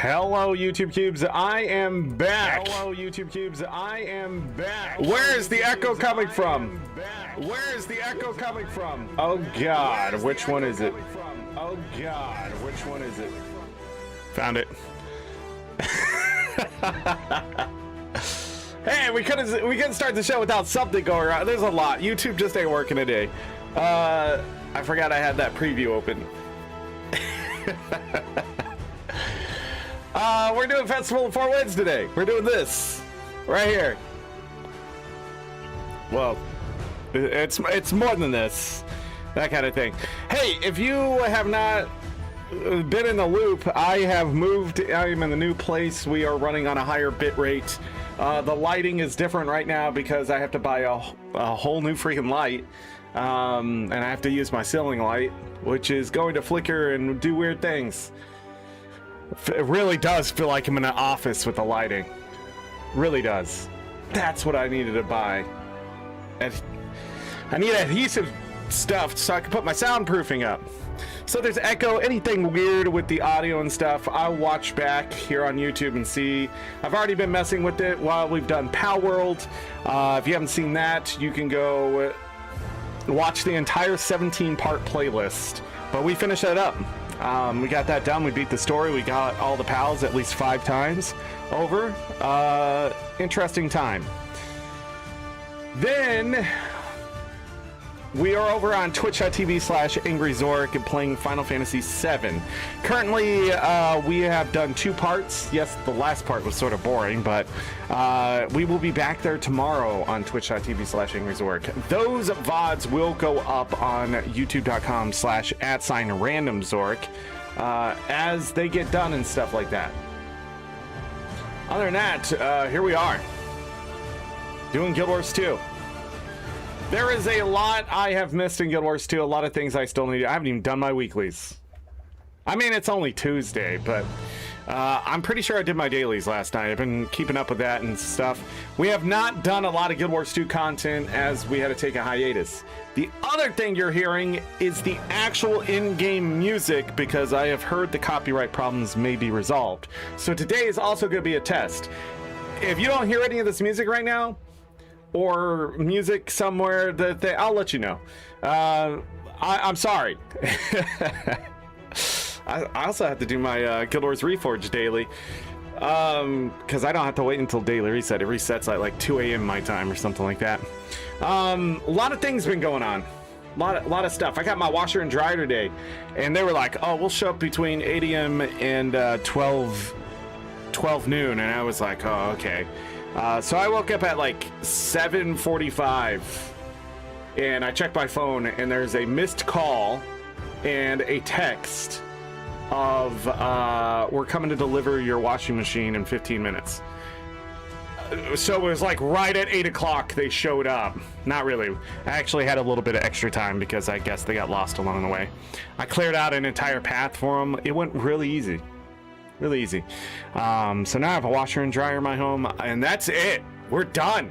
Hello, YouTube Cubes. I am back. Hello, YouTube Cubes. I am back. Where is the echo coming from? Where is the echo coming from? Oh, God. Which one is it? Oh, God. Which one is it? Found it. Hey, we couldn't start the show without something going on. There's a lot. YouTube just ain't working today. I forgot I had that preview open. We're doing Festival of Four Winds today. We're doing this right here. Well, it's more than this, that kind of thing. Hey, if you have not been in the loop, I have moved. I am in the new place. We are running on a higher bit rate. The lighting is different right now because I have to buy a whole new freaking light, and I have to use my ceiling light, which is going to flicker and do weird things. It really does feel like I'm in an office with the lighting. Really does. That's what I needed to buy. And I need adhesive stuff so I can put my soundproofing up. So there's echo, anything weird with the audio and stuff, I'll watch back here on YouTube and see. I've already been messing with it while we've done Palworld. If you haven't seen that, you can go watch the entire 17-part playlist. But we finished that up. We got that done. We beat the story. We got all the pals at least 5 times over. Interesting time. Then we are over on twitch.tv/AngryZorric and playing Final Fantasy VII. Currently, we have done 2 parts. Yes, the last part was sort of boring, but we will be back there tomorrow on twitch.tv/AngryZorric. Those VODs will go up on youtube.com/@randomzorric as they get done and stuff like that. Other than that, here we are doing Guild Wars 2. There is a lot I have missed in Guild Wars 2, a lot of things I still need. I haven't even done my weeklies. I mean, it's only Tuesday, but I'm pretty sure I did my dailies last night. I've been keeping up with that and stuff. We have not done a lot of Guild Wars 2 content as we had to take a hiatus. The other thing you're hearing is the actual in-game music because I have heard the copyright problems may be resolved. So today is also going to be a test. If you don't hear any of this music right now, or music somewhere, I'll let you know. I'm sorry. I also have to do my Guild Wars Reforged daily because I don't have to wait until daily reset. It resets at like 2 a.m. my time or something like that. A lot of things been going on. A lot of stuff. I got my washer and dryer today, and they were like, "Oh, we'll show up between 8 a.m. and 12 noon," and I was like, "Oh, okay." So I woke up at like 7:45 and I checked my phone and there's a missed call and a text of we're coming to deliver your washing machine in 15 minutes. So it was like right at 8 o'clock they showed up. Not really. I actually had a little bit of extra time because I guess they got lost along the way. I cleared out an entire path for them. It went really easy. Really easy. So now I have a washer and dryer in my home, and that's it. We're done.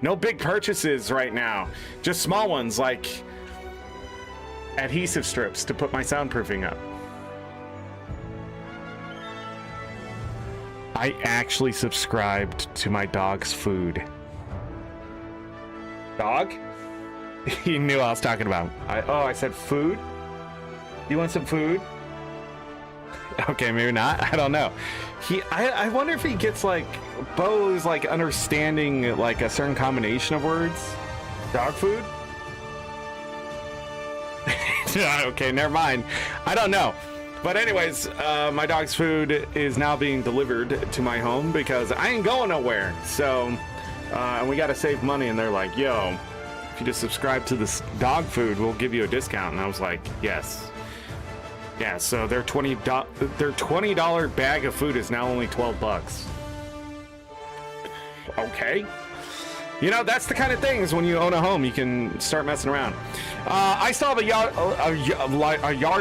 No big purchases right now. Just small ones like adhesive strips to put my soundproofing up. I actually subscribed to my dog's food. Dog? He knew I was talking about. I said food? You want some food? Okay, maybe not. I don't know. I wonder if he gets like Bo's like understanding like a certain combination of words. Dog food? Okay, never mind. I don't know. But anyways, my dog's food is now being delivered to my home because I ain't going nowhere. So, and we got to save money. And they're like, "Yo, if you just subscribe to this dog food, we'll give you a discount." And I was like, "Yes." Yeah, so their $20 bag of food is now only $12. Okay. You know, that's the kind of things when you own a home, you can start messing around. I still have a yard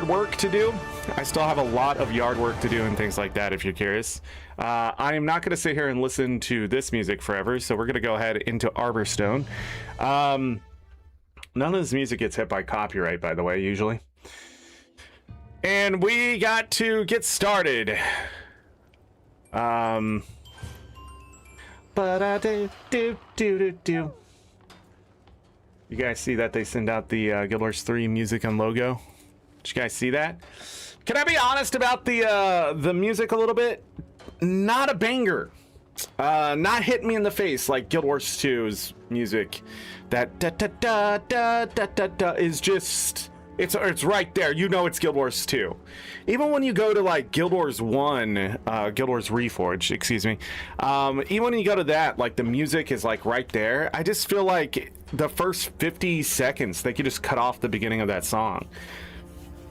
work to do. I still have a lot of yard work to do and things like that, if you're curious. I am not going to sit here and listen to this music forever, so we're going to go ahead into Arborstone. None of this music gets hit by copyright, by the way, usually. And we got to get started. But I do. You guys see that they send out the Guild Wars 3 music and logo? Did you guys see that? Can I be honest about the music a little bit? Not a banger. Not hitting me in the face like Guild Wars 2's music. That da da da da da da da is just it's right there. You know it's Guild Wars 2. Even when you go to like Guild Wars 1, Guild Wars Reforged, excuse me. Even when you go to that, like the music is like right there. I just feel like the first 50 seconds they could just cut off the beginning of that song.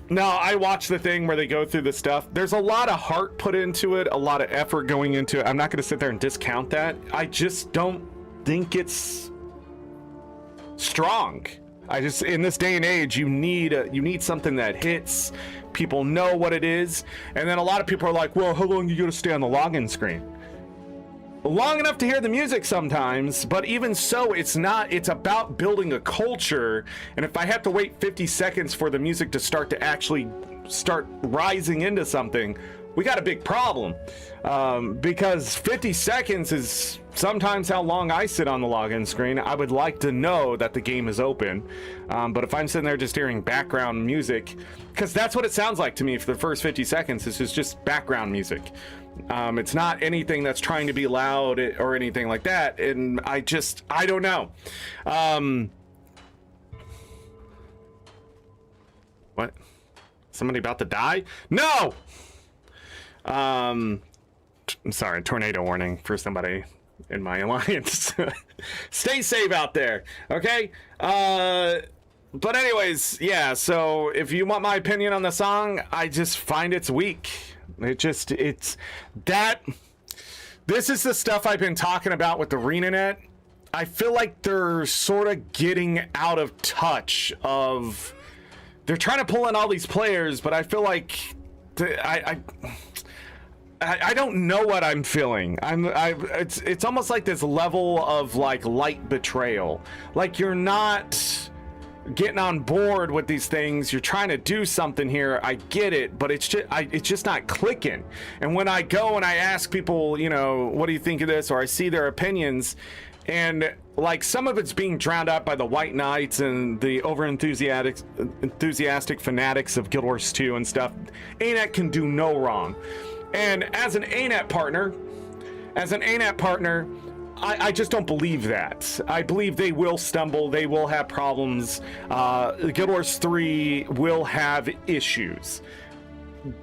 Now, I watched the thing where they go through the stuff. There's a lot of heart put into it, a lot of effort going into it. I'm not going to sit there and discount that. I just don't think it's strong. I just, in this day and age, you need something that hits. People know what it is. And then a lot of people are like, well, how long are you going to stay on the login screen? Long enough to hear the music sometimes, but even so, it's about building a culture. And if I have to wait 50 seconds for the music to start to actually start rising into something, we got a big problem. Because 50 seconds is sometimes how long I sit on the login screen. I would like to know that the game is open. But if I'm sitting there just hearing background music, because that's what it sounds like to me for the first 50 seconds, it's just background music. It's not anything that's trying to be loud or anything like that. And I don't know. What? Somebody about to die? No! I'm sorry, tornado warning for somebody in my alliance. Stay safe out there, okay? But anyways, yeah, so if you want my opinion on the song, I just find it's weak. This is the stuff I've been talking about with the ArenaNet. I feel like they're sort of getting out of touch of, they're trying to pull in all these players, but I feel like I don't know what I'm feeling. It's almost like this level of like light betrayal. Like you're not getting on board with these things. You're trying to do something here. I get it, but it's just not clicking. And when I go and I ask people, you know, what do you think of this? Or I see their opinions, and like some of it's being drowned out by the White Knights and the enthusiastic fanatics of Guild Wars 2 and stuff. ANET can do no wrong. And as an ANET partner, I just don't believe that. I believe they will stumble. They will have problems. Guild Wars 3 will have issues.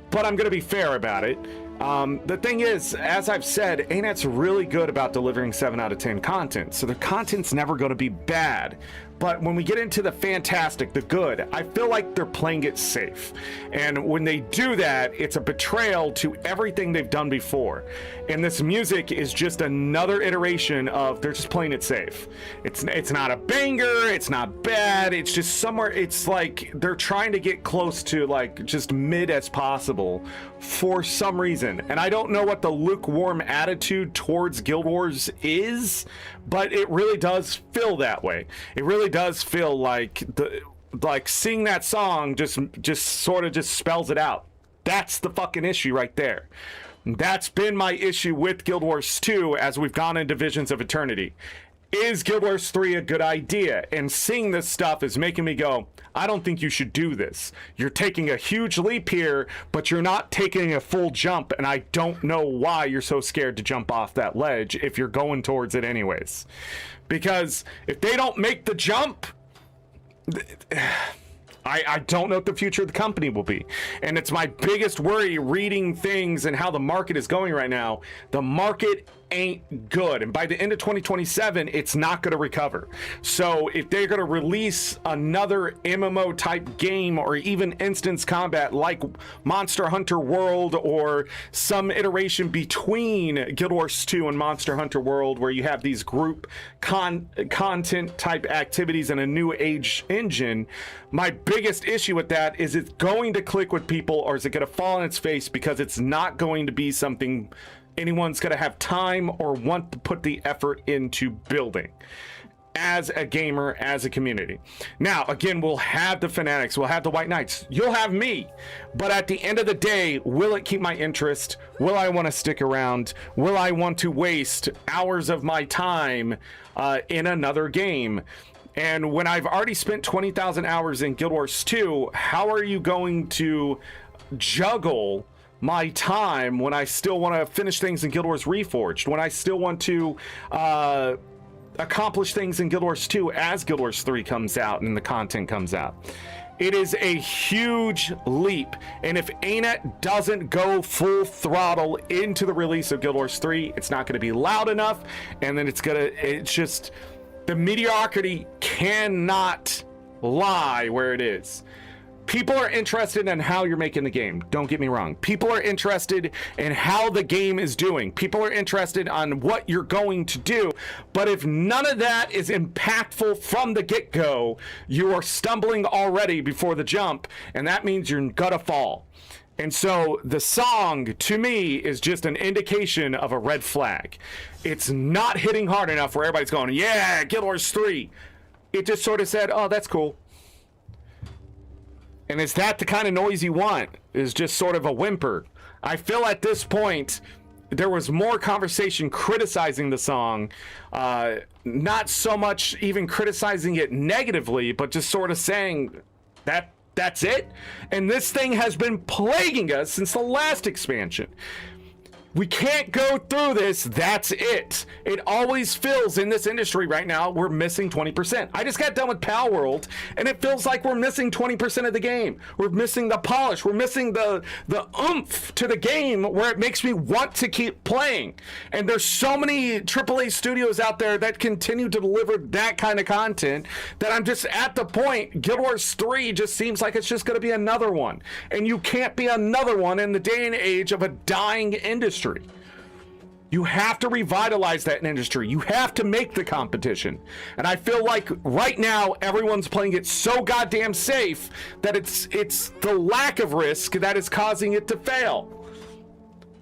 But I'm going to be fair about it. The thing is, as I've said, ANET's really good about delivering 7 out of 10 content. So their content's never going to be bad. But when we get into the fantastic, the good, I feel like they're playing it safe. And when they do that, it's a betrayal to everything they've done before. And this music is just another iteration of they're just playing it safe. It's not a banger, it's not bad, it's just somewhere, it's like they're trying to get close to like just mid as possible for some reason. And I don't know what the lukewarm attitude towards Guild Wars is, but it really does feel that way. It really does feel like seeing that song just sort of just spells it out. That's the fucking issue right there. That's been my issue with Guild Wars 2 as we've gone into Visions of Eternity. Is Guild Wars 3 a good idea? And seeing this stuff is making me go, I don't think you should do this. You're taking a huge leap here, but you're not taking a full jump, and I don't know why you're so scared to jump off that ledge if you're going towards it anyways. Because if they don't make the jump, I don't know what the future of the company will be. And it's my biggest worry reading things and how the market is going right now. The market ain't good, and by the end of 2027 it's not going to recover. So if they're going to release another MMO type game or even instance combat like Monster Hunter World or some iteration between Guild Wars 2 and Monster Hunter World where you have these group content type activities in a new age engine, my biggest issue with that is it's going to click with people, or is it going to fall on its face because it's not going to be something anyone's going to have time or want to put the effort into building. as a gamer, as a community. Now, again, we'll have the fanatics, we'll have the white knights, you'll have me, but at the end of the day, will it keep my interest? Will I want to stick around? Will I want to waste hours of my time in another game? And when I've already spent 20,000 hours in Guild Wars 2, how are you going to juggle my time when I still want to finish things in Guild Wars Reforged, when I still want to accomplish things in Guild Wars 2 as Guild Wars 3 comes out and the content comes out? It is a huge leap, and if ArenaNet doesn't go full throttle into the release of Guild Wars 3, it's not going to be loud enough, and then it's just, the mediocrity cannot lie where it is. People are interested in how you're making the game. Don't get me wrong. People are interested in how the game is doing. People are interested on what you're going to do. But if none of that is impactful from the get-go, you are stumbling already before the jump, and that means you're gonna fall. And so the song, to me, is just an indication of a red flag. It's not hitting hard enough where everybody's going, yeah, Guild Wars 3. It just sort of said, oh, that's cool. And is that the kind of noise you want? Is just sort of a whimper? I feel at this point, there was more conversation criticizing the song, not so much even criticizing it negatively, but just sort of saying that's it. And this thing has been plaguing us since the last expansion. We can't go through this. That's it. It always feels in this industry right now, we're missing 20%. I just got done with Palworld, and it feels like we're missing 20% of the game. We're missing the polish. We're missing the oomph to the game where it makes me want to keep playing. And there's so many AAA studios out there that continue to deliver that kind of content that I'm just at the point, Guild Wars 3 just seems like it's just going to be another one. And you can't be another one in the day and age of a dying industry. You have to revitalize that industry. You have to make the competition. And I feel like right now everyone's playing it so goddamn safe that it's the lack of risk that is causing it to fail.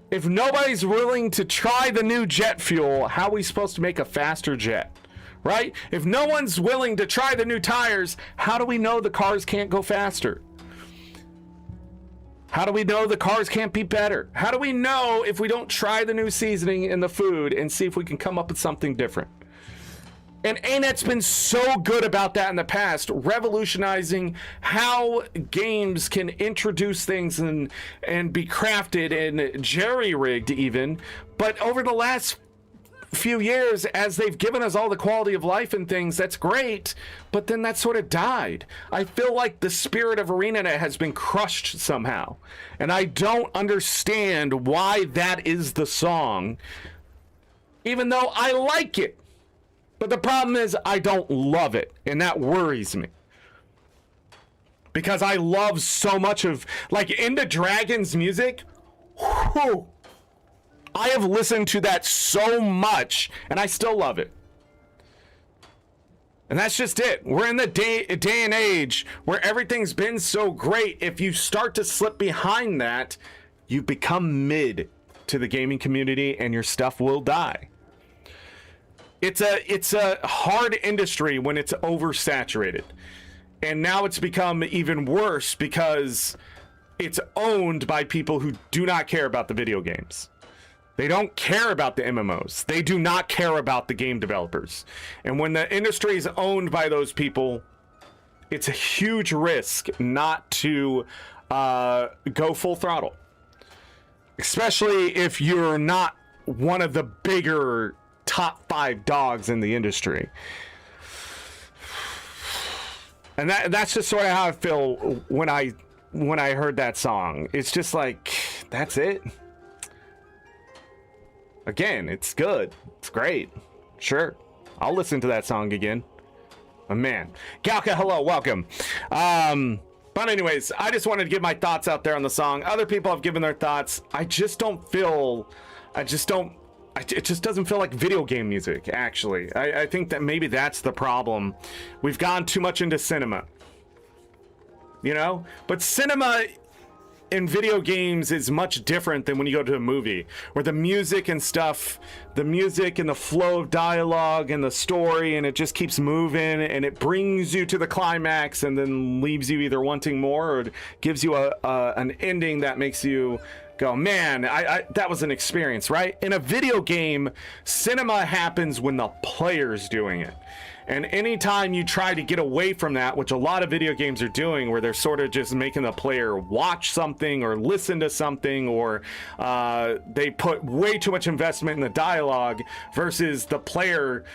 If nobody's willing to try the new jet fuel, how are we supposed to make a faster jet? Right? If no one's willing to try the new tires, how do we know the cars can't go faster? How do we know the cars can't be better? How do we know if we don't try the new seasoning in the food and see if we can come up with something different? And ArenaNet's been so good about that in the past, revolutionizing how games can introduce things and be crafted and jerry-rigged even. But over the last few years, as they've given us all the quality of life and things, that's great, but then that sort of died. I feel like the spirit of ArenaNet has been crushed somehow, and I don't understand why that is the song, even though I like it. But the problem is I don't love it, and that worries me, because I love so much of, like, Into Dragon's music. Whew, I have listened to that so much, and I still love it. And that's just it. We're in the day and age where everything's been so great. If you start to slip behind that, you become mid to the gaming community, and your stuff will die. It's a hard industry when it's oversaturated. And now it's become even worse because it's owned by people who do not care about the video games. They don't care about the MMOs. They do not care about the game developers. And when the industry is owned by those people, it's a huge risk not to go full throttle. Especially if you're not one of the bigger top 5 dogs in the industry. And that's just sort of how I feel when I heard that song. It's just like, that's it. Again, it's good. It's great. Sure. I'll listen to that song again. Oh, man. Galka, hello. Welcome. But anyways, I just wanted to get my thoughts out there on the song. Other people have given their thoughts. It just doesn't feel like video game music, actually. I think that maybe that's the problem. We've gone too much into cinema. You know? But cinema in video games is much different than when you go to a movie, where the music and stuff, the music and the flow of dialogue and the story, and it just keeps moving and it brings you to the climax and then leaves you either wanting more or gives you an ending that makes you go, man, I that was an experience, right? In a video game, cinema happens when the player's doing it. And anytime you try to get away from that, which a lot of video games are doing, where they're sort of just making the player watch something or listen to something, or they put way too much investment in the dialogue versus the player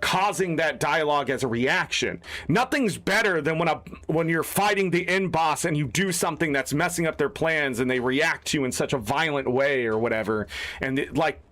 causing that dialogue as a reaction. Nothing's better than when you're fighting the end boss and you do something that's messing up their plans and they react to you in such a violent way or whatever. And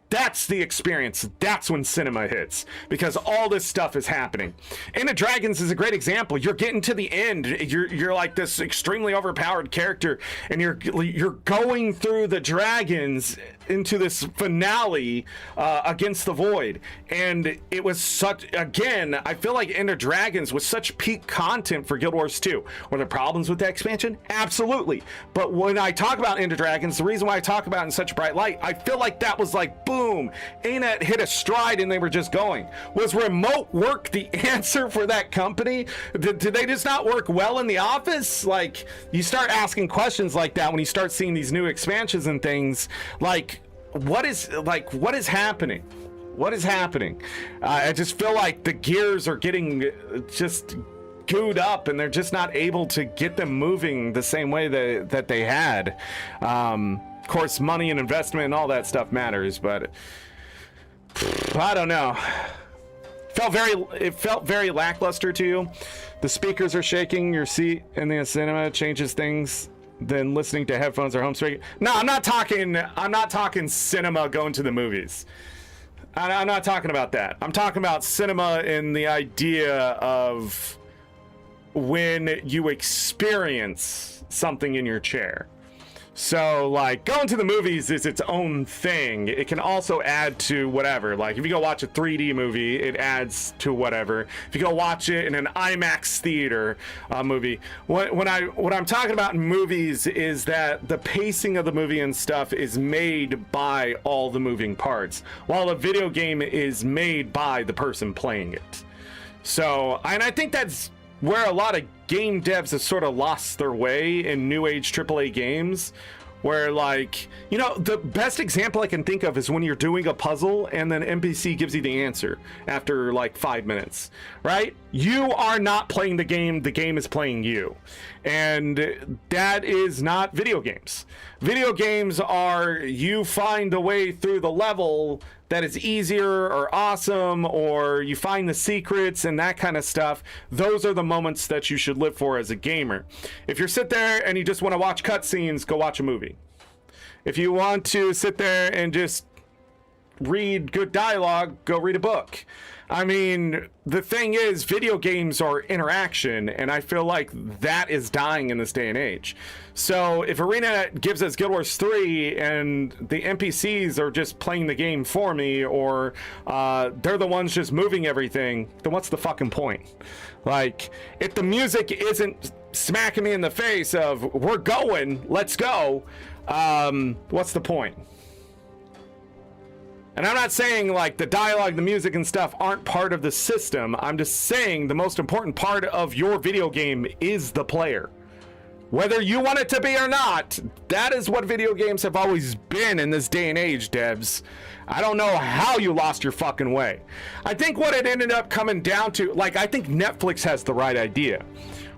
that's the experience. That's when cinema hits, because all this stuff is happening. Enter Dragons is a great example. You're getting to the end. You're like this extremely overpowered character, and you're going through the dragons into this finale against the Void. And it was such, again, I feel like Enter Dragons was such peak content for Guild Wars 2. Were there problems with the expansion? Absolutely. But when I talk about Enter Dragons, the reason why I talk about it in such a bright light, I feel like that was like, boom, ArenaNet hit a stride and they were just going. Was remote work the answer for that company? Did they just not work well in the office? Like, you start asking questions like that when you start seeing these new expansions and things. Like, what is happening? What is happening? I just feel like the gears are getting just gooed up and they're just not able to get them moving the same way that they had. Of course, money and investment and all that stuff matters, but I don't know. It felt very lackluster to you. The speakers are shaking, your seat in the cinema changes things than listening to headphones or home speaker. No, I'm not talking cinema going to the movies. I'm not talking about that. I'm talking about cinema in the idea of when you experience something in your chair. So, like, going to the movies is its own thing. It can also add to whatever. Like, if you go watch a 3D movie, it adds to whatever. If you go watch it in an IMAX theater movie, what I'm talking about in movies is that the pacing of the movie and stuff is made by all the moving parts, while a video game is made by the person playing it. So, and I think that's where a lot of game devs have sort of lost their way in new age AAA games, where, like, you know, the best example I can think of is when you're doing a puzzle and then NPC gives you the answer after like 5 minutes, right? You are not playing the game is playing you. And that is not video games. Video games are, you find a way through the level that is easier or awesome, or you find the secrets and that kind of stuff. Those are the moments that you should live for as a gamer. If you're sit there and you just want to watch cutscenes, go watch a movie. If you want to sit there and just read good dialogue, go read a book. I mean, the thing is, video games are interaction, and I feel like that is dying in this day and age. So if ArenaNet gives us Guild Wars 3 and the NPCs are just playing the game for me, or they're the ones just moving everything, then what's the fucking point? Like, if the music isn't smacking me in the face of, we're going, let's go, what's the point? And I'm not saying like the dialogue, the music and stuff aren't part of the system. I'm just saying the most important part of your video game is the player. Whether you want it to be or not, that is what video games have always been in this day and age, devs. I don't know how you lost your fucking way. I think what it ended up coming down to, like, I think Netflix has the right idea,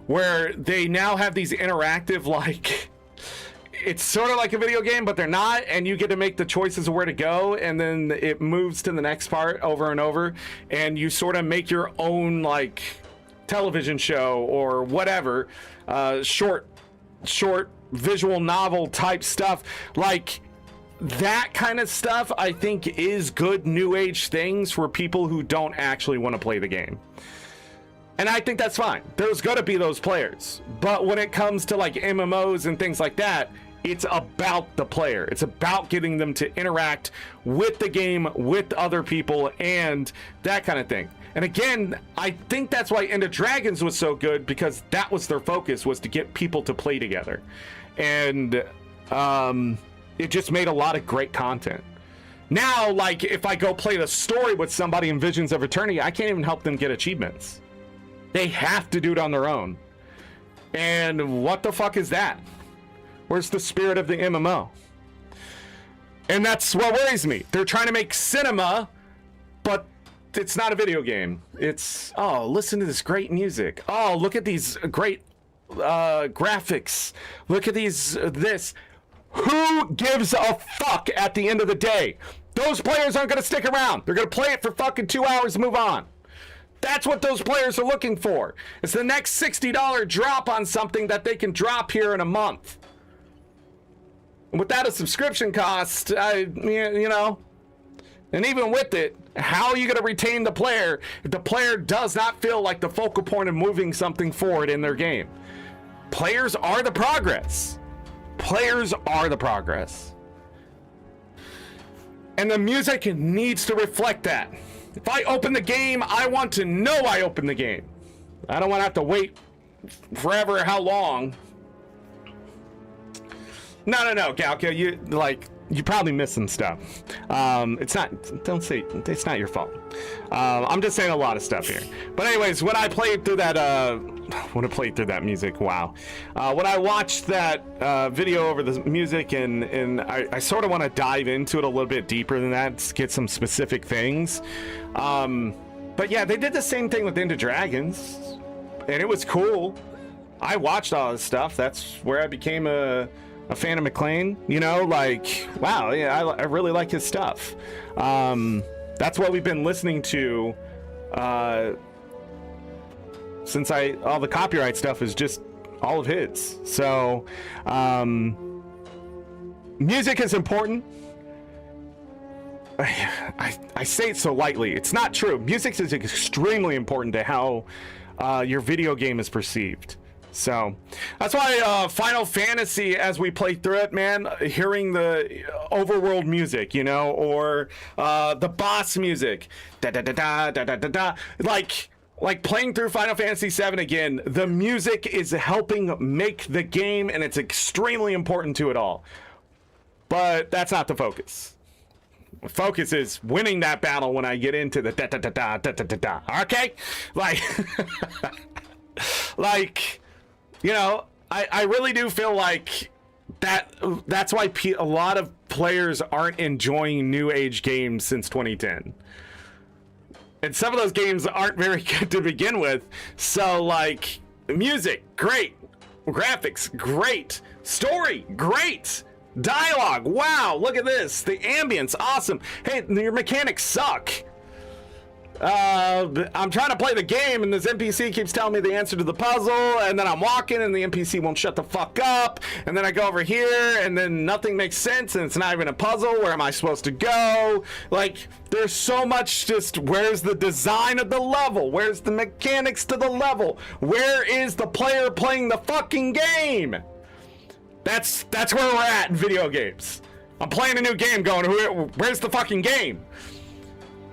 where they now have these interactive, like, it's sort of like a video game, but they're not, and you get to make the choices of where to go, and then it moves to the next part over and over, and you sort of make your own, like, television show or whatever, short visual novel type stuff. Like, that kind of stuff, I think, is good new age things for people who don't actually want to play the game. And I think that's fine. There's got to be those players. But when it comes to, like, MMOs and things like that, it's about the player. It's about getting them to interact with the game, with other people, and that kind of thing. And again, I think that's why Enter Dragons was so good, because that was their focus, was to get people to play together. and it just made a lot of great content. Now, like, if I go play the story with somebody in Visions of Eternity, I can't even help them get achievements. They have to do it on their own. And what the fuck is that? Where's the spirit of the MMO? And that's what worries me. They're trying to make cinema, but it's not a video game. It's, oh, listen to this great music. Oh, look at these great graphics. Look at this. Who gives a fuck at the end of the day? Those players aren't going to stick around. They're going to play it for fucking 2 hours and move on. That's what those players are looking for. It's the next $60 drop on something that they can drop here in a month. And without a subscription cost, you know, and even with it, how are you going to retain the player if the player does not feel like the focal point of moving something forward in their game? Players are the progress. Players are the progress. And the music needs to reflect that. If I open the game, I want to know I opened the game. I don't want to have to wait forever. How long? No, Galka, you probably missed some stuff. It's not your fault. I'm just saying a lot of stuff here. But anyways, when I played through that music, wow. When I watched that video over the music, and I sort of want to dive into it a little bit deeper than that, get some specific things. But yeah, they did the same thing with Into Dragons, and it was cool. I watched all this stuff. That's where I became a fan of McLean, you know, like, wow, yeah, I really like his stuff. That's what we've been listening to since all the copyright stuff is just all of his. So music is important. I say it so lightly. It's not true. Music is extremely important to how your video game is perceived. So that's why Final Fantasy, as we play through it, man, hearing the overworld music, you know, or the boss music, da da da da da da da da, like playing through Final Fantasy VII again, the music is helping make the game, and it's extremely important to it all. But that's not the focus. The focus is winning that battle when I get into the da da da da da da da da. Okay, like. You know, I really do feel like that's why a lot of players aren't enjoying new age games since 2010. And some of those games aren't very good to begin with. So, like, music, great. Graphics, great. Story, great. Dialogue, wow, look at this. The ambience, awesome. Hey, your mechanics suck. I'm trying to play the game, and this NPC keeps telling me the answer to the puzzle, and then I'm walking, and the NPC won't shut the fuck up, and then I go over here, and then nothing makes sense, and it's not even a puzzle. Where am I supposed to go? Like, there's so much just, where's the design of the level? Where's the mechanics to the level? Where is the player playing the fucking game? That's where we're at in video games. I'm playing a new game going, where's the fucking game?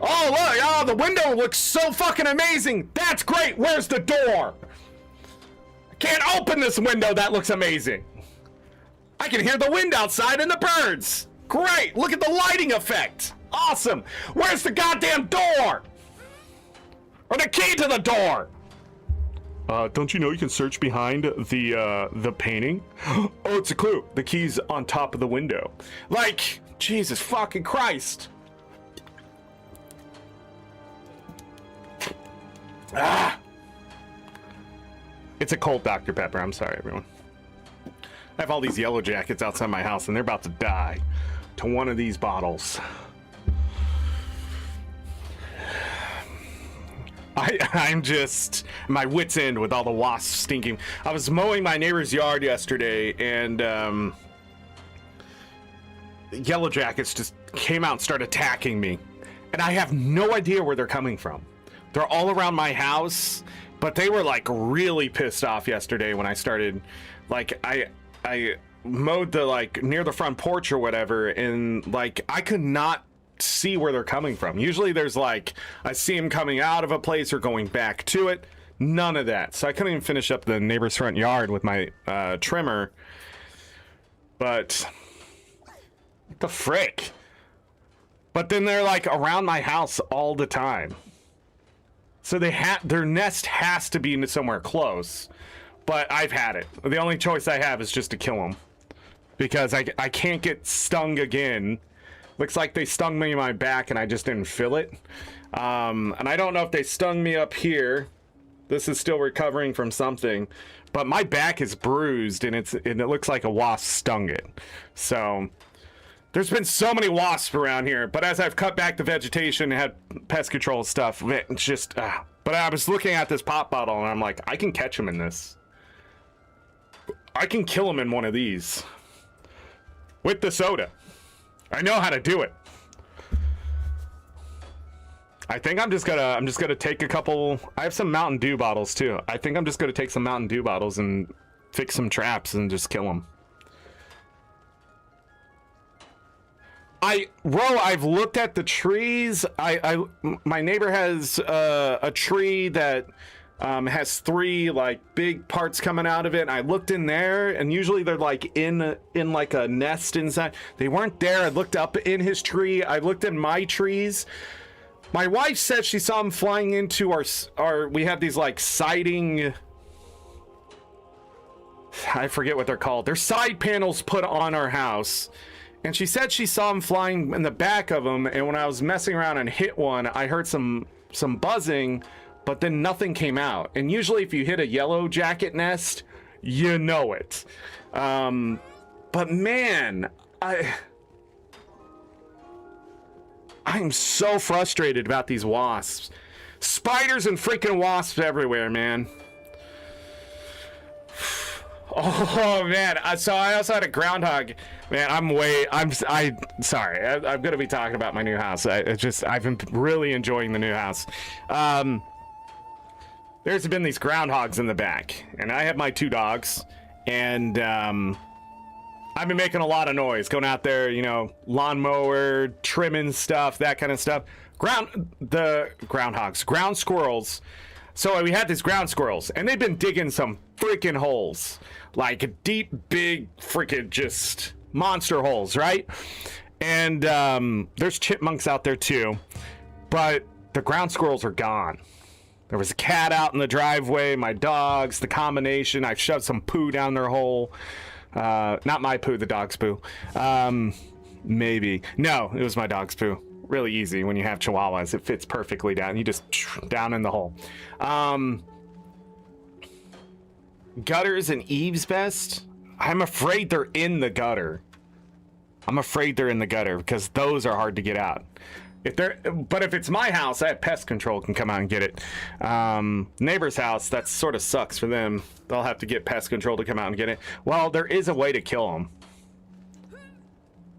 Oh, look, oh, the window looks so fucking amazing. That's great. Where's the door? I can't open this window. That looks amazing. I can hear the wind outside and the birds. Great. Look at the lighting effect. Awesome. Where's the goddamn door? Or the key to the door? Don't you know you can search behind the painting? Oh, it's a clue. The key's on top of the window. Like, Jesus fucking Christ. Ah! It's a cold Dr. Pepper. I'm sorry, everyone. I have all these yellow jackets outside my house, and they're about to die to one of these bottles. I'm just my wit's end with all the wasps stinking. I was mowing my neighbor's yard yesterday, and yellow jackets just came out and started attacking me, and I have no idea where they're coming from. They're all around my house, but they were like really pissed off yesterday when I started, like, I mowed the, like, near the front porch or whatever, and like I could not see where they're coming from. Usually there's like, I see them coming out of a place or going back to it. None of that. So I couldn't even finish up the neighbor's front yard with my trimmer. But what the frick? But then they're like around my house all the time. So their nest has to be somewhere close. But I've had it. The only choice I have is just to kill them. Because I can't get stung again. Looks like they stung me in my back and I just didn't feel it. And I don't know if they stung me up here. This is still recovering from something. But my back is bruised and it looks like a wasp stung it. So there's been so many wasps around here. But as I've cut back the vegetation and had pest control stuff, it's just... But I was looking at this pop bottle and I'm like, I can catch them in this. I can kill them in one of these. With the soda. I know how to do it. I think I'm just gonna take a couple. I have some Mountain Dew bottles too. I think I'm just gonna take some Mountain Dew bottles and fix some traps and just kill them. I've looked at the trees. My neighbor has a tree that has 3 like big parts coming out of it. And I looked in there, and usually they're like in like a nest inside. They weren't there. I looked up in his tree. I looked in my trees. My wife said she saw him flying into our. We have these like siding. I forget what they're called. They're side panels put on our house. And she said she saw him flying in the back of them. And when I was messing around and hit one, I heard some buzzing, but then nothing came out. And usually if you hit a yellow jacket nest, you know it. But man, I'm so frustrated about these wasps. Spiders and freaking wasps everywhere, man. Oh man, so I also had a groundhog. Man, I'm sorry. I'm gonna be talking about my new house. I've been really enjoying the new house. There's been these groundhogs in the back, and I have my 2 dogs, and I've been making a lot of noise, going out there, you know, lawnmower, trimming stuff, that kind of stuff. Ground squirrels. So we had these ground squirrels, and they've been digging some freaking holes, like deep, big, freaking just monster holes, right? And there's chipmunks out there too, but the ground squirrels are gone. There was a cat out in the driveway, my dogs, the combination. I shoved some poo down their hole. Not my poo, the dog's poo. Maybe. No, it was my dog's poo. Really easy when you have chihuahuas. It fits perfectly down. You just down in the hole. Gutters and eaves best? I'm afraid they're in the gutter. I'm afraid they're in the gutter because those are hard to get out. But if it's my house, I have pest control can come out and get it. Neighbor's house, that sort of sucks for them. They'll have to get pest control to come out and get it. Well, there is a way to kill them.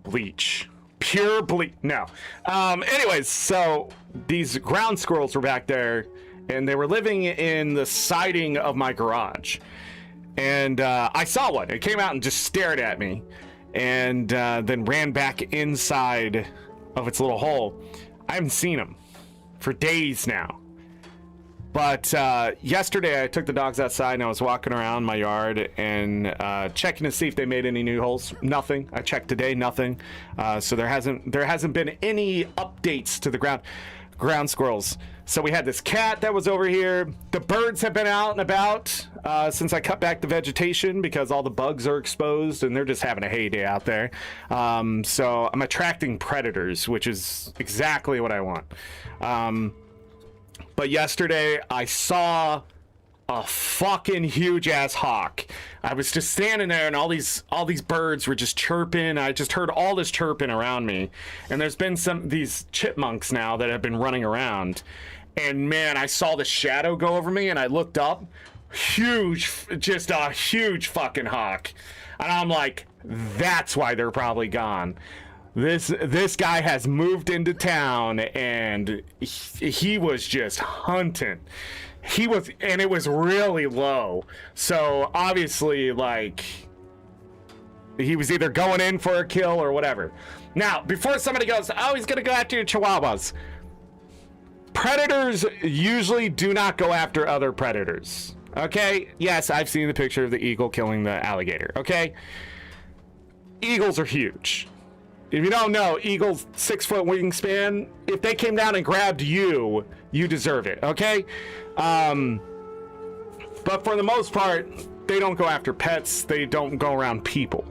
Bleach. Pure bleach. No. Anyways, so these ground squirrels were back there, and they were living in the siding of my garage. And I saw one. It came out and just stared at me, and then ran back inside of its little hole. I haven't seen them for days now. But yesterday I took the dogs outside and I was walking around my yard and checking to see if they made any new holes. Nothing. I checked today, nothing. So there hasn't been any updates to the ground squirrels. So we had this cat that was over here. The birds have been out and about since I cut back the vegetation because all the bugs are exposed and they're just having a heyday out there. So I'm attracting predators, which is exactly what I want. But yesterday I saw a fucking huge ass hawk. I was just standing there and all these birds were just chirping. I just heard all this chirping around me. And there's been these chipmunks now that have been running around. And man, I saw the shadow go over me and I looked up. Just a huge fucking hawk. And I'm like, that's why they're probably gone. This guy has moved into town and he was just hunting. And it was really low. So obviously, like, he was either going in for a kill or whatever. Now, before somebody goes, oh, he's gonna go after your chihuahuas. Predators usually do not go after other predators. Okay? Yes, I've seen the picture of the eagle killing the alligator. Okay? Eagles are huge. If you don't know, eagles 6-foot wingspan. If they came down and grabbed you, you deserve it. Okay. But for the most part, they don't go after pets. They don't go around people.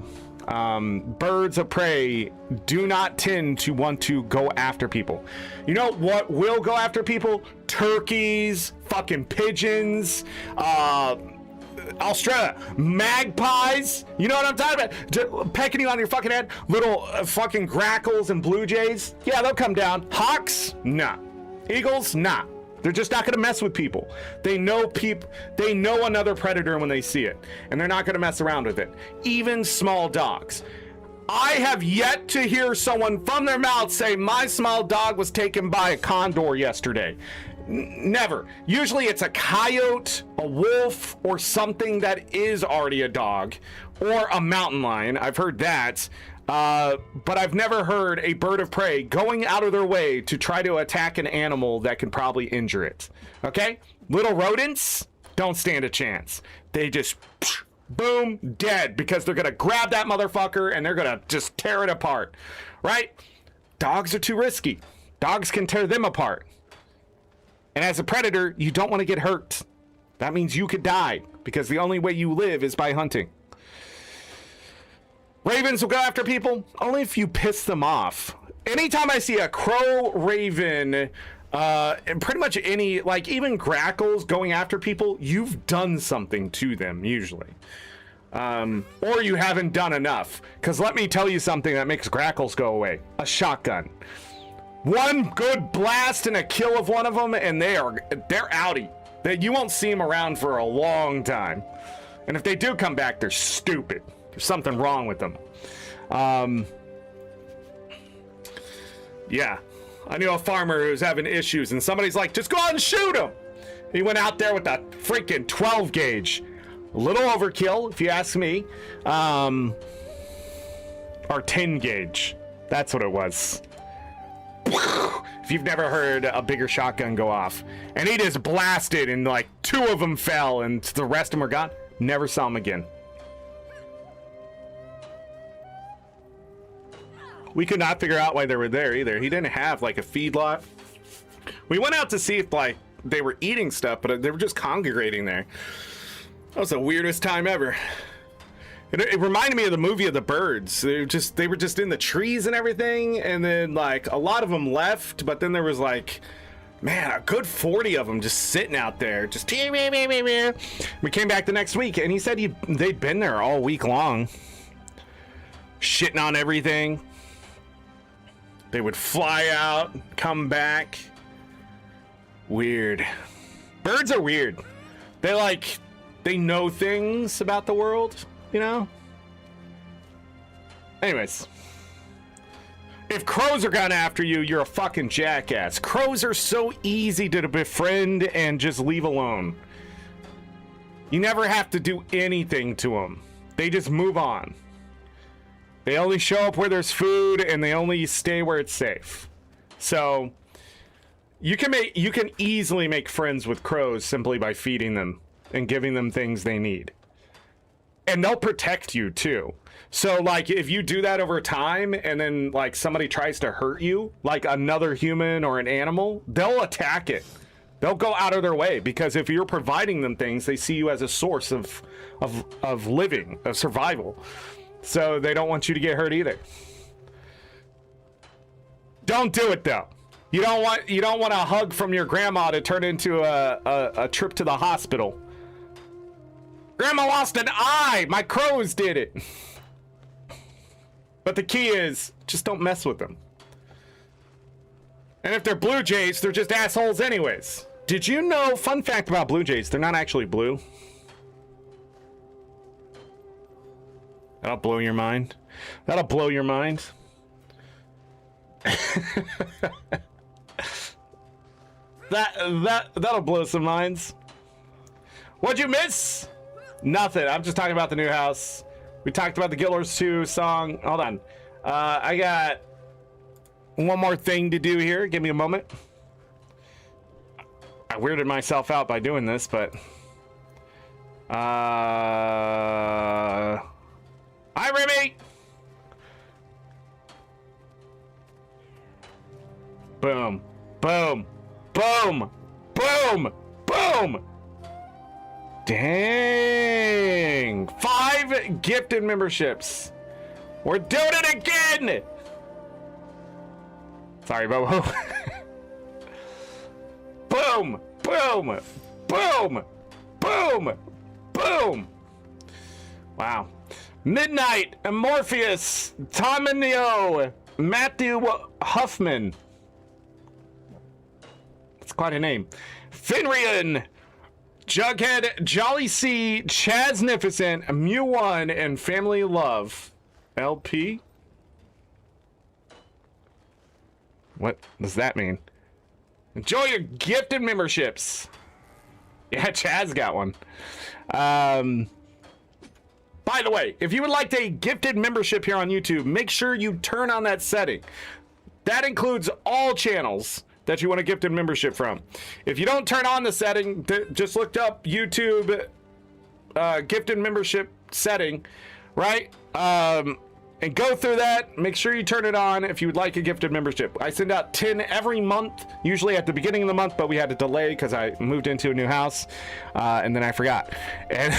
Birds of prey do not tend to want to go after people. You know what will go after people? Turkeys, fucking pigeons, Australia, magpies. You know what I'm talking about? Pecking you on your fucking head. Little fucking grackles and blue jays. Yeah, they'll come down. Hawks? Nah. Eagles? Nah. They're just not going to mess with people. They know another predator when they see it, and they're not going to mess around with it. Even small dogs. I have yet to hear someone from their mouth say, my small dog was taken by a condor yesterday. Never. Usually it's a coyote, a wolf, or something that is already a dog, or a mountain lion. I've heard that. But I've never heard a bird of prey going out of their way to try to attack an animal that can probably injure it. Okay? Little rodents don't stand a chance. They just, boom, dead, because they're going to grab that motherfucker and they're going to just tear it apart. Right? Dogs are too risky. Dogs can tear them apart. And as a predator, you don't want to get hurt. That means you could die, because the only way you live is by hunting. Ravens will go after people only if you piss them off. Anytime I see a crow, raven, and pretty much any, like even grackles going after people, you've done something to them usually. Or you haven't done enough. Because let me tell you something that makes grackles go away. A shotgun. One good blast and a kill of one of them, and they're outie. You won't see them around for a long time. And if they do come back, they're stupid. There's something wrong with them. Yeah. I knew a farmer who was having issues, and somebody's like, just go out and shoot him. He went out there with a freaking 12 gauge. A little overkill, if you ask me. Or 10 gauge. That's what it was. If you've never heard a bigger shotgun go off. And he just blasted, and like 2 of them fell, and the rest of them are gone. Never saw him again. We could not figure out why they were there either. He didn't have like a feedlot. We went out to see if like they were eating stuff, but they were just congregating there. That was the weirdest time ever. It reminded me of the movie of the birds. They were just in the trees and everything, and then like a lot of them left, but then there was like, man, a good 40 of them just sitting out there. Just we came back the next week, and he said they'd been there all week long, shitting on everything. They would fly out, come back. Weird. Birds are weird. They know things about the world, you know? Anyways. If crows are going after you, you're a fucking jackass. Crows are so easy to befriend and just leave alone. You never have to do anything to them. They just move on. They only show up where there's food, and they only stay where it's safe. So you can easily make friends with crows simply by feeding them and giving them things they need. And they'll protect you too. So like if you do that over time, and then like somebody tries to hurt you, like another human or an animal, they'll attack it. They'll go out of their way, because if you're providing them things, they see you as a source of living, of survival. So they don't want you to get hurt either. Don't do it though. You don't want a hug from your grandma to turn into a trip to the hospital. Grandma lost an eye. My crows did it. But the key is just don't mess with them. And if they're blue jays, they're just assholes anyways. Did you know, fun fact about blue jays, they're not actually blue. That'll blow your mind. That'll blow your mind. That'll blow some minds. What'd you miss? Nothing. I'm just talking about the new house. We talked about the Guild Wars 2 song. Hold on. I got one more thing to do here. Give me a moment. I weirded myself out by doing this, but hi, Remy. Boom. Boom. Boom. Boom. Boom. Dang. 5 gifted memberships. We're doing it again. Sorry, Bobo. Boom. Boom. Boom. Boom. Boom. Wow. Midnight, Morpheus, Tominio, Matthew Huffman. That's quite a name. Finrian, Jughead, Jolly C, Chaznificent, Mew1, and Family Love. LP? What does that mean? Enjoy your gifted memberships. Yeah, Chaz got one. By the way, if you would like a gifted membership here on YouTube, make sure you turn on that setting. That includes all channels that you want a gifted membership from. If you don't turn on the setting, just look up YouTube gifted membership setting, right? And go through that. Make sure you turn it on if you would like a gifted membership. I send out 10 every month, usually at the beginning of the month, but we had to delay because I moved into a new house, and then I forgot. And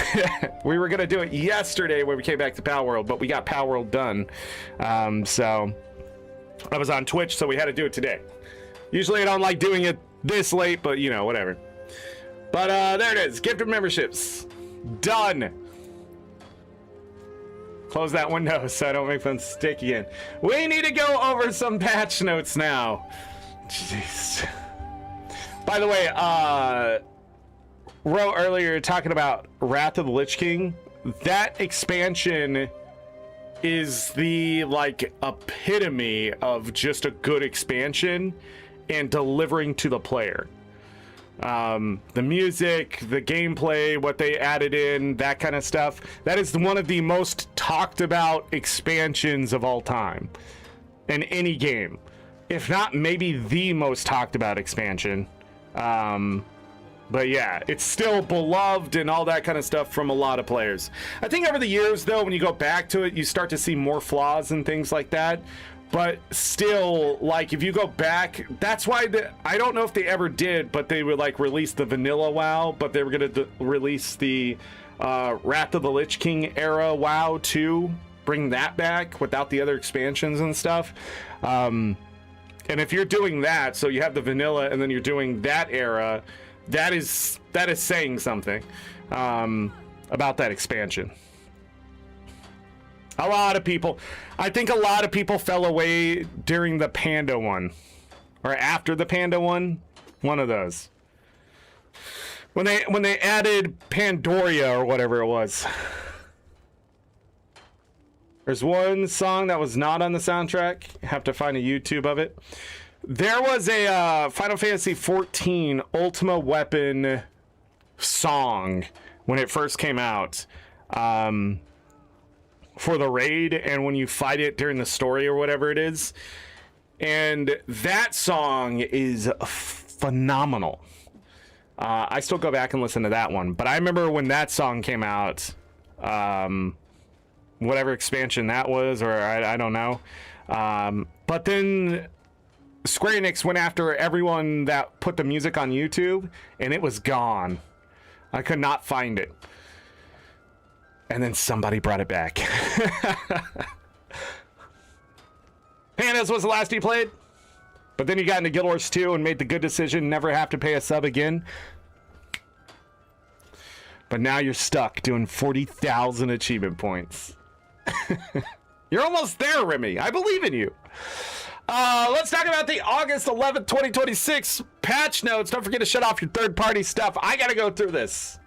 we were going to do it yesterday when we came back to Palworld, but we got Palworld done. So I was on Twitch, so we had to do it today. Usually I don't like doing it this late, but you know, whatever. But there it is. Gifted memberships. Done. Close that window so I don't make them stick again. We need to go over some patch notes now. Jeez. By the way, wrote earlier talking about Wrath of the Lich King. That expansion is the like epitome of just a good expansion and delivering to the player. The music, the gameplay, what they added in, that kind of stuff. That is one of the most talked about expansions of all time in any game. If not, maybe the most talked about expansion. But yeah, it's still beloved and all that kind of stuff from a lot of players. I think over the years, though, when you go back to it, you start to see more flaws and things like that. But still, like, if you go back, that's why I don't know if they ever did, but they would like release the vanilla WoW, but they were going to release the Wrath of the Lich King era WoW too, bring that back without the other expansions and stuff. And if you're doing that, so you have the vanilla and then you're doing that era, that is saying something about that expansion. A lot of people, I think a lot of people fell away during the Panda one, or after the Panda one of those. When they added Pandoria or whatever it was. There's one song that was not on the soundtrack. You have to find a YouTube of it. There was a Final Fantasy 14 Ultima Weapon song when it first came out. For the raid and when you fight it during the story or whatever it is. And that song is phenomenal. I still go back and listen to that one. But I remember when that song came out, whatever expansion that was, or I don't know. But then Square Enix went after everyone that put the music on YouTube, and it was gone. I could not find it. And then somebody brought it back. Pandas was the last he played. But then he got into Guild Wars 2 and made the good decision, never have to pay a sub again. But now you're stuck doing 40,000 achievement points. You're almost there, Remy. I believe in you. Let's talk about the August 11th, 2026 patch notes. Don't forget to shut off your third-party stuff. I got to go through this.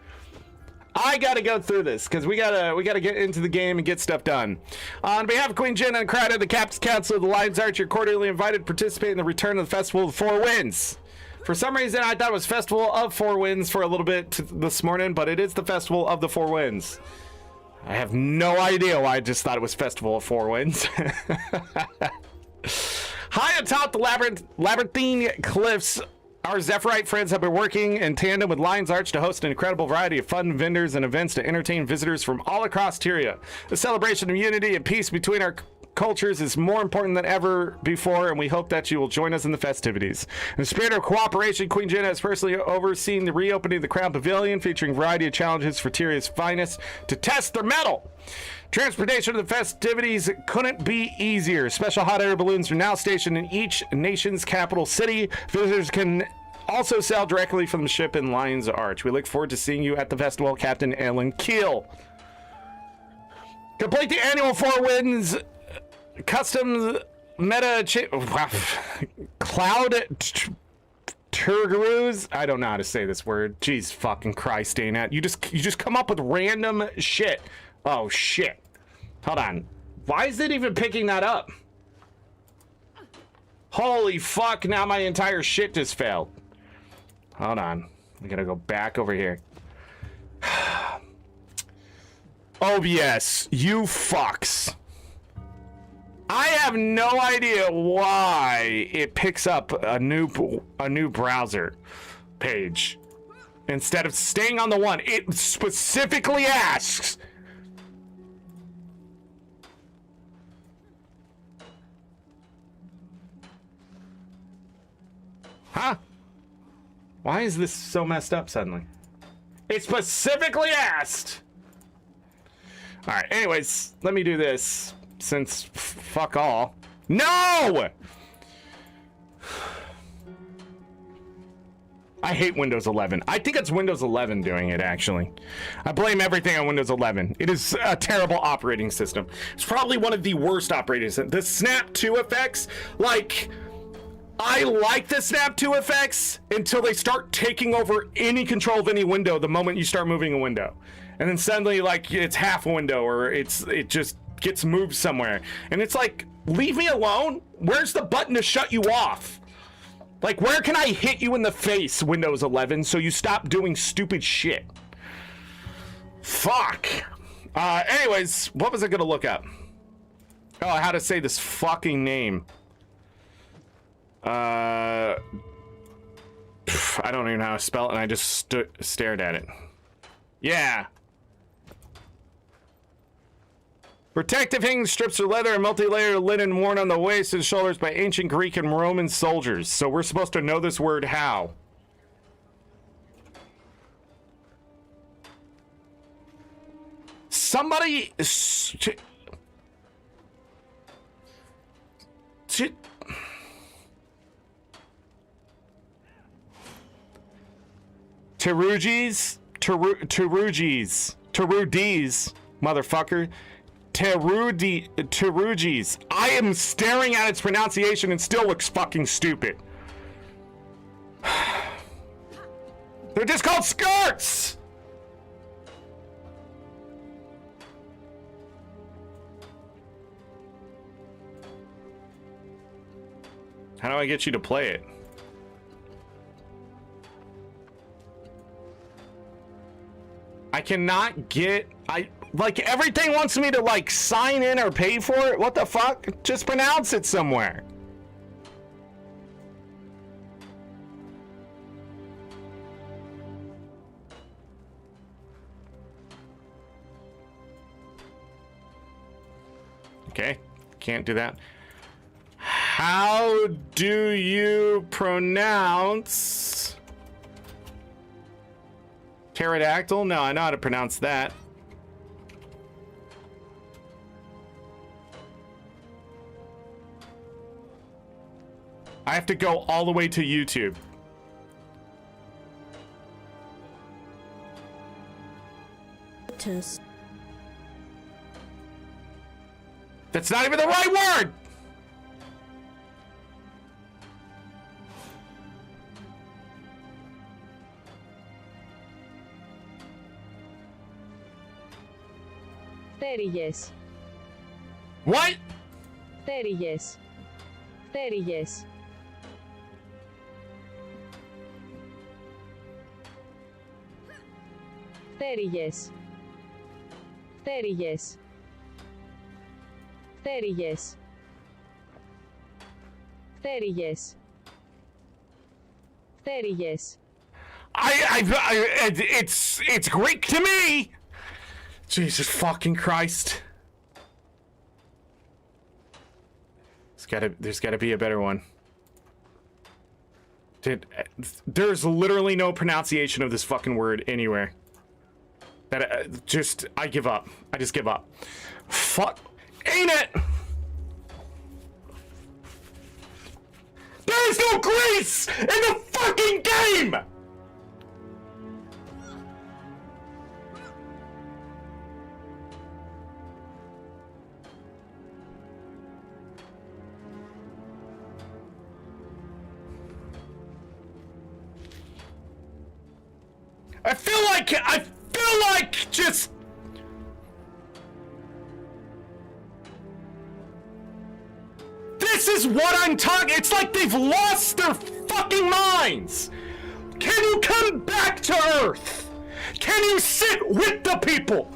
Because we gotta get into the game and get stuff done. On behalf of Queen Jen and Crowder, the Captain's Council of the Lion's Arch, you're cordially invited to participate in the return of the Festival of Four Winds. For some reason, I thought it was Festival of Four Winds for a little bit this morning, but it is the Festival of the Four Winds. I have no idea why I just thought it was Festival of Four Winds. High atop the labyrinthine cliffs, our Zephyrite friends have been working in tandem with Lion's Arch to host an incredible variety of fun vendors and events to entertain visitors from all across Tyria. A celebration of unity and peace between our cultures is more important than ever before, and we hope that you will join us in the festivities. In the spirit of cooperation, Queen Jenna has personally overseen the reopening of the Crown Pavilion, featuring a variety of challenges for Tyria's finest to test their mettle. Transportation of the festivities couldn't be easier. Special hot air balloons are now stationed in each nation's capital city. Visitors can also sail directly from the ship in Lion's Arch. We look forward to seeing you at the festival, Captain Ellen Keel. Complete the annual Four Winds custom meta cloud turgaroos. I don't know how to say this word. Jeez fucking Christ, Dana. You just come up with random shit. Oh shit. Hold on. Why is it even picking that up? Holy fuck, now my entire shit just failed. Hold on. I gotta go back over here. OBS, you fucks. I have no idea why it picks up a new browser page instead of staying on the one. It specifically asks. Huh? Why is this so messed up suddenly? It specifically asked. All right, anyways, let me do this since fuck all. No! I hate Windows 11. I think it's Windows 11 doing it, actually. I blame everything on Windows 11. It is a terrible operating system. It's probably one of the worst operating systems. The Snap 2 effects, like, I like the Snap 2 effects until they start taking over any control of any window the moment you start moving a window. And then suddenly, like, it's half a window or it just gets moved somewhere. And it's like, leave me alone. Where's the button to shut you off? Like, where can I hit you in the face, Windows 11, so you stop doing stupid shit? Fuck. Anyways, what was I gonna look up? Oh, how to say this fucking name. I don't even know how to spell it, and I just stared at it. Yeah. Protective hanging strips of leather and multi-layered linen worn on the waist and shoulders by ancient Greek and Roman soldiers. So we're supposed to know this word how? Somebody... Terugis, motherfucker. Terugis. I am staring at its pronunciation and still looks fucking stupid. They're just called skirts! How do I get you to play it? I cannot get... Like, everything wants me to, like, sign in or pay for it? What the fuck? Just pronounce it somewhere. Okay, can't do that. How do you pronounce... Pterodactyl? No, I know how to pronounce that. I have to go all the way to YouTube. That's not even the right word! Πτέρυγες. What? Πτέρυγες. Πτέρυγες. Πτέρυγες. Πτέρυγες. Πτέρυγες. Πτέρυγες. Πτέρυγες. It's Greek to me! Jesus fucking Christ. There's gotta be a better one. Dude, there's literally no pronunciation of this fucking word anywhere. That I give up. I just give up. Fuck. Ain't it? There's no grace in the fucking game! I feel like just... This is what I'm talking... It's like they've lost their fucking minds! Can you come back to Earth? Can you sit with the people?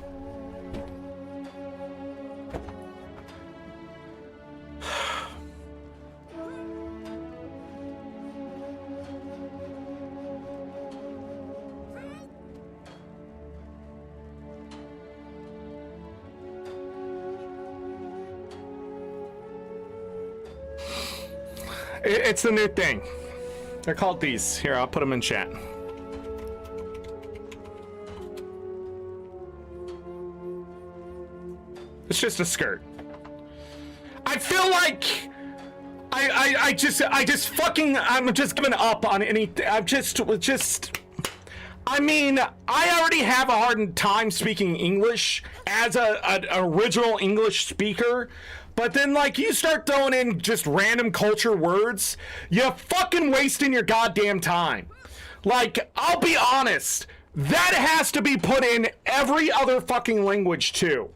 It's the new thing. They're called these. Here, I'll put them in chat. It's just a skirt. I feel like I'm just giving up on anything. I mean, I already have a hard time speaking English as an original English speaker. But then, like, you start throwing in just random culture words, you're fucking wasting your goddamn time. Like, I'll be honest, that has to be put in every other fucking language, too.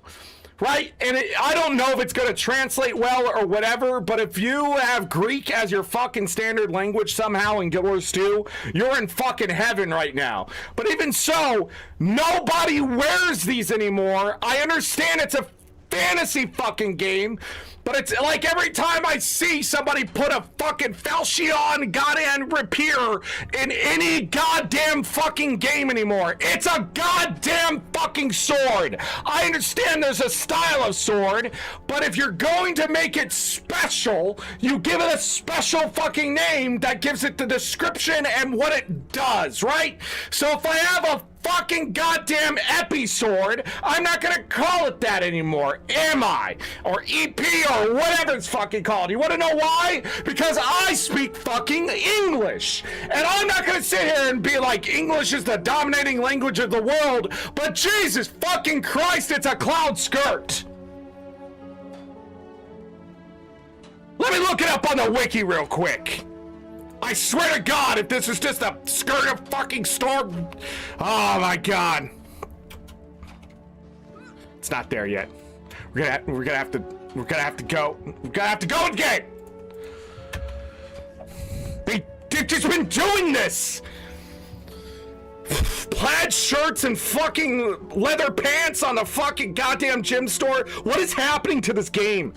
Right? And I don't know if it's going to translate well or whatever, but if you have Greek as your fucking standard language somehow in Guild Wars 2, you're in fucking heaven right now. But even so, nobody wears these anymore. I understand it's a fantasy fucking game, but it's like every time I see somebody put a fucking Falchion goddamn rapier in any goddamn fucking game anymore. It's a goddamn fucking sword. I understand there's a style of sword, but if you're going to make it special, you give it a special fucking name that gives it the description and what it does, right? So if I have a fucking goddamn epi sword, I'm not gonna call it that anymore, am I? Or EP or whatever it's fucking called. You wanna know why? Because I speak fucking English. And I'm not gonna sit here and be like, English is the dominating language of the world, but Jesus fucking Christ, it's a cloud skirt. Let me look it up on the wiki real quick. I swear to God, if this is just a skirt of fucking storm... Oh my God. It's not there yet. We're gonna have to go. We're gonna have to go in game. They've just been doing this. Plaid shirts and fucking leather pants on the fucking goddamn gym store. What is happening to this game?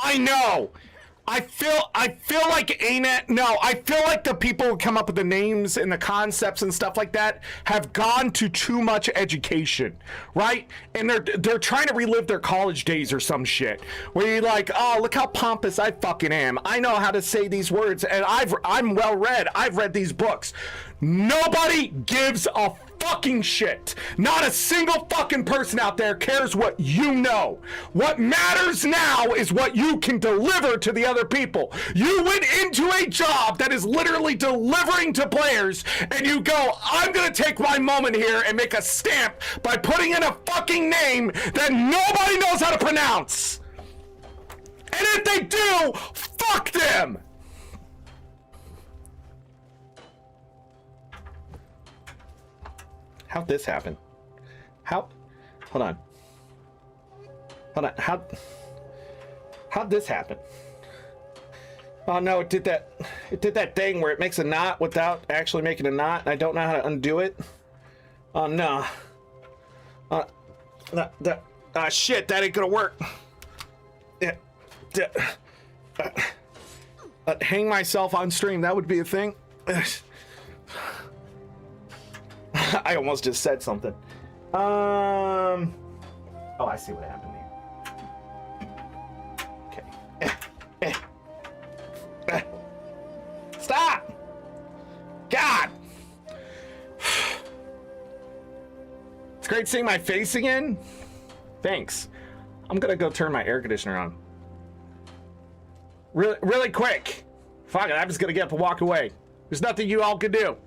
I know. I feel like ArenaNet. No, I feel like the people who come up with the names and the concepts and stuff like that have gone to too much education, right? And they're trying to relive their college days or some shit. Where you're like, oh, look how pompous I fucking am. I know how to say these words, and I'm well read. I've read these books. Nobody gives a fucking shit. Not a single fucking person out there cares what you know. What matters now is what you can deliver to the other people. You went into a job that is literally delivering to players, and you go, I'm gonna take my moment here and make a stamp by putting in a fucking name that nobody knows how to pronounce. And if they do, fuck them. How'd this happen? Hold on. How'd this happen? Oh no, it did that. It did that thing where it makes a knot without actually making a knot, and I don't know how to undo it. Oh no. Shit, that ain't gonna work. Yeah. Hang myself on stream, that would be a thing. I almost just said something. Oh, I see what happened there. Okay. Stop! God! It's great seeing my face again. Thanks. I'm gonna go turn my air conditioner on. Really quick. Fuck it, I'm just gonna get up and walk away. There's nothing you all can do.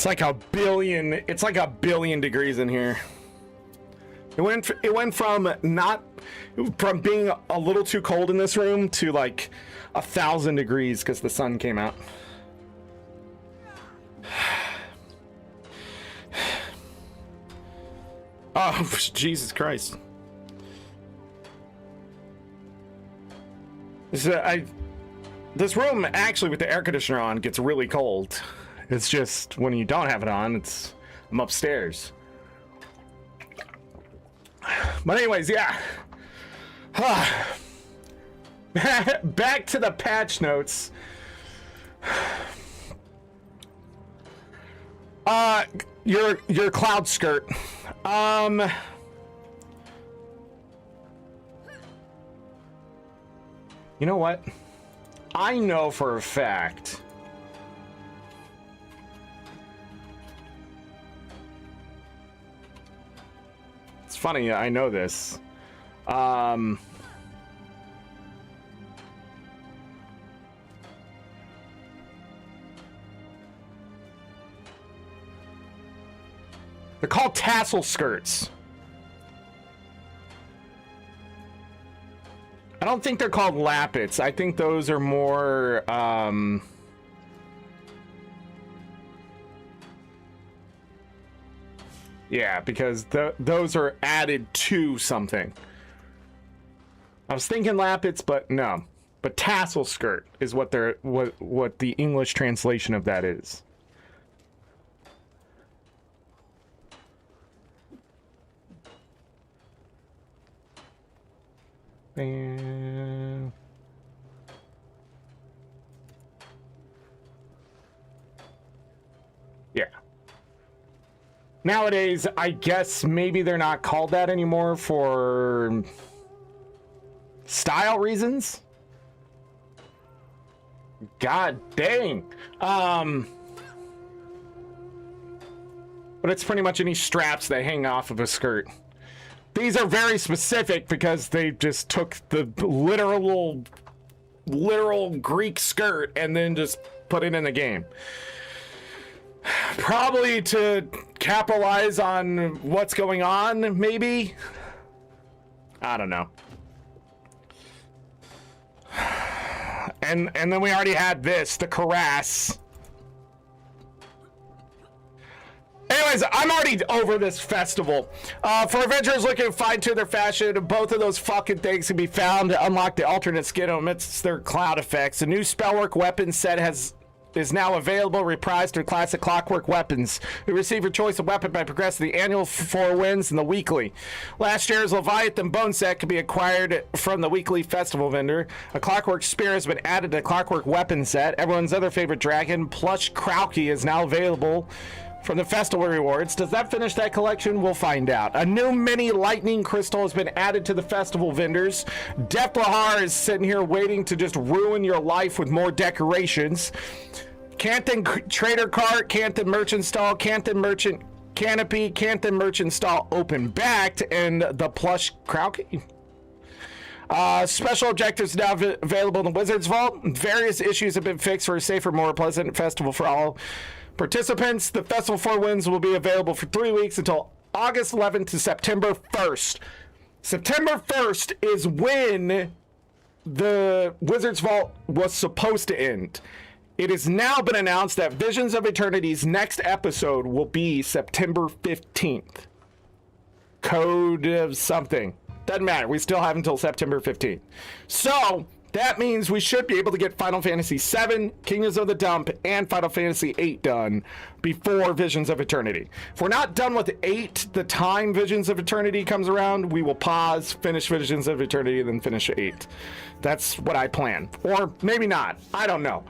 It's like a billion degrees in here. It went from being a little too cold in this room to like 1,000 degrees because the sun came out. Oh, Jesus Christ. This room actually with the air conditioner on gets really cold. It's just when you don't have it on, I'm upstairs. But anyways, yeah. Back to the patch notes. Your cloud skirt. You know what? I know for a fact. It's funny, I know this. They're called tassel skirts. I don't think they're called lappets. I think those are more, yeah, because those are added to something. I was thinking lappets, but no. But tassel skirt is what the English translation of that is. And yeah. Nowadays, I guess maybe they're not called that anymore for style reasons. God dang. But it's pretty much any straps that hang off of a skirt. These are very specific because they just took the literal Greek skirt and then just put it in the game. Probably to capitalize on what's going on, maybe? I don't know. And then we already had this, the cuirass. Anyways, I'm already over this festival. For adventurers looking to fine-tune their fashion, both of those fucking things can be found to unlock the alternate skin amidst their cloud effects. A new Spellwork weapon set is now available, reprised through classic Clockwork weapons. You receive your choice of weapon by progressing the annual 4 wins and the weekly. Last year's Leviathan bone set can be acquired from the weekly festival vendor. A Clockwork spear has been added to the Clockwork weapon set. Everyone's other favorite dragon, Plush Krauky, is now available from the festival rewards. Does that finish that collection? We'll find out. A new mini lightning crystal has been added to the festival vendors. Deflahar is sitting here waiting to just ruin your life with more decorations. Canton Trader Cart, Canton Merchant Stall, Canton Merchant Canopy, Canton Merchant Stall open backed, and the plush Krauke. Special objectives now available in the Wizard's Vault. Various issues have been fixed for a safer, more pleasant festival for all participants. The Festival 4 Winds will be available for 3 weeks until August 11th to September 1st. September 1st is when the Wizard's Vault was supposed to end. It has now been announced that Visions of Eternity's next episode will be September 15th. Code of something. Doesn't matter. We still have until September 15th. So that means we should be able to get Final Fantasy VII, Kingdoms of the Dump, and Final Fantasy VIII done before Visions of Eternity. If we're not done with 8 the time Visions of Eternity comes around, we will pause, finish Visions of Eternity, then finish 8. That's what I plan. Or maybe not. I don't know.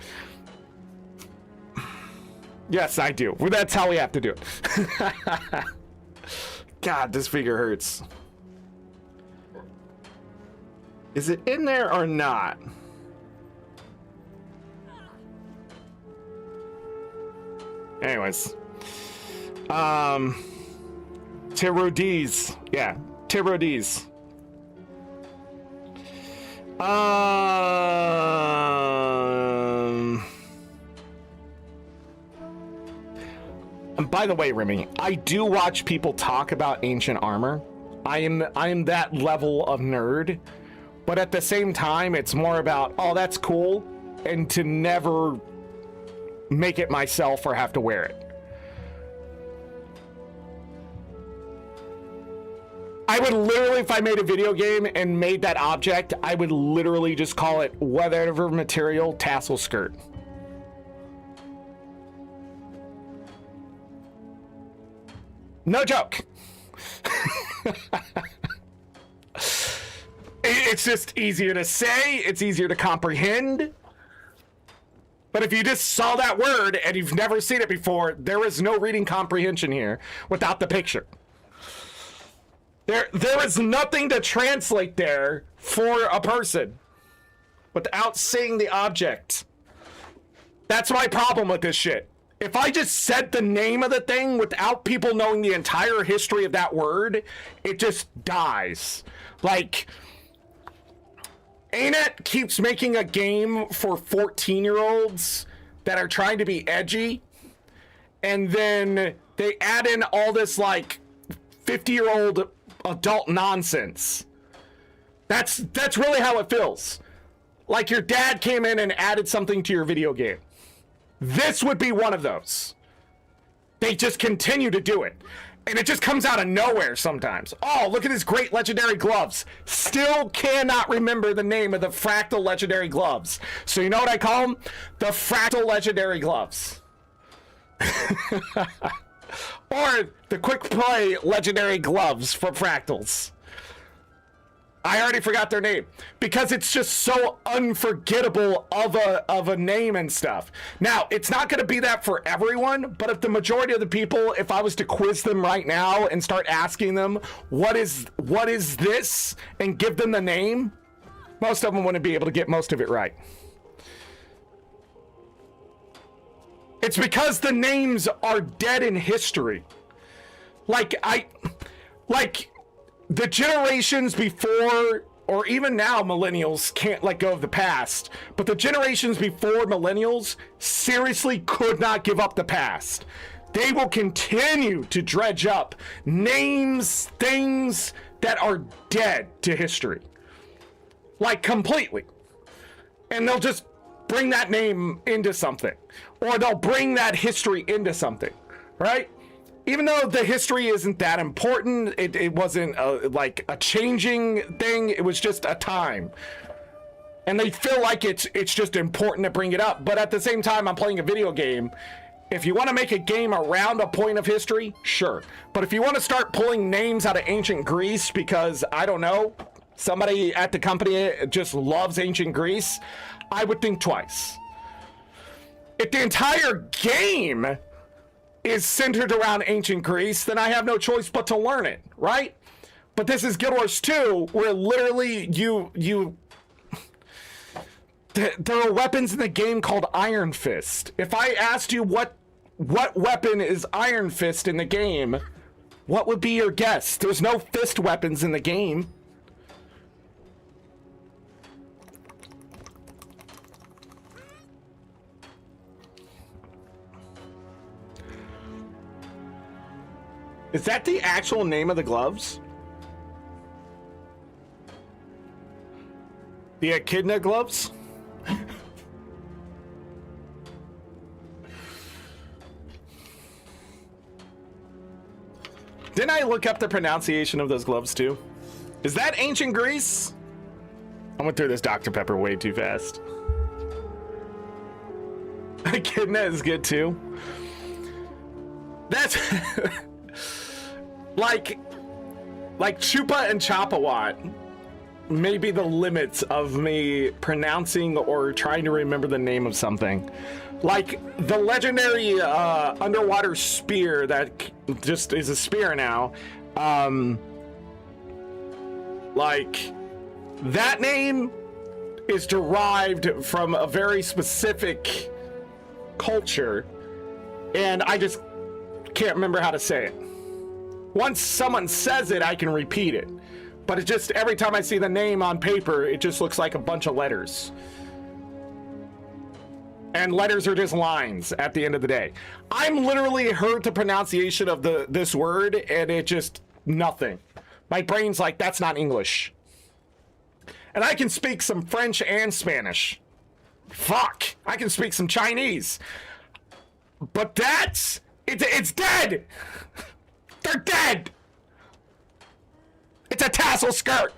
Yes, I do. Well, that's how we have to do it. God, this figure hurts. Is it in there or not? Anyways. Tyrodies. Yeah, Tyrodies. And by the way, Remy, I do watch people talk about ancient armor. I am that level of nerd, but at the same time, it's more about, oh, that's cool, and to never make it myself or have to wear it. I would literally, if I made a video game and made that object, I would literally just call it whatever material tassel skirt. No joke. It's just easier to say, it's easier to comprehend. But if you just saw that word and you've never seen it before, there is no reading comprehension here without the picture. There is nothing to translate there for a person without seeing the object. That's my problem with this shit. If I just said the name of the thing without people knowing the entire history of that word, it just dies. Like, ArenaNet keeps making a game for 14-year-olds that are trying to be edgy, and then they add in all this, like, 50-year-old adult nonsense. That's really how it feels. Like your dad came in and added something to your video game. This would be one of those. They just continue to do it. And it just comes out of nowhere sometimes. Oh, look at his great legendary gloves. Still cannot remember the name of the fractal legendary gloves. So you know what I call them? The fractal legendary gloves. Or the quick play legendary gloves for fractals. I already forgot their name because it's just so unforgettable of a name and stuff. Now, it's not going to be that for everyone, but if the majority of the people, if I was to quiz them right now and start asking them, what is this, and give them the name, most of them wouldn't be able to get most of it right. It's because the names are dead in history. Like the generations before, or even now, millennials can't let go of the past, but the generations before millennials seriously could not give up the past. They will continue to dredge up names, things that are dead to history. Like, completely. And they'll just bring that name into something. Or they'll bring that history into something, right? Even though the history isn't that important, it wasn't like a changing thing, it was just a time. And they feel like it's just important to bring it up. But at the same time, I'm playing a video game. If you want to make a game around a point of history, sure. But if you want to start pulling names out of ancient Greece because, I don't know, somebody at the company just loves ancient Greece, I would think twice. If the entire game is centered around ancient Greece, then I have no choice but to learn it, right? But this is Guild Wars 2, where literally there are weapons in the game called Iron Fist. If I asked you what weapon is Iron Fist in the game, what would be your guess? There's no fist weapons in the game. Is that the actual name of the gloves? The echidna gloves? Didn't I look up the pronunciation of those gloves too? Is that ancient Greece? I went through this Dr. Pepper way too fast. Echidna is good too. That's like Chupa and Chapawat may be the limits of me pronouncing or trying to remember the name of something. Like the legendary underwater spear that just is a spear now. Like that name is derived from a very specific culture, and I just can't remember how to say it. Once someone says it, I can repeat it. But it just, every time I see the name on paper, it just looks like a bunch of letters. And letters are just lines at the end of the day. I'm literally heard the pronunciation of this word, and it just, nothing. My brain's like, that's not English. And I can speak some French and Spanish. Fuck. I can speak some Chinese. But that's, it's dead. They're dead. It's a tassel skirt.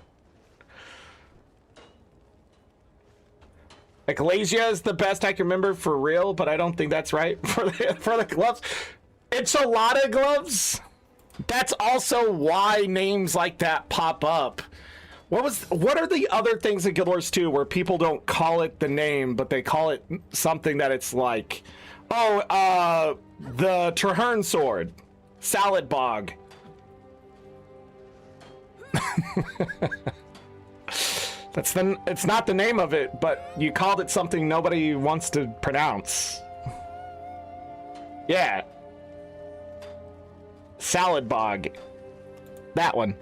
Ecclesia is the best I can remember for real, but I don't think that's right for the gloves. Enchilada gloves. That's also why names like that pop up. What are the other things in Guild Wars 2 where people don't call it the name, but they call it something that it's like, oh, the Traherne sword, salad bog. It's not the name of it, but you called it something nobody wants to pronounce. Yeah. Salad bog. That one.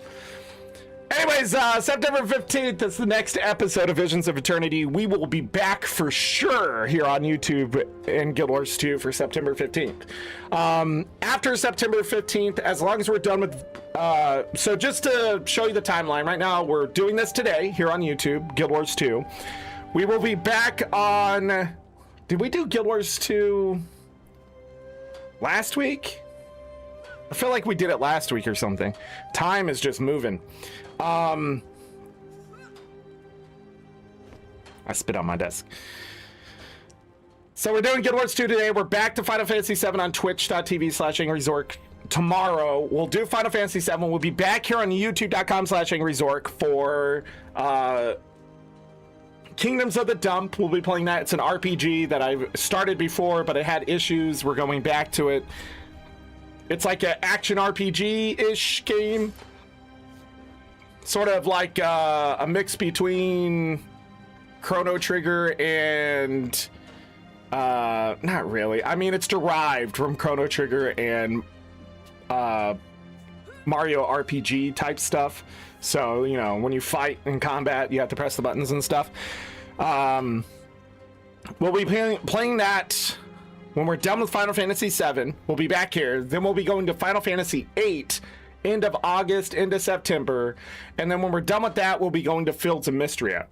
Anyways, September 15th is the next episode of Visions of Eternity. We will be back for sure here on YouTube in Guild Wars 2 for September 15th. After September 15th, as long as we're done with... so just to show you the timeline, right now we're doing this today here on YouTube, Guild Wars 2. We will be back on... Did we do Guild Wars 2 last week? I feel like we did it last week or something. Time is just moving. I spit on my desk. So we're doing Guild Wars 2 today. We're back to Final Fantasy 7 on twitch.tv/AngryZorric. Tomorrow we'll do Final Fantasy 7. We'll be back here on youtube.com/AngryZorric for Kingdoms of the Dump. We'll be playing that. It's an RPG that I've started before, but it had issues. We're going back to it. It's like an action RPG-ish game. Sort of like a mix between Chrono Trigger and... not really. I mean, it's derived from Chrono Trigger and Mario RPG type stuff. So, you know, when you fight in combat, you have to press the buttons and stuff. We'll be playing that... When we're done with Final Fantasy 7, we'll be back here. Then we'll be going to Final Fantasy 8, end of August, into September. And then when we're done with that, we'll be going to Fields of Mystria.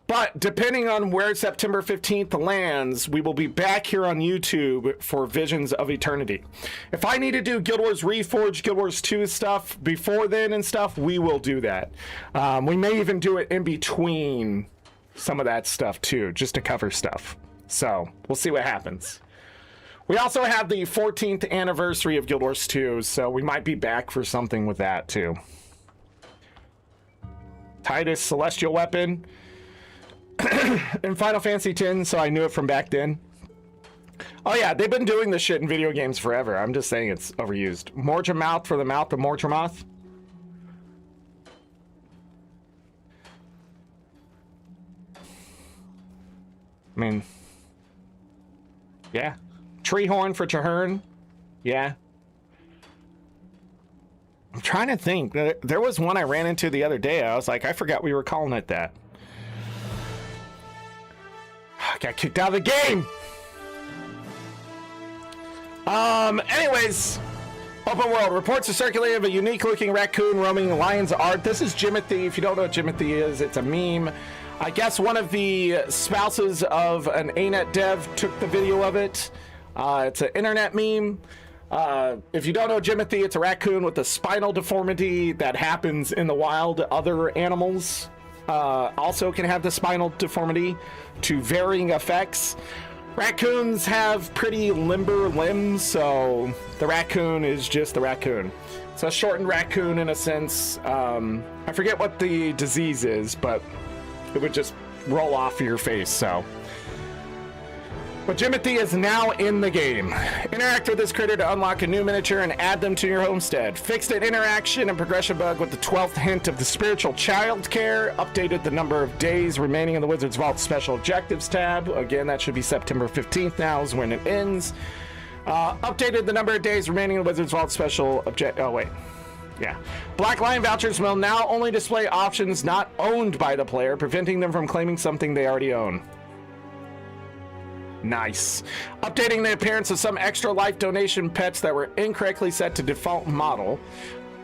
But depending on where September 15th lands, we will be back here on YouTube for Visions of Eternity. If I need to do Guild Wars Reforged, Guild Wars 2 stuff before then and stuff, we will do that. We may even do it in between some of that stuff too, just to cover stuff. So we'll see what happens. We also have the 14th anniversary of Guild Wars 2, so we might be back for something with that too. Titus Celestial Weapon in Final Fantasy X, so I knew it from back then. Oh yeah, they've been doing this shit in video games forever. I'm just saying it's overused. Mouth for the mouth of Mortramoth. I mean, yeah. Treehorn for Traherne. Yeah. I'm trying to think. There was one I ran into the other day. I was like, I forgot we were calling it that. I got kicked out of the game. Anyways, open world. Reports are circulating of a unique looking raccoon roaming Lion's Art. This is Jimothy. If you don't know what Jimothy is, it's a meme. I guess one of the spouses of an ArenaNet dev took the video of it. It's an internet meme. If you don't know Jimothy, it's a raccoon with a spinal deformity that happens in the wild. Other animals also can have the spinal deformity to varying effects. Raccoons have pretty limber limbs, so the raccoon is just the raccoon. It's a shortened raccoon in a sense. I forget what the disease is, but it would just roll off your face, so. But Jimothy is now in the game. Interact with this critter to unlock a new miniature and add them to your homestead. Fixed an interaction and progression bug with the 12th hint of the spiritual child care. Updated the number of days remaining in the Wizard's Vault Special Objectives tab. Again, that should be September 15th now is when it ends. Updated the number of days remaining in the Wizard's Vault Special Oh, wait. Yeah. Black Lion vouchers will now only display options not owned by the player, preventing them from claiming something they already own. Nice. Updating the appearance of some extra life donation pets that were incorrectly set to default model.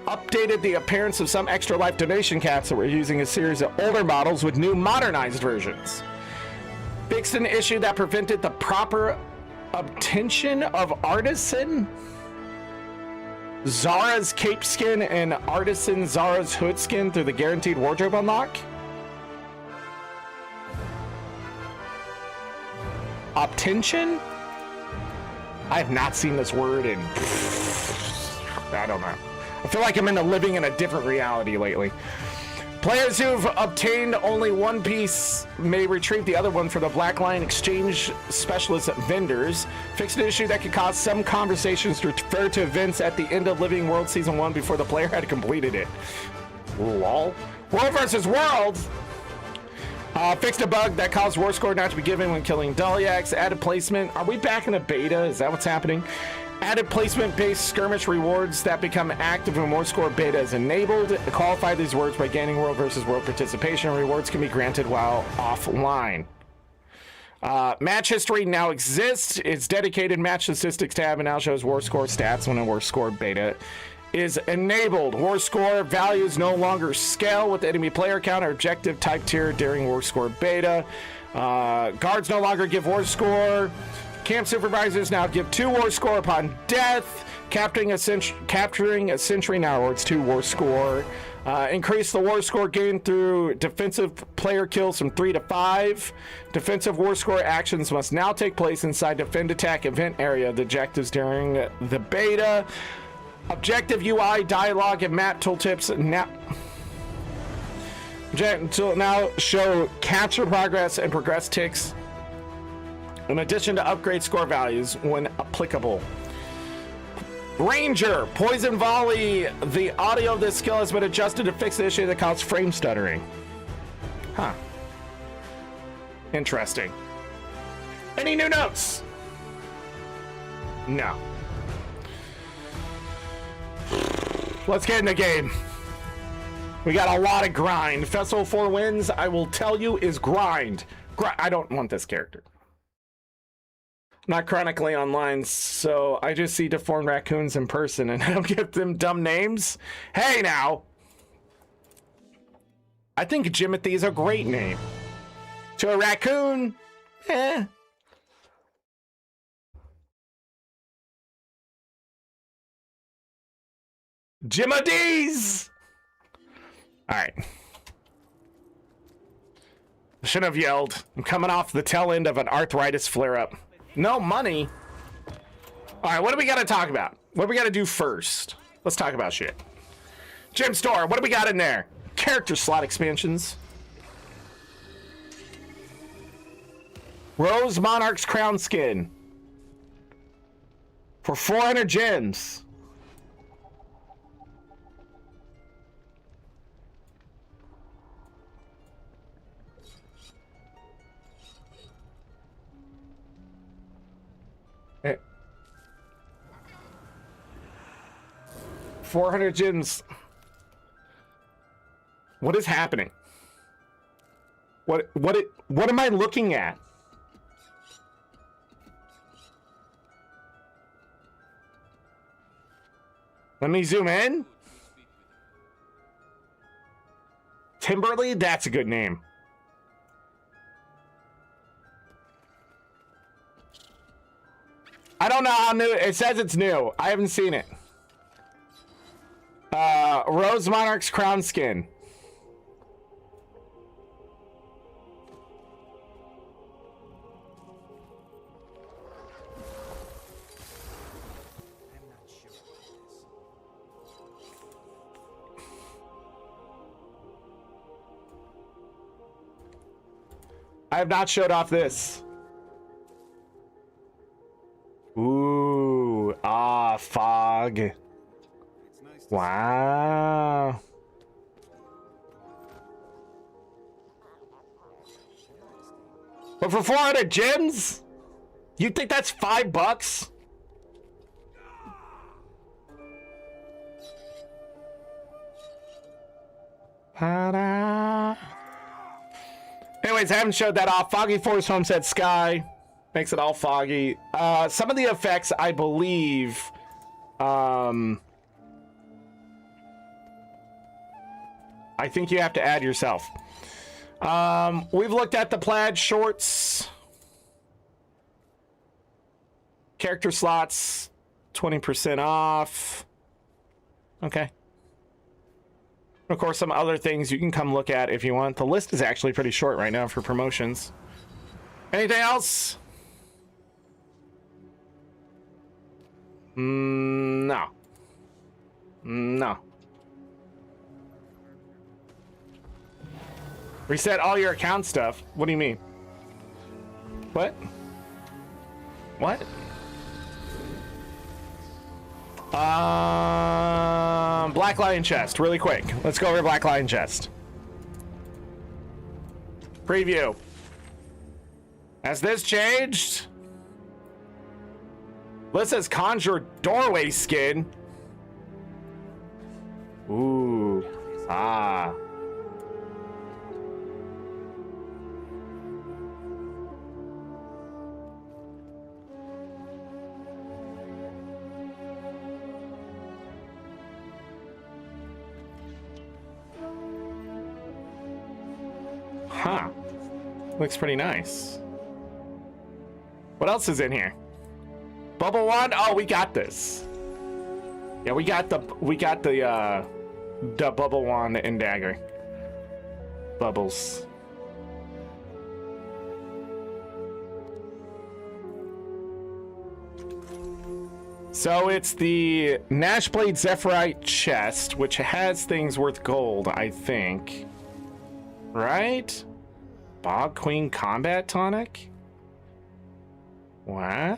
Updated the appearance of some extra life donation cats that were using a series of older models with new modernized versions. Fixed an issue that prevented the proper obtention of Artisan Zara's cape skin and Artisan Zara's hood skin through the guaranteed wardrobe unlock. Obtention? I have not seen this word in I don't know. I feel like I'm living in a different reality lately. Players who've obtained only one piece may retrieve the other one for the Black Lion Exchange Specialist vendors. Fixed an issue that could cause some conversations to refer to events at the end of Living World Season 1 before the player had completed it. Lol. World versus World! Fixed a bug that caused war score not to be given when killing Daliacs. Added placement. Are we back in a beta? Is that what's happening? Added placement-based skirmish rewards that become active when war score beta is enabled. Qualify these rewards by gaining world versus world participation. Rewards can be granted while offline. Match history now exists. Its dedicated match statistics tab and now shows war score stats when a war score beta is enabled. War score values no longer scale with enemy player count or objective type tier during war score beta. Guards no longer give war score. Camp supervisors now give 2 war score upon death. Capturing a century now awards 2 war score. Increase the war score gained through defensive player kills from 3 to 5. Defensive war score actions must now take place inside defend attack event area of the objectives during the beta. Objective UI, dialogue, and map tooltips now show capture progress and progress ticks, in addition to upgrade score values when applicable. Ranger, Poison Volley. The audio of this skill has been adjusted to fix the issue that caused frame stuttering. Huh. Interesting. Any new notes? No. Let's get in the game. We got a lot of grind. Festival 4 wins, I will tell you, is grind. I don't want this character. Not chronically online, so I just see deformed raccoons in person and I don't give them dumb names. Hey now! I think Jimothy is a great name. To a raccoon, eh. Jimothy's! Alright. I shouldn't have yelled. I'm coming off the tail end of an arthritis flare-up. No money? Alright, what do we gotta talk about? What do we gotta do first? Let's talk about shit. Gym store, what do we got in there? Character slot expansions. Rose Monarch's crown skin. For 400 gems. Eh. 400 gems. What is happening? What am I looking at? Let me zoom in. Timberly? That's a good name. I don't know how new. It says it's new. I haven't seen it. Rose Monarch's crown skin. I have not showed off this. Ooh, fog. Wow. But for 400 gems? You think that's $5? Ta-da. Anyways, I haven't showed that off. Foggy Forest Homestead Sky makes it all foggy. Some of the effects, I believe, I think you have to add yourself. We've looked at the plaid shorts. Character slots, 20% off. Okay. Of course, some other things you can come look at if you want. The list is actually pretty short right now for promotions. Anything else? No. No. Reset all your account stuff. What do you mean? What? What? Black Lion Chest, really quick. Let's go over Black Lion Chest. Preview. Has this changed? This says Conjure Doorway skin. Ooh. Ah. Huh. Looks pretty nice. What else is in here? Bubble wand? Oh, we got this. Yeah, we got the bubble wand and dagger. Bubbles. So it's the Nashblade Zephyrite chest, which has things worth gold, I think. Right? Bog Queen Combat Tonic? Wow.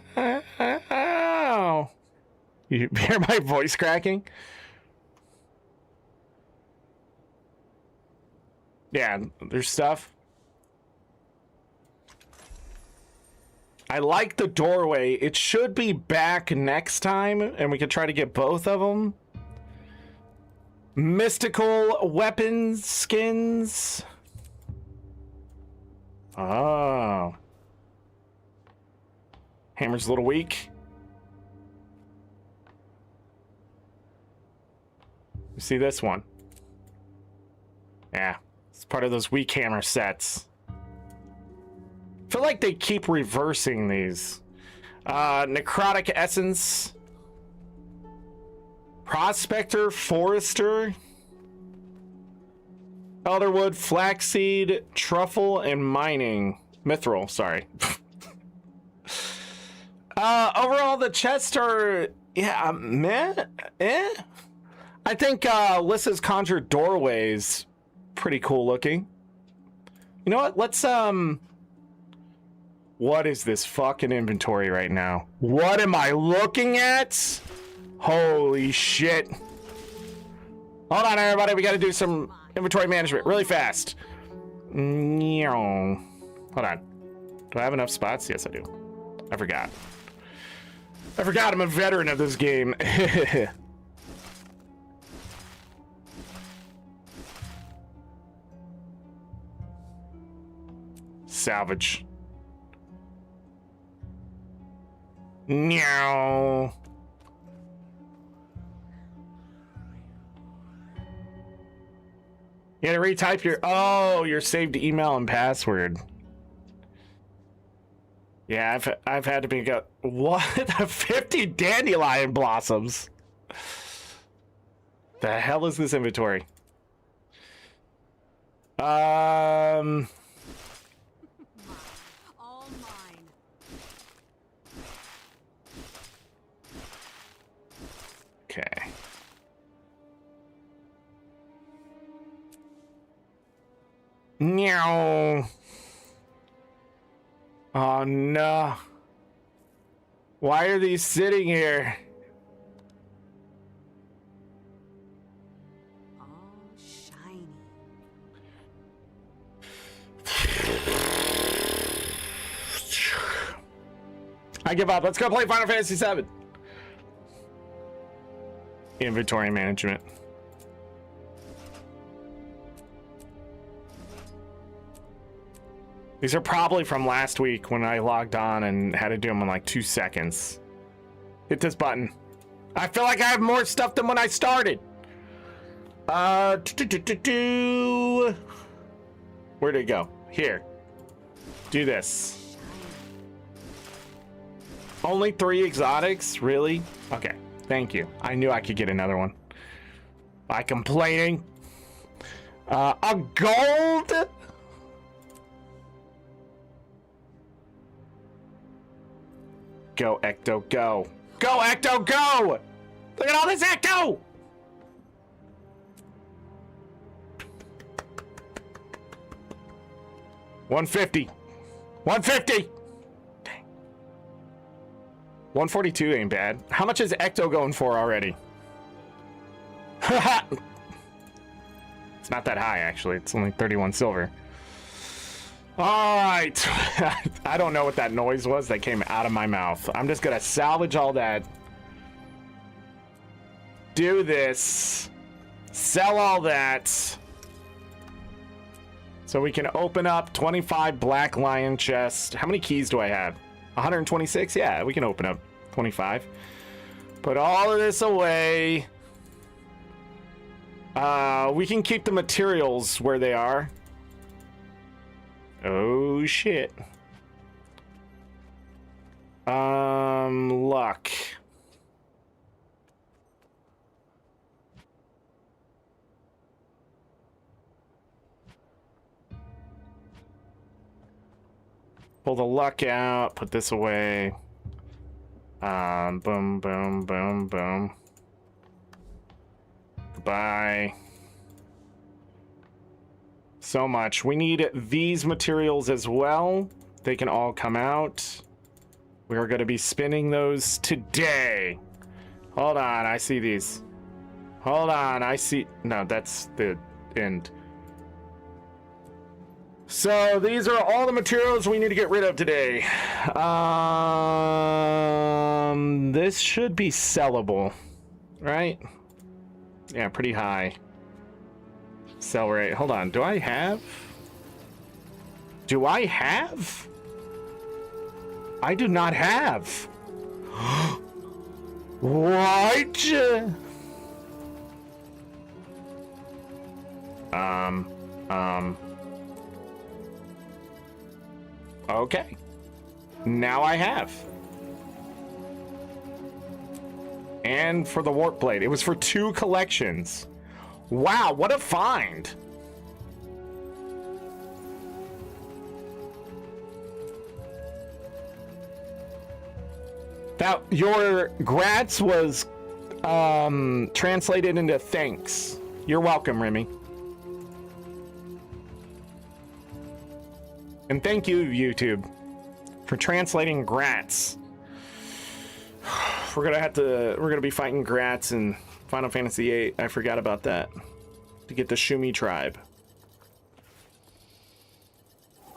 You hear my voice cracking? Yeah, there's stuff. I like the doorway. It should be back next time, and we could try to get both of them. Mystical weapons skins. Oh. Hammer's a little weak. You see this one? Yeah, it's part of those weak hammer sets. I feel like they keep reversing these. Necrotic Essence. Prospector, Forester. Elderwood, Flaxseed, Truffle, and Mining. Mithril, sorry. Overall, the chests are, yeah, meh, eh. I think Lissa's Conjured Doorways pretty cool looking. You know what? Let's What is this fucking inventory right now? What am I looking at? Holy shit. Hold on, everybody. We got to do some inventory management really fast. Hold on. Do I have enough spots? Yes, I do. I forgot. I'm a veteran of this game. Salvage. Meow. You gotta retype your saved email and password. Yeah, I've had to pick up what 50 dandelion blossoms. The hell is this inventory? All mine. Okay. Meow. Oh no. Why are these sitting here? All shiny. I give up. Let's go play Final Fantasy VII. Inventory management. These are probably from last week when I logged on and had to do them in like 2 seconds. Hit this button. I feel like I have more stuff than when I started. Where'd it go? Here. Do this. Only 3 exotics? Really? Okay. Thank you. I knew I could get another one. By complaining. A gold? Go, Ecto, go. Go, Ecto, go! Look at all this Ecto! $150. $150! Dang. 142 ain't bad. How much is Ecto going for already? It's not that high, actually. It's only 31 silver. All right. I don't know what that noise was that came out of my mouth. I'm just gonna salvage all that. Do this. Sell all that. So we can open up 25 Black Lion chests. How many keys do I have? 126? Yeah, we can open up 25. Put all of this away. We can keep the materials where they are. Oh shit. Luck. Pull the luck out, put this away. Boom, boom, boom, boom. Goodbye. So much. We need these materials as well. They can all come out. We are going to be spinning those today. Hold on, I see these. Hold on, I see... No, that's the end. So these are all the materials we need to get rid of today. This should be sellable, right? Yeah, pretty high. Sell rate. Hold on. Do I have? I do not have. What? Okay. Now I have. And for the warp blade. It was for 2 collections. Wow, what a find. That your grats was translated into thanks. You're welcome, Remy. And thank you, YouTube. for translating Grats. We're gonna be fighting Grats in Final Fantasy VIII. I forgot about that. To get the Shumi tribe.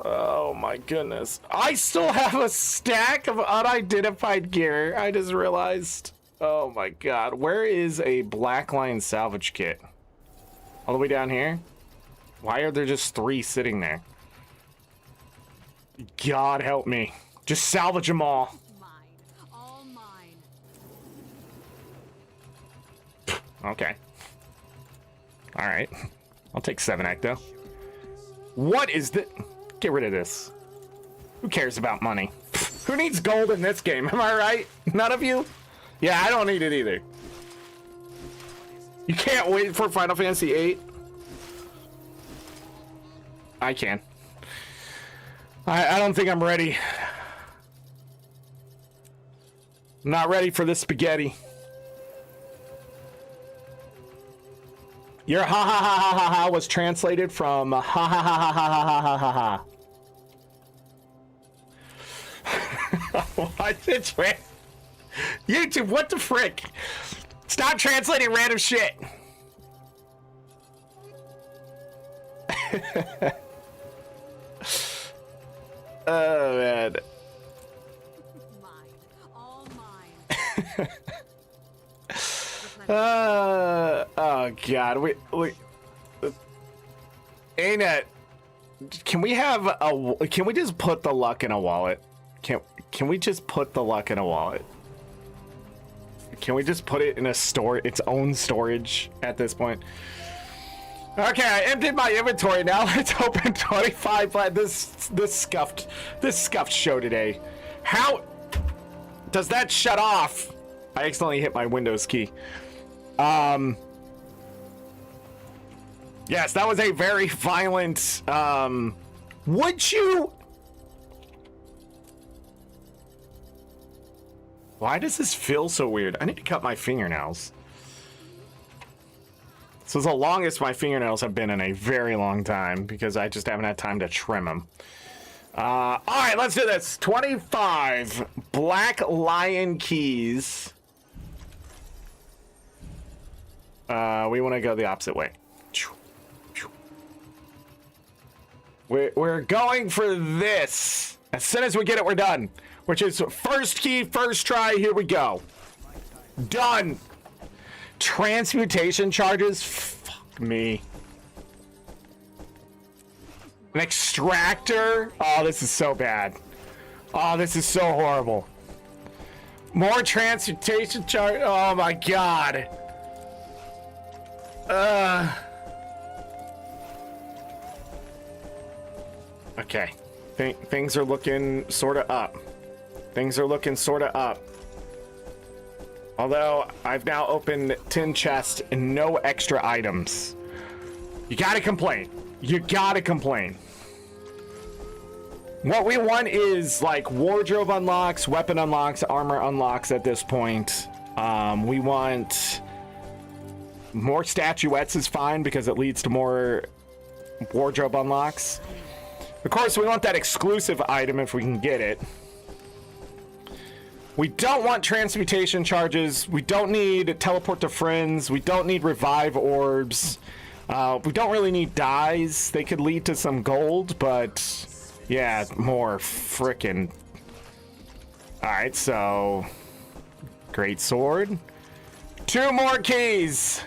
Oh my goodness. I still have a stack of unidentified gear. I just realized. Oh my god. Where is a Black Lion salvage kit? All the way down here? Why are there just 3 sitting there? God help me. Just salvage them all. Mine. All mine. Okay. Alright. I'll take 7 ecto. What is the... Get rid of this. Who cares about money? Who needs gold in this game? Am I right? None of you? Yeah, I don't need it either. You can't wait for Final Fantasy VIII? I can. I don't think I'm ready. I'm not ready for this spaghetti. Your ha ha ha ha ha ha was translated from ha ha ha ha ha ha ha ha ha. What the frick? YouTube, what the frick? Stop translating random shit. Oh man. Mine. All mine. Oh god, we ArenaNet, can we just put the luck in a wallet? Can we just put the luck in a wallet? Can we just put it in its own storage at this point? Okay, I emptied my inventory. Now let's open 25. This scuffed show today. How does that shut off? I accidentally hit my Windows key. Yes, that was a very violent, would you? Why does this feel so weird? I need to cut my fingernails. This is the longest my fingernails have been in a very long time because I just haven't had time to trim them. All right, let's do this. 25 Black Lion keys. We want to go the opposite way. We're going for this. As soon as we get it, we're done. Which is first key, first try. Here we go. Done. Transmutation charges? Fuck me. An extractor? Oh, this is so bad. Oh, this is so horrible. More transmutation charge? Oh my god. Okay. Things are looking sort of up. Things are looking sort of up. Although, I've now opened 10 chests and no extra items. You gotta complain. You gotta complain. What we want is, like, wardrobe unlocks, weapon unlocks, armor unlocks at this point. We want... More statuettes is fine because it leads to more wardrobe unlocks. Of course, we want that exclusive item if we can get it. We don't want transmutation charges. We don't need teleport to friends. We don't need revive orbs. We don't really need dyes. They could lead to some gold, but yeah, more frickin'. All right, so great sword. 2 more keys.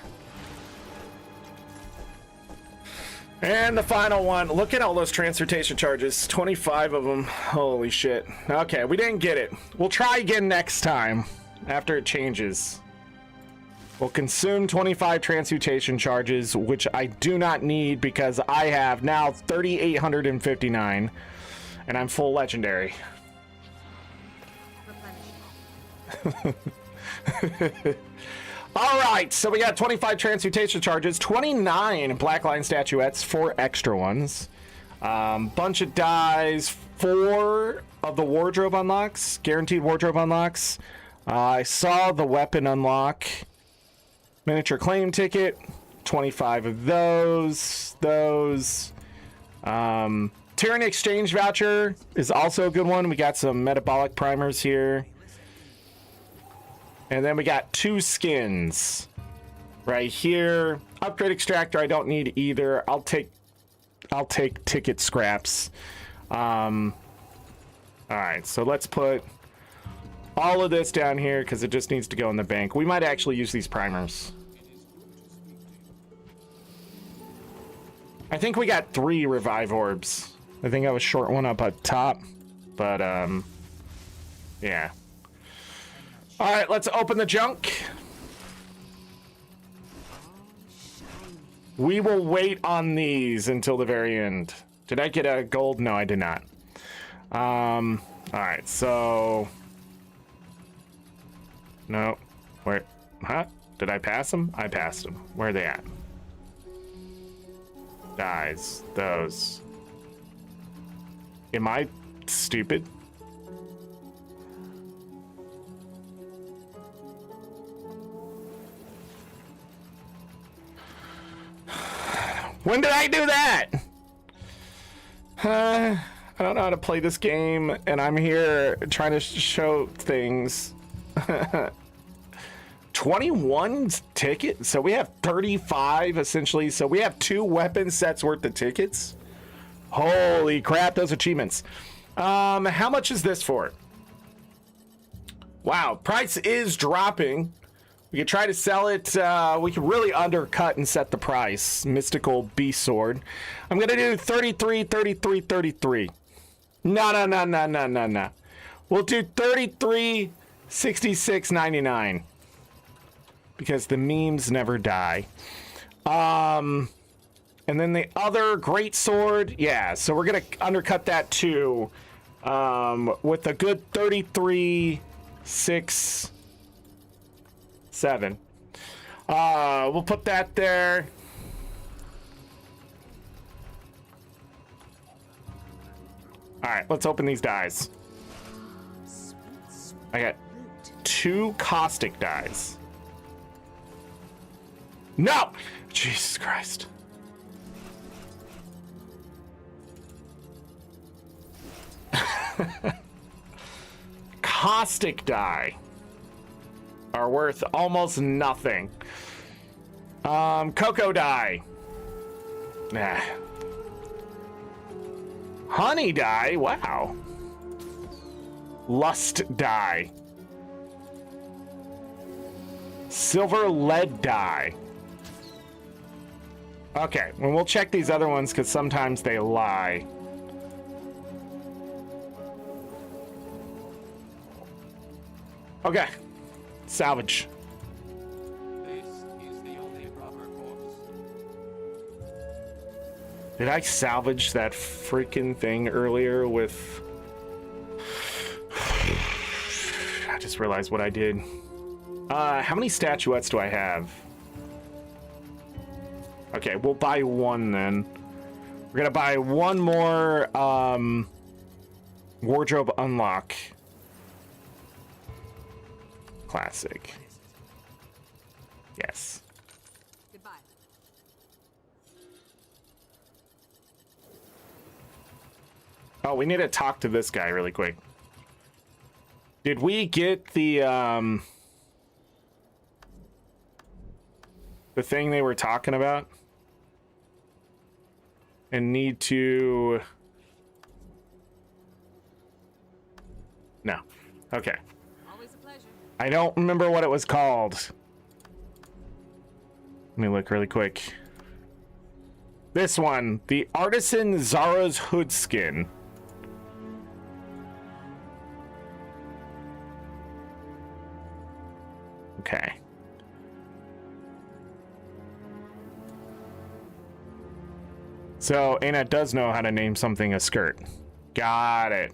And the final one. Look at all those transportation charges. 25 of them. Holy shit. Okay, we didn't get it. We'll try again next time after it changes. We'll consume 25 transmutation charges, which I do not need because I have now 3,859 and I'm full legendary. All right, so we got 25 transmutation charges, 29 Black Lion statuettes, 4 extra ones, bunch of dyes, 4 of the wardrobe unlocks, guaranteed wardrobe unlocks. I saw the weapon unlock, miniature claim ticket, 25 of those, Tyrann exchange voucher is also a good one. We got some metabolic primers here. And then we got 2 skins right here. Upgrade extractor, I don't need either. I'll take ticket scraps. All right, so let's put all of this down here because it just needs to go in the bank. We might actually use these primers. I think we got 3 revive orbs. I think I was short one up at top, but yeah. All right, let's open the junk. We will wait on these until the very end. Did I get a gold? No, I did not. All right, so no, where? Huh? Did I pass them? I passed them. Where are they at? Dies. Those. Am I stupid? When did I do that? I don't know how to play this game, and I'm here trying to show things. 21 tickets, so we have 35 essentially. So we have 2 weapon sets worth of tickets. Holy crap, those achievements. How much is this for? Wow, price is dropping. We could try to sell it. We could really undercut and set the price. Mystical Beast Sword. I'm gonna do 33, 33, 33. No. We'll do 33, 66.99. Because the memes never die. And then the other great sword, yeah. So we're gonna undercut that too, with a good 33, 6, 7. We'll put that there. All right, let's open these dies. I got 2 caustic dies. No! Jesus Christ. Caustic die are worth almost nothing. Cocoa die. Nah. Honey die. Wow. Lust die. Silver lead die. Okay, well, we'll check these other ones because sometimes they lie. Okay, salvage. This is the only proper course. Did I salvage that freaking thing earlier with... I just realized what I did. How many statuettes do I have? Okay, we'll buy 1 then. We're gonna buy 1 more wardrobe unlock. Classic. Yes. Goodbye. Oh, we need to talk to this guy really quick. Did we get the thing they were talking about? And need to... No. Okay. Always a pleasure. I don't remember what it was called. Let me look really quick. This one, the Artisan Zara's Hood Skin. Okay. So, Anna does know how to name something a skirt. Got it.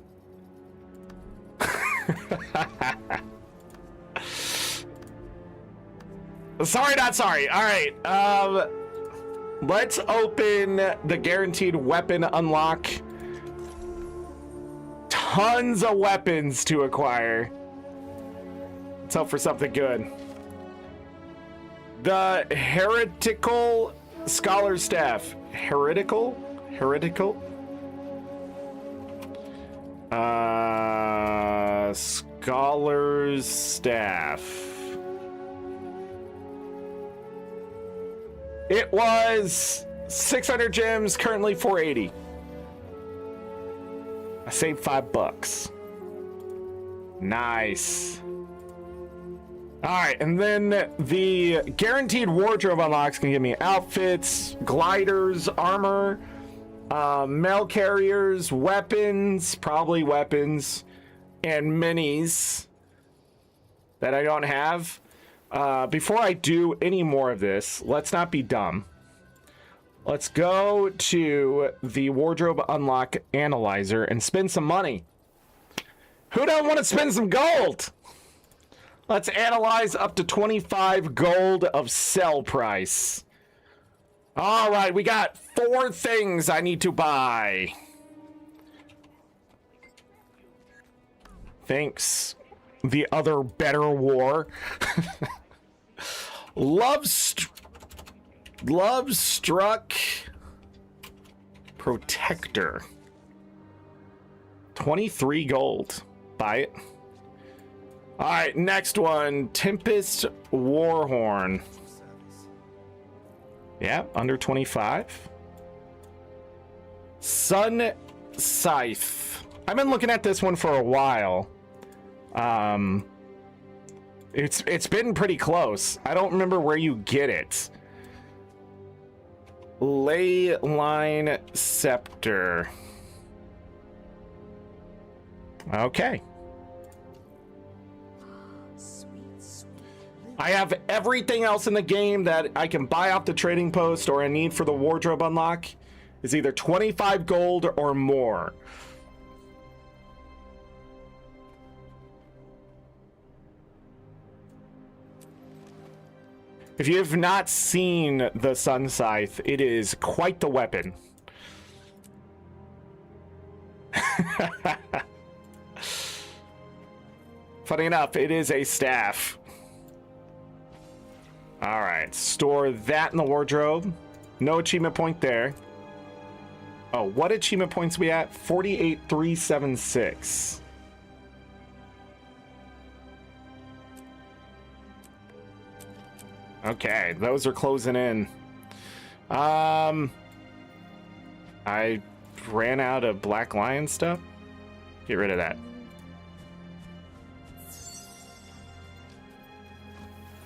Sorry, not sorry. All right. Let's open the guaranteed weapon unlock. Tons of weapons to acquire. Let's hope for something good. The Heretical Scholar Staff. Heretical? Scholar's staff. It was 600 gems, currently 480. I saved $5. Nice. All right, and then the guaranteed wardrobe unlocks can give me outfits, gliders, armor, mail carriers, weapons, probably weapons, and minis that I don't have. Before I do any more of this, let's not be dumb. Let's go to the wardrobe unlock analyzer and spend some money. Who don't want to spend some gold? Let's analyze up to 25 gold of sell price. All right, we got 4 things I need to buy. Thanks, the other better war. Love struck protector. 23 gold. Buy it. All right, next one. Tempest Warhorn. Yeah, under 25. Sun Scythe. I've been looking at this one for a while. It's been pretty close. I don't remember where you get it. Ley Line Scepter. Okay. I have everything else in the game that I can buy off the trading post or I need for the wardrobe unlock is either 25 gold or more. If you have not seen the Sun Scythe, it is quite the weapon. Funny enough, it is a staff. All right, store that in the wardrobe. No achievement point there. Oh, what achievement points we at? 48,376. Okay, those are closing in. I ran out of Black Lion stuff. Get rid of that.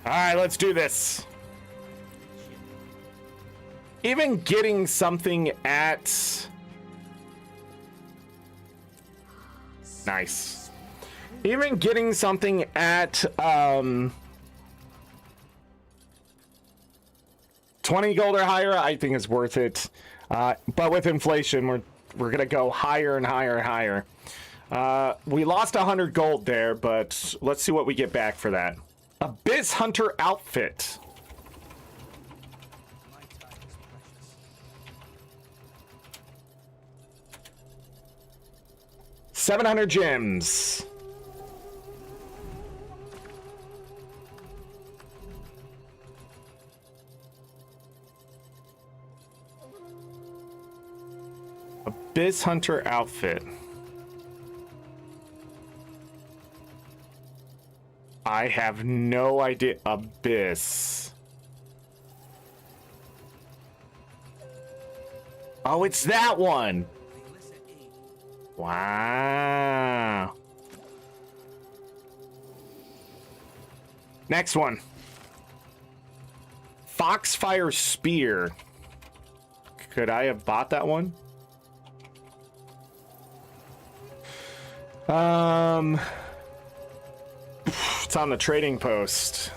All right, let's do this. Even getting something at... Nice. Even getting something at 20 gold or higher, I think is worth it. But with inflation, we're gonna go higher and higher and higher. We lost 100 gold there, but let's see what we get back for that. Abyss Hunter outfit. $700 gems. Abyss Hunter outfit. I have no idea. Abyss. Oh, it's that one. Wow. Next one. Foxfire Spear. Could I have bought that one? It's on the trading post.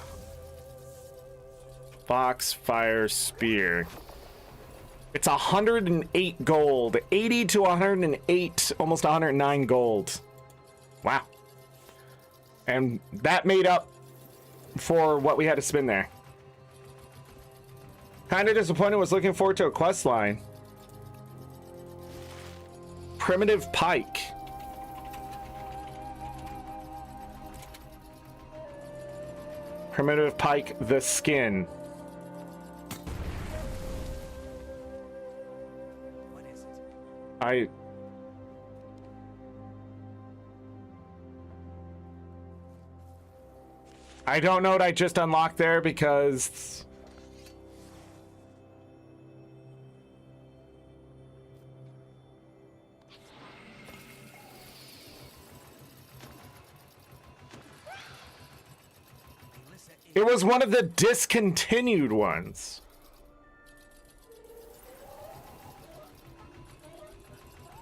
Foxfire Spear. It's 108 gold. 80 to 108, almost 109 gold. Wow. And that made up for what we had to spend there. Kind of disappointed, was looking forward to a quest line. Primitive Pike. Primitive Pike, the skin. I don't know what I just unlocked there because... It was one of the discontinued ones.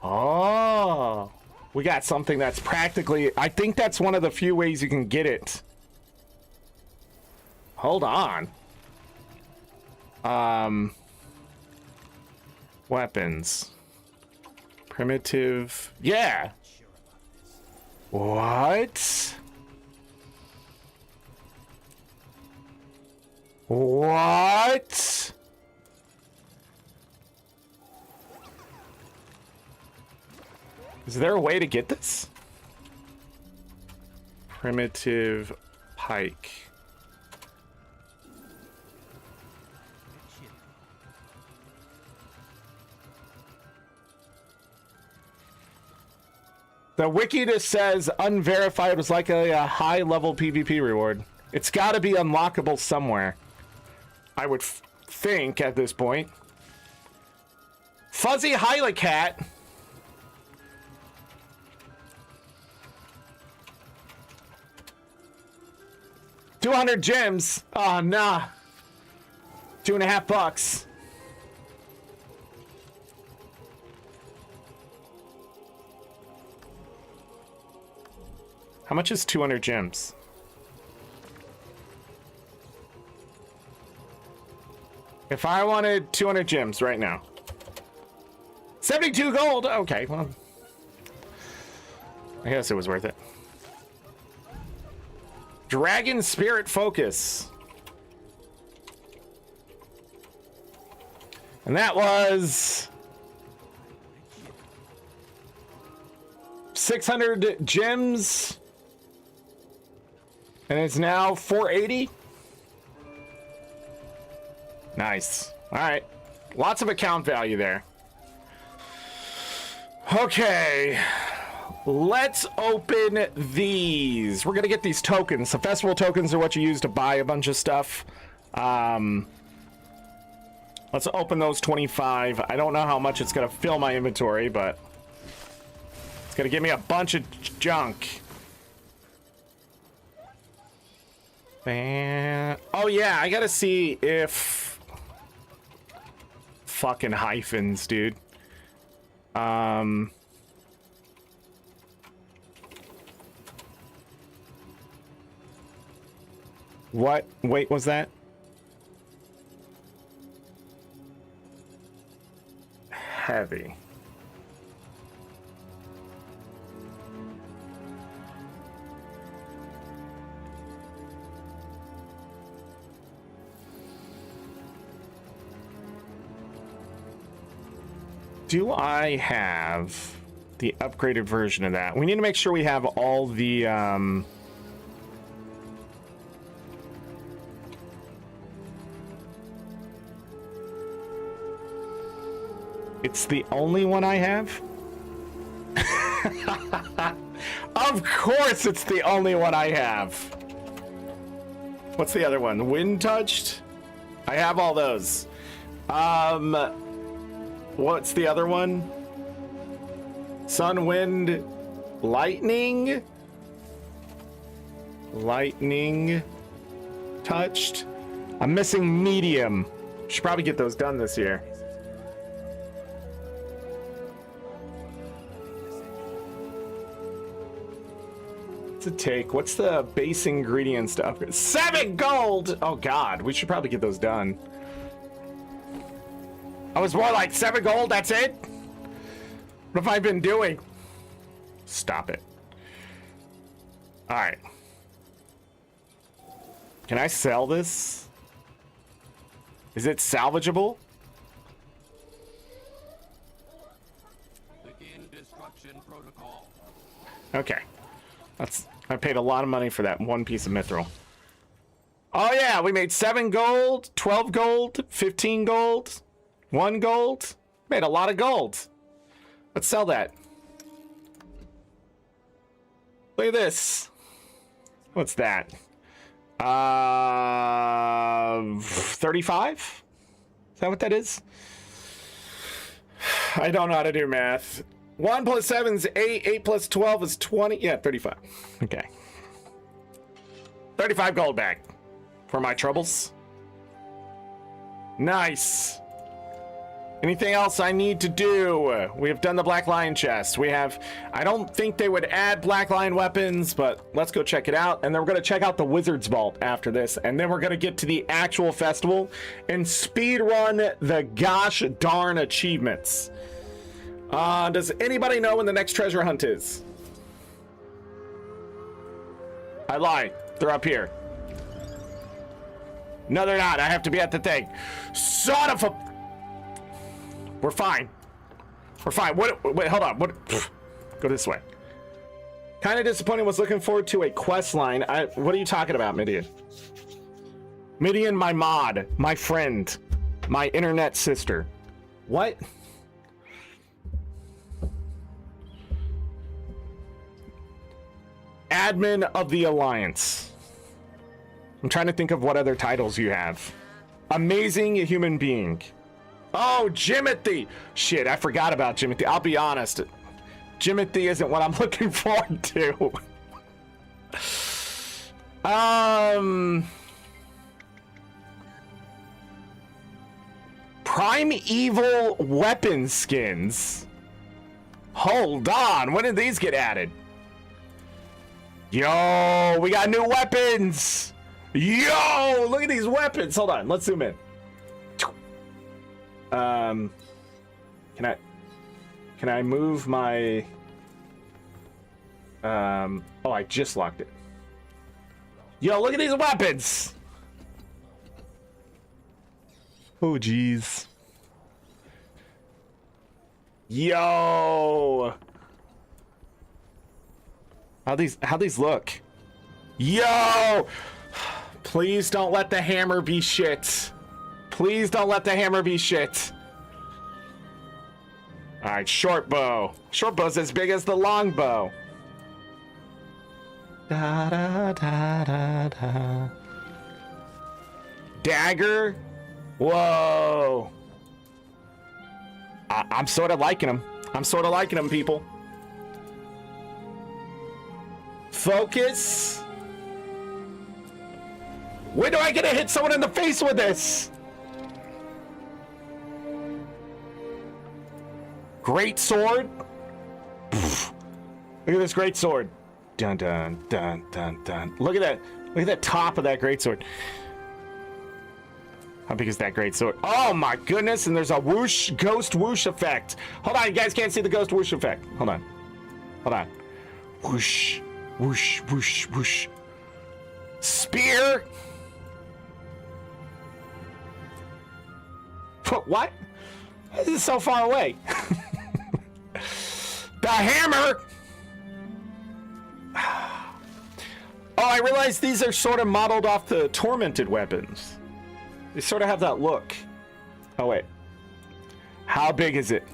Oh, we got something that's practically... I think that's one of the few ways you can get it. Hold on. Weapons. Primitive. Yeah. What? What? Is there a way to get this? Primitive pike. The wiki just says unverified was like a high level PvP reward. It's got to be unlockable somewhere. I would think at this point. Fuzzy Hylicat. $200 gems. Oh, nah. $2.50. How much is 200 gems? If I wanted 200 gems right now. 72 gold. Okay, well. I guess it was worth it. Dragon Spirit Focus. And that was 600 gems. And it's now 480. Nice. All right. Lots of account value there. Okay. Let's open these. We're going to get these tokens. The festival tokens are what you use to buy a bunch of stuff. Let's open those 25. I don't know how much it's going to fill my inventory, but it's going to give me a bunch of junk. And oh yeah, I got to see if fucking hyphens, dude. What weight was that? Heavy. Do I have the upgraded version of that? We need to make sure we have all the It's the only one I have? Of course it's the only one I have. What's the other one? Wind touched? I have all those. What's the other one? Sun, wind, lightning? Lightning touched? I'm missing medium. Should probably get those done this year. What's it take? What's the base ingredients to upgrade? 7 gold! Oh god, we should probably get those done. I was more like 7 gold, that's it? What have I been doing? Stop it. Alright. Can I sell this? Is it salvageable? Begin destruction protocol. Okay. I paid a lot of money for that one piece of mithril. Oh yeah, we made 7 gold, 12 gold, 15 gold, 1 gold. Made a lot of gold. Let's sell that. Look at this. What's that? 35? Is that what that is? I don't know how to do math. 1 plus 7 is 8. 8 plus 12 is 20. Yeah, 35. Okay. 35 gold back for my troubles. Nice. Anything else I need to do? We have done the Black Lion chest. We have, I don't think they would add Black Lion weapons, but let's go check it out. And then we're going to check out the Wizard's Vault after this. And then we're going to get to the actual festival and speed run the gosh darn achievements. Does anybody know when the next treasure hunt is? I lied. They're up here. No, they're not. I have to be at the thing. Son of a... We're fine. We're fine. What? Wait, hold on. What? Go this way. Kind of disappointing. Was looking forward to a quest line. What are you talking about, Midian? Midian, my mod, my friend, my internet sister. What? Admin of the Alliance. I'm trying to think of what other titles you have. Amazing human being. Oh, Jimothy! Shit, I forgot about Jimothy. I'll be honest. Jimothy isn't what I'm looking forward to. Primeval weapon skins. Hold on, when did these get added? Yo, we got new weapons! Yo, look at these weapons! Hold on, let's zoom in. Can I move my oh, I just locked it. Yo, look at these weapons. Oh geez. Yo, how these look? Yo, please don't let the hammer be shit. Please don't let the hammer be shit. All right, short bow. Short bow's as big as the long bow. Da da da da da. Dagger. Whoa. I'm sort of liking them. I'm sort of liking them, people. Focus. When do I get to hit someone in the face with this? Great sword. Pfft. Look at this great sword. Dun dun dun dun dun. Look at that. Look at the top of that great sword. How big is that great sword? Oh my goodness! And there's a whoosh, ghost whoosh effect. Hold on, you guys can't see the ghost whoosh effect. Hold on. Hold on. Whoosh, whoosh, whoosh, whoosh. Spear. What? This is so far away. The hammer. Oh, I realize these are sort of modeled off the tormented weapons. They sort of have that look. Oh wait, how big is it?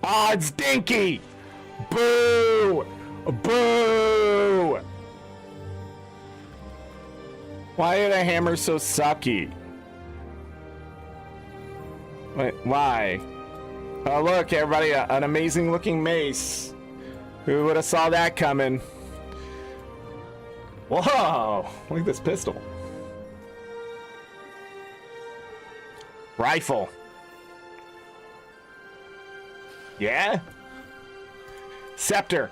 Oh, it's dinky. Boo! Boo! Why are the hammers so sucky? Wait, why? Oh look, everybody, an amazing looking mace. Who would have saw that coming? Whoa! Look at this pistol. Rifle. Yeah? Scepter.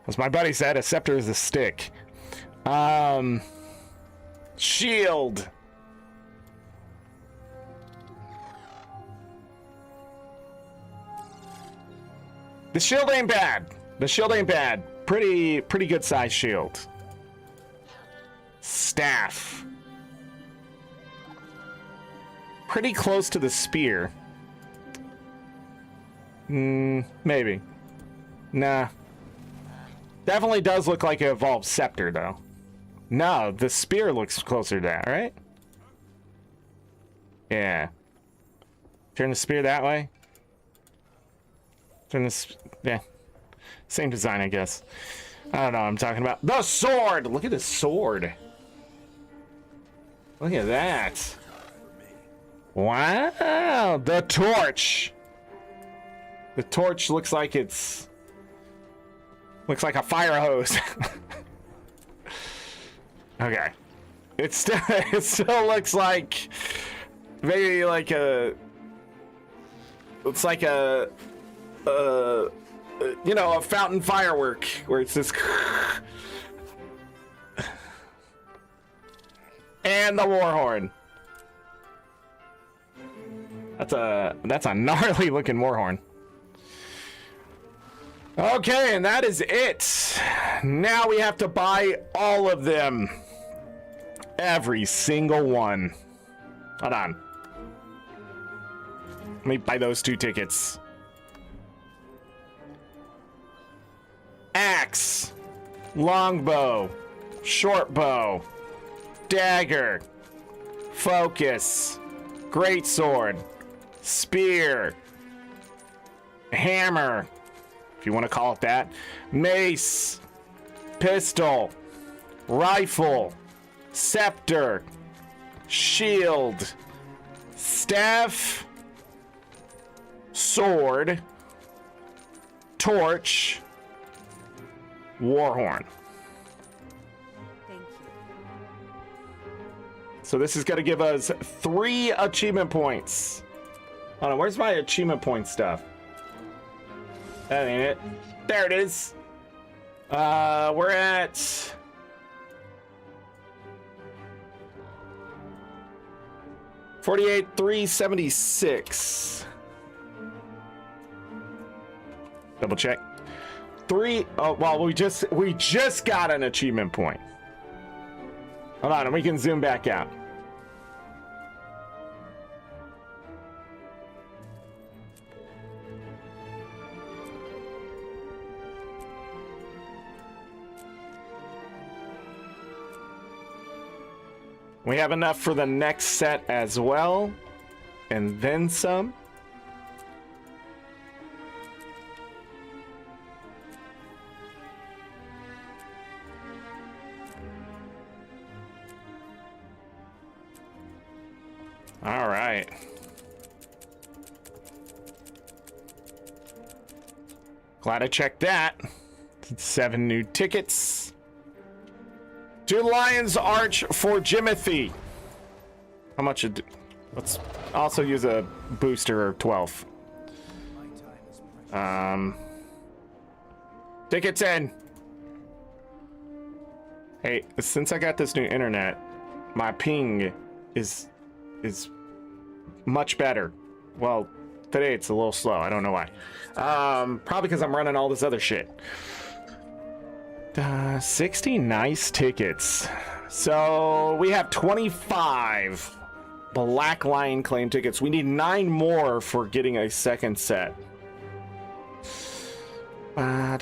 As my buddy said, a scepter is a stick. Shield. The shield ain't bad. The shield ain't bad. Pretty good size shield. Staff. Pretty close to the spear. Maybe. Nah. Definitely does look like an evolved scepter, though. No, the spear looks closer to that, right? Yeah. Turn the spear that way. Turn this... Yeah. Same design, I guess. I don't know what I'm talking about. The sword! Look at the sword. Look at that. Wow, the torch. The torch looks like it's... looks like a fire hose. Okay. It still looks like... maybe like a... it's like a... you know, a fountain firework where it's this... and the war horn. That's a gnarly looking war horn. Okay, and that is it. Now we have to buy all of them. Every single one. Hold on. Let me buy those 2 tickets. Axe, longbow, shortbow, dagger, focus, greatsword, spear, hammer, if you want to call it that, mace, pistol, rifle, scepter, shield, staff, sword, torch, warhorn. Thank you. So this is going to give us 3 achievement points. Hold on, where's my achievement point stuff? That ain't it. There it is. We're at 48,376. Double check. 3. Oh, well, we just got an achievement point. Hold on, and we can zoom back out. We have enough for the next set as well, and then some. All right. Glad I checked that. 7 new tickets. 2 Lion's Arch for Jimothy. How much? Let's also use a booster of 12. Tickets in. Hey, since I got this new internet, my ping is much better. Well, today it's a little slow. I don't know why. Probably because I'm running all this other shit. 60 nice tickets. So we have 25 Black Lion claim tickets. We need 9 more for getting a second set. And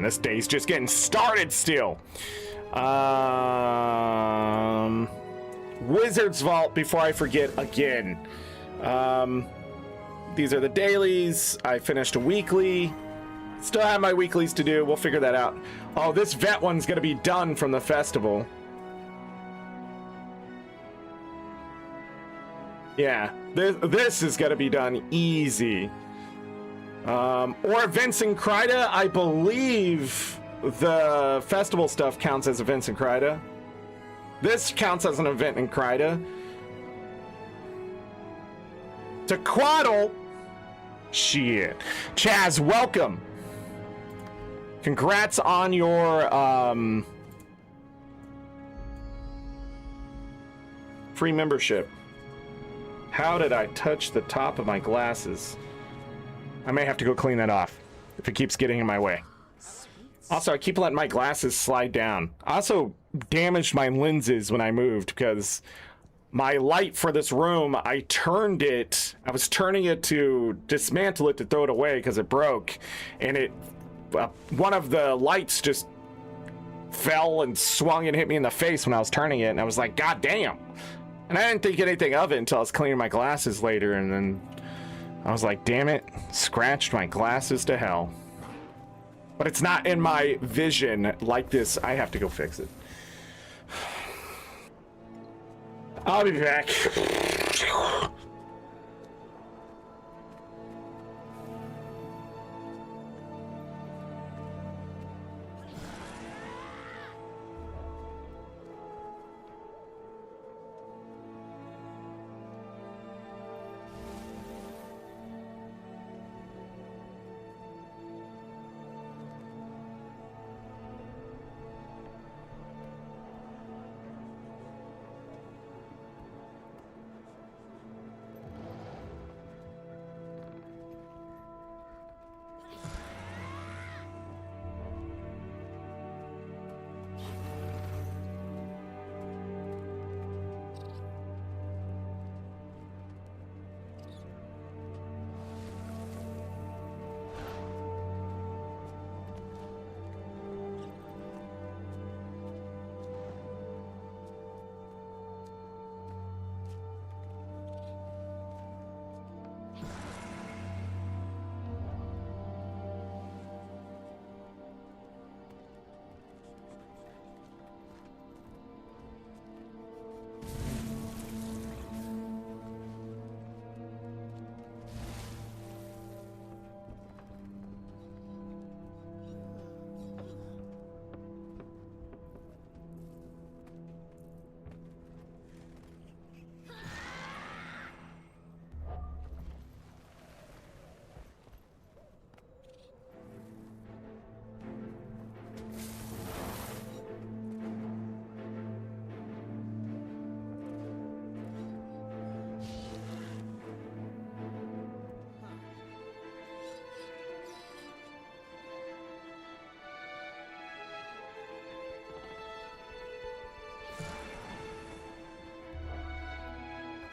this day's just getting started still. Wizard's Vault before I forget again. These are the dailies. I finished a weekly. Still have my weeklies to do. We'll figure that out. Oh, this vet one's gonna be done from the festival. Yeah, this is gonna be done easy. Or events in Kryda. I believe the festival stuff counts as events in Kryda. This counts as an event in Kryda. To Quaddle. Shit. Chaz, welcome. Congrats on your free membership. How did I touch the top of my glasses? I may have to go clean that off if it keeps getting in my way. Also, I keep letting my glasses slide down. I also damaged my lenses when I moved because my light for this room, I was turning it to dismantle it to throw it away because it broke, and one of the lights just fell and swung and hit me in the face when I was turning it, and I was like, God damn. And I didn't think anything of it until I was cleaning my glasses later, and then I was like, damn it, scratched my glasses to hell. But it's not in my vision like this. I have to go fix it. I'll be back.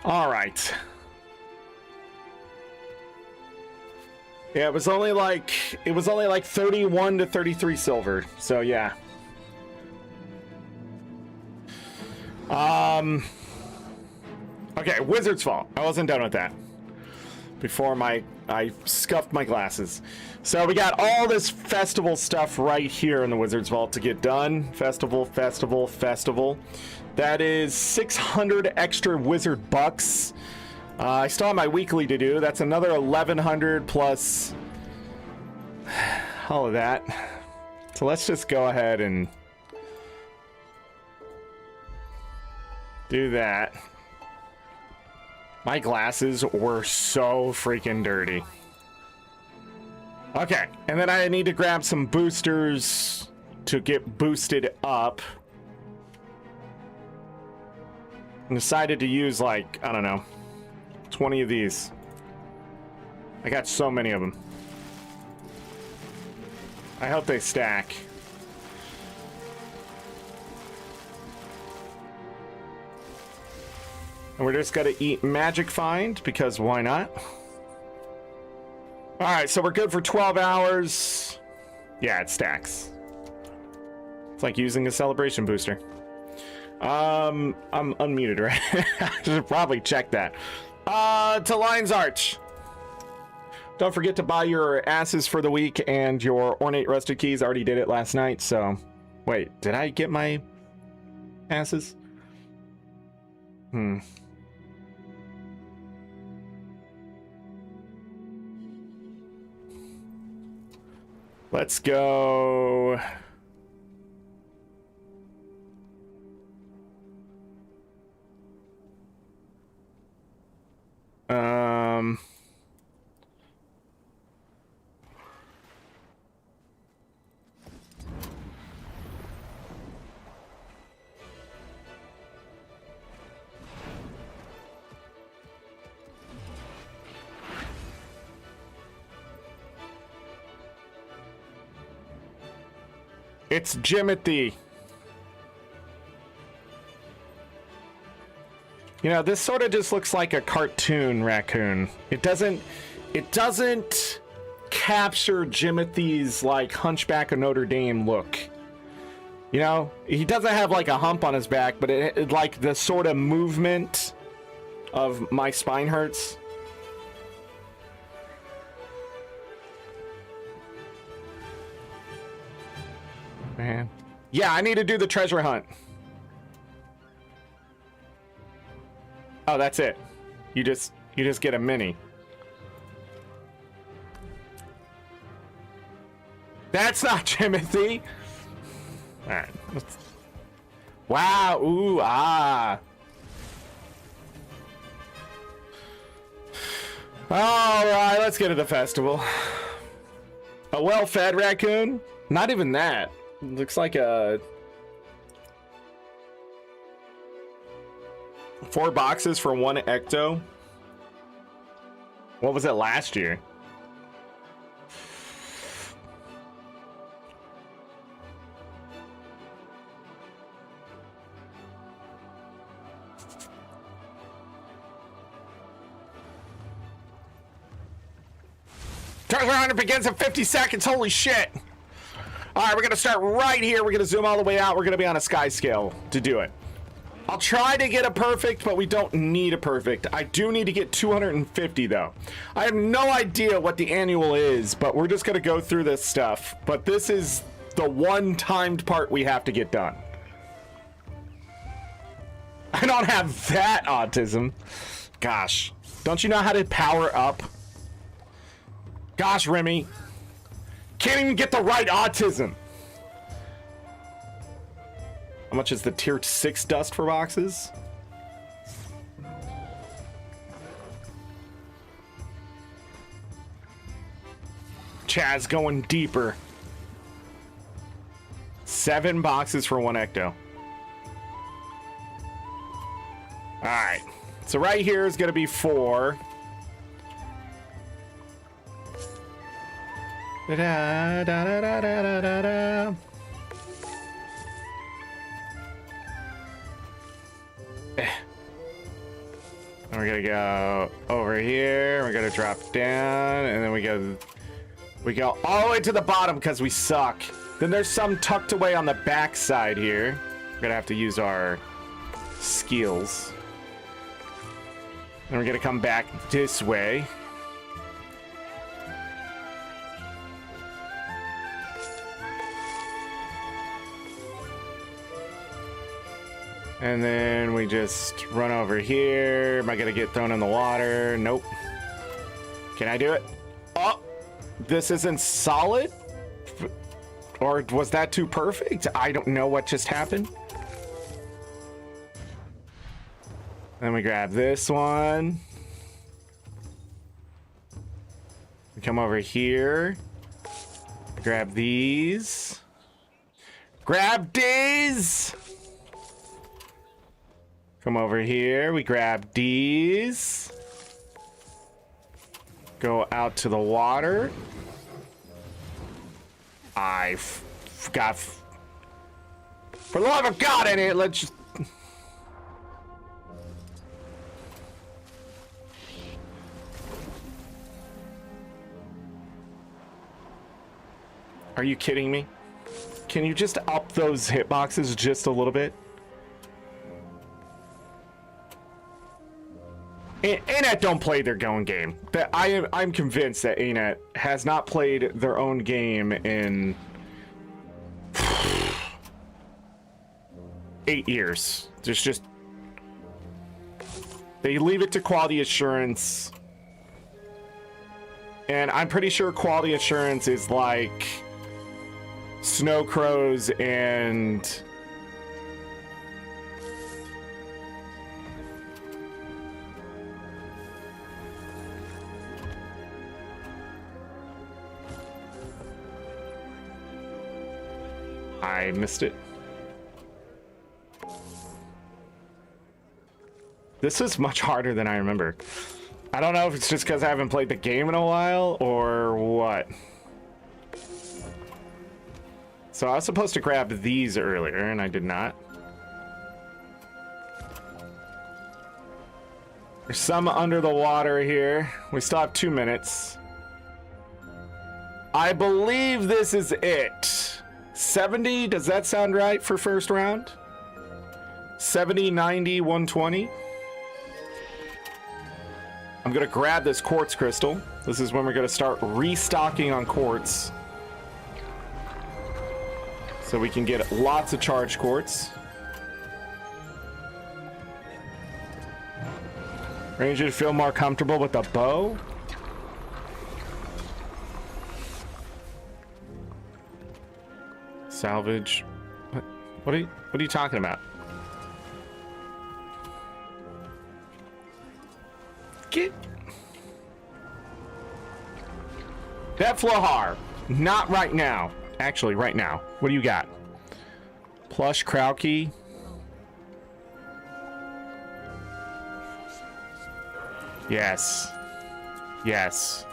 All right. Yeah, it was only like 31 to 33 silver. So yeah. Okay, Wizard's Vault. I wasn't done with that before I scuffed my glasses. So we got all this festival stuff right here in the Wizard's Vault to get done. Festival. That is 600 extra wizard bucks. I still have my weekly to do. That's another 1,100 plus all of that. So let's just go ahead and do that. My glasses were so freaking dirty. Okay, and then I need to grab some boosters to get boosted up. I decided to use like, I don't know, 20 of these. I got so many of them. I hope they stack. And we're just gonna eat Magic Find because why not? All right, so we're good for 12 hours. Yeah, it stacks. It's like using a celebration booster. I'm unmuted, right? I should probably check that. To Lion's Arch. Don't forget to buy your asses for the week and your ornate rusted keys. I already did it last night, so... Wait, did I get my asses? Let's go... It's Jimothy. You know, this sort of just looks like a cartoon raccoon. It doesn't capture Jimothy's like Hunchback of Notre Dame look. You know, he doesn't have like a hump on his back, but it like the sort of movement of my spine hurts. Man. Yeah, I need to do the treasure hunt. Oh, that's it. You just get a mini. That's not Timothy. All right. Wow. Ooh. Ah. All right. Let's get to the festival. A well-fed raccoon? Not even that. Looks like a 4 boxes for 1 ecto. What was it last year? Treasure hunter begins in 50 seconds. Holy shit. All right, we're going to start right here. We're going to zoom all the way out. We're going to be on a sky scale to do it. I'll try to get a perfect, but we don't need a perfect. I do need to get 250, though. I have no idea what the annual is, but we're just going to go through this stuff. But this is the one timed part we have to get done. I don't have that autism. Gosh. Don't you know how to power up? Gosh, Remy. Can't even get the right autism. How much is the tier 6 dust for boxes? Chaz going deeper. 7 boxes for 1 ecto. Alright. So right here is going to be 4. Da da da da da da da. And we're gonna go over here. We're gonna drop down, and then we go all the way to the bottom because we suck. Then there's some tucked away on the back side here. We're gonna have to use our skills. And we're gonna come back this way. And then we just run over here. Am I gonna get thrown in the water? Nope. Can I do it? Oh, this isn't solid? Or was that too perfect? I don't know what just happened. Then we grab this one. We come over here. Grab these. Grab these! Come over here, we grab these. Go out to the water. I forgot. For the love of God in it, let's just... Are you kidding me? Can you just up those hitboxes just a little bit? ArenaNet don't play their own game. I'm convinced that ArenaNet has not played their own game in 8 years. There's just they leave it to quality assurance, and I'm pretty sure quality assurance is like Snow Crows and I missed it. This is much harder than I remember. I don't know if it's just because I haven't played the game in a while or what. So I was supposed to grab these earlier and I did not. There's some under the water here. We still have 2 minutes. I believe this is it. 70, does that sound right for first round? 70, 90, 120. I'm gonna grab this quartz crystal. This is when we're gonna start restocking on quartz. so we can get lots of charge quartz. Ranger to feel more comfortable with the bow. Salvage. What are you talking about? Get that Flahar. Not right now. Actually, right now. What do you got? Plush Krauke. Yes. Yes.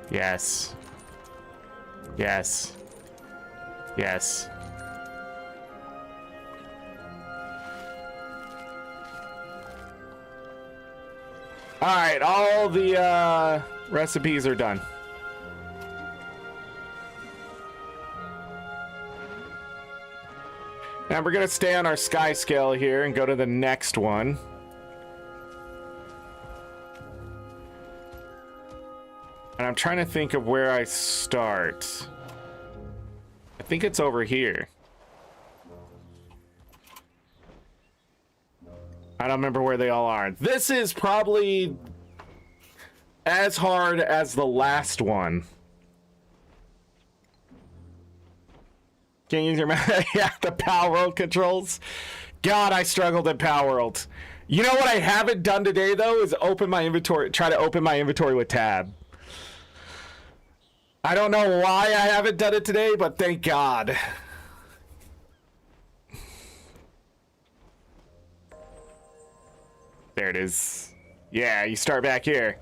Yes. Yes. Yes. All right, all the recipes are done. Now we're gonna stay on our sky scale here and go to the next one. And I'm trying to think of where I start. I think it's over here. I don't remember where they all are. This is probably as hard as the last one. Can't use your yeah, the Palworld controls. God, I struggled at Palworld. You know what I haven't done today though is open my inventory. Try to open my inventory with tab. I don't know why I haven't done it today, but thank God. There it is. Yeah, you start back here.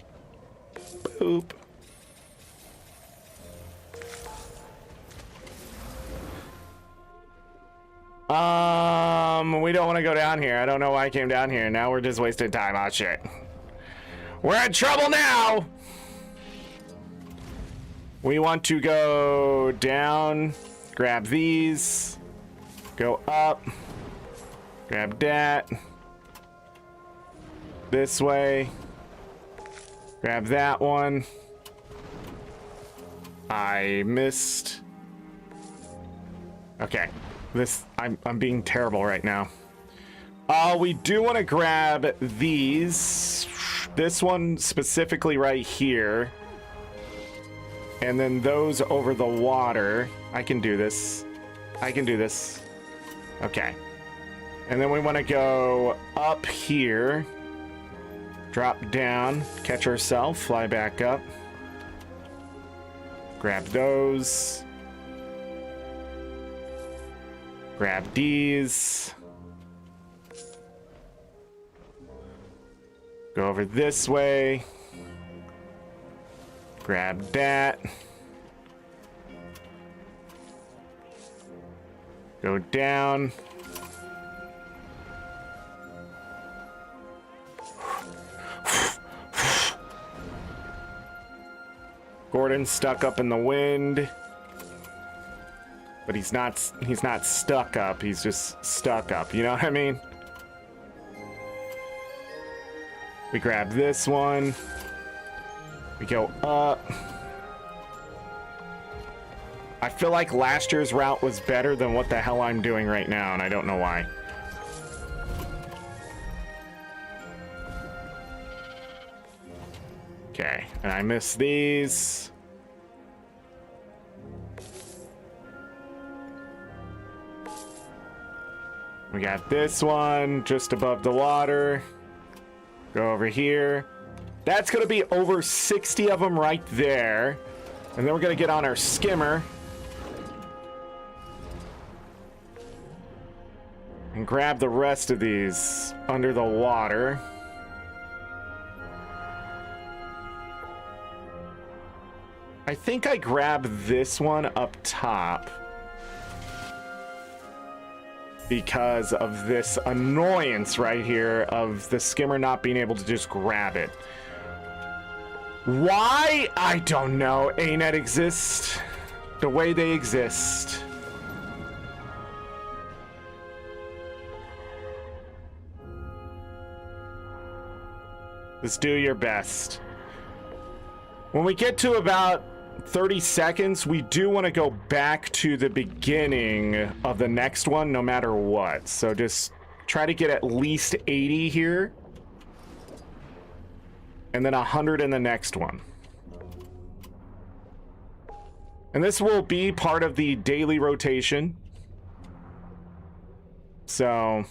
Boop. We don't want to go down here. I don't know why I came down here. Now we're just wasting time. Oh, shit. We're in trouble now! We want to go down, grab these, go up, grab that, this way, grab that one. I missed. Okay, I'm being terrible right now. We do want to grab these, this one specifically right here. And then those over the water. I can do this. I can do this. Okay. And then we want to go up here. Drop down. Catch ourselves. Fly back up. Grab those. Grab these. Go over this way. Grab that. Go down. Gordon's stuck up in the wind. But he's not stuck up. He's just stuck up. You know what I mean? We grab this one. We go up. I feel like last year's route was better than what the hell I'm doing right now, and I don't know why. Okay, and I missed these. We got this one just above the water. Go over here. That's going to be over 60 of them right there. And then we're going to get on our skimmer. And grab the rest of these under the water. I think I grab this one up top. Because of this annoyance right here of the skimmer not being able to just grab it. Why? I don't know. ArenaNet exists the way they exist. Just do your best. When we get to about 30 seconds, we do want to go back to the beginning of the next one no matter what. So just try to get at least 80 here. And then 100 in the next one. And this will be part of the daily rotation. So...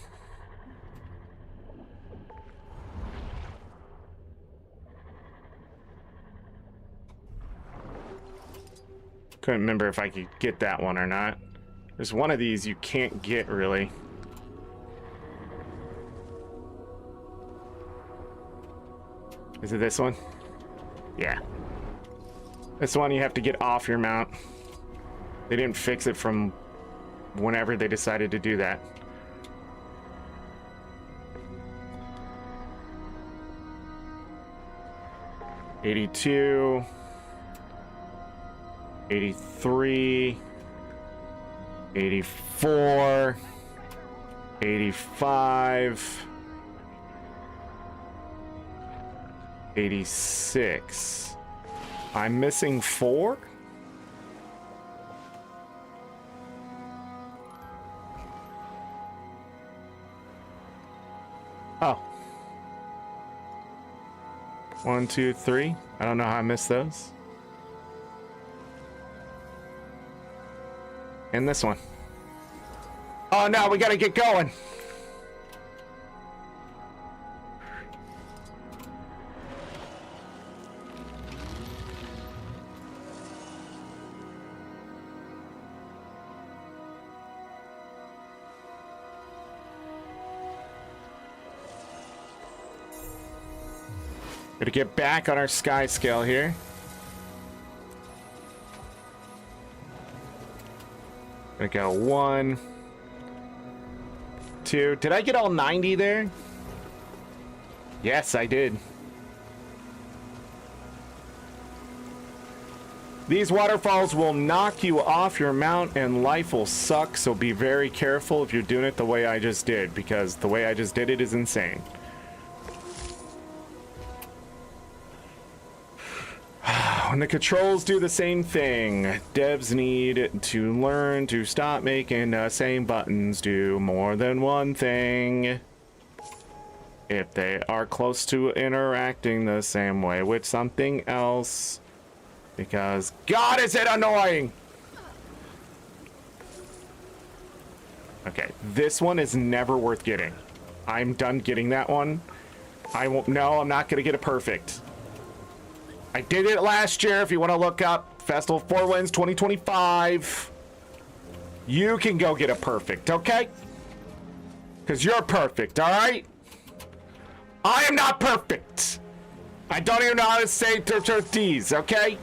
couldn't remember if I could get that one or not. There's one of these you can't get, really. Is it this one? Yeah. This one you have to get off your mount. They didn't fix it from whenever they decided to do that. $82. 83, 84, 85, 86. I'm missing 4? Oh. 1, 2, 3. I don't know how I missed those. And this one. Oh no, we gotta get going. Gotta get back on our sky scale here. Gonna go 1, 2. Did I get all 90 there? Yes, I did. These waterfalls will knock you off your mount and life will suck, so be very careful if you're doing it the way I just did, because the way I just did it is insane. When the controls do the same thing, devs need to learn to stop making the same buttons do more than one thing. If they are close to interacting the same way with something else. Because, God, is it annoying! Okay, this one is never worth getting. I'm done getting that one. I won't, no, I'm not gonna get it perfect. I did it last year. If you want to look up Festival of Four Winds 2025, you can go get it perfect, okay? Because you're perfect, all right? I am not perfect. I don't even know how to say D's, okay?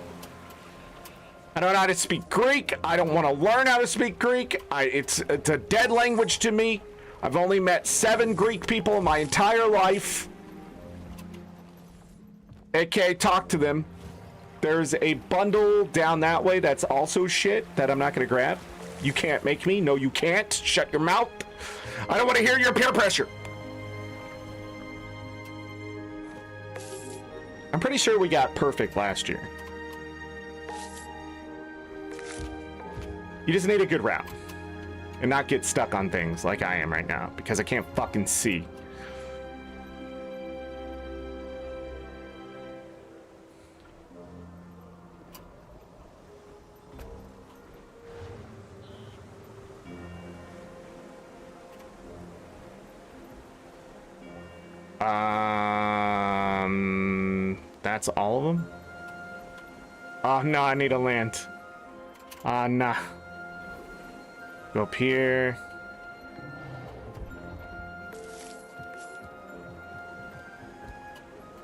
I don't know how to speak Greek. I don't want to learn how to speak Greek. It's a dead language to me. I've only met 7 Greek people in my entire life. AK, talk to them. There's a bundle down that way that's also shit that I'm not gonna grab. You can't make me. No, you can't. Shut your mouth. I don't want to hear your peer pressure. I'm pretty sure we got perfect last year. You just need a good route and not get stuck on things like I am right now because I can't fucking see. That's all of them? Oh no, I need to land. Nah. Go up here.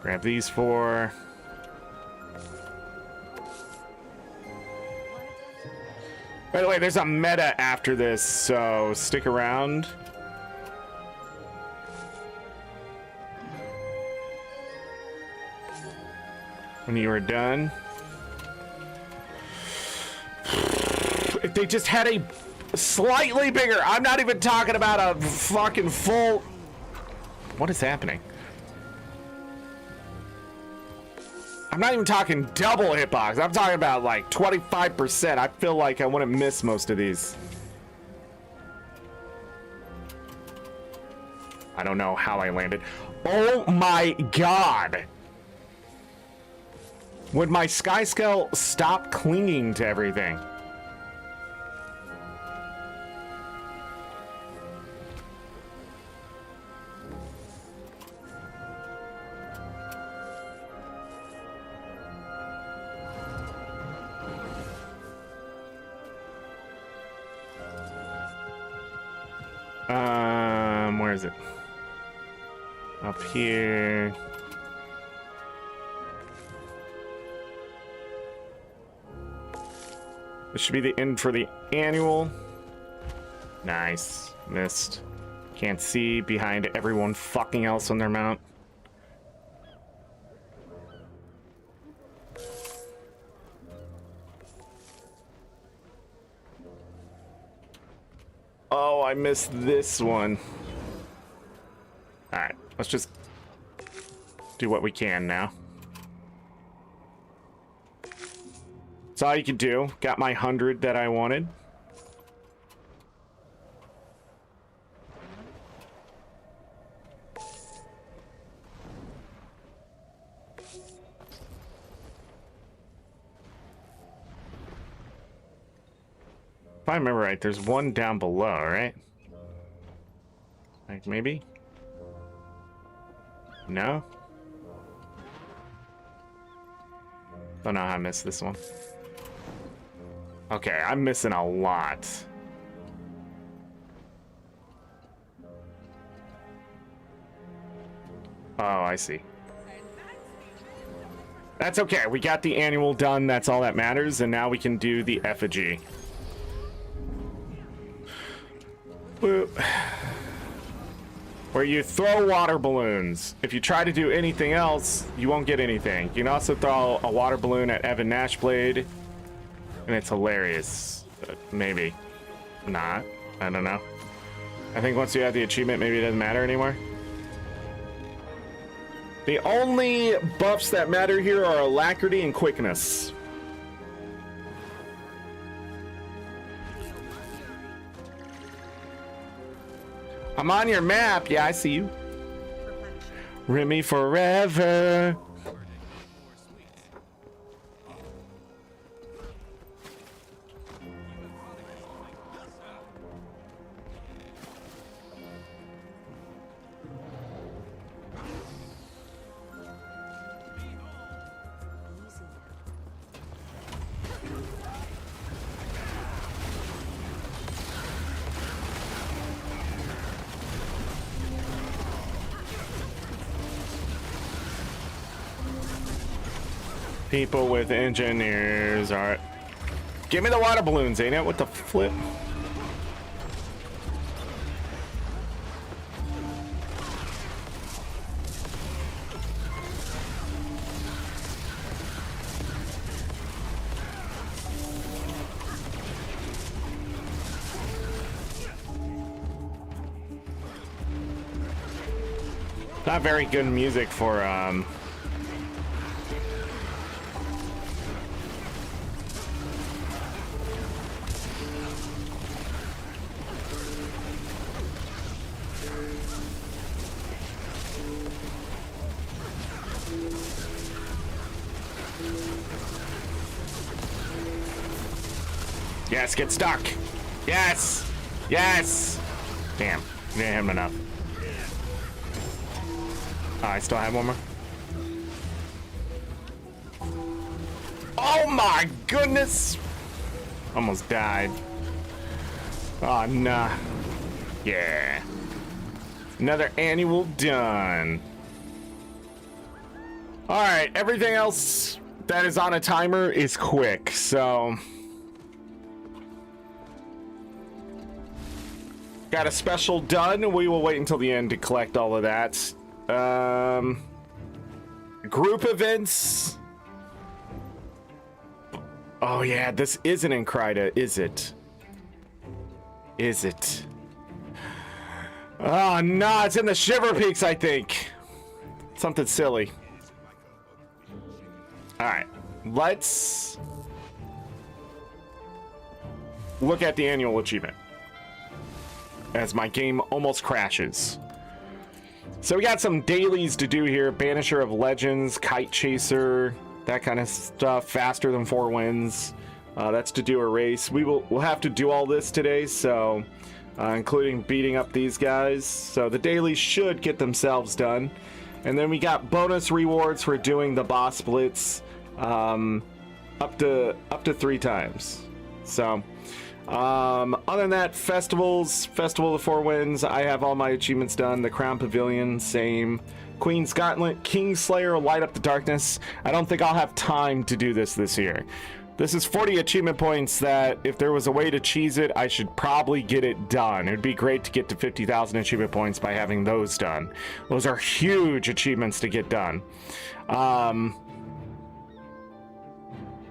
Grab these 4. By the way, there's a meta after this, so stick around. When you are done. If they just had a slightly bigger, I'm not even talking about a fucking full. What is happening? I'm not even talking double hitbox. I'm talking about like 25%. I feel like I wouldn't miss most of these. I don't know how I landed. Oh my god! Would my sky scale stop clinging to everything? Where is it? Up here. This should be the end for the annual. Nice. Missed. Can't see behind everyone fucking else on their mount. Oh, I missed this one. Alright, let's just do what we can now. That's all you can do. Got my 100 that I wanted. If I remember right, there's one down below, right? Like, maybe? No? Don't know how I missed this one. Okay, I'm missing a lot. Oh, I see. That's okay. We got the annual done. That's all that matters. And now we can do the effigy. Boop. Where you throw water balloons. If you try to do anything else, you won't get anything. You can also throw a water balloon at Evan Nashblade, and it's hilarious. Maybe not. I don't know. I think once you have the achievement, maybe it doesn't matter anymore. The only buffs that matter here are alacrity and quickness. I'm on your map. Yeah, I see you. Remy forever. People with engineers are. Give me the water balloons, ain't it? What the flip? Not very good music for Yes, get stuck. Yes. Yes. Damn. Didn't hit him enough. Oh, I still have one more. Oh my goodness. Almost died. Oh, nah. Yeah. Another annual done. All right. Everything else that is on a timer is quick, so. Got a special done. We will wait until the end to collect all of that. Group events. Oh yeah, this isn't in Kryta, is it? Is it? Oh no, it's in the Shiver Peaks, I think. Something silly. All right, let's look at the annual achievement as my game almost crashes. So we got some dailies to do here. Banisher of Legends, Kite Chaser, that kind of stuff. Faster than 4 wins. That's to do a race. We'll have to do all this today, so including beating up these guys. So the dailies should get themselves done. And then we got bonus rewards for doing the boss splits up to 3 times. So other than that, festivals, Festival of the 4 Winds, I have all my achievements done. The Crown Pavilion, same. Queen's Gauntlet, Kingslayer, Light Up the Darkness. I don't think I'll have time to do this year. This is 40 achievement points that if there was a way to cheese it, I should probably get it done. It would be great to get to 50,000 achievement points by having those done. Those are huge achievements to get done.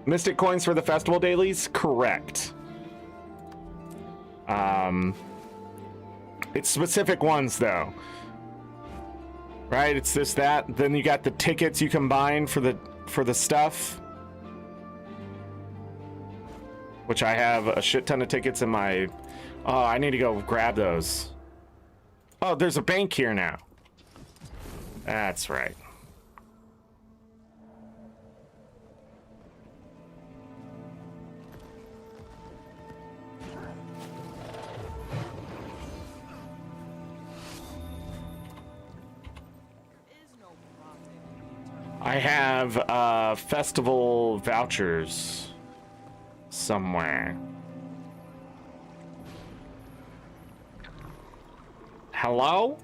Mystic coins for the festival dailies? Correct. It's specific ones though. Right? It's this, that. Then you got the tickets you combine for the stuff. Which I have a shit ton of tickets in my... Oh, I need to go grab those. Oh, there's a bank here now. That's right. I have festival vouchers somewhere. Hello?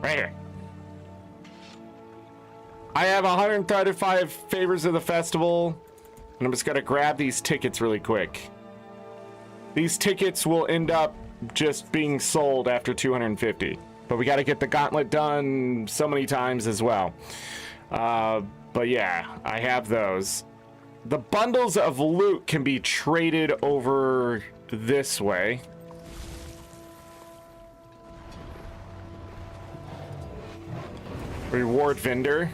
Right here. I have 135 favors of the festival, and I'm just gonna grab these tickets really quick. These tickets will end up just being sold after 250. But we got to get the gauntlet done so many times as well. But yeah, I have those. The bundles of loot can be traded over this way. Reward vendor.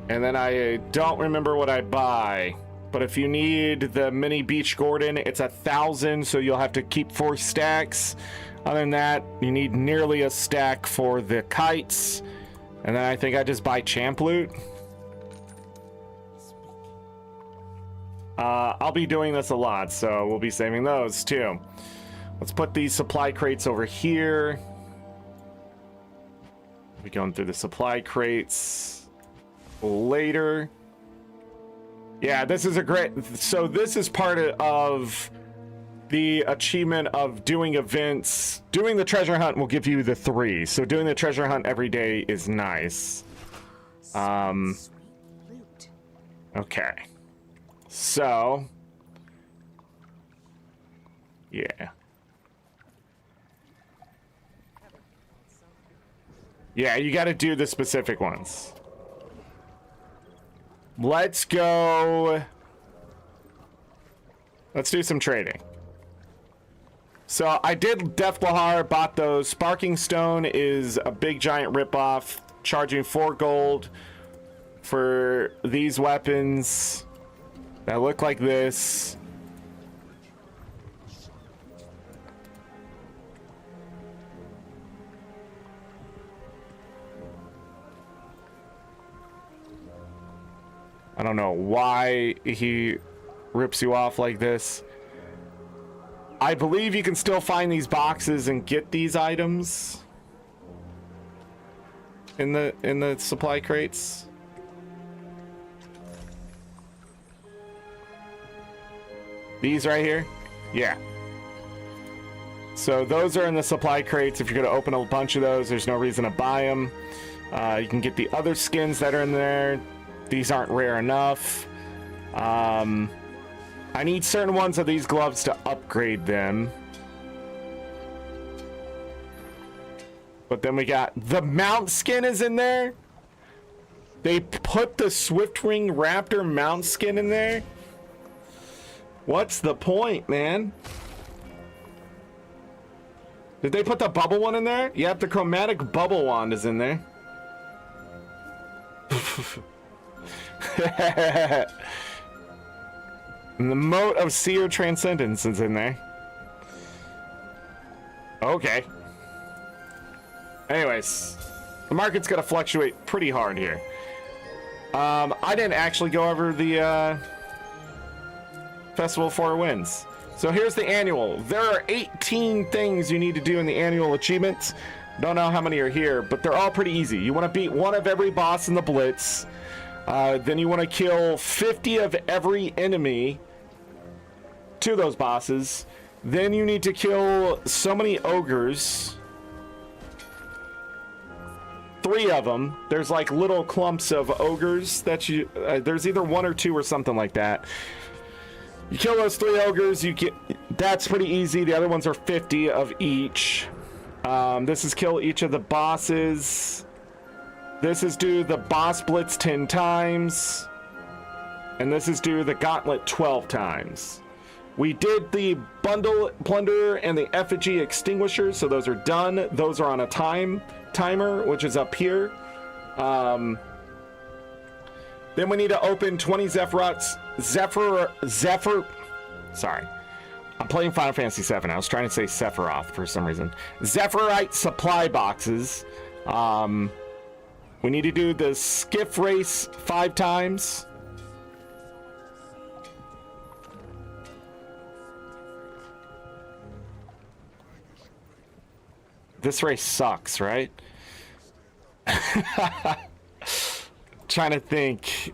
And then I don't remember what I buy. But if you need the mini Beach Gordon, it's 1,000, so you'll have to keep 4 stacks. Other than that, you need nearly a stack for the kites. And then I think I just buy champ loot. I'll be doing this a lot, so we'll be saving those too. Let's put these supply crates over here. We're going through the supply crates later. Yeah, this is a great... So this is part of the achievement of doing events. Doing the treasure hunt will give you the 3. So doing the treasure hunt every day is nice. Okay. So... Yeah. Yeah, you got to do the specific ones. Let's go. Let's do some trading. So I did Def Lahar, bought those. Sparking Stone is a big giant ripoff, charging 4 gold for these weapons that look like this. I don't know why he rips you off like this. I believe you can still find these boxes and get these items in the supply crates. These right here? Yeah. So those are in the supply crates. If you're going to open a bunch of those, there's no reason to buy them. You can get the other skins that are in there. These aren't rare enough. I need certain ones of these gloves to upgrade them. But then we got the mount skin is in there. They put the Swiftwing Raptor mount skin in there. What's the point, man? Did they put the bubble one in there? Yep, the chromatic bubble wand is in there. And the moat of seer transcendence is in there. Okay. Anyways, the market's gonna fluctuate pretty hard here. I didn't actually go over the Festival of Four Winds. So here's the annual. There are 18 things you need to do in the annual achievements. Don't know how many are here, but they're all pretty easy. You want to beat one of every boss in the Blitz. Then you want to kill 50 of every enemy to those bosses. Then you need to kill so many ogres. 3 of them. There's like little clumps of ogres that you... there's either 1 or 2 or something like that. You kill those 3 ogres, you get... That's pretty easy. The other ones are 50 of each. This is kill each of the bosses. This is do the boss blitz 10 times. And this is do the gauntlet 12 times. We did the bundle plunder and the effigy extinguisher, so those are done. Those are on a timer, which is up here. Then we need to open 20 Zephyrots. Sorry. I'm playing Final Fantasy 7. I was trying to say Sephiroth for some reason. Zephyrite supply boxes. We need to do the skiff race 5 times. This race sucks, right? Trying to think.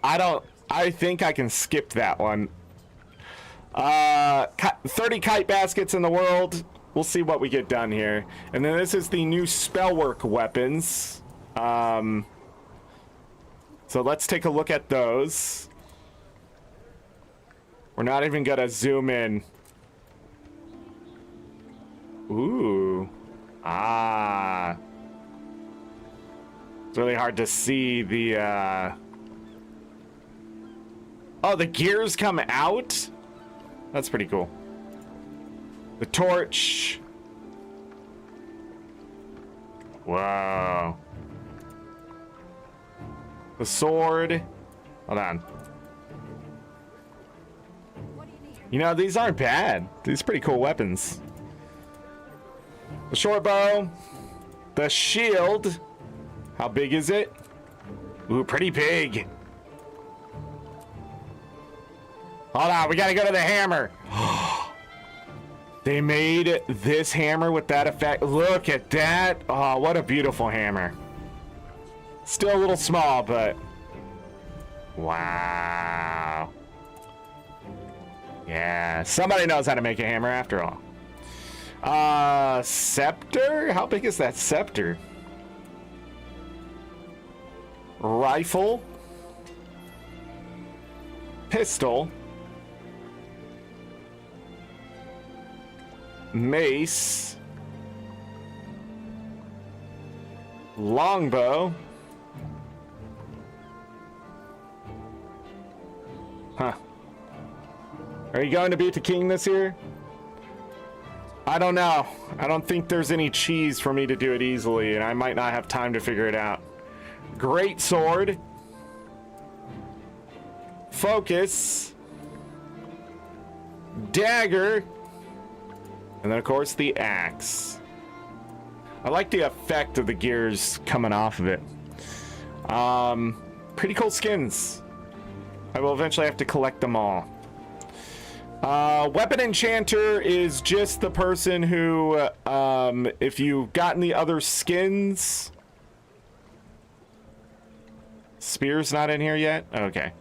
I think I can skip that one. 30 kite baskets in the world. We'll see what we get done here. And then this is the new spellwork weapons. So let's take a look at those. We're not even gonna zoom in. Ooh. Ah. It's really hard to see the, Oh, the gears come out? That's pretty cool. The torch. Wow. The sword. Hold on. You know, these aren't bad. These are pretty cool weapons. The short bow. The shield. How big is it? Ooh, pretty big. Hold on, we gotta go to the hammer. They made this hammer with that effect. Look at that. Oh, what a beautiful hammer. Still a little small, but... Wow. Yeah, somebody knows how to make a hammer after all. Scepter? How big is that scepter? Rifle. Pistol. Mace. Longbow. Huh. Are you going to beat the king this year? I don't know. I don't think there's any cheese for me to do it easily, and I might not have time to figure it out. Great sword. Focus. Dagger. And then, of course, the axe. I like the effect of the gears coming off of it. Pretty cool skins. I will eventually have to collect them all. Weapon Enchanter is just the person who, if you've gotten the other skins... Spear's not in here yet? Okay.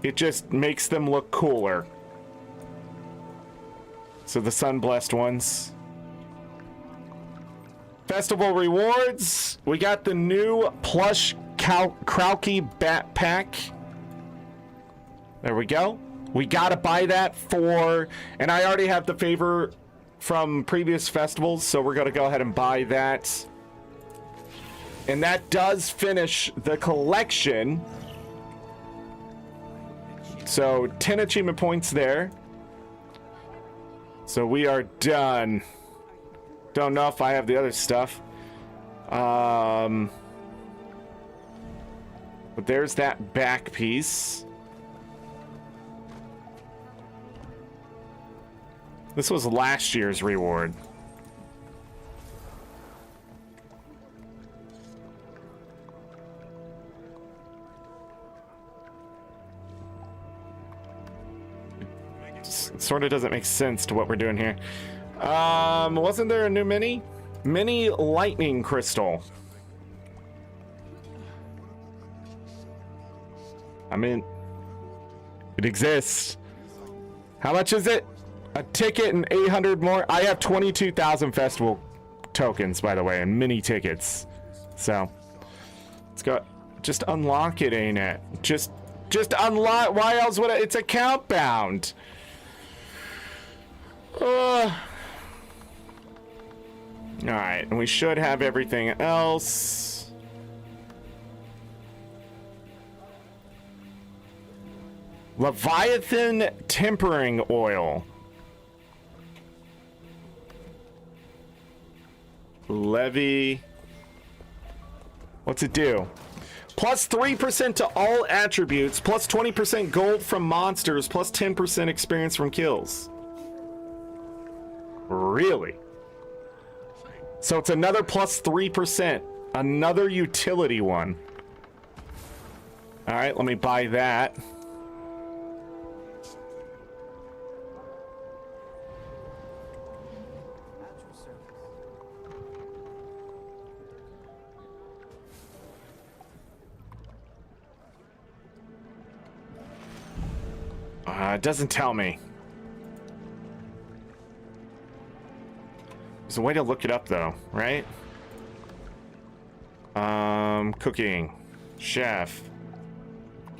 It just makes them look cooler. So the sun-blessed ones. Festival rewards. We got the new plush Krauky backpack. There we go. We gotta buy that for... And I already have the favor from previous festivals, so we're gonna go ahead and buy that. And that does finish the collection. So 10 achievement points there. So we are done. Don't know if I have the other stuff. But there's that back piece. This was last year's reward. Sort of doesn't make sense to what we're doing here. Wasn't there a new mini? Mini lightning crystal. I mean, it exists. How much is it? A ticket and 800 more. I have 22,000 festival tokens, by the way, and mini tickets. So let's go. Just unlock it, ain't it? Just unlock. Why else would I? It's account bound. All right, and we should have everything else. Leviathan tempering oil. Levy. What's it do? Plus 3% to all attributes, plus 20% gold from monsters, plus 10% experience from kills. Really? So it's another plus 3%. Another utility one. All right, let me buy that. It doesn't tell me. There's a way to look it up though, right? Cooking. Chef.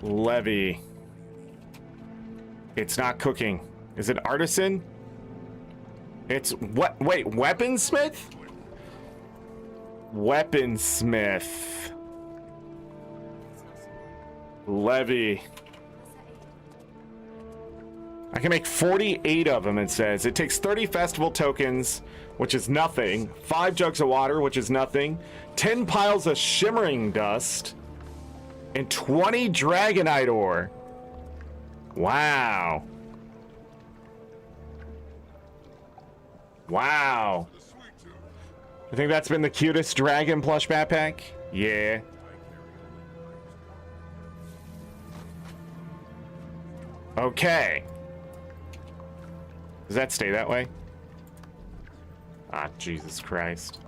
Levy. It's not cooking. Is it artisan? It's what? Wait, weaponsmith? Weaponsmith. Levy. I can make 48 of them, it says. It takes 30 festival tokens, which is nothing. 5 jugs of water, which is nothing. 10 piles of shimmering dust. And 20 dragonite ore. Wow. Wow. I think that's been the cutest dragon plush backpack. Yeah. Okay. Does that stay that way? Ah, Jesus Christ.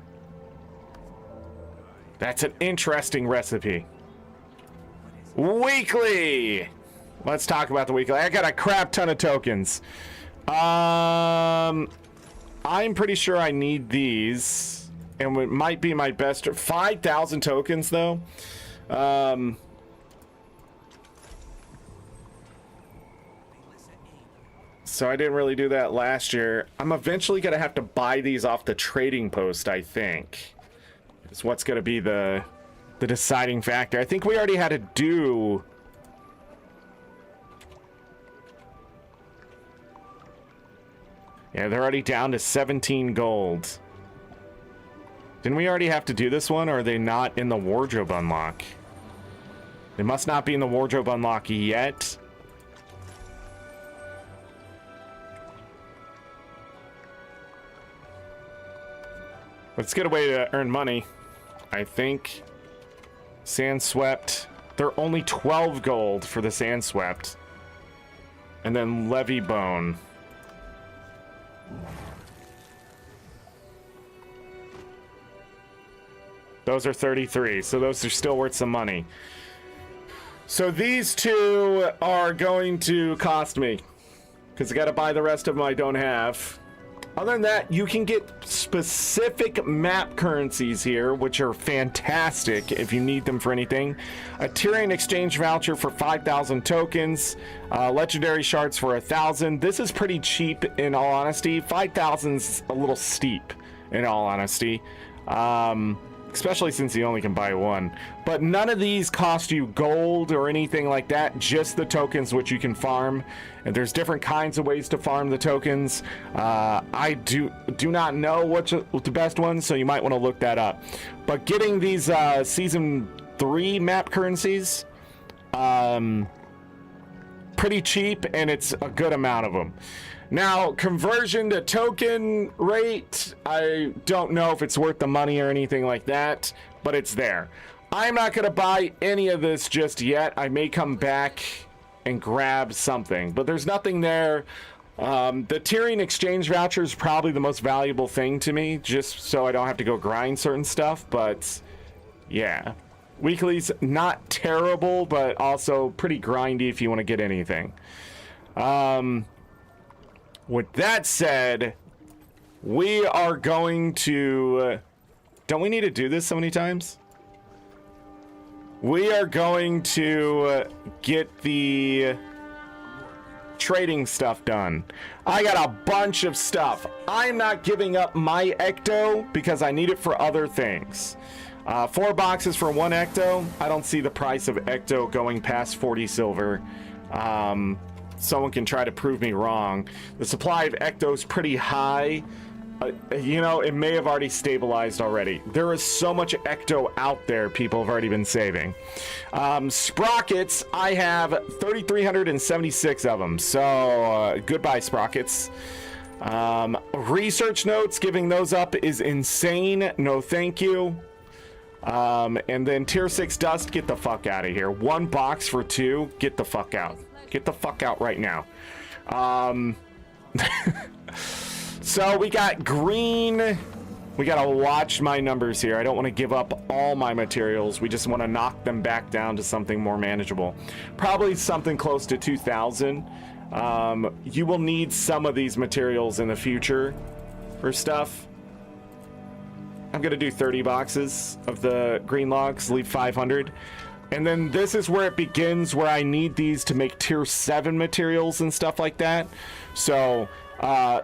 That's an interesting recipe. Weekly! Let's talk about the weekly. I got a crap ton of tokens. I'm pretty sure I need these. And it might be my best. 5,000 tokens, though. So I didn't really do that last year. I'm eventually going to have to buy these off the trading post, I think. It's what's going to be the deciding factor. I think we already had to do... Yeah, they're already down to 17 gold. Didn't we already have to do this one, or are they not in the wardrobe unlock? They must not be in the wardrobe unlock yet. Let's get a way to earn money. I think sand swept. They're only 12 gold for the sand swept. And then levy bone. Those are 33, so those are still worth some money. So these two are going to cost me, because I got to buy the rest of them I don't have. Other than that, you can get specific map currencies here, which are fantastic if you need them for anything. A Tyrian exchange voucher for 5,000 tokens. Legendary shards for 1,000. This is pretty cheap, in all honesty. 5,000's a little steep, in all honesty. Because especially since you only can buy one. But none of these cost you gold or anything like that, just the tokens which you can farm. And there's different kinds of ways to farm the tokens. I do not know what the best one, so you might want to look that up. But getting these Season 3 map currencies, pretty cheap, and it's a good amount of them. Now, conversion to token rate, I don't know if it's worth the money or anything like that, but it's there. I'm not going to buy any of this just yet. I may come back and grab something, but there's nothing there. The tiering exchange voucher is probably the most valuable thing to me, just so I don't have to go grind certain stuff, but yeah. Weekly's not terrible, but also pretty grindy if you want to get anything. With that said, we are going to... don't we need to do this so many times? We are going to get the trading stuff done. I got a bunch of stuff. I'm not giving up my Ecto because I need it for other things. 4 boxes for 1 Ecto. I don't see the price of Ecto going past 40 silver. Someone can try to prove me wrong. The supply of Ecto is pretty high. You know, it may have already stabilized already. There is so much Ecto out there people have already been saving. Sprockets, I have 3,376 of them. So, goodbye, Sprockets. Research notes, giving those up is insane. No, thank you. And then tier 6 dust, get the fuck out of here. 1 box for 2, get the fuck out. Get the fuck out right now. So we got green. We gotta watch my numbers here. I don't want to give up all my materials. We just want to knock them back down to something more manageable. Probably something close to 2,000. You will need some of these materials in the future for stuff. I'm gonna do 30 boxes of the green logs, leave 500. And then this is where it begins, where I need these to make tier 7 materials and stuff like that. So,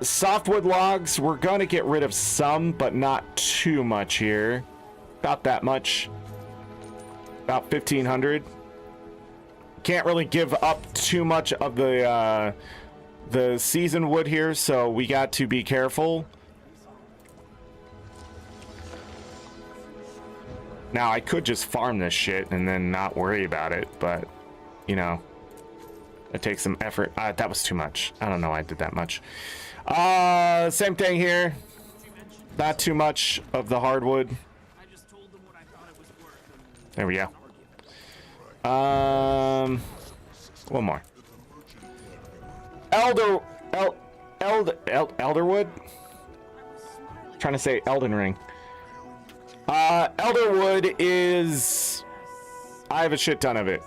softwood logs, we're gonna get rid of some, but not too much here. About that much. About 1,500. Can't really give up too much of the season wood here, so we got to be careful. Now, I could just farm this shit and then not worry about it, but, you know, it takes some effort. That was too much. I don't know why I did that much. Same thing here. Not too much of the hardwood. There we go. One more. Elderwood? Trying to say Elden Ring. Elderwood is... I have a shit ton of it.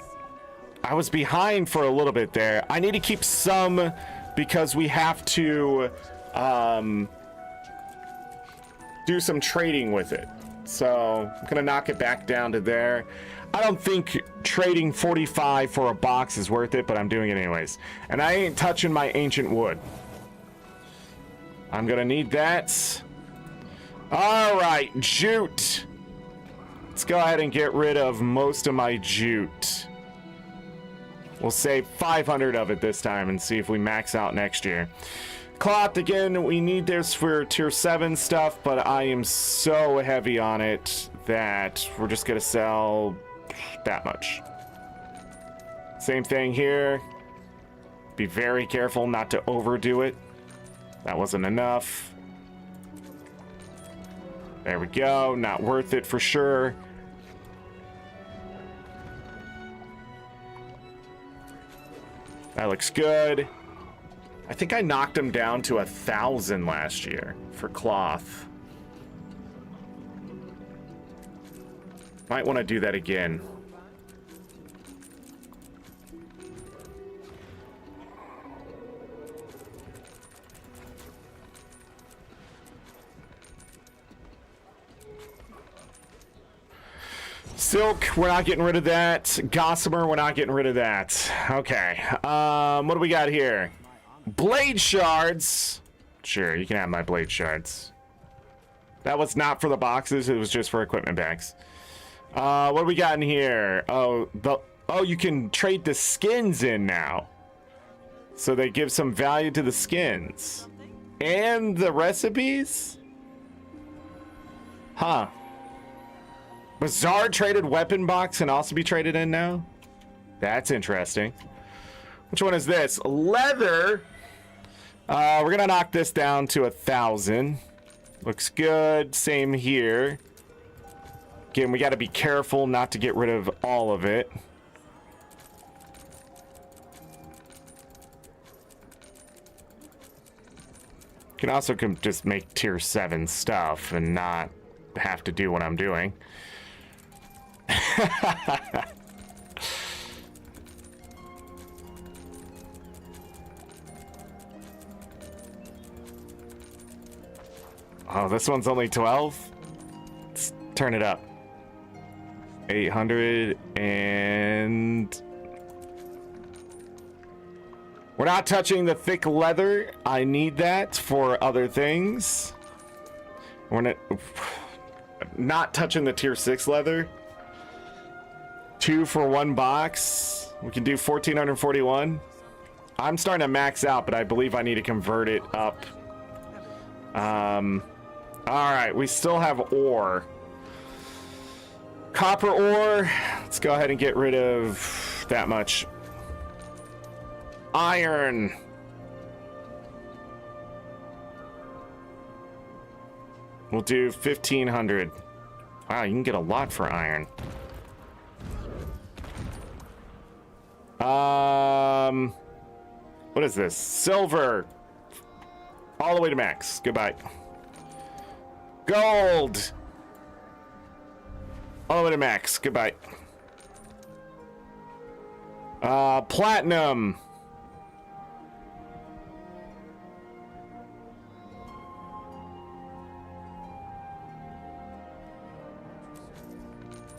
I was behind for a little bit there. I need to keep some because we have to do some trading with it. So I'm gonna knock it back down to there. I don't think trading 45 for a box is worth it, but I'm doing it anyways. And I ain't touching my ancient wood. I'm gonna need that. All right, jute. Let's go ahead and get rid of most of my jute. We'll save 500 of it this time and see if we max out next year. Cloth, again, we need this for tier 7 stuff, but I am so heavy on it that we're just gonna sell that much. Same thing here. Be very careful not to overdo it. That wasn't enough. There we go. Not worth it for sure. That looks good. I think I knocked him down to 1,000 last year for cloth. Might want to do that again. Silk, we're not getting rid of that. Gossamer, we're not getting rid of that. Okay. What do we got here? Blade shards. Sure, you can have my blade shards. That was not for the boxes. It was just for equipment bags. What do we got in here? Oh, you can trade the skins in now. So they give some value to the skins. And the recipes? Huh. Bizarre traded weapon box can also be traded in now? That's interesting. Which one is this? Leather. We're gonna knock this down to 1,000. Looks good. Same here. Again, we gotta be careful not to get rid of all of it. Can also just make tier 7 stuff and not have to do what I'm doing. Oh, this one's only 12? Let's turn it up. 800 and... We're not touching the thick leather. I need that for other things. We're not touching the tier 6 leather. 2 for 1 box. We can do 1,441. I'm starting to max out, but I believe I need to convert it up. Alright, we still have ore. Copper ore. Let's go ahead and get rid of that much. Iron. We'll do 1,500. Wow, you can get a lot for iron. What is this? Silver. All the way to max. Goodbye. Gold. All the way to max. Goodbye. Platinum.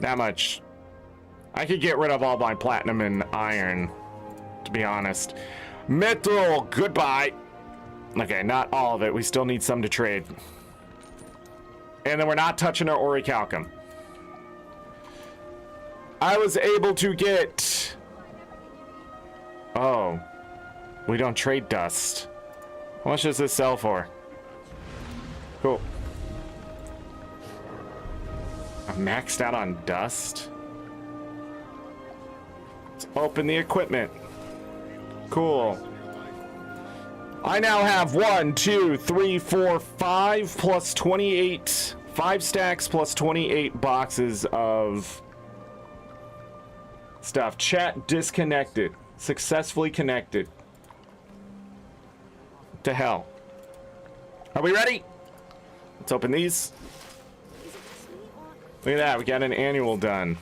That much. I could get rid of all my platinum and iron, to be honest. Metal, goodbye. Okay, not all of it. We still need some to trade. And then we're not touching our orichalcum. I was able to get... Oh. We don't trade dust. How much does this sell for? Cool. I'm maxed out on dust. Let's open the equipment. Cool. I now have 1, 2, 3, 4, 5 plus 28. 5 stacks plus 28 boxes of stuff. Chat disconnected. Successfully connected. To hell. Are we ready? Let's open these. Look at that, we got an annual done.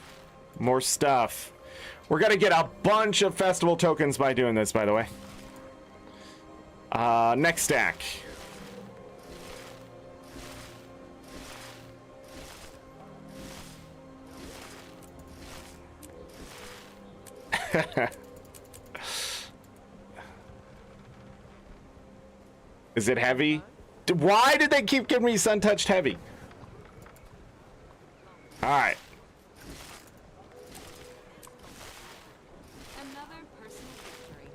More stuff. We're gonna get a bunch of festival tokens by doing this, by the way. Next stack. Is it heavy? Why did they keep giving me sun-touched heavy? Alright. Another personal victory.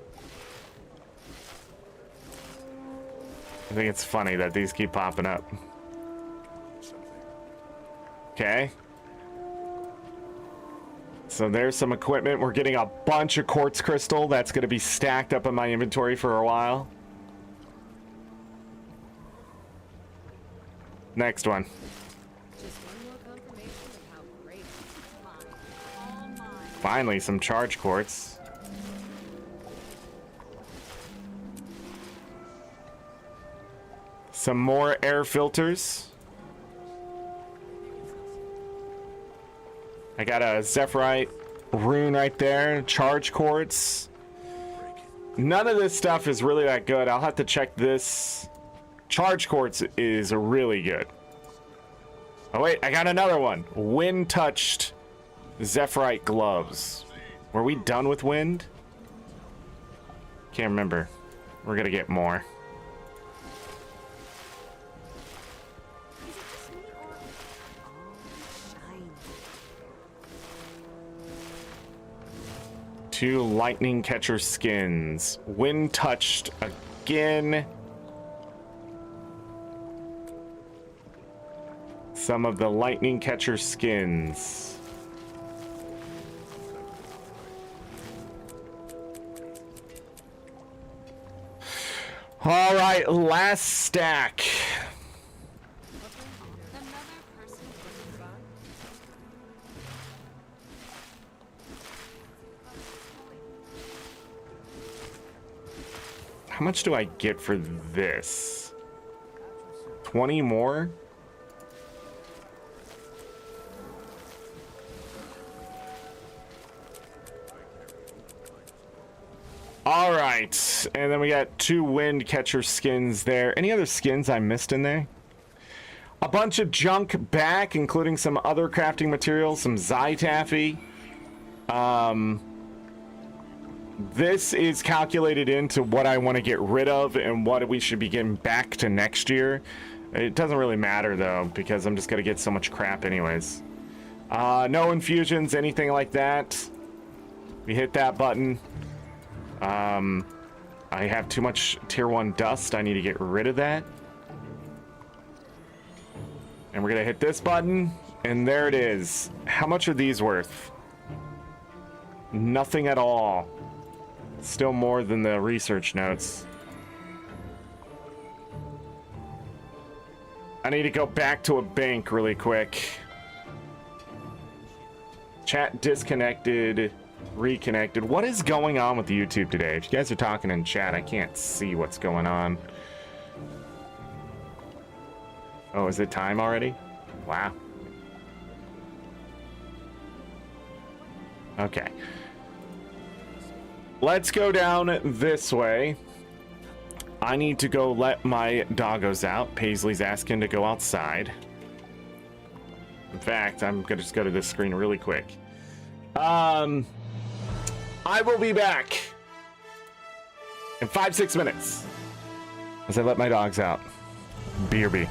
I think it's funny that these keep popping up. Okay. So there's some equipment. We're getting a bunch of quartz crystal. That's going to be stacked up in my inventory for a while. Next one. Just one more confirmation of how great it's mine. All mine. Finally, some charge quartz. Some more air filters. I got a Zephyrite rune right there. Charge quartz. None of this stuff is really that good. I'll have to check this. Charge quartz is really good. Oh wait, I got another one. Wind touched Zephyrite gloves. Were we done with wind? Can't remember. We're gonna get more. Is it just me, 2 lightning catcher skins. Wind touched again. Some of the lightning catcher skins. All right, last stack. Another person looking fun. How much do I get for this? 20 more? All right, and then we got 2 wind catcher skins there. Any other skins I missed in there? A bunch of junk back, including some other crafting materials, some Zytaffy. This is calculated into what I want to get rid of and what we should be getting back to next year. It doesn't really matter though, because I'm just gonna get so much crap anyways. No infusions, anything like that. We hit that button. I have too much tier 1 dust. I need to get rid of that. And we're gonna hit this button, and there it is. How much are these worth? Nothing at all. Still more than the research notes. I need to go back to a bank really quick. Chat disconnected. Reconnected. What is going on with YouTube today? If you guys are talking in chat, I can't see what's going on. Oh, is it time already? Wow. Okay. Let's go down this way. I need to go let my doggos out. Paisley's asking to go outside. In fact, I'm gonna just go to this screen really quick. I will be back in 5-6 minutes as I let my dogs out. BRB.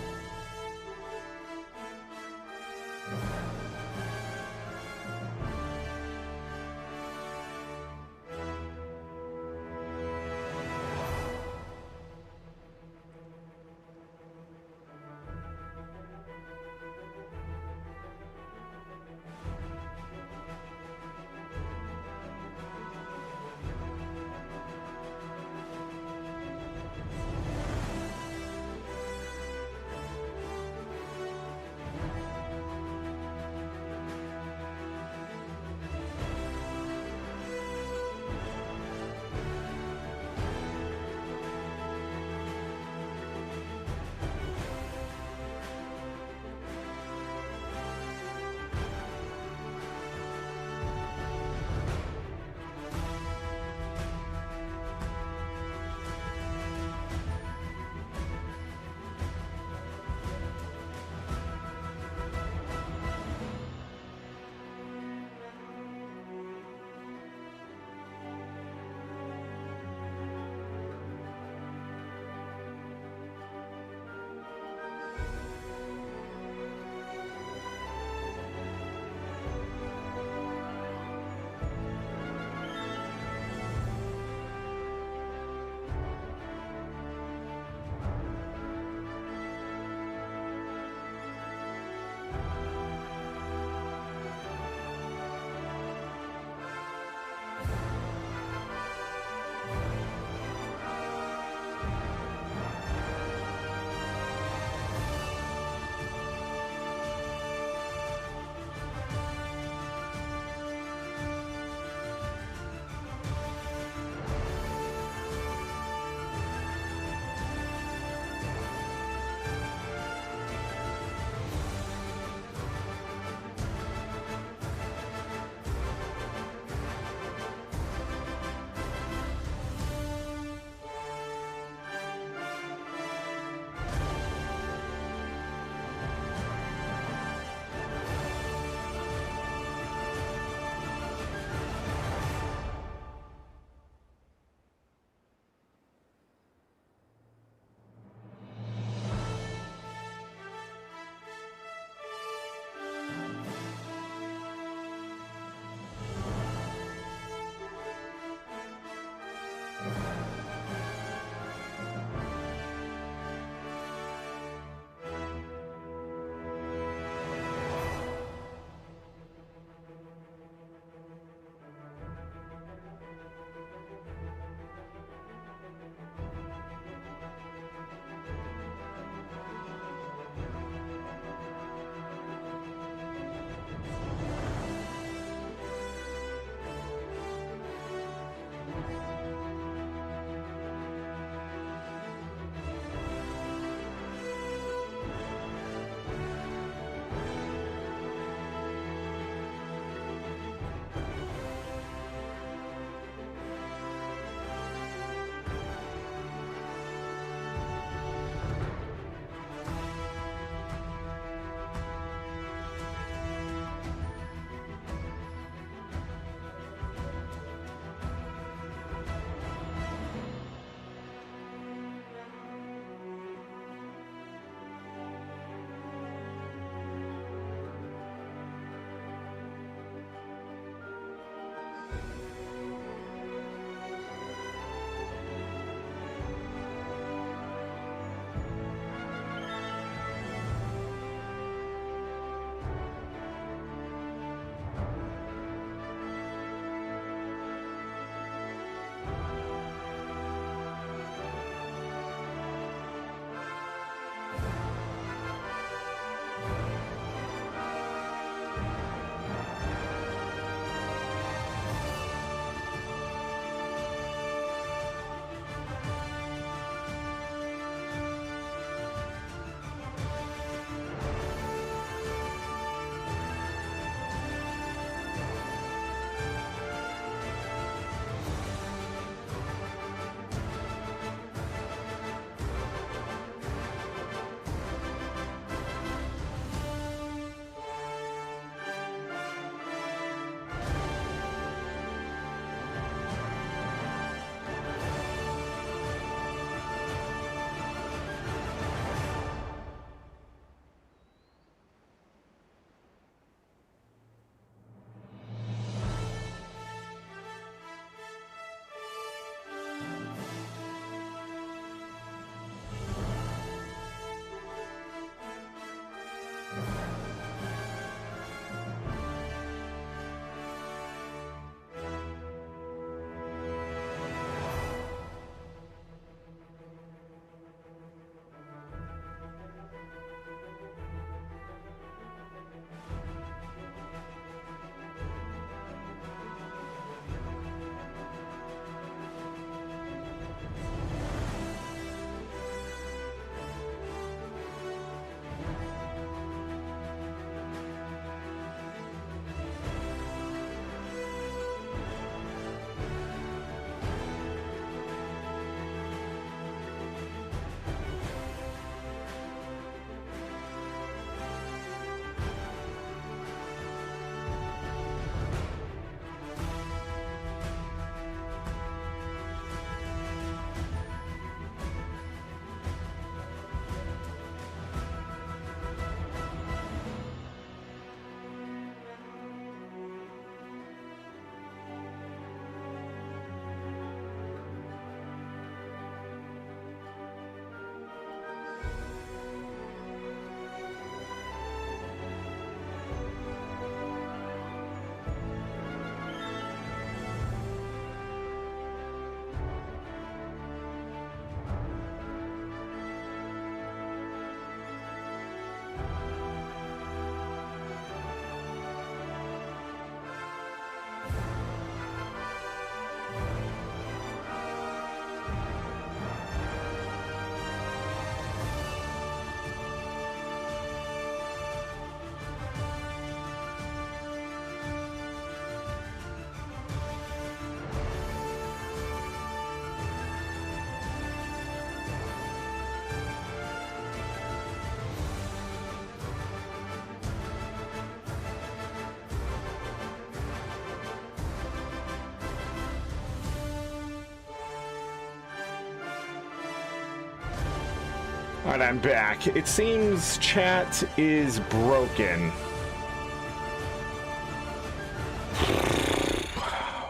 Alright, I'm back. It seems chat is broken.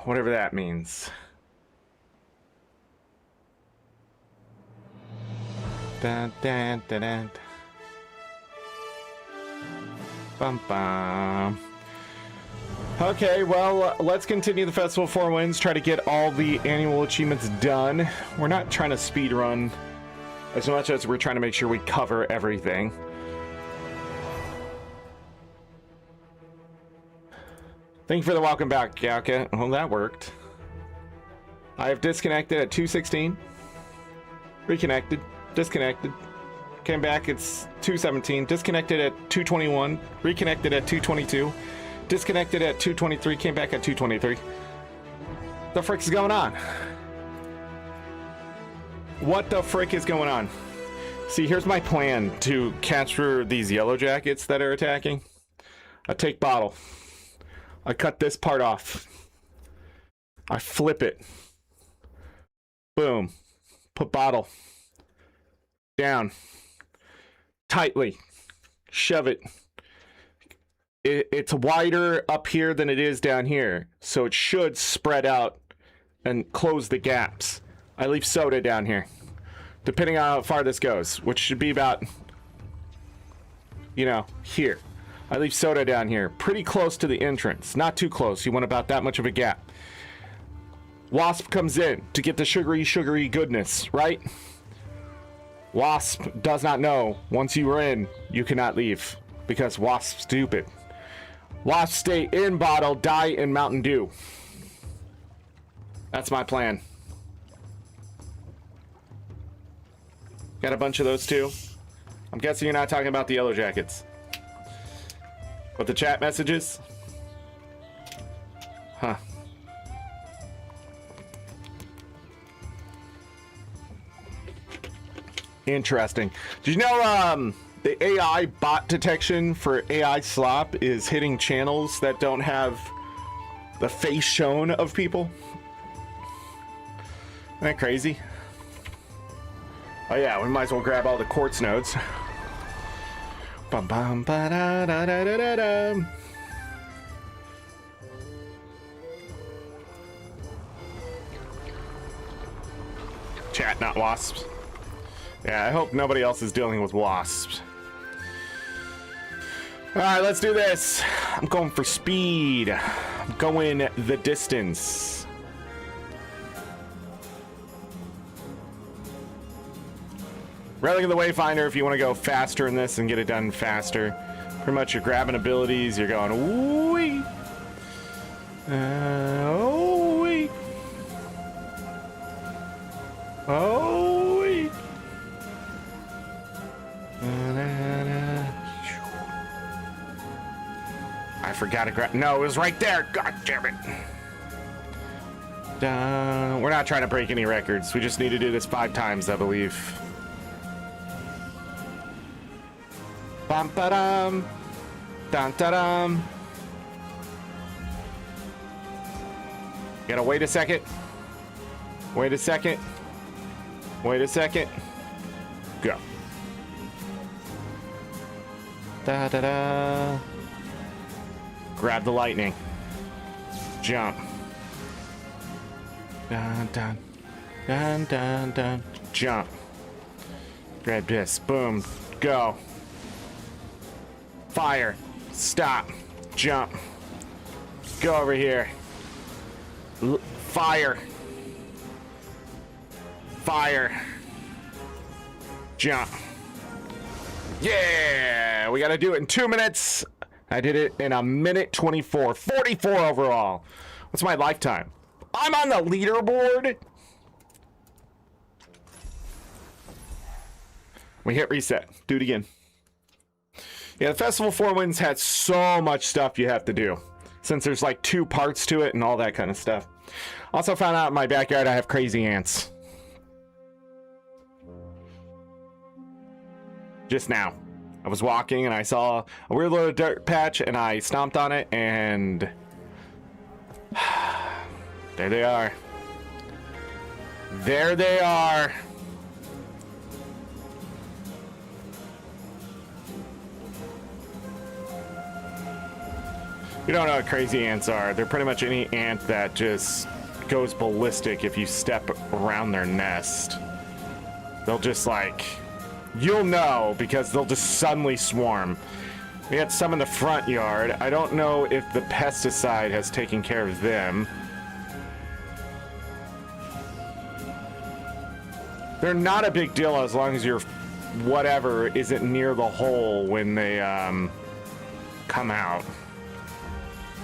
Whatever that means. Dun, dun, dun, dun. Bum, bum. Okay, well, let's continue the Festival of Four Winds, try to get all the annual achievements done. We're not trying to speed run as much as we're trying to make sure we cover everything. Thank you for the welcome back, Galka. Well, that worked. I have disconnected at 2:16. Reconnected. Disconnected. Came back, it's 2:17. Disconnected at 2:21. Reconnected at 2:22. Disconnected at 2:23. Came back at 2:23. The frick is going on? What the frick is going on? See, here's my plan to capture these yellow jackets that are attacking. I take bottle. I cut this part off. I flip it. Boom. Put bottle. Down. Tightly. Shove it. It's wider up here than it is down here. So it should spread out and close the gaps. I leave soda down here. Depending on how far this goes. Which should be about, you know, here. I leave soda down here. Pretty close to the entrance. Not too close. You want about that much of a gap. Wasp comes in to get the sugary goodness, right? Wasp does not know once you are in, you cannot leave. Because Wasp's stupid. Wasp stay in bottle, die in Mountain Dew. That's my plan. Got a bunch of those too. I'm guessing you're not talking about the yellow jackets. But the chat messages? Huh. Interesting. Did you know the AI bot detection for AI slop is hitting channels that don't have the face shown of people? Isn't that crazy? Oh yeah, we might as well grab all the quartz nodes. Bum bum ba da da da da da da. Chat, not wasps. Yeah, I hope nobody else is dealing with wasps. Alright, let's do this. I'm going for speed. I'm going the distance. Relic of the Wayfinder if you want to go faster in this and get it done faster. Pretty much your grabbing abilities, you're going ooh-wee. Oh-wee. Oh-wee. I forgot to grab. No, it was right there. God damn it. We're not trying to break any records. We just need to do this 5 times, I believe. Bum ba dum. Dun da dum. Gotta wait a second. Wait a second. Wait a second. Go. Da da da. Grab the lightning. Jump. Dun dun. Dun dun dun. Jump. Grab this. Boom. Go. Fire. Stop. Jump. Go over here. Fire. Fire. Jump. Yeah! We gotta do it in 2 minutes. I did it in 1:24. 44 overall. What's my lifetime? I'm on the leaderboard. We hit reset. Do it again. Yeah, the Festival of Four Winds had so much stuff you have to do. Since there's like 2 parts to it and all that kind of stuff. Also found out in my backyard I have crazy ants. Just now. I was walking and I saw a weird little dirt patch and I stomped on it and there they are. There they are. You don't know what crazy ants are. They're pretty much any ant that just goes ballistic if you step around their nest. They'll just like, you'll know because they'll just suddenly swarm. We had some in the front yard. I don't know if the pesticide has taken care of them. They're not a big deal as long as your whatever isn't near the hole when they come out.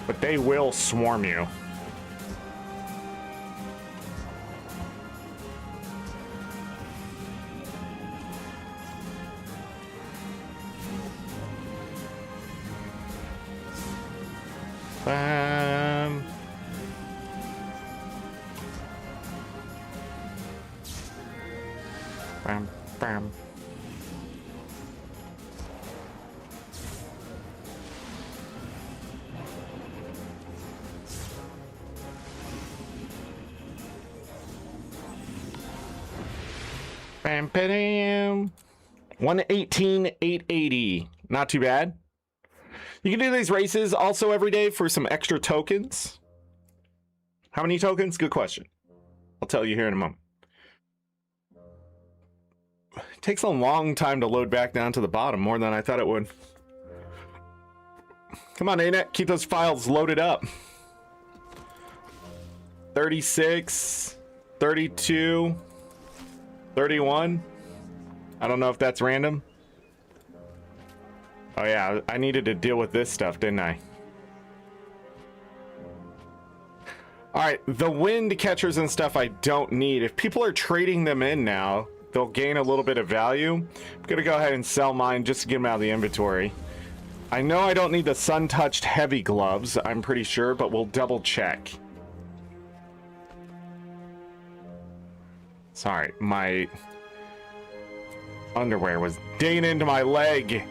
But they will swarm you. Bam. Bam, bam. 118, 880. Not too bad. You can do these races also every day for some extra tokens. How many tokens? Good question. I'll tell you here in a moment. It takes a long time to load back down to the bottom, more than I thought it would. Come on, ArenaNet, keep those files loaded up. 36, 32, 31. I don't know if that's random. Oh yeah, I needed to deal with this stuff, didn't I? Alright, the wind catchers and stuff I don't need. If people are trading them in now, they'll gain a little bit of value. I'm gonna go ahead and sell mine just to get them out of the inventory. I know I don't need the sun-touched heavy gloves, I'm pretty sure, but we'll double check. Sorry, my underwear was digging into my leg.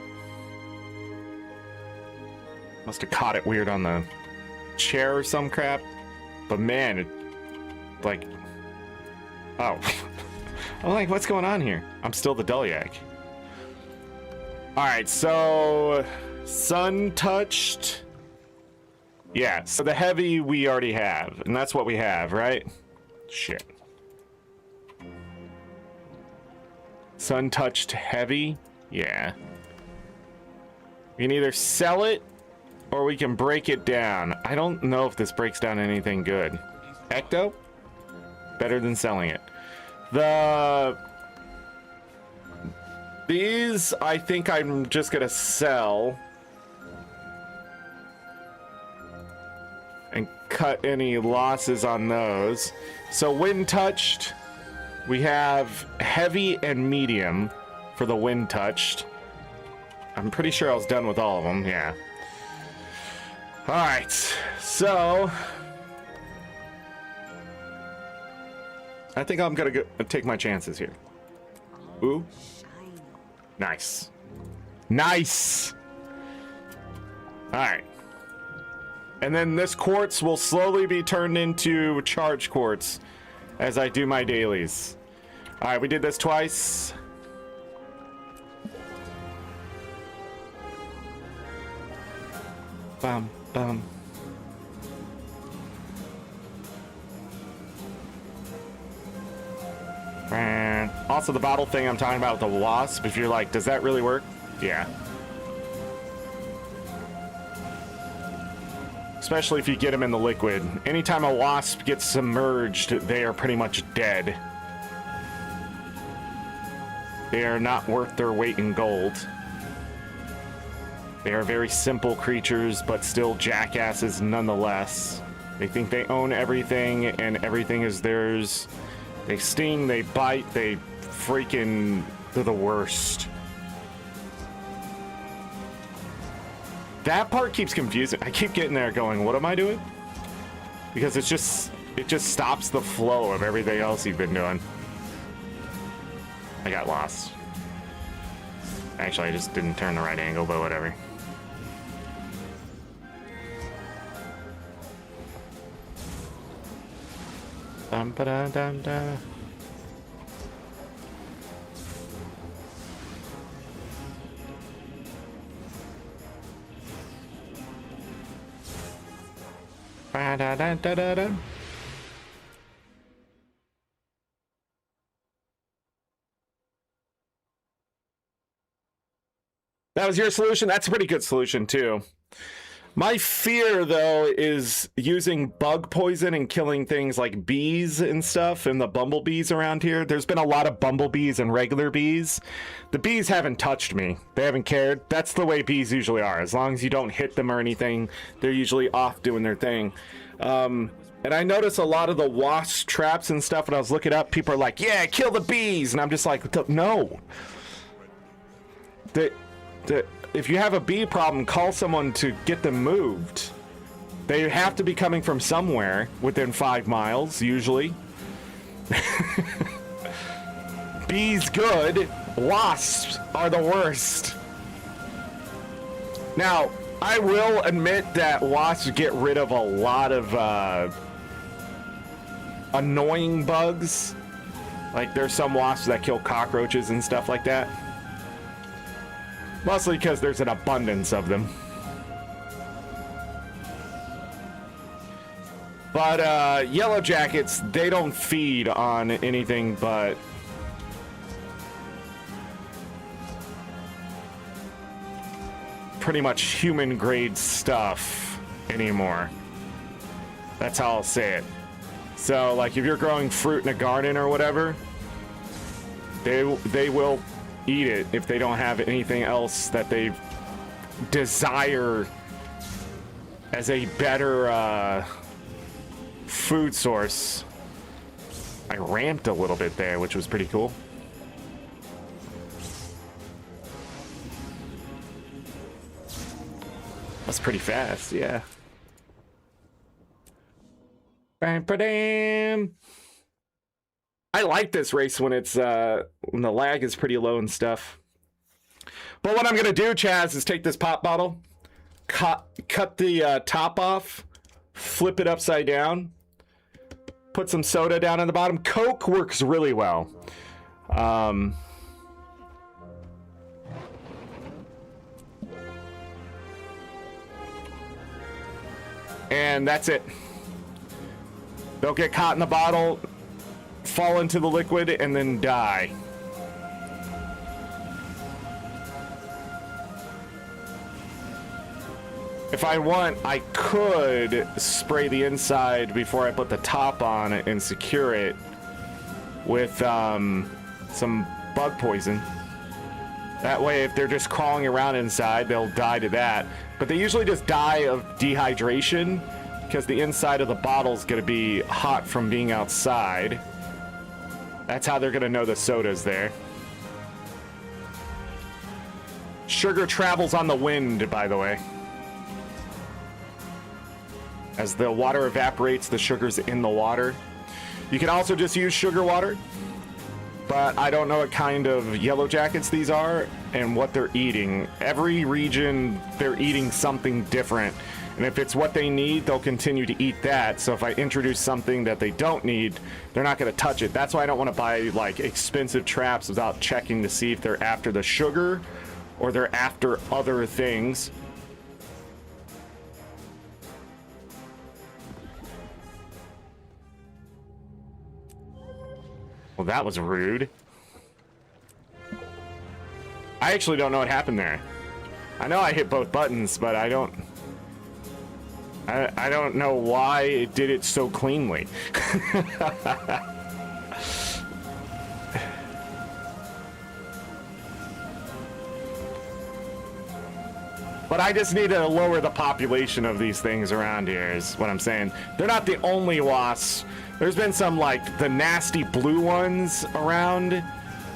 Must have caught it weird on the chair or some crap. But man, it, like, oh. I'm like, what's going on here? I'm still the Deliac. Alright, so sun-touched. Yeah, so the heavy we already have, and that's what we have, right? Shit. Sun-touched heavy? Yeah. We can either sell it or we can break it down. I don't know if this breaks down anything good. Ecto? Better than selling it. These, I think I'm just gonna sell. And cut any losses on those. So wind touched, we have heavy and medium for the wind touched. I'm pretty sure I was done with all of them, yeah. Alright, so I think I'm gonna go take my chances here. Ooh. Nice. Nice! Alright. And then this quartz will slowly be turned into charge quartz as I do my dailies. Alright, we did this twice. Bum, bum. And also the bottle thing I'm talking about with the wasp, if you're like, does that really work? Yeah. Especially if you get them in the liquid. Anytime a wasp gets submerged, they are pretty much dead. They are not worth their weight in gold. They are very simple creatures, but still jackasses nonetheless. They think they own everything, and everything is theirs. They sting, they bite, they're the worst. That part keeps confusing. I keep getting there going, what am I doing? Because it just stops the flow of everything else you've been doing. I got lost. Actually, I just didn't turn the right angle, but whatever. Dum ba da dum da. Ba-da-da-da-da-da. That was your solution? That's a pretty good solution, too. My fear, though, is using bug poison and killing things like bees and stuff and the bumblebees around here. There's been a lot of bumblebees and regular bees. The bees haven't touched me. They haven't cared. That's the way bees usually are. As long as you don't hit them or anything, they're usually off doing their thing. And I notice a lot of the wasp traps and stuff when I was looking up, people are like, yeah, kill the bees. And I'm just like, no. If you have a bee problem, call someone to get them moved. They have to be coming from somewhere within 5 miles, usually. Bees good, wasps are the worst. Now, I will admit that wasps get rid of a lot of annoying bugs. Like, there's some wasps that kill cockroaches and stuff like that. Mostly because there's an abundance of them. But yellow jackets, they don't feed on anything but pretty much human grade stuff anymore. That's how I'll say it. So like if you're growing fruit in a garden or whatever, they will eat it if they don't have anything else that they desire as a better food source. I ramped a little bit there, which was pretty cool. That's pretty fast, yeah. Bam-ba-dam. I like this race when it's when the lag is pretty low and stuff. But what I'm gonna do, Chaz, is take this pop bottle, cut the top off, flip it upside down, put some soda down on the bottom. Coke works really well. And that's it. They'll get caught in the bottle, fall into the liquid, and then die. If I want, I could spray the inside before I put the top on and secure it with some bug poison. That way, if they're just crawling around inside, they'll die to that. But they usually just die of dehydration because the inside of the bottle's going to be hot from being outside. That's how they're going to know the soda's there. Sugar travels on the wind, by the way. As the water evaporates, the sugar's in the water. You can also just use sugar water, but I don't know what kind of yellow jackets these are and what they're eating. Every region, they're eating something different. And if it's what they need, they'll continue to eat that. So if I introduce something that they don't need, they're not going to touch it. That's why I don't want to buy like expensive traps without checking to see if they're after the sugar or they're after other things. Well, that was rude. I actually don't know what happened there. I know I hit both buttons, but I don't know why it did it so cleanly. But I just need to lower the population of these things around here is what I'm saying. They're not the only wasps. There's been some like the nasty blue ones around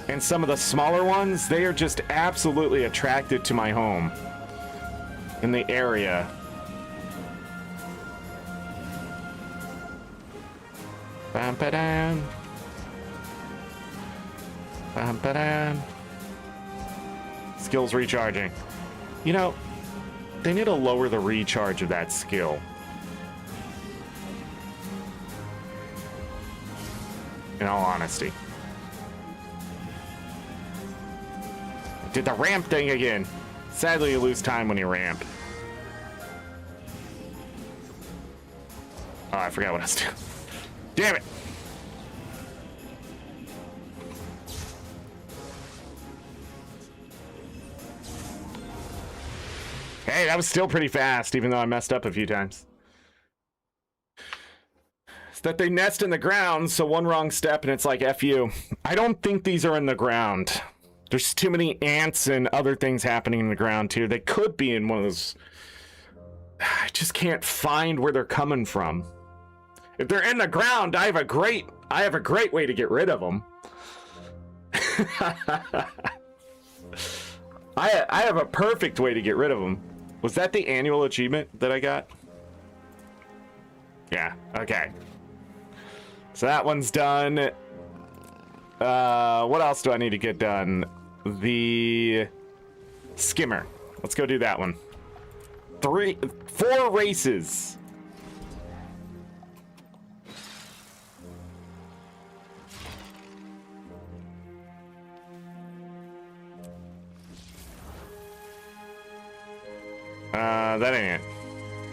and some of the smaller ones. They are just absolutely attracted to my home in the area. Bam-ba-dam. Bam-ba-dam. Skills recharging. You know, they need to lower the recharge of that skill. In all honesty. Did the ramp thing again. Sadly, you lose time when you ramp. Oh, I forgot what I was doing. Damn it. Hey, that was still pretty fast, even though I messed up a few times. It's that they nest in the ground, so one wrong step and it's like F you. I don't think these are in the ground. There's too many ants and other things happening in the ground, too. They could be in one of those... I just can't find where they're coming from. If they're in the ground, I have a great way to get rid of them. I have a perfect way to get rid of them. Was that the annual achievement that I got? Yeah, okay. So that one's done. What else do I need to get done? The skimmer. Let's go do that one. 4 races. That ain't it.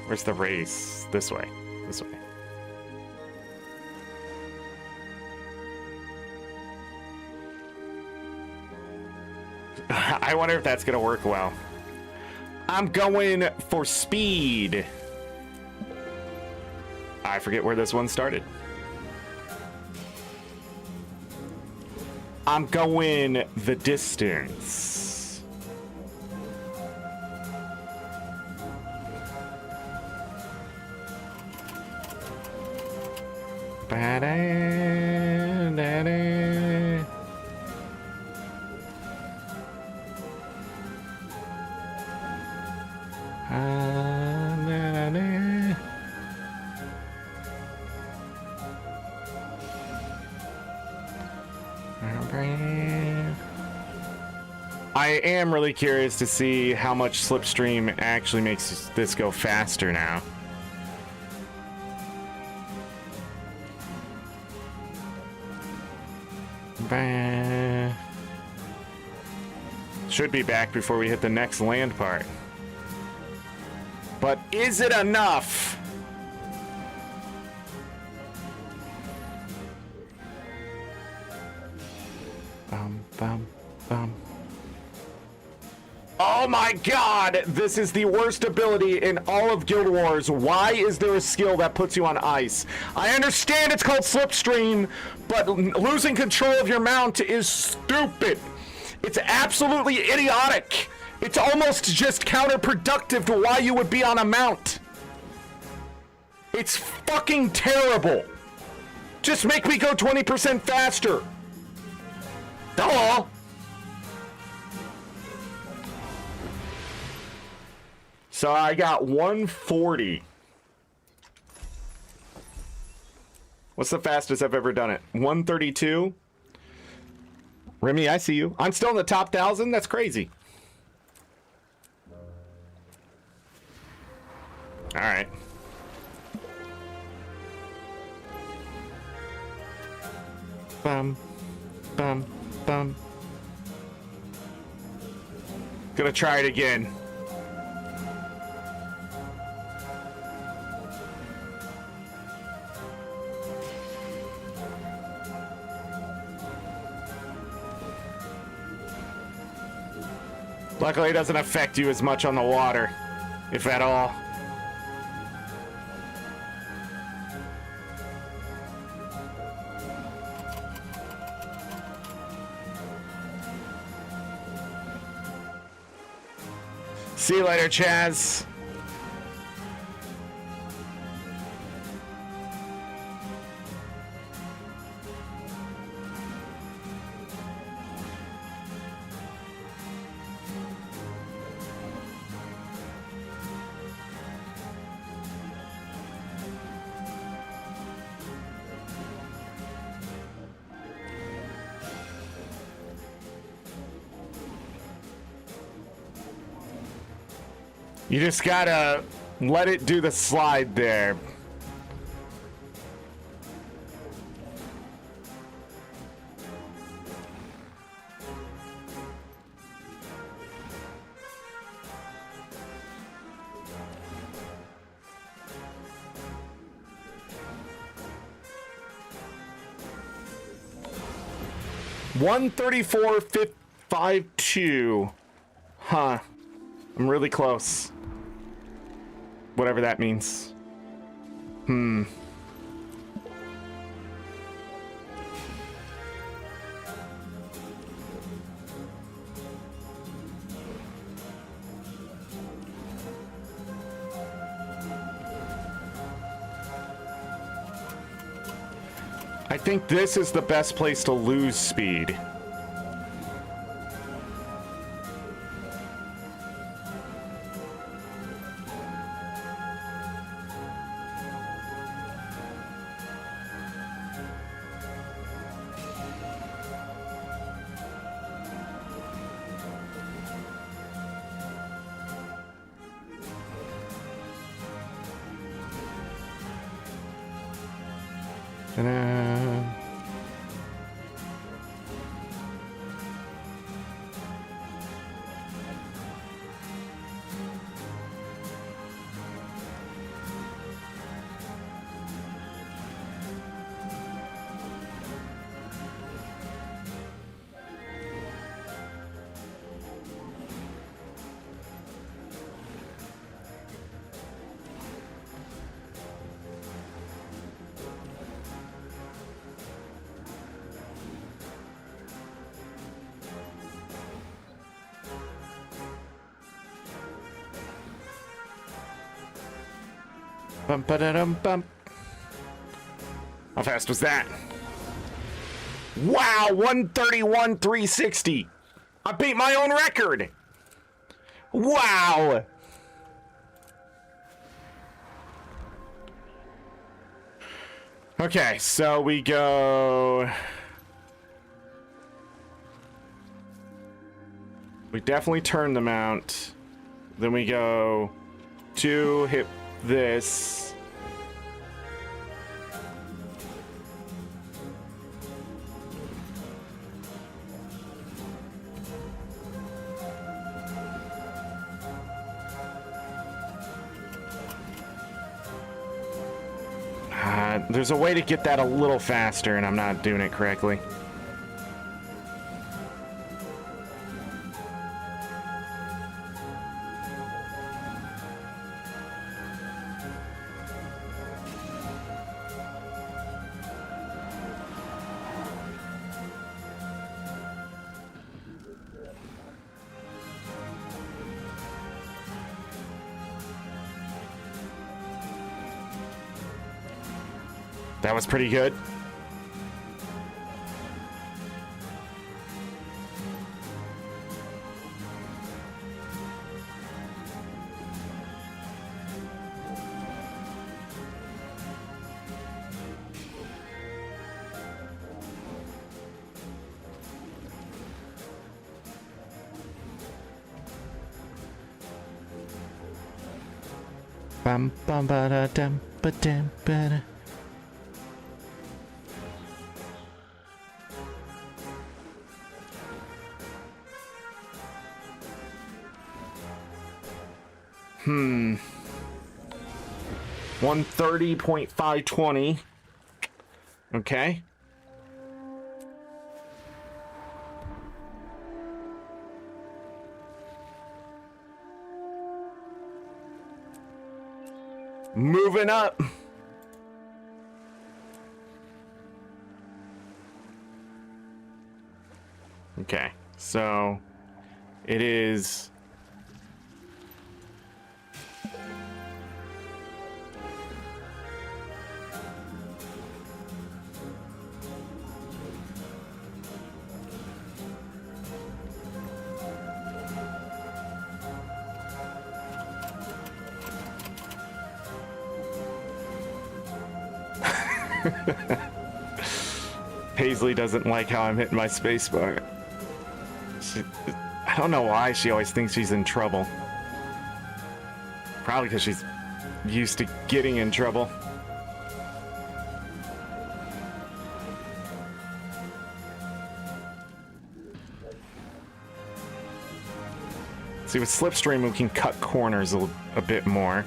Where's the race? This way. This way. I wonder if that's gonna work well. I'm going for speed. I forget where this one started. I'm going the distance. I am really curious to see how much Slipstream actually makes this go faster now. Should be back before we hit the next land part. But is it enough? Oh my god! This is the worst ability in all of Guild Wars. Why is there a skill that puts you on ice? I understand it's called Slipstream, but losing control of your mount is stupid. It's absolutely idiotic. It's almost just counterproductive to why you would be on a mount. It's fucking terrible. Just make me go 20% faster. Duh. So I got 140. What's the fastest I've ever done it? 132. Remy, I see you. I'm still in the top 1,000. That's crazy. All right. Bum, bum, bum. Gonna try it again. Luckily, it doesn't affect you as much on the water, if at all. See you later, Chaz. You just gotta let it do the slide there. 134.52. Huh. I'm really close. Whatever that means. I think this is the best place to lose speed. Ta-da. Bum, ba-da-dum, bum. How fast was that? Wow, 131.360. I beat my own record. Wow. Okay, so we go. We definitely turn the mount. Then we go to hit this. There's a way to get that a little faster, and I'm not doing it correctly. That was pretty good. Bum bum ba da dum ba dum ba da. Hmm. 130.520. Okay. Moving up. Okay, so it is Paisley doesn't like how I'm hitting my spacebar. I don't know why she always thinks she's in trouble. Probably because she's used to getting in trouble. See, with Slipstream, we can cut corners a bit more.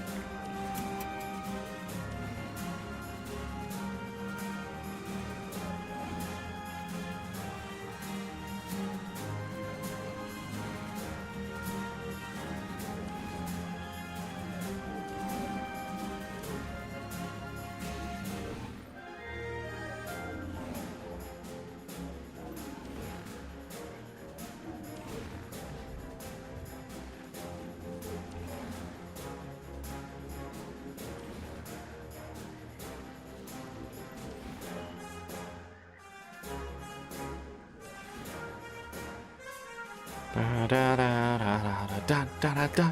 Da, da, da, da, da, da, da, da.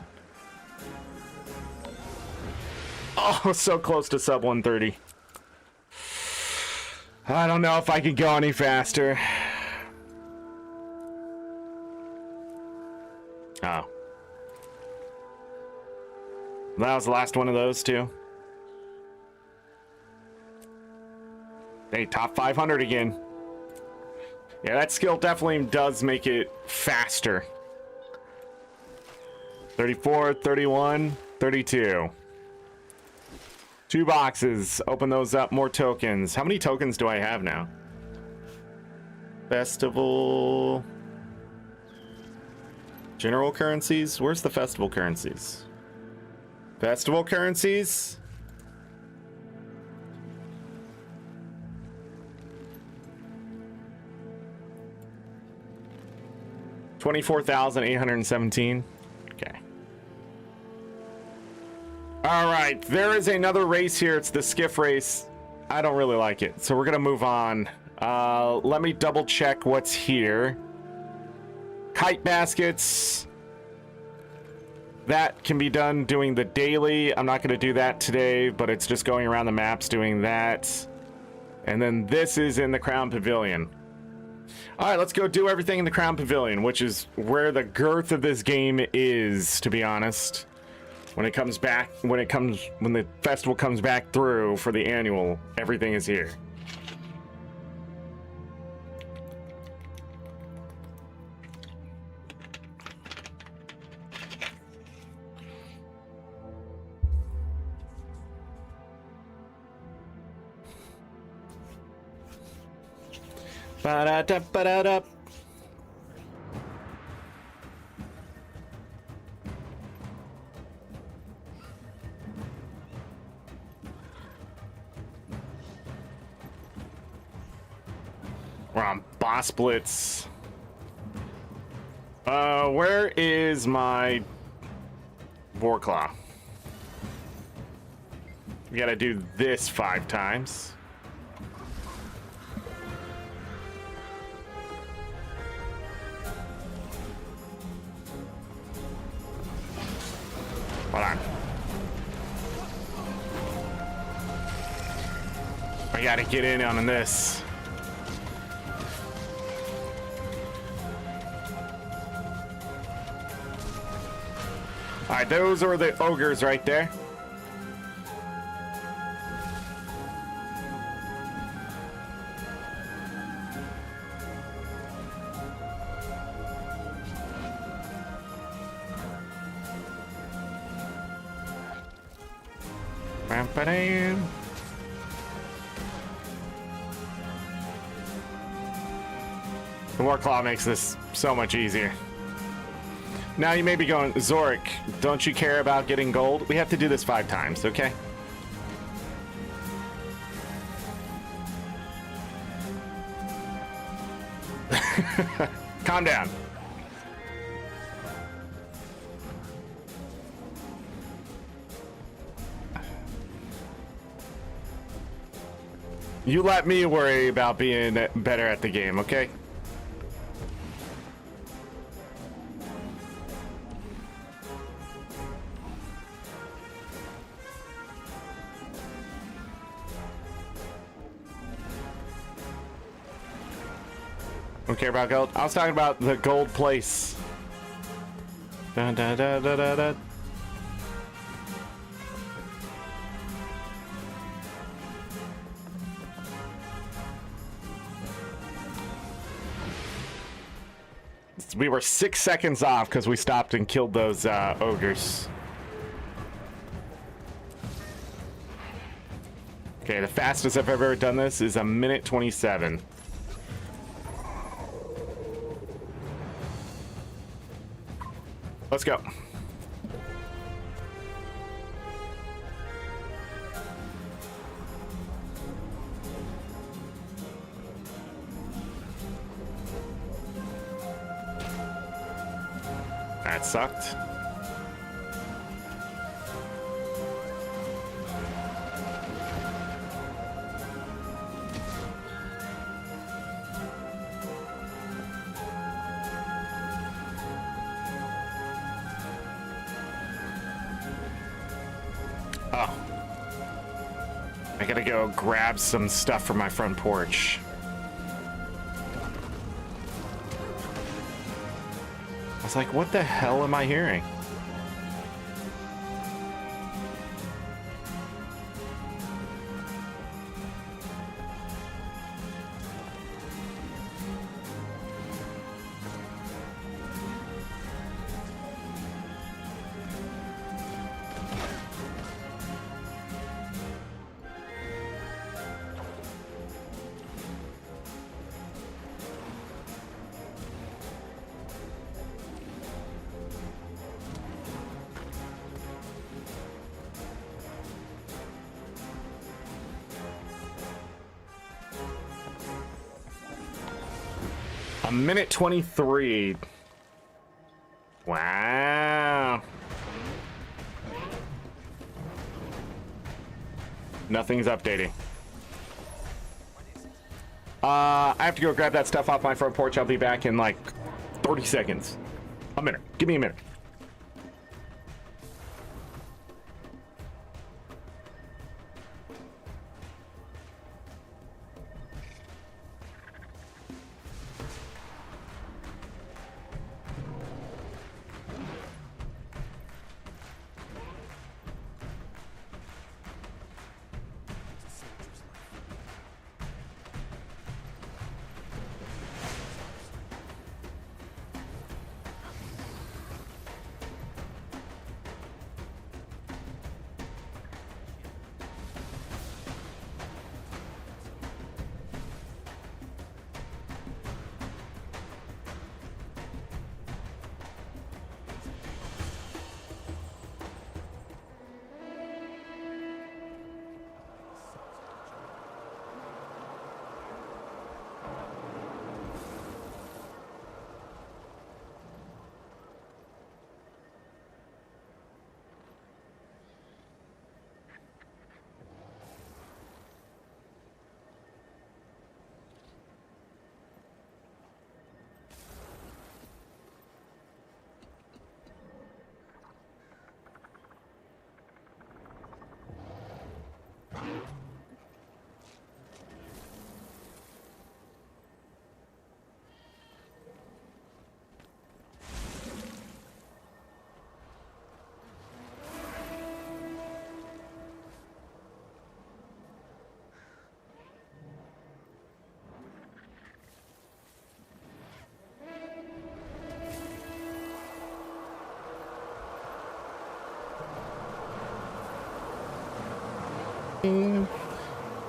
Oh, so close to sub 130. I don't know if I could go any faster. Oh. That was the last one of those two. Hey, top 500 again. Yeah, that skill definitely does make it faster. 34, 31, 32. 2 boxes. Open those up. More tokens. How many tokens do I have now? Festival. General currencies? Where's the festival currencies? Festival currencies? $24,817. Okay. All right, there is another race here. It's the skiff race. I don't really like it, so we're gonna move on. Let me double check what's here. Kite baskets. That can be done doing the daily. I'm not gonna do that today, but it's just going around the maps doing that. And then this is in the Crown Pavilion. All right, let's go do everything in the Crown Pavilion, which is where the girth of this game is, to be honest. When it comes back, when the festival comes back through for the annual, everything is here. Ba-da-da, ba-da-da. We're on Boss Blitz. Where is my Vorclaw? We gotta do this 5 times. Hold on. I gotta get in on this. Alright, those are the ogres right there. Bam-ba-dam. The Warclaw makes this so much easier. Now you may be going, Zorric, don't you care about getting gold? We have to do this 5 times, okay? Calm down. You let me worry about being better at the game, okay? Don't care about gold. I was talking about the gold place. Da, da, da, da, da, da. We were 6 seconds off because we stopped and killed those ogres. Okay, the fastest I've ever done this is 1:27. Let's go. That sucked. Oh. I gotta go grab some stuff from my front porch. I was like, what the hell am I hearing? A minute 23. Wow. Nothing's updating. I have to go grab that stuff off my front porch. I'll be back in like 30 seconds. A minute. Give me a minute.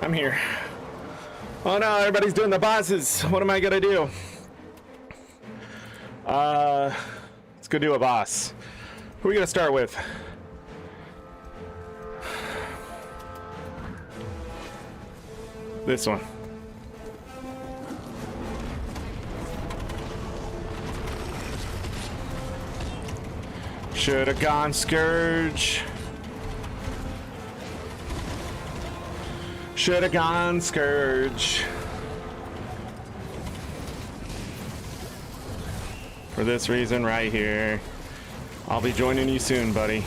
I'm here. Oh no, everybody's doing the bosses. What am I gonna do? Let's go do a boss. Who are we gonna start with? This one. Should have gone Scourge. Should have gone Scourge. For this reason right here. I'll be joining you soon, buddy.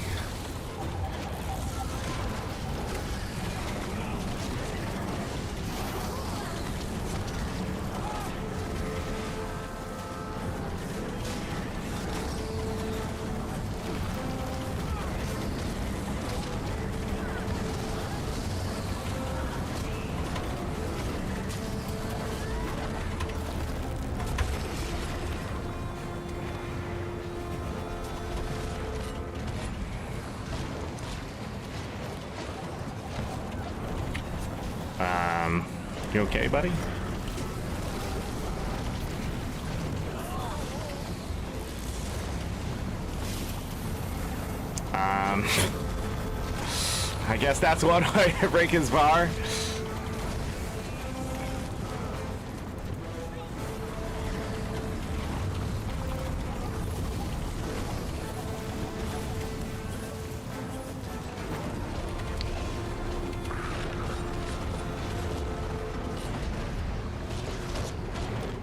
You okay, buddy? I guess that's one way to break his bar.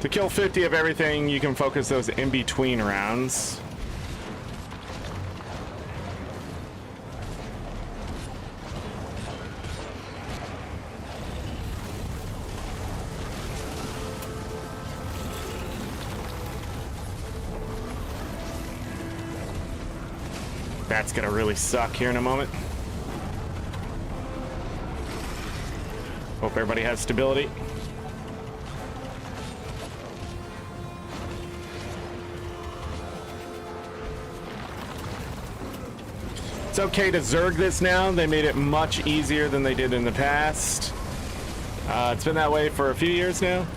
To kill 50 of everything, you can focus those in-between rounds. That's gonna really suck here in a moment. Hope everybody has stability. It's okay to Zerg this now. They made it much easier than they did in the past. It's been that way for a few years now.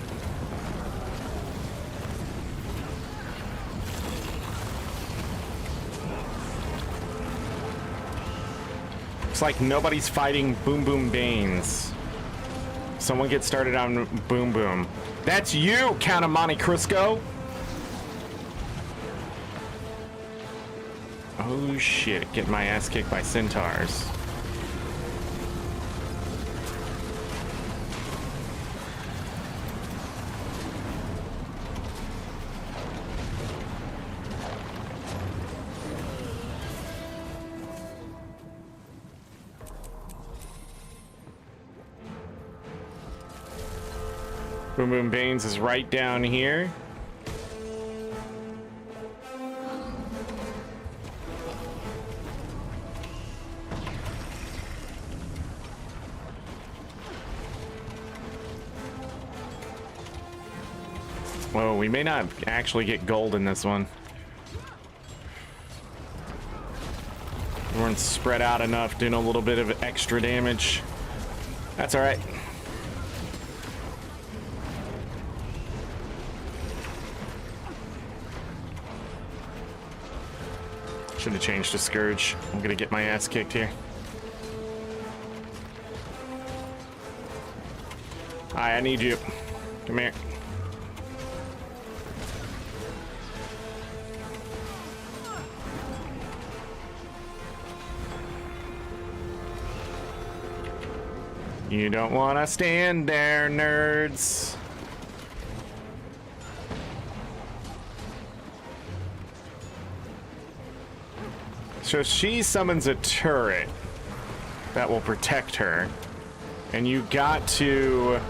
Looks like nobody's fighting Boom Boom Banes. Someone get started on Boom Boom. That's you, Count of Monte Cristo. Oh shit, getting my ass kicked by centaurs. Boom Boom Banes is right down here. Whoa, we may not actually get gold in this one. We weren't spread out enough, doing a little bit of extra damage. That's all right. Should have changed to Scourge. I'm gonna get my ass kicked here. Hi, I need you. Come here. You don't want to stand there, nerds. So she summons a turret that will protect her, and you got to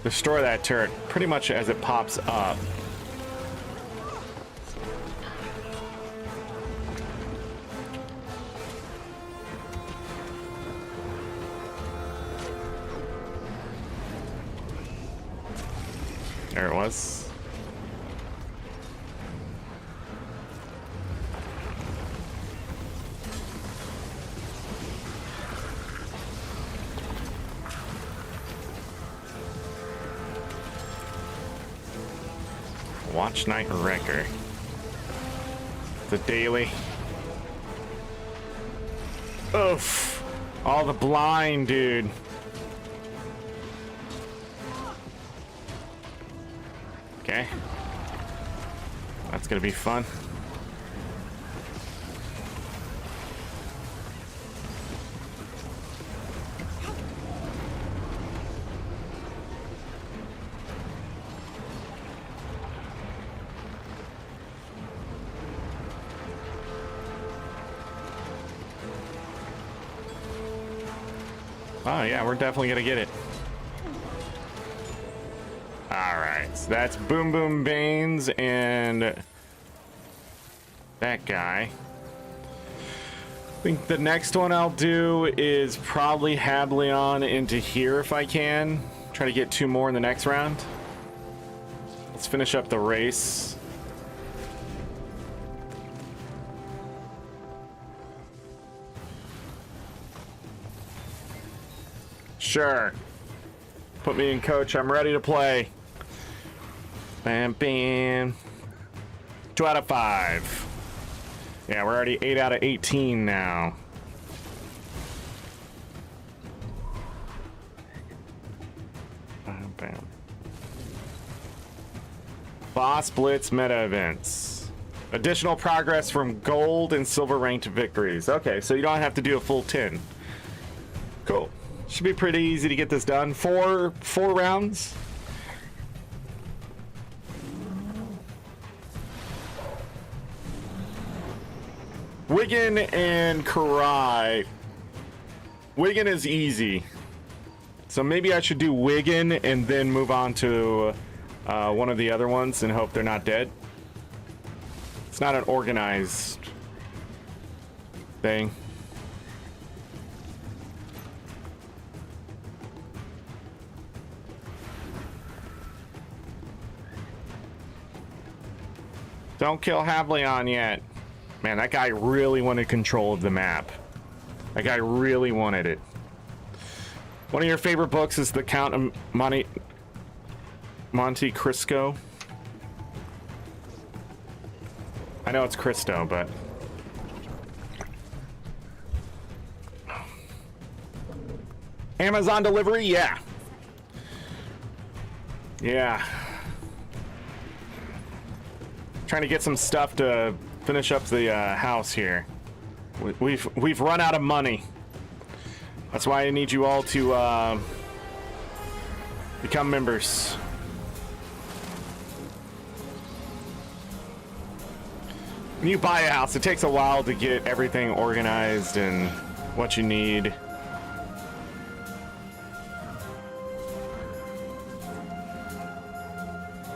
destroy that turret pretty much as it pops up. There it was. Watch Night Wrecker. The daily. Oof. All the blind, dude. Okay. That's gonna be fun. Oh yeah, we're definitely gonna get it. Alright, so that's Boom Boom Banes and that guy. I think the next one I'll do is probably Hableon into here if I can. Try to get 2 more in the next round. Let's finish up the race. Sure. Put me in, coach. I'm ready to play. Bam, bam. 2 out of 5. Yeah, we're already 8 out of 18 now. Bam, bam. Boss Blitz meta events. Additional progress from gold and silver ranked victories. Okay, so you don't have to do a full 10. Cool. Should be pretty easy to get this done. Four rounds. Wigan and Karai. Wigan is easy. So maybe I should do Wigan and then move on to one of the other ones and hope they're not dead. It's not an organized thing. Don't kill Havleon yet. Man, that guy really wanted control of the map. That guy really wanted it. One of your favorite books is The Count of Monte Cristo. I know it's Cristo, but... Amazon delivery? Yeah. Yeah. Trying to get some stuff to finish up the house here. We've run out of money. That's why I need you all to become members. When you buy a house, it takes a while to get everything organized and what you need.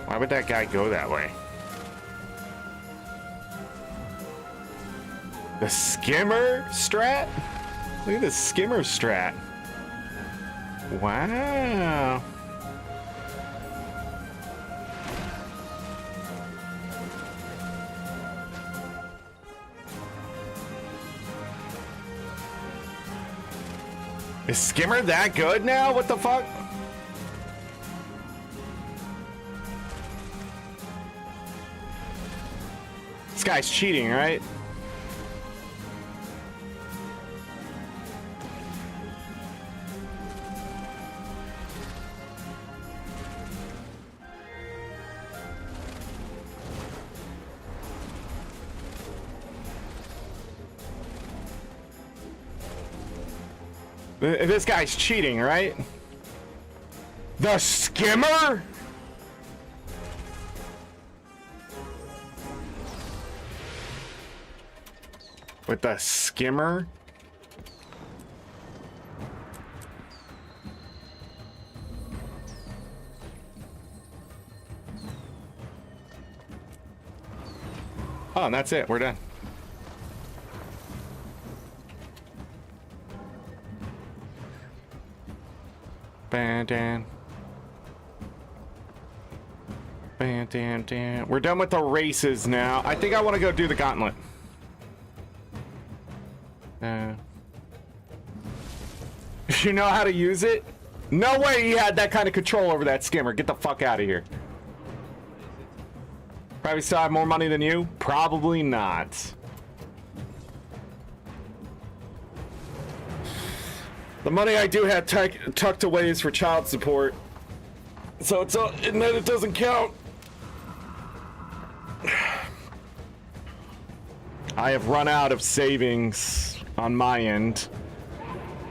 Why would that guy go that way? The skimmer strat? Look at the skimmer strat. Wow. Is skimmer that good now? What the fuck? This guy's cheating, right? This guy's cheating, right? The skimmer? With the skimmer? Oh, and that's it. We're done. Bandan. Bandan. We're done with the races now. I think I want to go do the gauntlet. You know how to use it? No way he had that kind of control over that skimmer. Get the fuck out of here. Probably still have more money than you? Probably not. The money I do have tucked away is for child support. So it's and then it doesn't count. I have run out of savings on my end.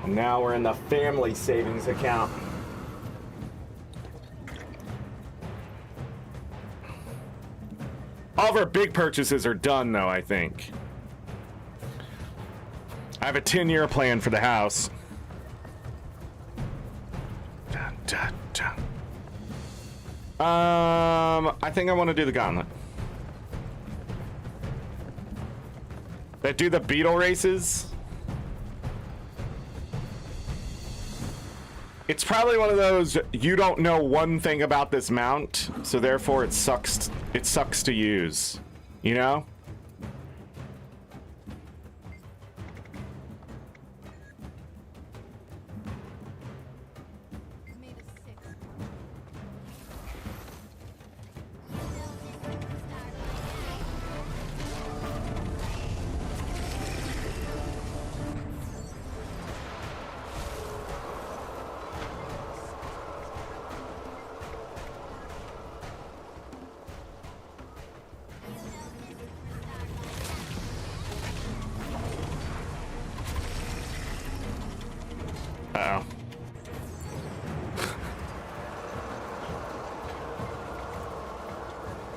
And now we're in the family savings account. All of our big purchases are done though, I think. I have a 10-year plan for the house. Dun, dun, dun. I think I want to do the gauntlet. That do the beetle races. It's probably one of those you don't know one thing about this mount, so therefore it sucks to use, you know? Uh-oh.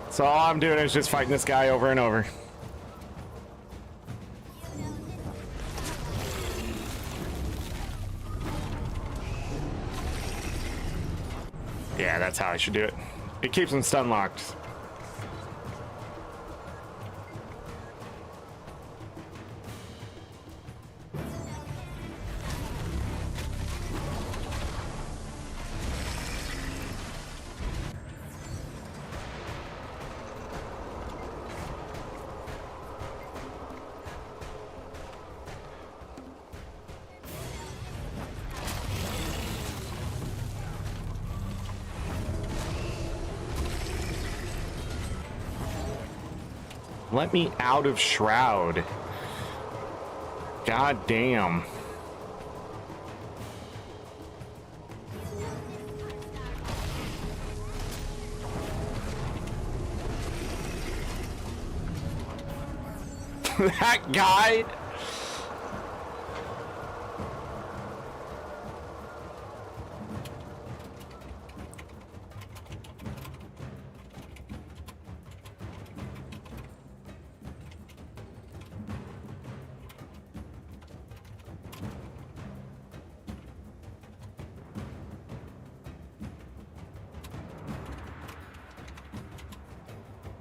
So all I'm doing is just fighting this guy over and over. Yeah, that's how I should do it. It keeps them stun locked. Let me out of Shroud. God damn. That guy.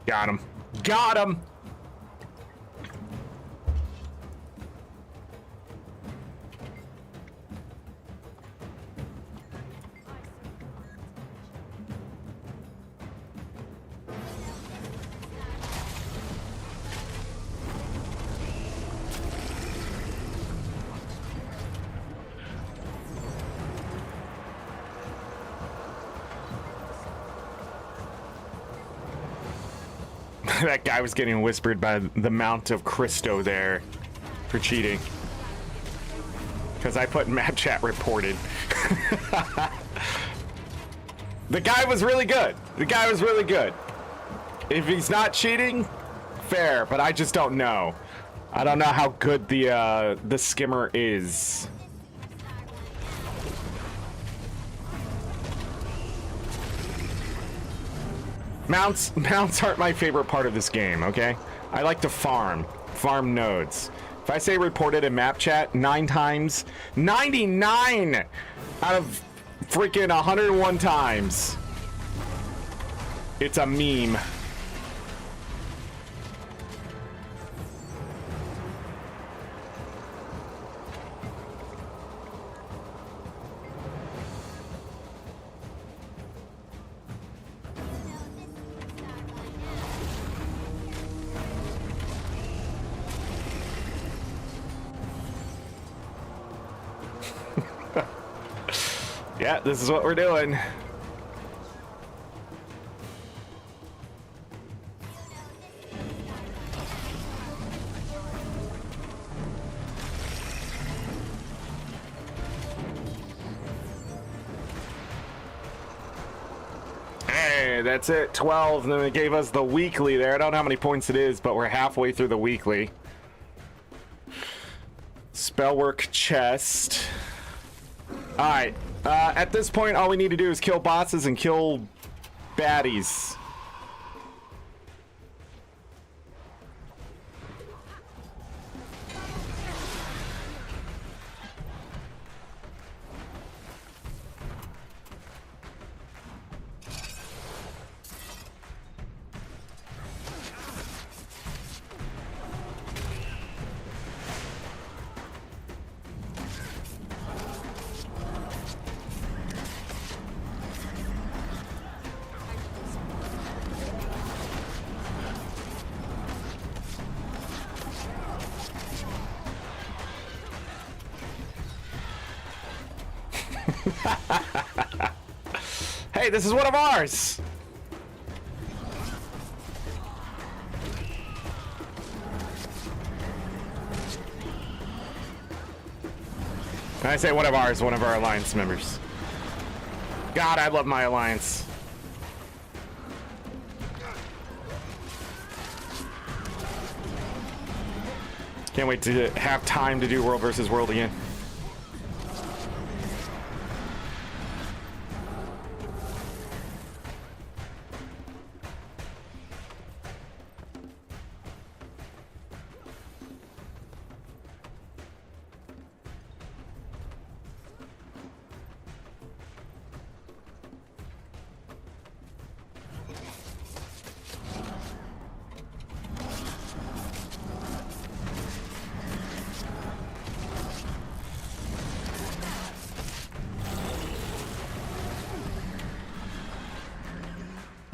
Got him. Got him. That guy was getting whispered by the Mount of Cristo there for cheating. Because I put map chat reported. The guy was really good. The guy was really good. If he's not cheating, fair, but I just don't know. I don't know how good the skimmer is. Mounts aren't my favorite part of this game, okay? I like to farm nodes. If I say reported in map chat 9 times, 99 out of freaking 101 times, it's a meme. Yeah, this is what we're doing. Hey, that's it. 12. And then it gave us the weekly there. I don't know how many points it is, but we're halfway through the weekly. Spellwork chest. All right. At this point, all we need to do is kill bosses and kill baddies. Hey, this is one of ours. When I say one of ours, one of our alliance members. God, I love my alliance. Can't wait to have time to do World versus World again.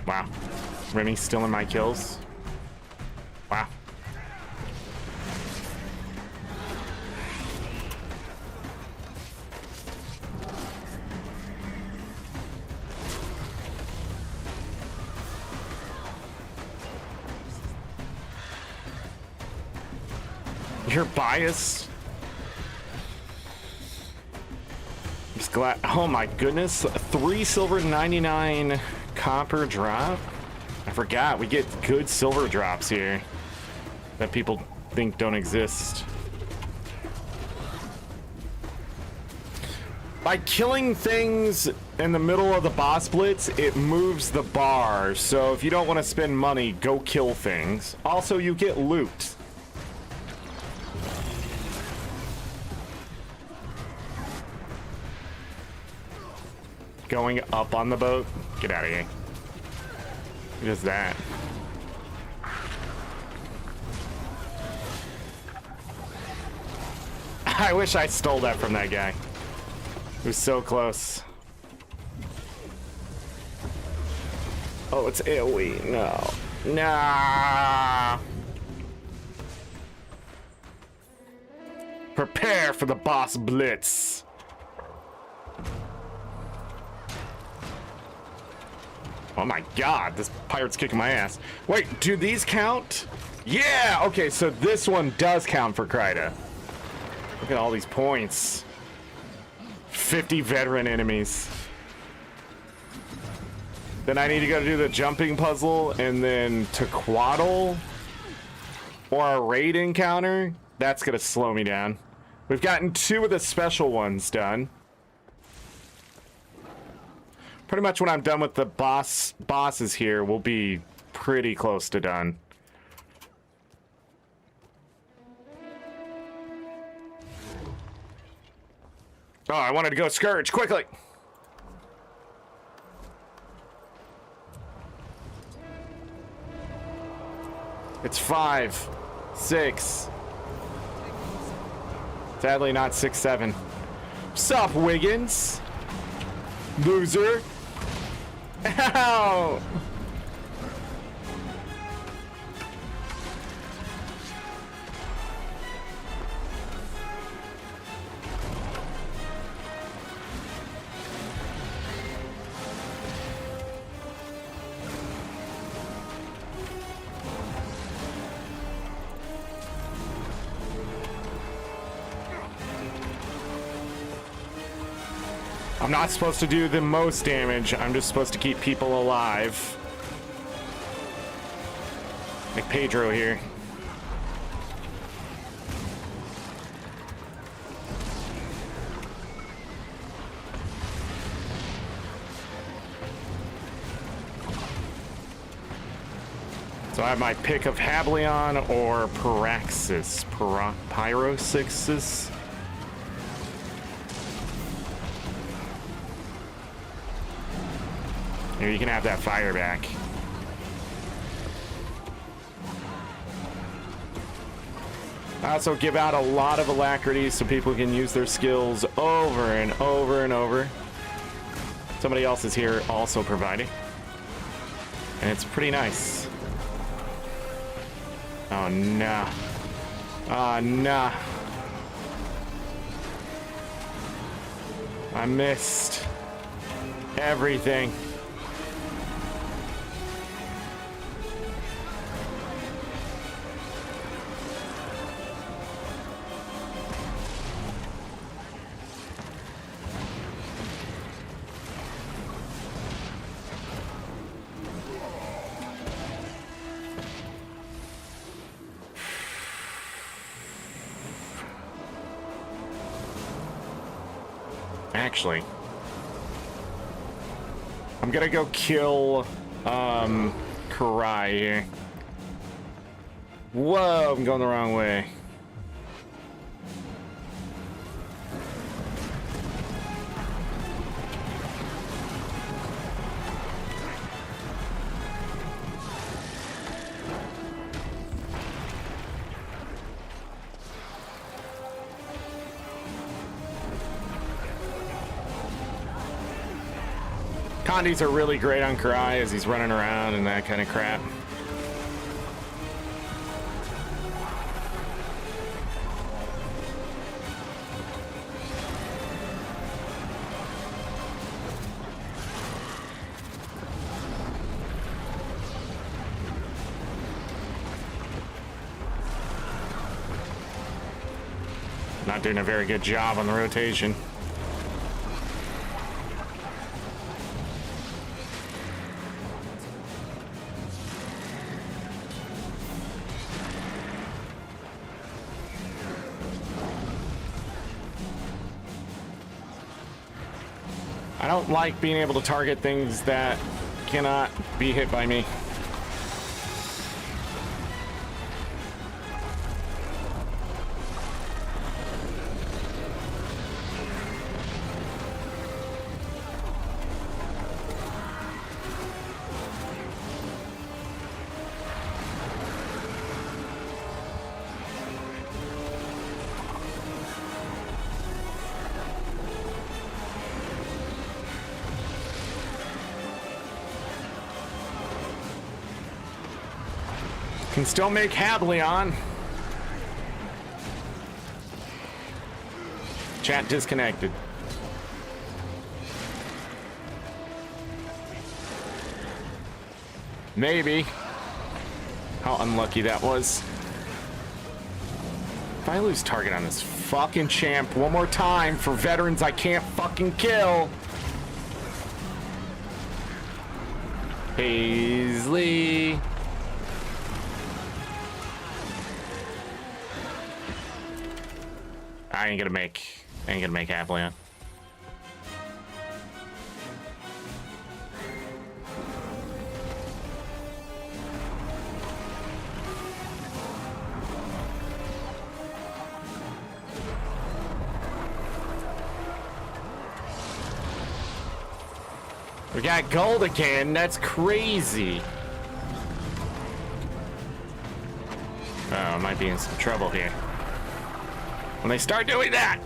Wow. Remy's still in my kills. Wow. You're biased. I'm just glad. Oh my goodness. 3 silver, 99 copper drop. I forgot we get good silver drops here that people think don't exist. By killing things in the middle of the boss blitz, it moves the bar. So if you don't want to spend money, go kill things. Also, you get loot. Going up on the boat? Get out of here. Who does that? I wish I stole that from that guy. It was so close. Oh, it's AoE. No. Nah. Prepare for the boss blitz. Oh my god, this pirate's kicking my ass. Wait, do these count? Yeah! Okay, so this one does count for Kryda. Look at all these points. 50 veteran enemies. Then I need to go do the jumping puzzle and then to Quaddle or a raid encounter. That's gonna slow me down. We've gotten 2 of the special ones done. Pretty much when I'm done with the bosses here, we'll be pretty close to done. Oh, I wanted to go Scourge, quickly! It's 5, 6. Sadly, not 6, 7. Sup, Wiggins? Loser. Ow! I'm not supposed to do the most damage. I'm just supposed to keep people alive. Like Pedro here. So I have my pick of Hableon or Pyraxis. Pyroxis. Here, you can have that fire back. I also give out a lot of alacrity so people can use their skills over and over and over. Somebody else is here also providing. And it's pretty nice. Oh, no. Oh, no. I missed everything. Actually, I'm gonna go kill Karai here. Whoa, I'm going the wrong way. Bondies are really great on Karai as he's running around and that kind of crap. Not doing a very good job on the rotation. I don't like being able to target things that cannot be hit by me. Can still make Hableon. Chat disconnected. Maybe. How unlucky that was. If I lose target on this fucking champ one more time for veterans I can't fucking kill. Paisley. I ain't gonna make Hableon. We got gold again. That's crazy. Oh, I might be in some trouble here. When they start doing that.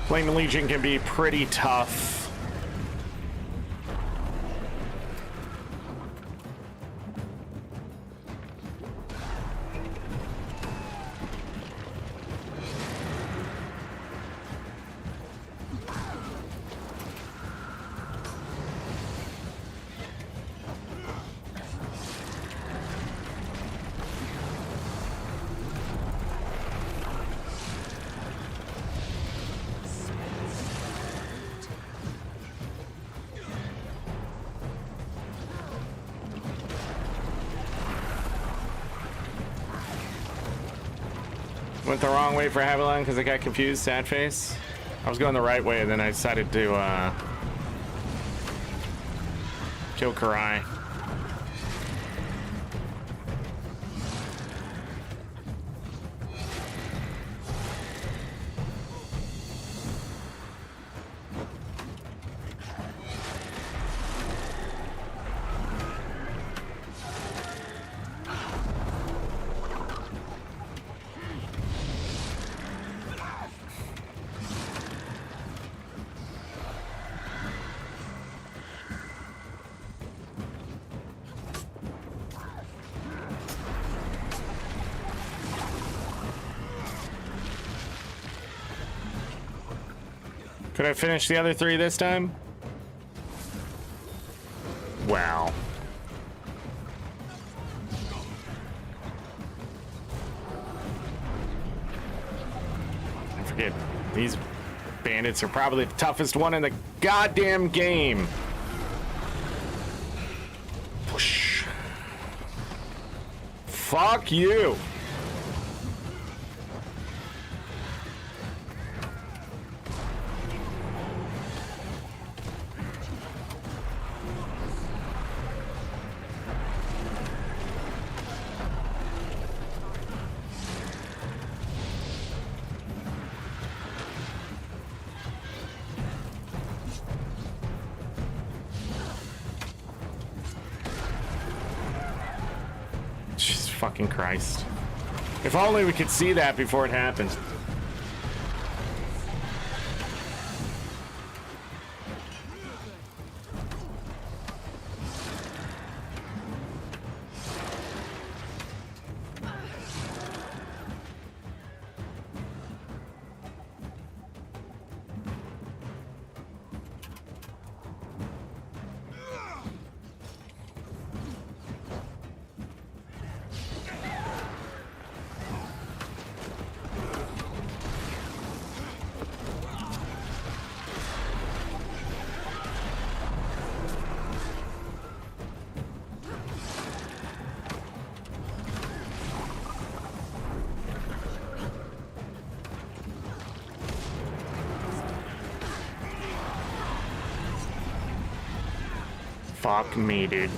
Flame Legion can be pretty tough. Went the wrong way for Avalon because I got confused, sad face. I was going the right way and then I decided to kill Karai. Could I finish the other three this time? Wow. I forget, these bandits are probably the toughest one in the goddamn game. Whoosh. Fuck you. fucking Christ. If only we could see that before it happens. Fuck me, dude.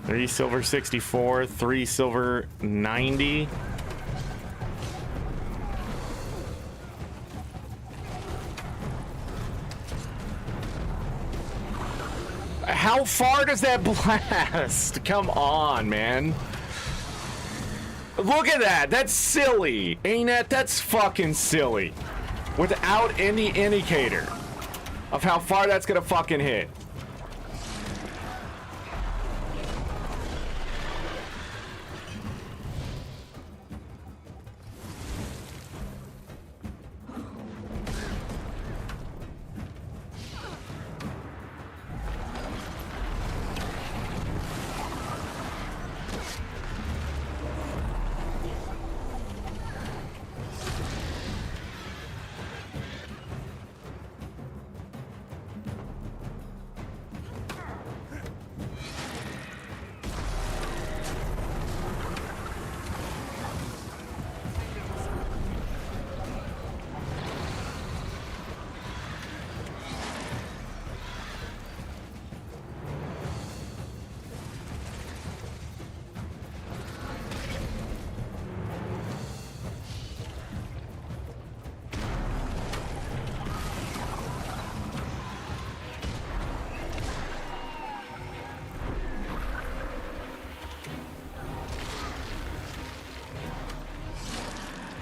Three silver 64, 3 silver 90. How far does that blast? Come on, man. Look at that. That's silly. Ain't that? That's fucking silly. Without any indicator of how far that's gonna fucking hit.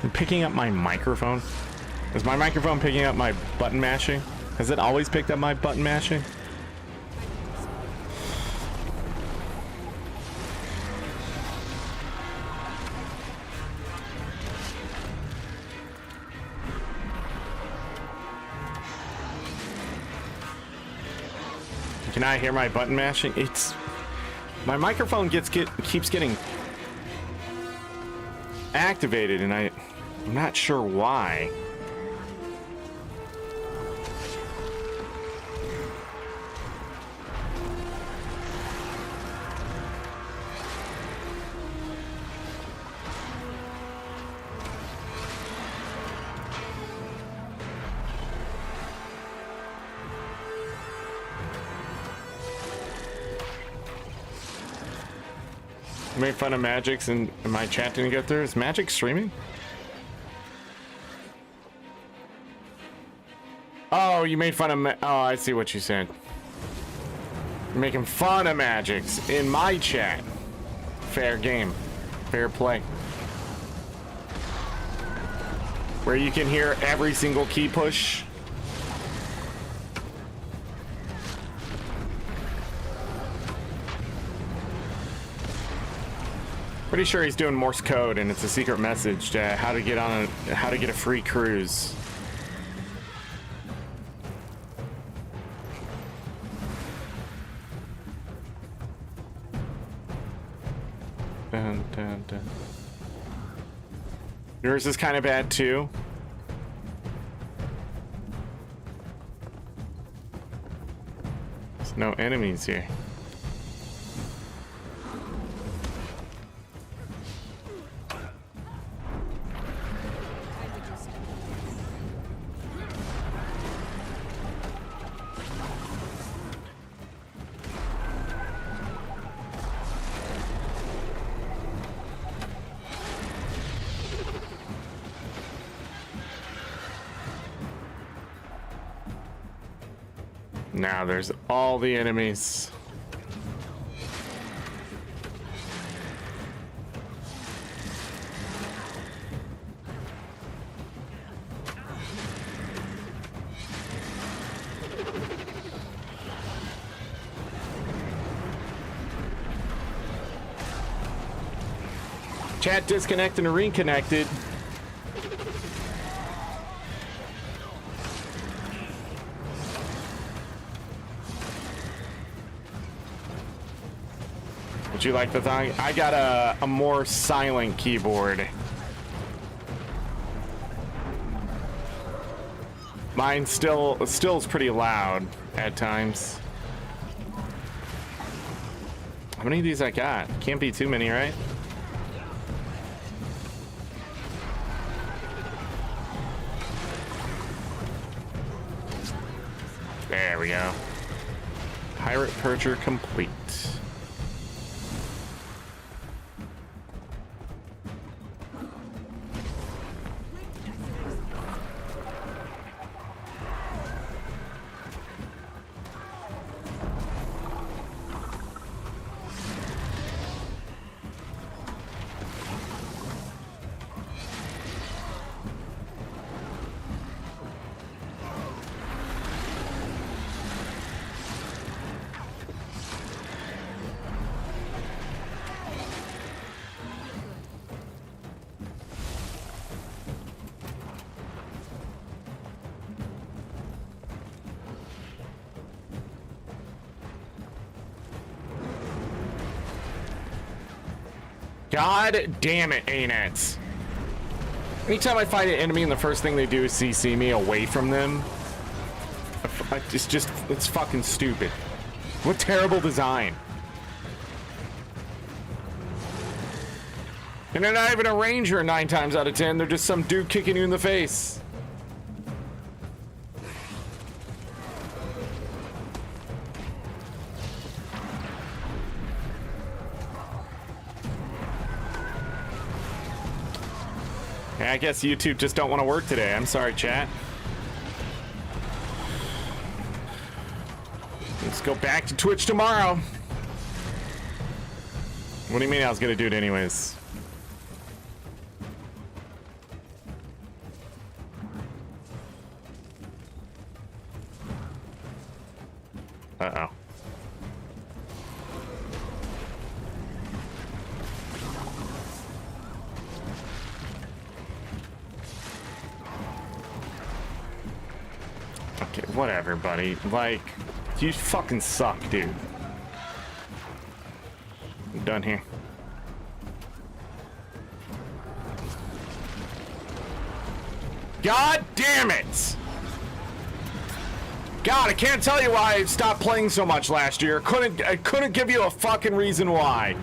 I'm picking up my microphone. Is my microphone picking up my button mashing? Has it always picked up my button mashing? Can I hear my button mashing? It's my microphone keeps getting activated, and I'm not sure why. You made fun of Magic's and my chat didn't get through. Is Magic streaming? Oh, you made fun of oh, I see what you said. You're making fun of Magic's in my chat. Fair game. Fair play. Where you can hear every single key push. Pretty sure he's doing Morse code, and it's a secret message to how to get a free cruise. Dun, dun, dun. Yours is kind of bad too. There's no enemies here. Now there's all the enemies. Chat disconnected and reconnected. Would you like the thing? I got a more silent keyboard. Mine still is pretty loud at times. How many of these I got? Can't be too many, right? There we go. Pirate Percher complete. God damn it, ArenaNet. Anytime I fight an enemy and the first thing they do is CC me away from them, it's fucking stupid. What terrible design. And they're not even a ranger 9 times out of 10, they're just some dude kicking you in the face. I guess YouTube just don't want to work today. I'm sorry, chat. Let's go back to Twitch tomorrow. What do you mean I was gonna do it anyways? Uh-oh. Okay, whatever, buddy. Like, you fucking suck, dude. I'm done here. God damn it! God, I can't tell you why I stopped playing so much last year. I couldn't give you a fucking reason why.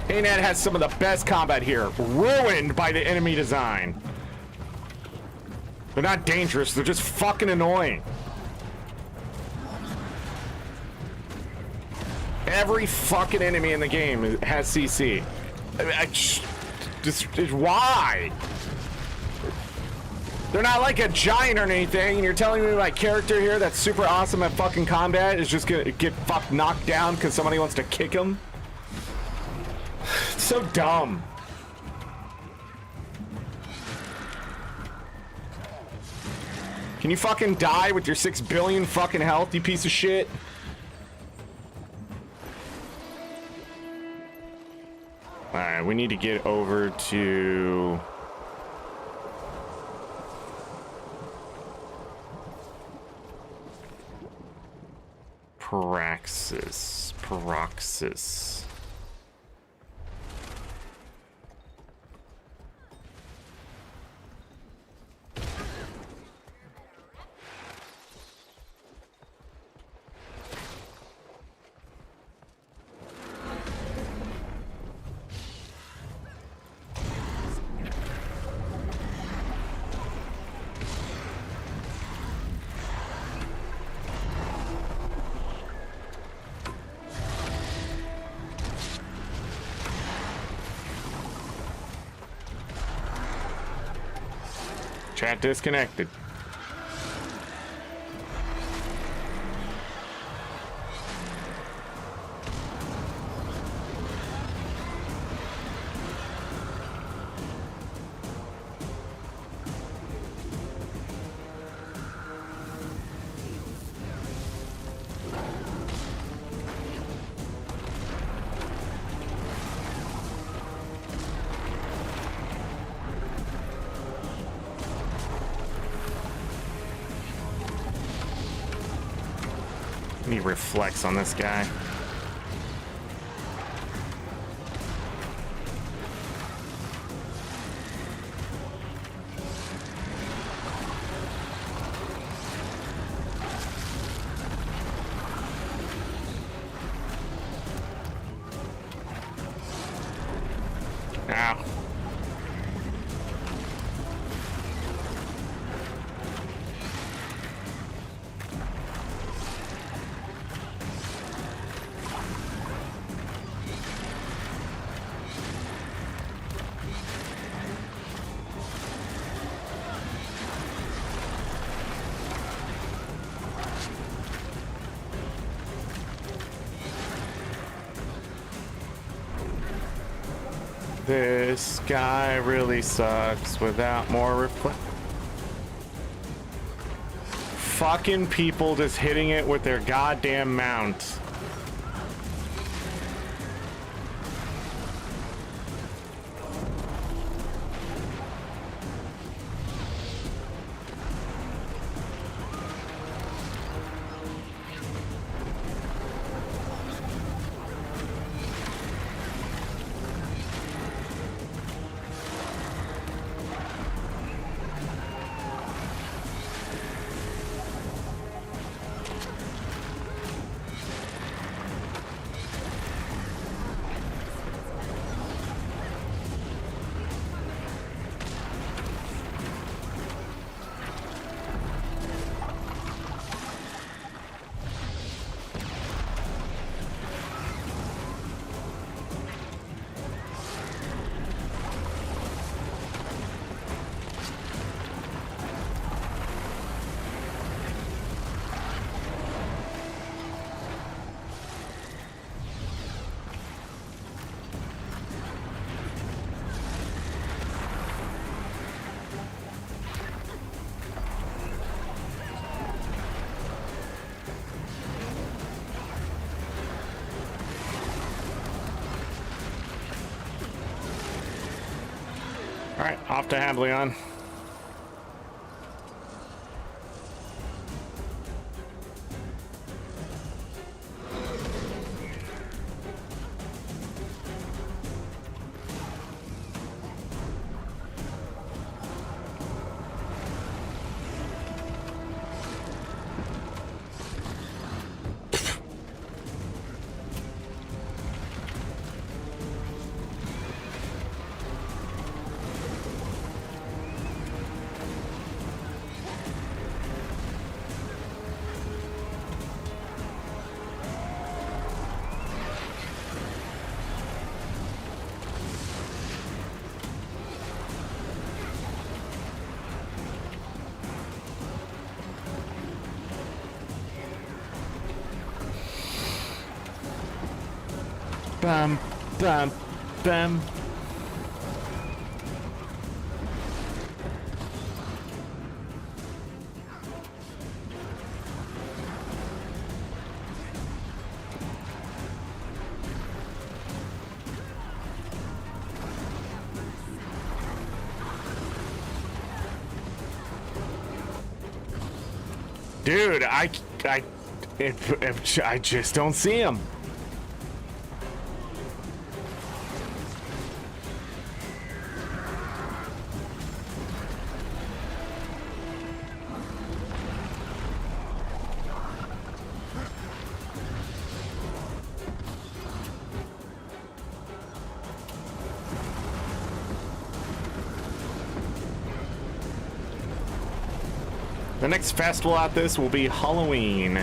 ArenaNet has some of the best combat here, ruined by the enemy design. They're not dangerous, they're just fucking annoying. Every fucking enemy in the game has CC. Why? They're not like a giant or anything, and you're telling me my character here that's super awesome at fucking combat is just gonna get fucked knocked down because somebody wants to kick him? It's so dumb. Can you fucking die with your 6 billion fucking health, you piece of shit? Alright, we need to get over to... Paraxis. Chat disconnected. He reflects on this guy. Ow. This guy really sucks without more reflect. Fucking people just hitting it with their goddamn mounts. All right, off to Hablion. Bam, bam, bam. Dude, I just don't see him. The next festival at this will be Halloween.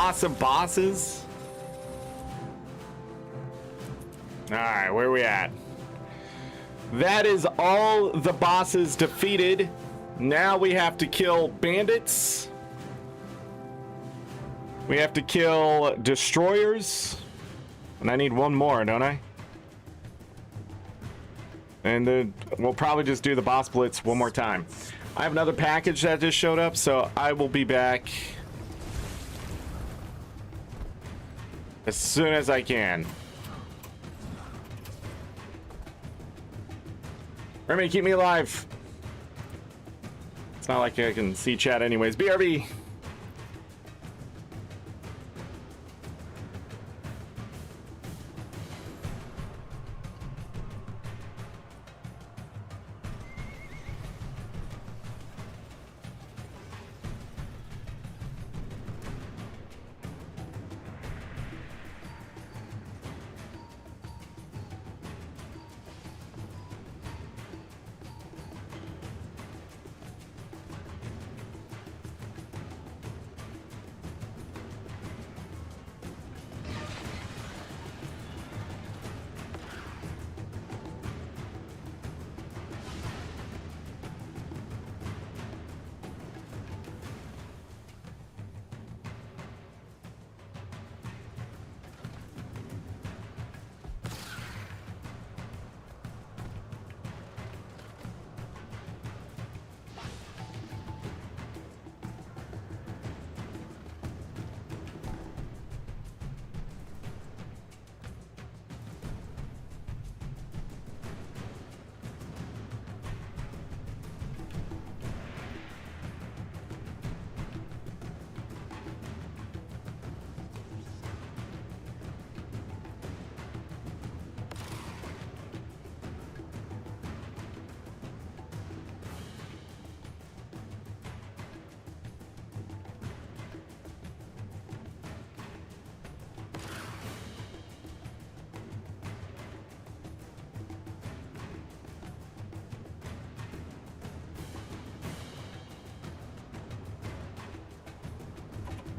boss of bosses. All right, where are we at? That is all the bosses defeated. Now we have to kill bandits. We have to kill destroyers. And I need one more, don't I? And then we'll probably just do the boss blitz one more time. I have another package that just showed up, so I will be back as soon as I can. Remy, keep me alive. It's not like I can see chat anyways. BRB.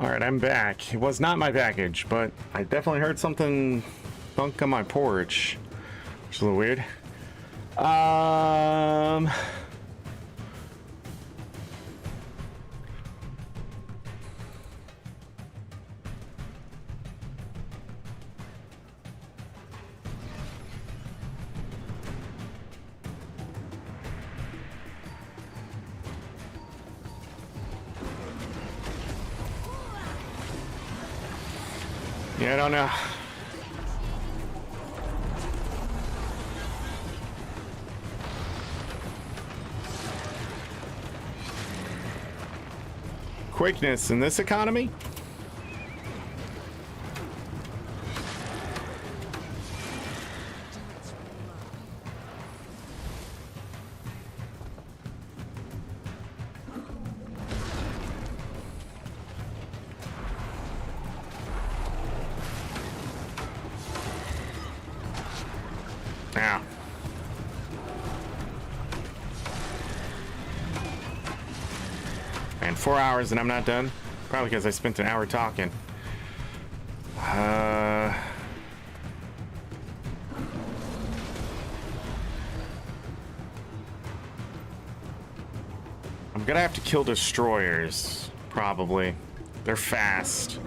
All right, I'm back. It was not my package, but I definitely heard something thunk on my porch, which is a little weird. Yeah, I don't know. Quickness in this economy? Yeah. And 4 hours and I'm not done. Probably because I spent an hour talking. I'm gonna have to kill destroyers, probably. They're fast.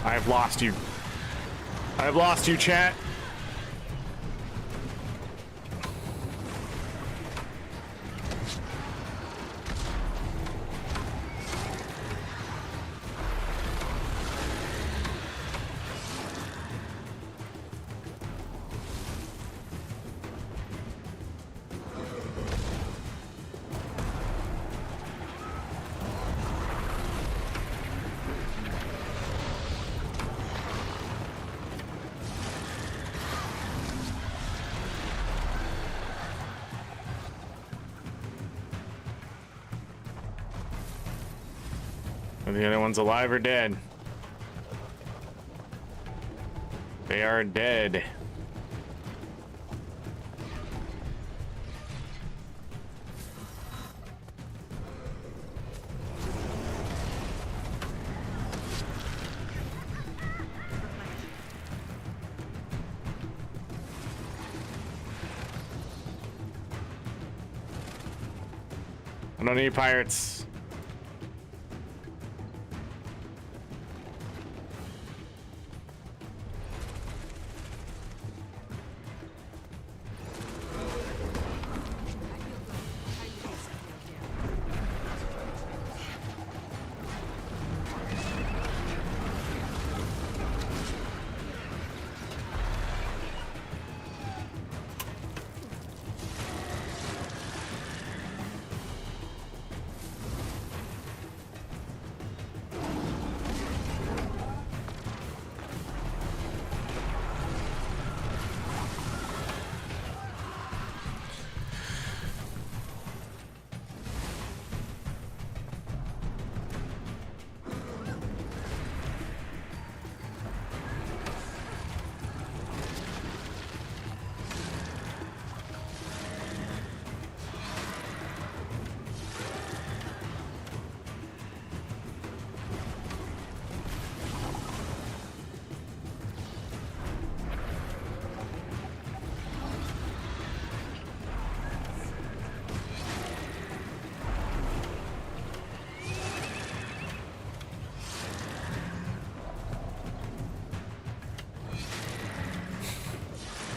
I've lost you. I've lost you, chat. Are the other ones alive or dead? They are dead. I don't need pirates.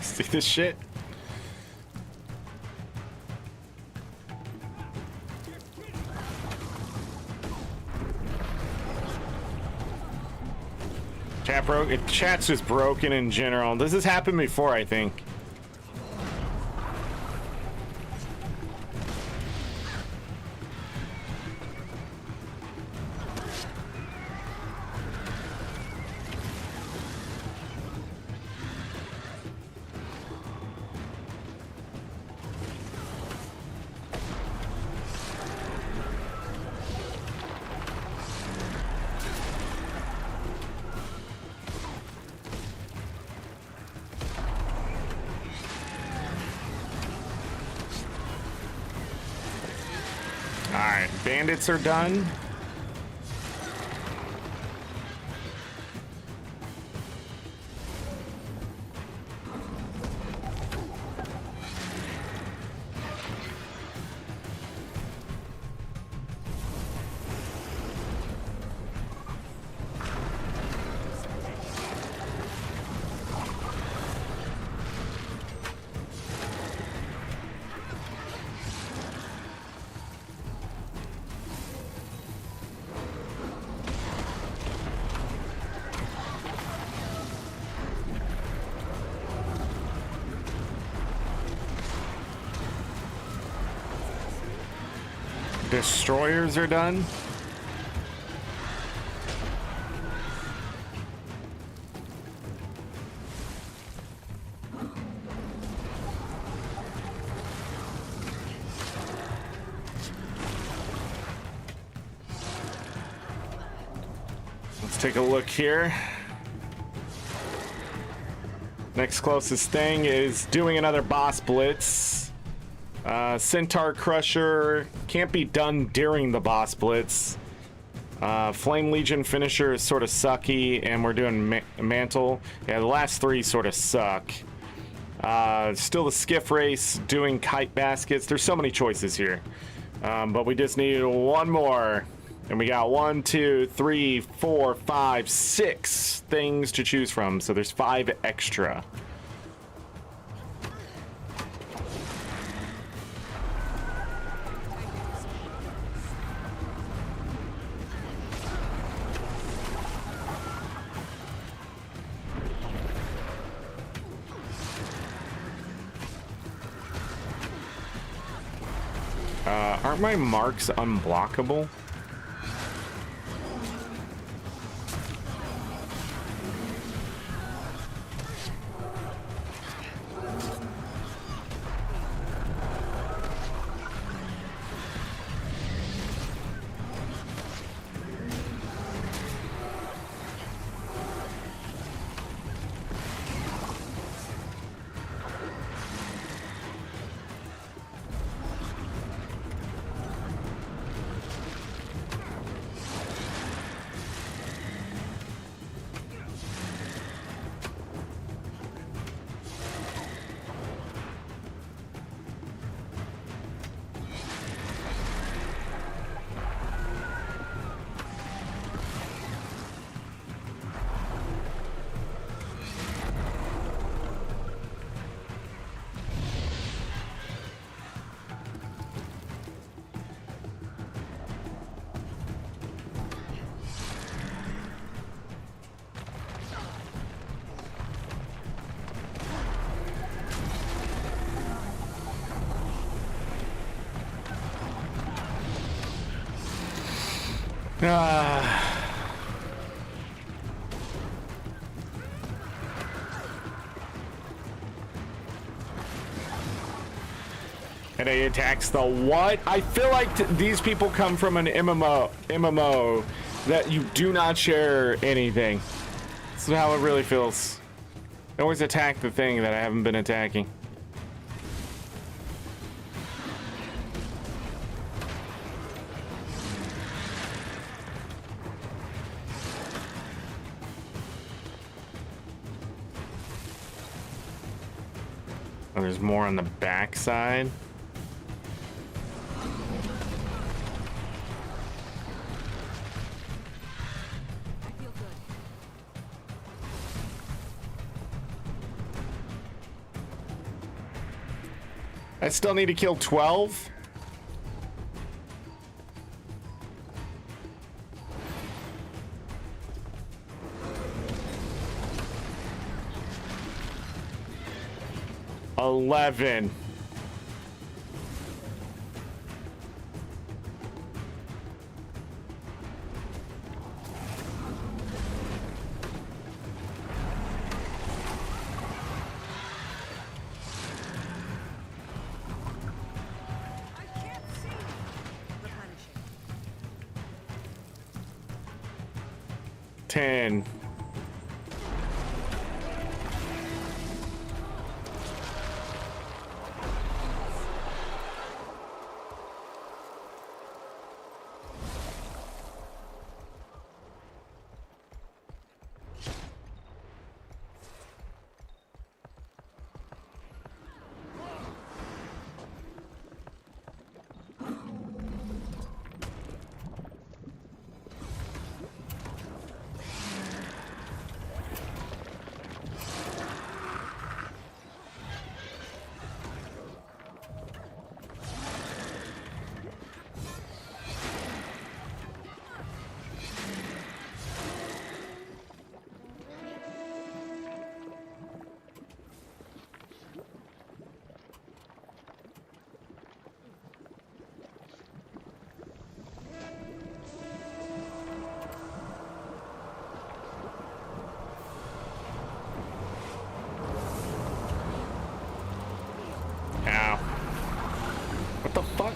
See this shit? Chat's just broken in general. This has happened before, I think. Alright, bandits are done. Destroyers are done. Let's take a look here. Next closest thing is doing another boss blitz. Centaur Crusher can't be done during the boss blitz. Flame Legion finisher is sort of sucky, and we're doing Mantle. Yeah, the last three sort of suck. Still the Skiff Race, doing Kite Baskets. There's so many choices here. But we just need one more. And we got 1, 2, 3, 4, 5, 6 things to choose from. So there's 5 extra. Aren't my marks unblockable? And he attacks the what? I feel like these people come from an MMO that you do not share anything. This is how it really feels. I always attack the thing that I haven't been attacking. Oh, there's more on the back side. I feel good. I still need to kill 12. $11. I can't see. Replenishing. 10. Ow. What the fuck?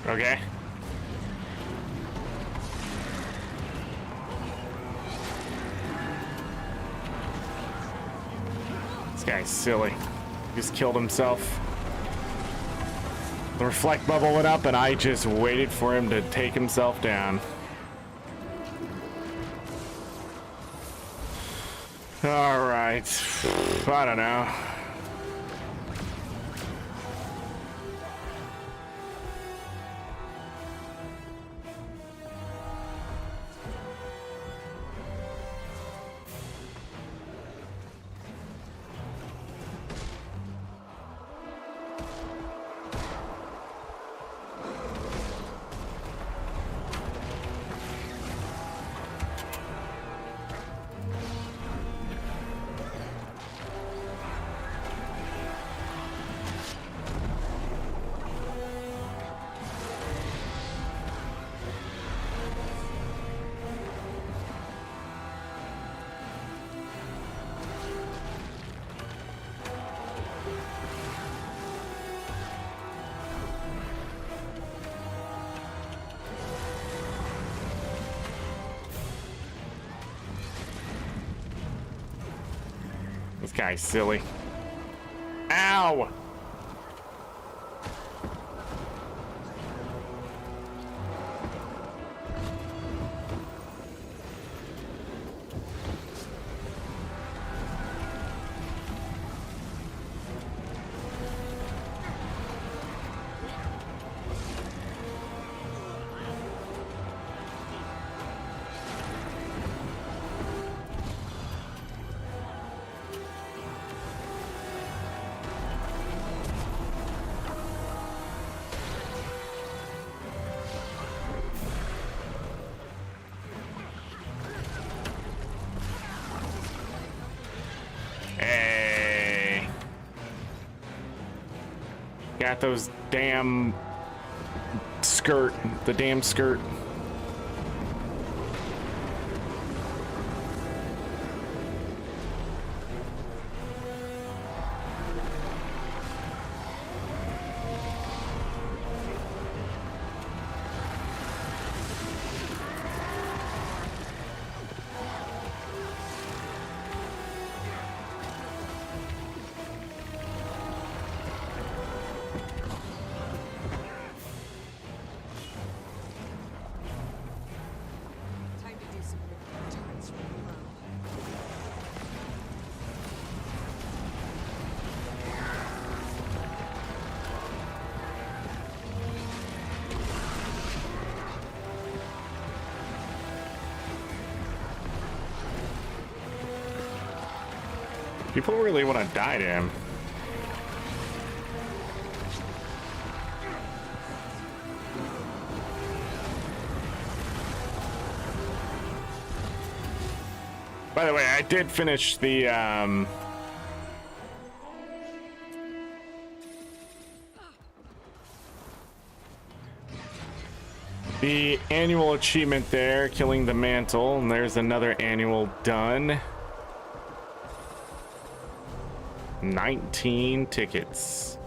Okay. This guy's silly. He just killed himself. The reflect bubble went up and I just waited for him to take himself down. All right. I don't know. This guy's silly. Ow! Hey. Got those damn the damn skirt. Time to do some turns from below. People really want to die to him. By the way, I did finish the annual achievement there, killing the mantle, and there's another annual done. 19 tickets.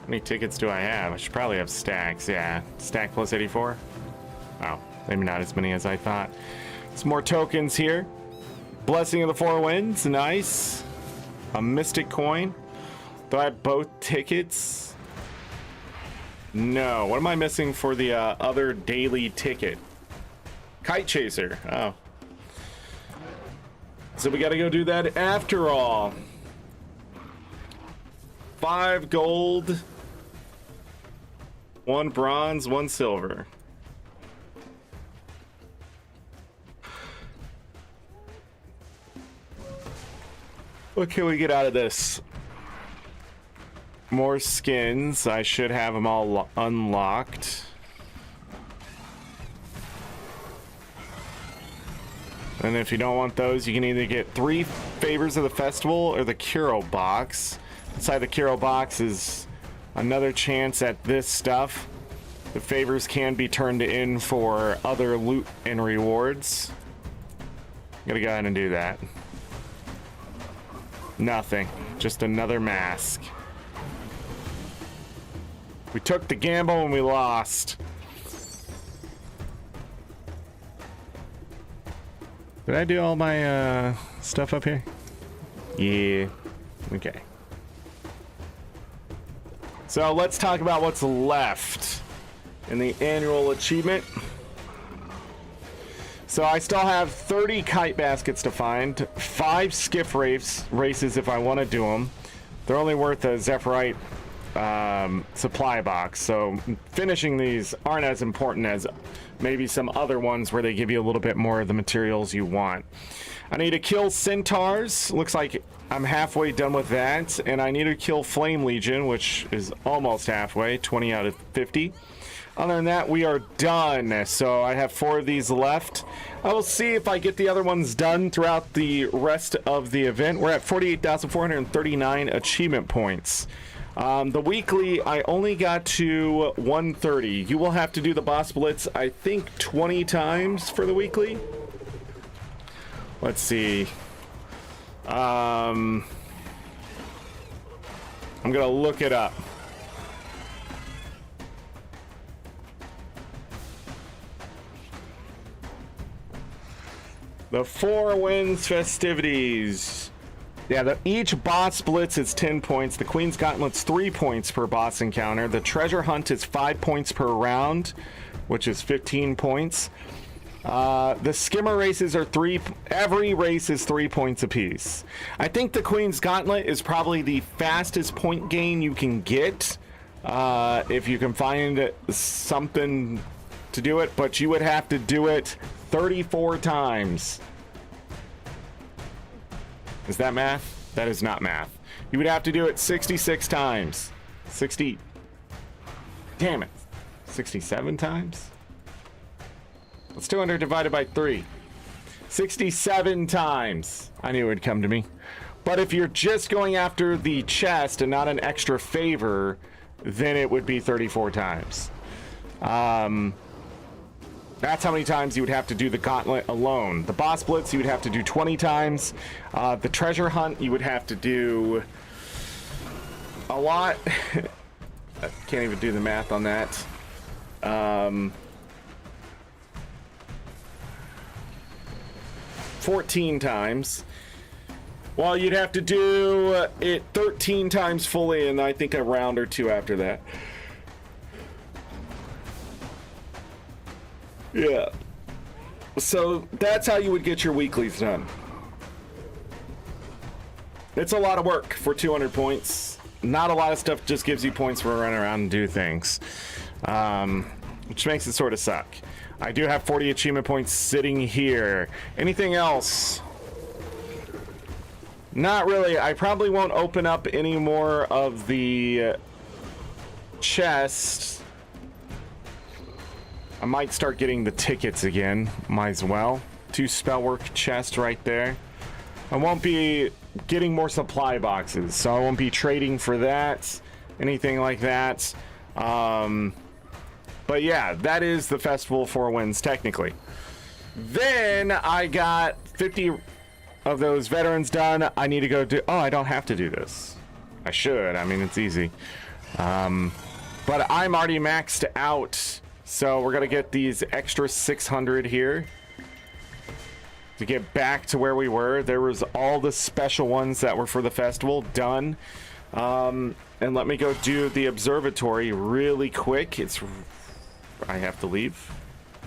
How many tickets do I have? I should probably have stacks. Yeah, stack plus 84. Oh, maybe not as many as I thought. Some more tokens here. Blessing of the Four Winds, nice. A mystic coin. Do I have both tickets? No. What am I missing for the other daily ticket? Kite Chaser. Oh. So we got to go do that after all. 5 gold, 1 bronze, 1 silver. What can we get out of this? More skins. I should have them all unlocked. And if you don't want those, you can either get 3 favors of the festival or the Kuro box. Inside the Kuro box is another chance at this stuff. The favors can be turned in for other loot and rewards. Gotta go ahead and do that. Nothing. Just another mask. We took the gamble and we lost. Did I do all my stuff up here? Yeah. Okay. So let's talk about what's left in the annual achievement. So I still have 30 kite baskets to find, 5 skiff races if I want to do them. They're only worth a Zephyrite supply box, so finishing these aren't as important as maybe some other ones where they give you a little bit more of the materials you want. I need to kill centaurs. Looks like I'm halfway done with that, and I need to kill Flame Legion, which is almost halfway, 20 out of 50. Other than that, we are done. So I have 4 of these left. I will see if I get the other ones done throughout the rest of the event. We're at 48,439 achievement points. The weekly, I only got to 130. You will have to do the boss blitz, I think, 20 times for the weekly. Let's see. I'm gonna look it up. The Four Winds festivities. Yeah, each boss blitz is 10 points. The Queen's Gauntlet's 3 points per boss encounter. The treasure hunt is 5 points per round, which is 15 points. The skimmer races are every race is 3 points apiece. I think the Queen's Gauntlet is probably the fastest point gain you can get, if you can find something to do it, but you would have to do it 34 times. Is that math? That is not math. You would have to do it 66 times. 60. Damn it. 67 times? What's 200 divided by 3? 67 times. I knew it would come to me. But if you're just going after the chest and not an extra favor, then it would be 34 times. That's how many times you would have to do the gauntlet alone. The boss blitz you would have to do 20 times. The treasure hunt you would have to do a lot. I can't even do the math on that. 14 times. Well, you'd have to do it 13 times fully, and I think a round or two after that. Yeah. So that's how you would get your weeklies done. It's a lot of work for 200 points. Not a lot of stuff just gives you points for running around and do things. Which makes it sort of suck. I do have 40 achievement points sitting here. Anything else? Not really. I probably won't open up any more of the chests. I might start getting the tickets again. Might as well. 2 spellwork chests right there. I won't be getting more supply boxes, so I won't be trading for that. Anything like that. But yeah, that is the Festival 4 Winds, technically. Then I got 50 of those veterans done. I need to go do... Oh, I don't have to do this. I should. I mean, it's easy. But I'm already maxed out. So we're going to get these extra 600 here to get back to where we were. There was all the special ones that were for the festival done. And let me go do the observatory really quick. I have to leave.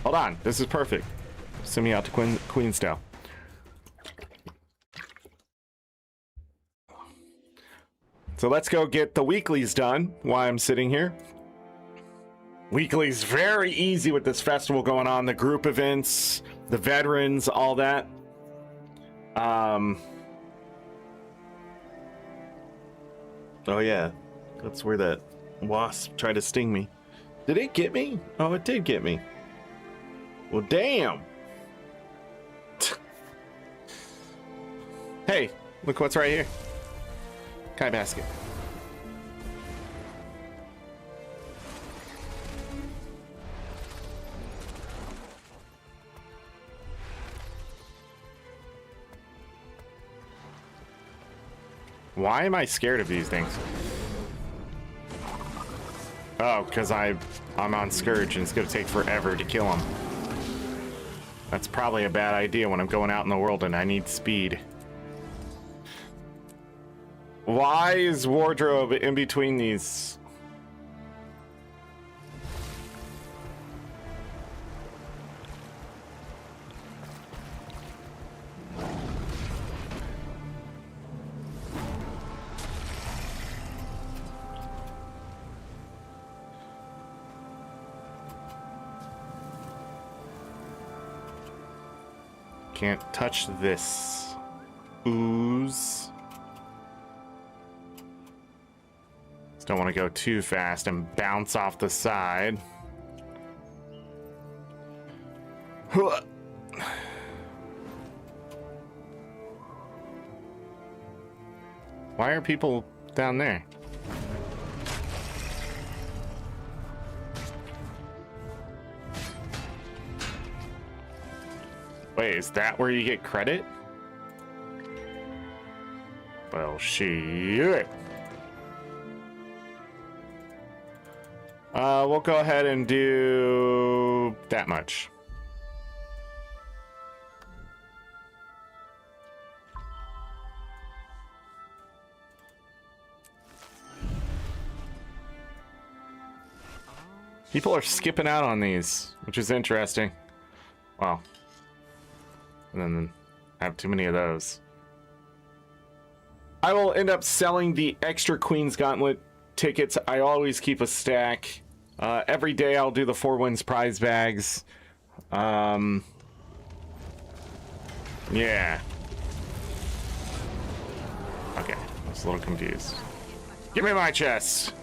Hold on. This is perfect. Send me out to Queenstown. So let's go get the weeklies done while I'm sitting here. Weekly's very easy with this festival going on. The group events, the veterans, all that. Oh yeah, that's where that wasp tried to sting me. Did it get me? Oh, it did get me. Well, damn. Hey, look what's right here. Kai basket. Why am I scared of these things? Oh, because I'm on Scourge and it's going to take forever to kill them. That's probably a bad idea when I'm going out in the world and I need speed. Why is wardrobe in between these? Can't touch this ooze. Just don't want to go too fast and bounce off the side. Why are people down there? Wait, is that where you get credit? Well, shit. We'll go ahead and do that much. People are skipping out on these, which is interesting. Wow. And then I have too many of those. I will end up selling the extra Queen's Gauntlet tickets. I always keep a stack. Every day I'll do the 4 wins prize bags. Yeah. Okay, I was a little confused. Give me my chest.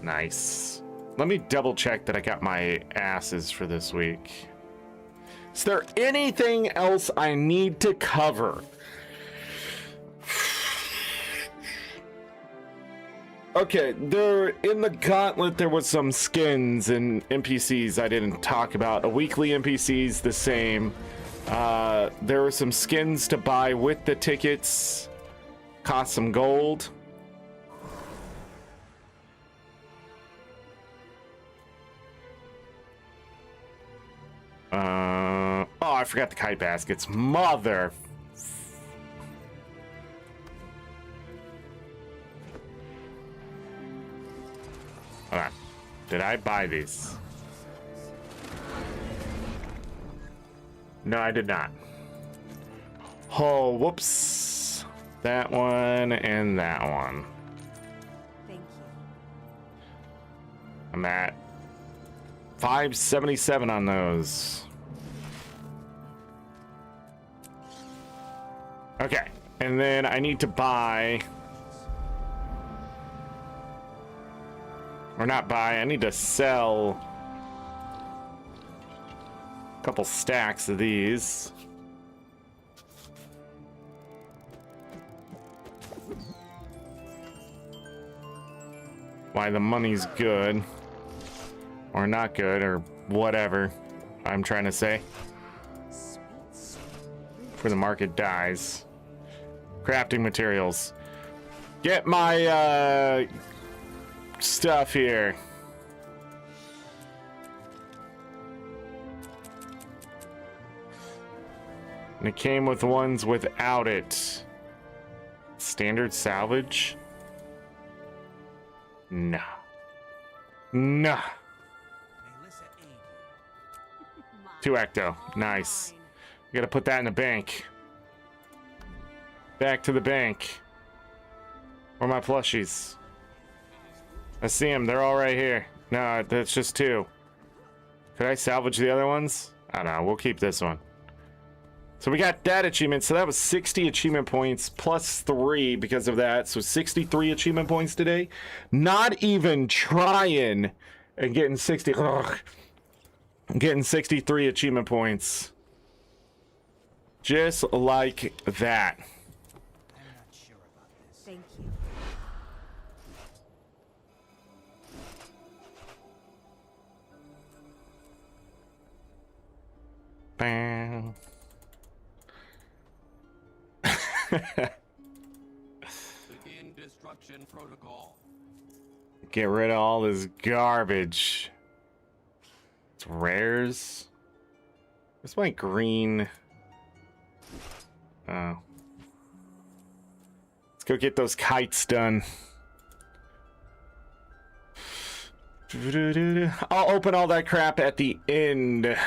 Nice. Let me double check that I got my asses for this week. Is there anything else I need to cover? Okay, there in the gauntlet there was some skins and NPCs I didn't talk about. A weekly NPCs the same. There were some skins to buy with the tickets. Cost some gold. Oh, I forgot the kite baskets. Mother. Hold on. Did I buy these? No, I did not. Oh, whoops. That one and that one. Thank you. I'm at 577 on those. Okay, and then I need to buy, or not buy, I need to sell a couple stacks of these. Why the money's good. Or not good, or whatever I'm trying to say. Before the market dies. Crafting materials. Get my stuff here. And it came with ones without it. Standard salvage? No. No. 2 ecto. Nice. We gotta put that in the bank. Back to the bank. Where are my plushies? I see them. They're all right here. No, that's just 2. Could I salvage the other ones? I don't know. We'll keep this one. So we got that achievement. So that was 60 achievement points plus 3 because of that. So 63 achievement points today. Not even trying and getting 60. Ugh. Getting 63 achievement points. Just like that. I'm not sure about this. Thank you. Bam. Begin destruction protocol. Get rid of all this garbage. It's rares. Where's my green? Oh. Let's go get those kites done. I'll open all that crap at the end.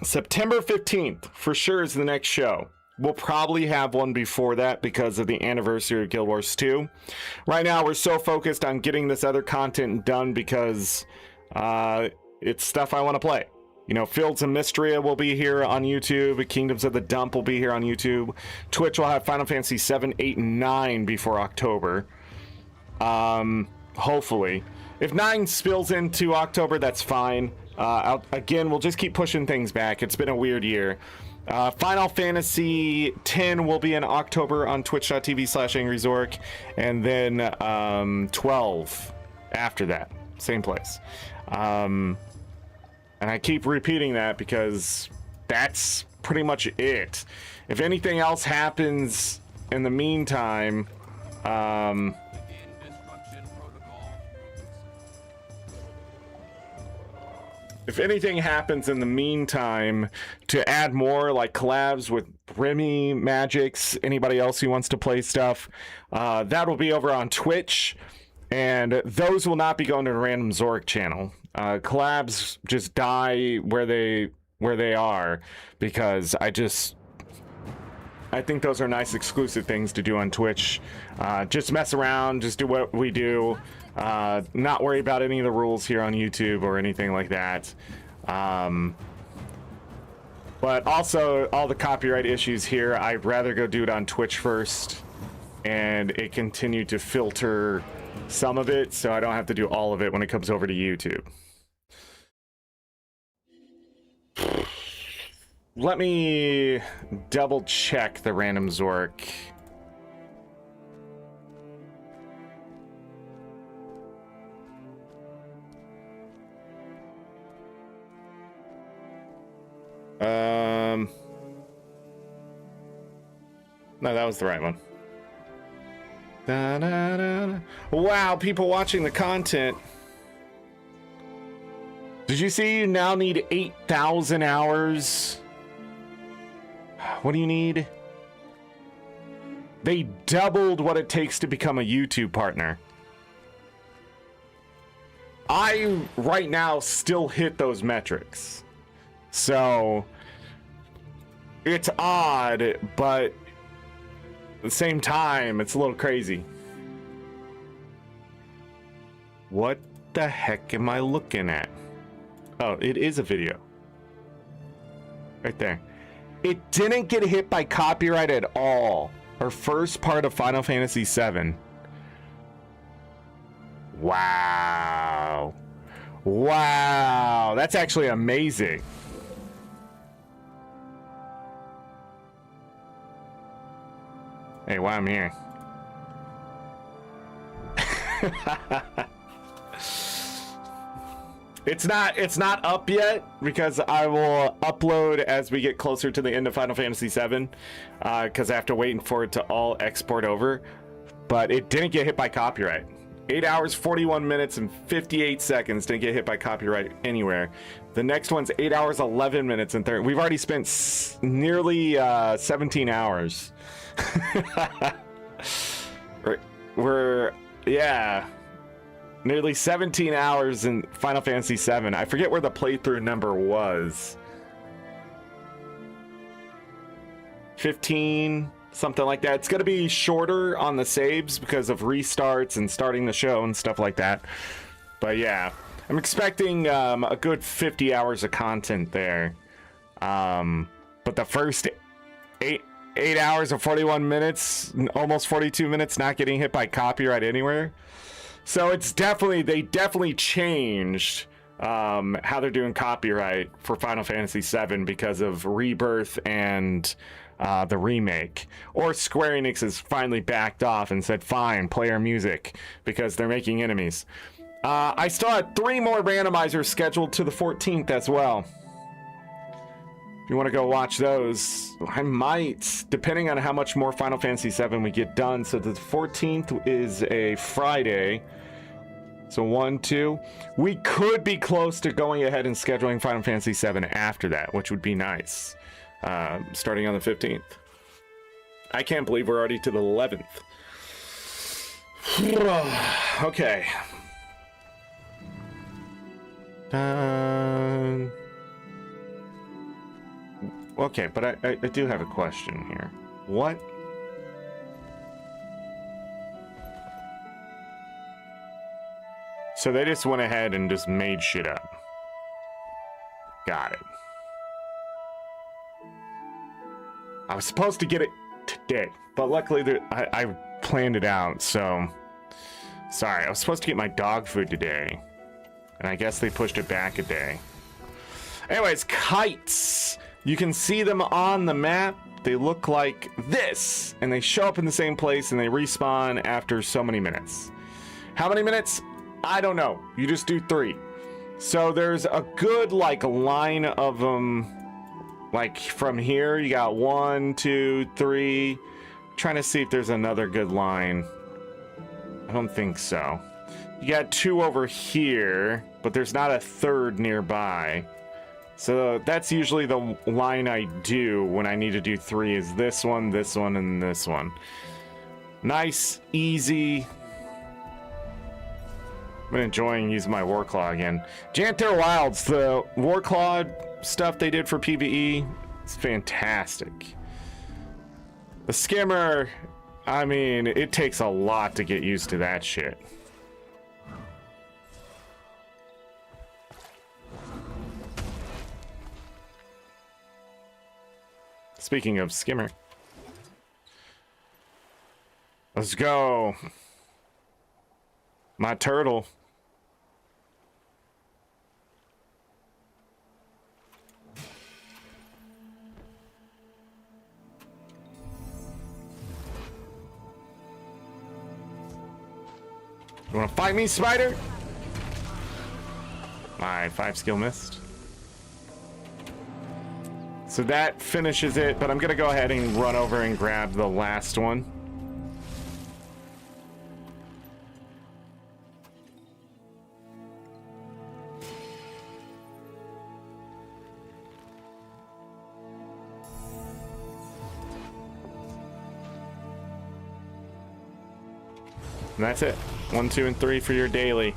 September 15th for sure is the next show. We'll probably have one before that because of the anniversary of Guild Wars 2. Right now, we're so focused on getting this other content done because it's stuff I want to play. You know, Fields of Mystria will be here on YouTube. Kingdoms of the Dump will be here on YouTube. Twitch will have Final Fantasy 7, 8, and 9 before October. Hopefully. If 9 spills into October, that's fine. Again, we'll just keep pushing things back. It's been a weird year. Final Fantasy 10 will be in October on twitch.tv/AngryZorric, and then 12 after that, same place. And I keep repeating that because that's pretty much it. If anything else happens in the meantime, if anything happens in the meantime to add more like collabs with Remy, Magix, anybody else who wants to play stuff, that will be over on Twitch, and those will not be going to the ArenaNet channel. Collabs just die where they are, because I think those are nice exclusive things to do on Twitch. Just mess around, just do what we do. Not worry about any of the rules here on YouTube or anything like that. But also, all the copyright issues here, I'd rather go do it on Twitch first, and it continued to filter some of it, so I don't have to do all of it when it comes over to YouTube. Let me double check the AngryZorric. No, that was the right one. Da, da, da, da. Wow, people watching the content. Did you see you now need 8,000 hours? What do you need? They doubled what it takes to become a YouTube partner. I, right now, still hit those metrics. So, it's odd, but at the same time, it's a little crazy. What the heck am I looking at? Oh, it is a video. Right there. It didn't get hit by copyright at all. Her first part of Final Fantasy VII. Wow. Wow. That's actually amazing. Hey, while I'm here. It's not up yet, because I will upload as we get closer to the end of Final Fantasy VII, because I have to wait for it to all export over. But it didn't get hit by copyright. 8 hours, 41 minutes, and 58 seconds didn't get hit by copyright anywhere. The next one's 8 hours, 11 minutes, and 30. We've already spent nearly 17 hours. Yeah. Nearly 17 hours in Final Fantasy VII. I forget where the playthrough number was. 15, something like that. It's going to be shorter on the saves because of restarts and starting the show and stuff like that. But yeah, I'm expecting a good 50 hours of content there. But the first 8 hours and 41 minutes, almost 42 minutes, not getting hit by copyright anywhere. So it's they definitely changed how they're doing copyright for Final Fantasy VII because of Rebirth and the remake. Or Square Enix has finally backed off and said, fine, play our music, because they're making enemies. I still had 3 more randomizers scheduled to the 14th as well. If you want to go watch those, I might, depending on how much more Final Fantasy VII we get done. So the 14th is a Friday. So 1, 2. We could be close to going ahead and scheduling Final Fantasy VII after that, which would be nice. Starting on the 15th. I can't believe we're already to the 11th. Okay. Okay, but I do have a question here. What? So they just went ahead and just made shit up. Got it. I was supposed to get it today, but luckily I planned it out, so... Sorry, I was supposed to get my dog food today, and I guess they pushed it back a day. Anyways, kites! You can see them on the map. They look like this, and they show up in the same place, and they respawn after so many minutes. How many minutes? I don't know. You just do 3. So there's a good, like, line of them. Like, from here, you got 1, 2, 3. I'm trying to see if there's another good line. I don't think so. You got 2 over here, but there's not a third nearby. So that's usually the line I do when I need to do 3 is this one, and this one. Nice, easy. I've been enjoying using my Warclaw again. Jantar Wilds, the Warclaw stuff they did for PvE, it's fantastic. The Skimmer, I mean, it takes a lot to get used to that shit. Speaking of Skimmer, let's go. My turtle. You wanna fight me, spider? My 5 skill missed. So that finishes it, but I'm gonna go ahead and run over and grab the last one. And that's it. 1, 2, and 3 for your daily.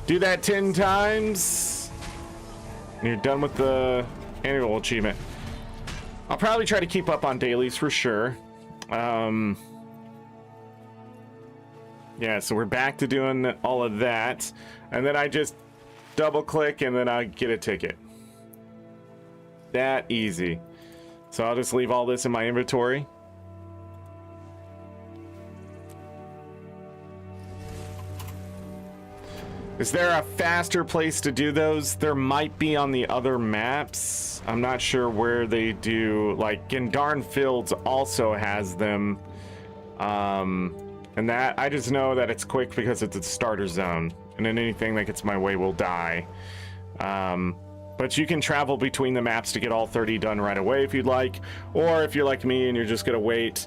Do that 10 times, and you're done with the annual achievement. I'll probably try to keep up on dailies for sure. Yeah, so we're back to doing all of that. And then I just double click and then I get a ticket. That easy. So I'll just leave all this in my inventory. Is there a faster place to do those? There might be on the other maps. I'm not sure where they do. Like, Gendarn Fields also has them. And that, I just know that it's quick because it's a starter zone. And then anything that gets my way will die. But you can travel between the maps to get all 30 done right away if you'd like. Or if you're like me and you're just gonna wait.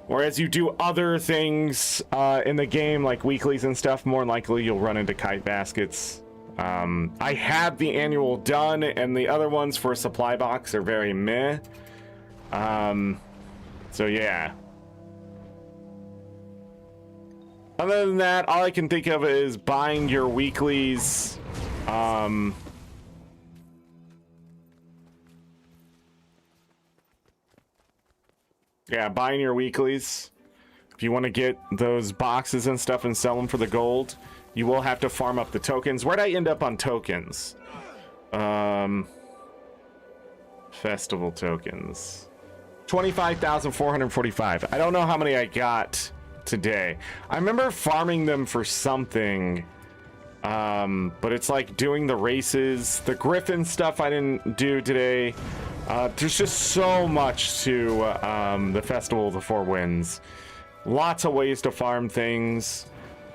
Or as you do other things in the game, like weeklies and stuff, more than likely you'll run into kite baskets. I have the annual done, and the other ones for a supply box are very meh. So yeah. Other than that, all I can think of is buying your weeklies. Yeah, buying your weeklies. If you want to get those boxes and stuff and sell them for the gold, you will have to farm up the tokens. Where'd I end up on tokens? Festival tokens. 25,445. I don't know how many I got today. I remember farming them for something. But it's like doing the races. The Griffin stuff I didn't do today. There's just so much to the Festival of the Four Winds. Lots of ways to farm things.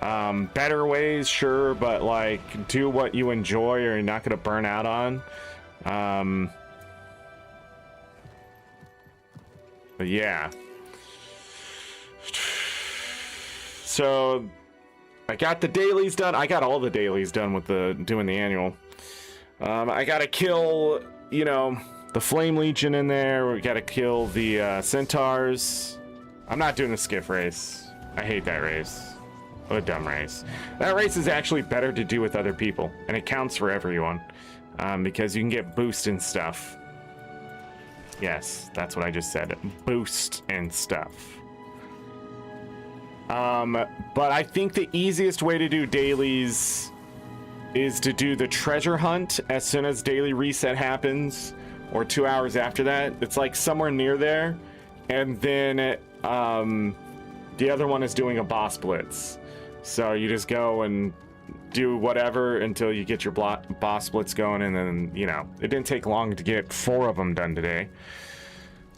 Better ways, sure, but like do what you enjoy or you're not going to burn out on. But yeah. So I got the dailies done. I got all the dailies done with doing the annual. I got to kill, you know, the Flame Legion in there. We got to kill the Centaurs. I'm not doing the skiff race. I hate that race. What a dumb race. That race is actually better to do with other people, and it counts for everyone, because you can get boost and stuff. Yes, that's what I just said. Boost and stuff. But I think the easiest way to do dailies is to do the treasure hunt as soon as daily reset happens, or 2 hours after that. It's like somewhere near there, and then the other one is doing a boss blitz. So you just go and do whatever until you get your boss blitz going, and then, you know, it didn't take long to get 4 of them done today.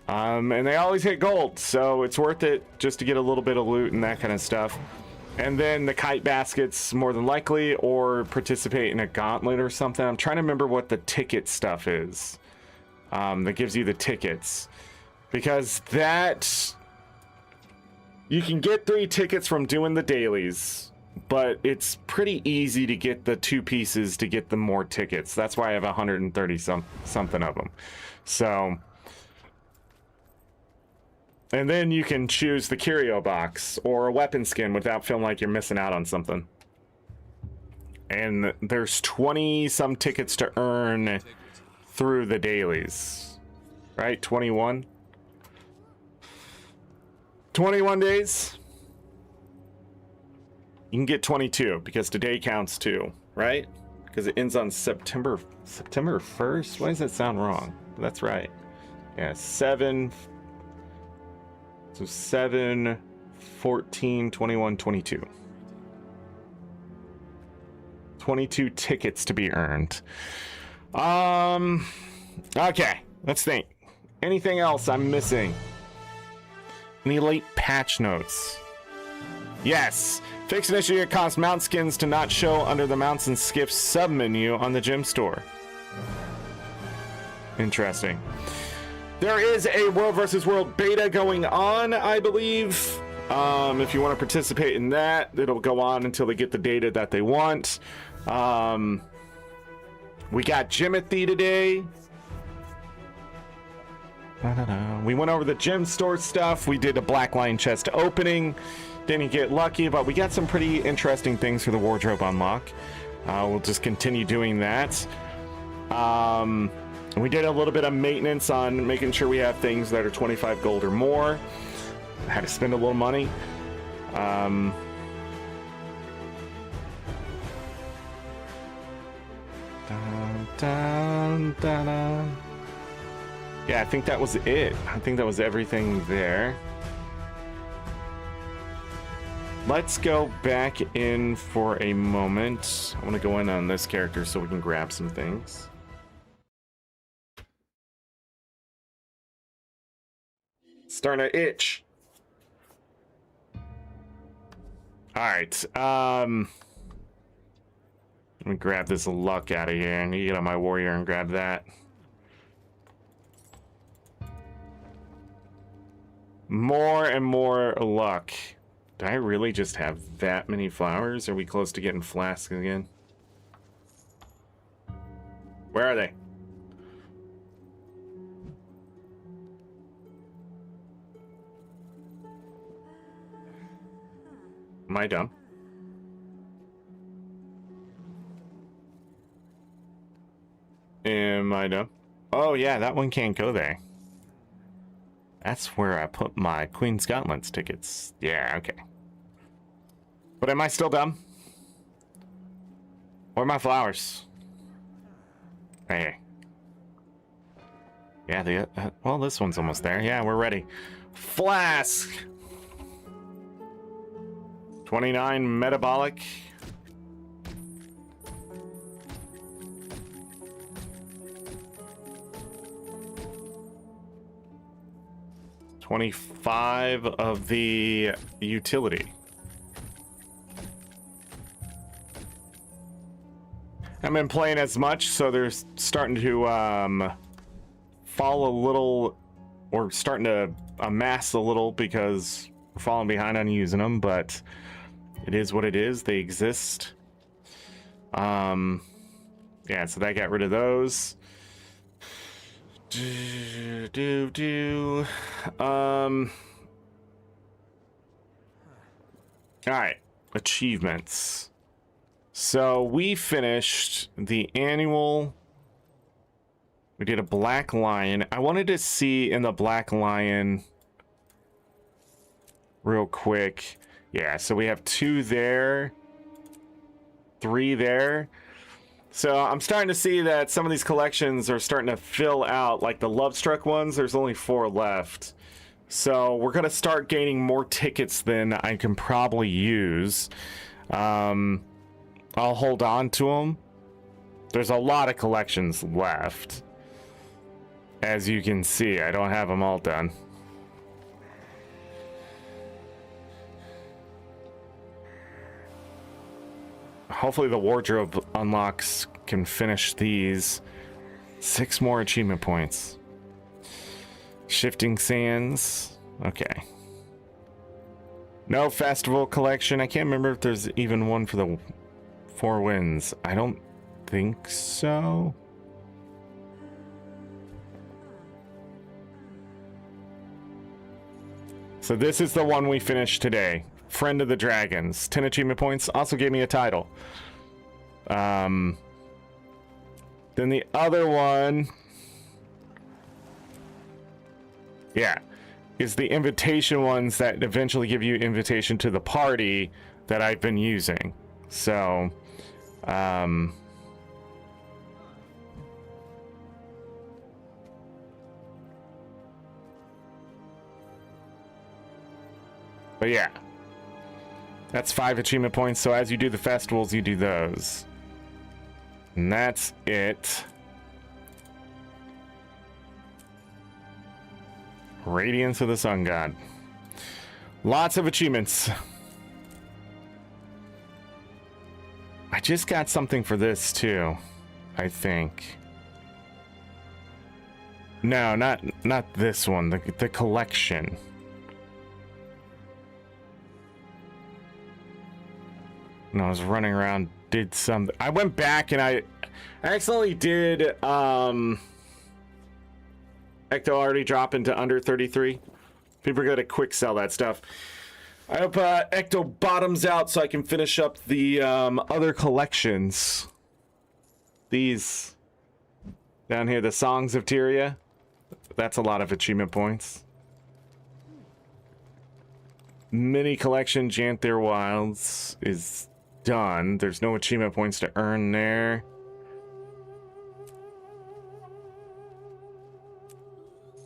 And they always hit gold, so it's worth it just to get a little bit of loot and that kind of stuff. And then the kite baskets, more than likely, or participate in a gauntlet or something. I'm trying to remember what the ticket stuff is that gives you the tickets. Because that... You can get 3 tickets from doing the dailies, but it's pretty easy to get the 2 pieces to get the more tickets. That's why I have 130 something of them. So, and then you can choose the curio box or a weapon skin without feeling like you're missing out on something. And there's 20 some tickets to earn through the dailies, right? 21 days. You can get 22 because today counts too, right? Because it ends on September 1st. Why does that sound wrong? That's right. Yeah, 7. So 7, 14, 21, 22. 22 tickets to be earned. Okay, let's think. Anything else I'm missing? Any late patch notes? Yes. Fix an issue that caused mount skins to not show under the mounts and skips submenu on the gym store. Interesting. There is a World vs. World beta going on, I believe. If you want to participate in that, it'll go on until they get the data that they want. We got Jimothy today. We went over the gym store stuff. We did a Black Lion chest opening. Didn't get lucky, but we got some pretty interesting things for the wardrobe unlock. We'll just continue doing that. We did a little bit of maintenance on making sure we have things that are 25 gold or more. I had to spend a little money. Yeah, I think that was it. I think that was everything there. Let's go back in for a moment. I want to go in on this character so we can grab some things. Starting to itch. All right. Let me grab this luck out of here. I need to get on my warrior and grab that. More and more luck. Do I really just have that many flowers? Are we close to getting flasks again? Where are they? Am I dumb? Am I dumb? Oh yeah, that one can't go there. That's where I put my Queen Scotland's tickets. Yeah, okay. But am I still dumb? Where are my flowers? Hey. Yeah, well, this one's almost there. Yeah, we're ready. Flask! 29 metabolic. $25 of the utility. I haven't been playing as much, so they're starting to fall a little, or starting to amass a little because we're falling behind on using them, but it is what it is. They exist. Yeah, so that got rid of those. All right, achievements. So we finished the annual. We did a Black Lion. I wanted to see in the Black Lion real quick. Yeah, so we have 2 there, 3 there. So I'm starting to see that some of these collections are starting to fill out, like the Lovestruck ones, there's only 4 left. So we're going to start gaining more tickets than I can probably use. I'll hold on to them. There's a lot of collections left. As you can see, I don't have them all done. Hopefully the wardrobe unlocks can finish these. 6 more achievement points. Shifting sands. Okay. No festival collection. I can't remember if there's even one for the 4 Winds. I don't think so. So this is the one we finished today. Friend of the Dragons. 10 achievement points. Also gave me a title. Then the other one... Yeah. Is the invitation ones that eventually give you invitation to the party that I've been using. So... But yeah, that's 5 achievement points. So as you do the festivals, you do those. And that's it. Radiance of the Sun God. Lots of achievements. I just got something for this too, I think. No, not this one, the collection. And I was running around, did something. I went back and I accidentally did Ecto already drop into under 33. People are gonna quick sell that stuff. I hope Ecto bottoms out so I can finish up the other collections. These down here, the Songs of Tyria. That's a lot of achievement points. Mini collection Janther Wilds is done. There's no achievement points to earn there.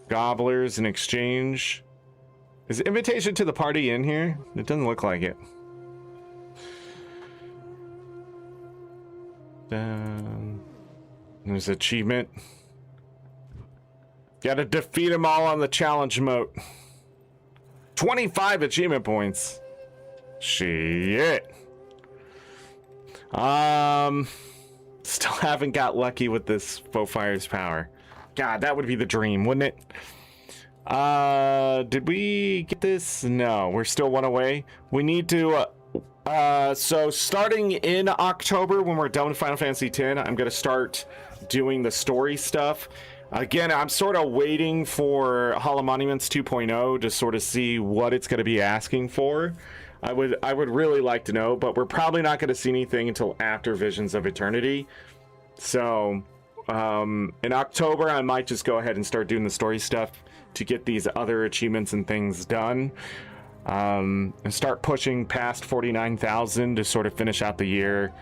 Gobblers in exchange. Is invitation to the party in here? It doesn't look like it. There's achievement. Gotta defeat them all on the challenge mode. 25 achievement points. Shit. Still haven't got lucky with this Foefire's power. God, that would be the dream, wouldn't it? Did we get this? No, we're still one away. We need to, so starting in October, when we're done with Final Fantasy X, I'm gonna start doing the story stuff. Again, I'm sort of waiting for Hall of Monuments 2.0 to sort of see what it's going to be asking for. I would really like to know, but we're probably not going to see anything until after Visions of Eternity. So, in October, I might just go ahead and start doing the story stuff to get these other achievements and things done. And start pushing past 49,000 to sort of finish out the year.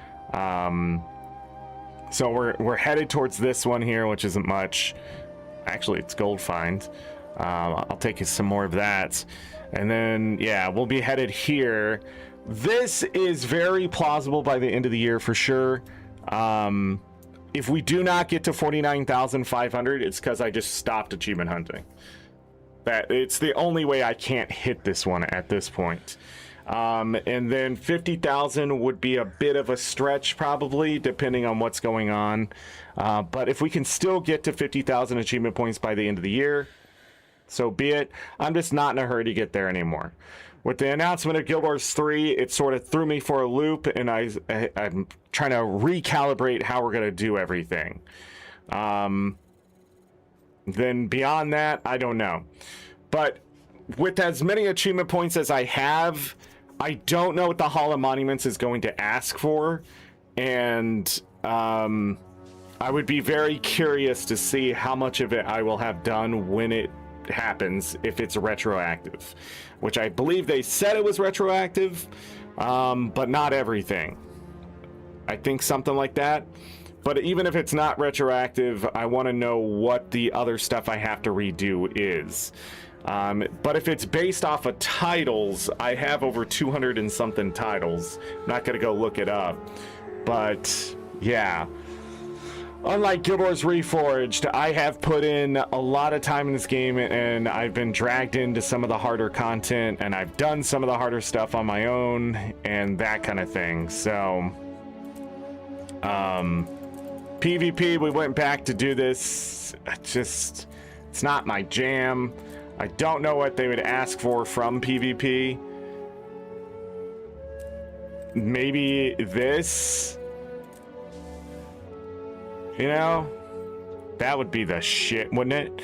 So we're headed towards this one here, which isn't much. Actually, it's gold find. I'll take some more of that. And then, yeah, we'll be headed here. This is very plausible by the end of the year for sure. If we do not get to 49,500, it's because I just stopped achievement hunting. It's the only way I can't hit this one at this point. And then 50,000 would be a bit of a stretch probably, depending on what's going on. But if we can still get to 50,000 achievement points by the end of the year, so be it. I'm just not in a hurry to get there anymore. With the announcement of Guild Wars 3, it sort of threw me for a loop, and I'm trying to recalibrate how we're going to do everything. Then beyond that, I don't know. But with as many achievement points as I have, I don't know what the Hall of Monuments is going to ask for, and I would be very curious to see how much of it I will have done when it happens, if it's retroactive, which I believe they said it was retroactive, but not everything. I think something like that. But even if it's not retroactive, I want to know what the other stuff I have to redo is. But if it's based off of titles, I have over 200 and something titles. I'm not going to go look it up. But, yeah. Unlike Guild Wars Reforged, I have put in a lot of time in this game, and I've been dragged into some of the harder content, and I've done some of the harder stuff on my own, and that kind of thing. So, PvP, we went back to do this. It's not my jam. I don't know what they would ask for from PvP. maybe this, you know, that would be the shit, wouldn't it?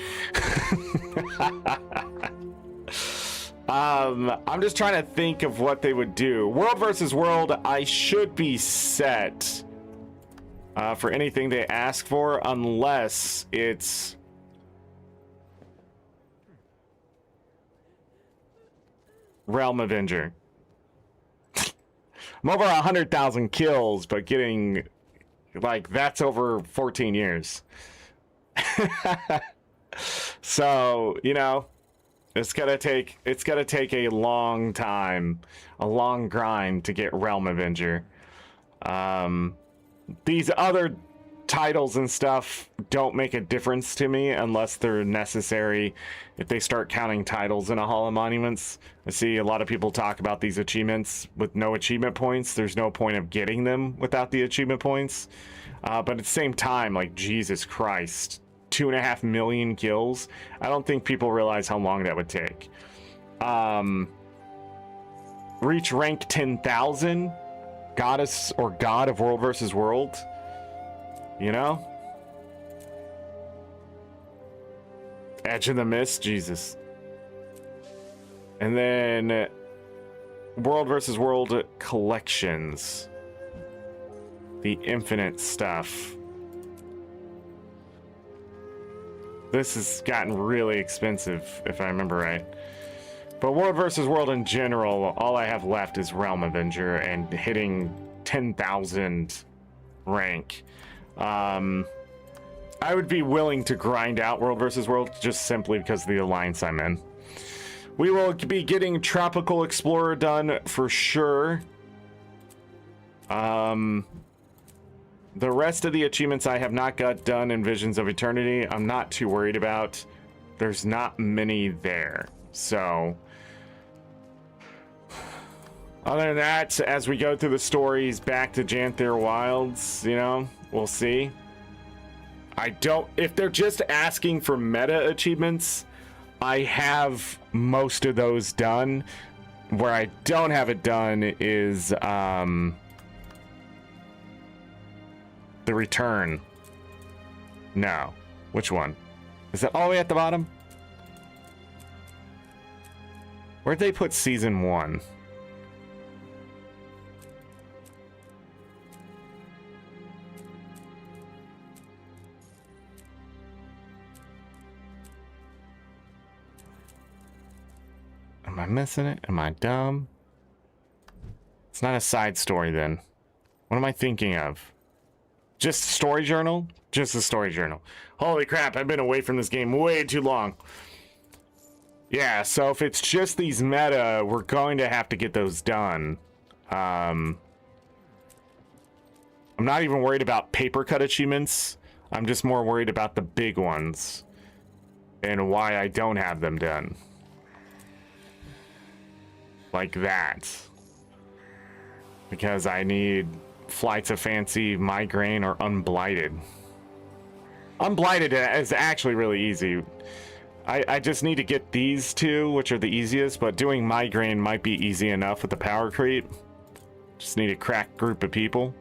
I'm just trying to think of what they would do. World versus world, I should be set for anything they ask for, unless it's Realm Avenger. I'm over 100,000 kills, but getting, like, that's over 14 years. So, you know, it's gonna take a long time, a long grind to get Realm Avenger. These other titles and stuff don't make a difference to me unless they're necessary. If they start counting titles in a Hall of Monuments, I see a lot of people talk about these achievements with no achievement points. There's no point of getting them without the achievement points. But at the same time, like, Jesus Christ, 2.5 million kills. I don't think people realize how long that would take. Reach rank 10,000, goddess or god of world versus world. You know? Edge of the Mist, Jesus. And then world versus world collections. The infinite stuff. This has gotten really expensive, if I remember right. But world versus world in general, all I have left is Realm Avenger and hitting 10,000 rank. I would be willing to grind out world versus world just simply because of the alliance I'm in. We will be getting Tropical Explorer done for sure. The rest of the achievements I have not got done in Visions of Eternity, I'm not too worried about. There's not many there. So, other than that, as we go through the stories back to Janther Wilds, you know, we'll see. If they're just asking for meta achievements, I have most of those done. Where I don't have it done is the Return. No. Which one? Is that all the way at the bottom? Where'd they put season 1? Am I missing it? Am I dumb? It's not a side story then. What am I thinking of? Just story journal? Just a story journal. Holy crap, I've been away from this game way too long. Yeah, so if it's just these meta, we're going to have to get those done. I'm not even worried about paper cut achievements. I'm just more worried about the big ones and why I don't have them done. Like that. Because I need Flights of Fancy, Migraine, or Unblighted. Unblighted is actually really easy. I just need to get these two, which are the easiest, but doing Migraine might be easy enough with the power creep. Just need a crack group of people.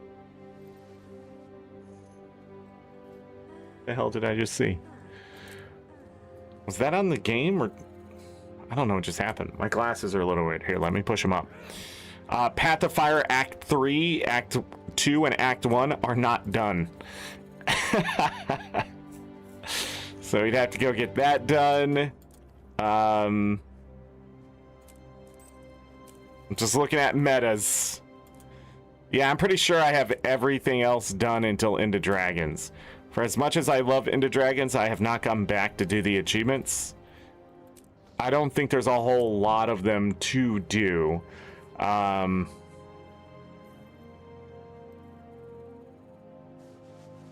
The hell did I just see? Was that on the game, or I don't know what just happened. My glasses are a little weird. Here, let me push them up. Path of Fire Act 3, Act 2, and Act 1 are not done. So we'd have to go get that done. I'm just looking at metas. Yeah, I'm pretty sure I have everything else done until End of Dragons. For as much as I love End of Dragons, I have not gone back to do the achievements. I don't think there's a whole lot of them to do.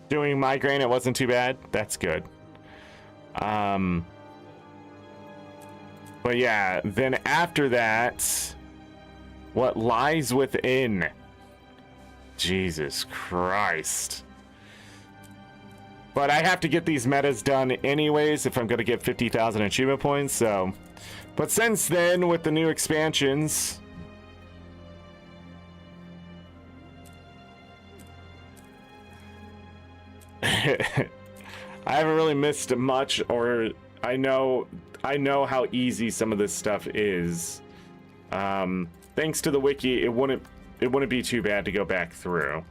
Doing Migraine, it wasn't too bad. That's good. But yeah, then after that, what lies within? Jesus Christ. But I have to get these metas done anyways if I'm going to get 50,000 achievement points, so. But since then, with the new expansions, I haven't really missed much, or I know how easy some of this stuff is. Thanks to the wiki, it wouldn't be too bad to go back through.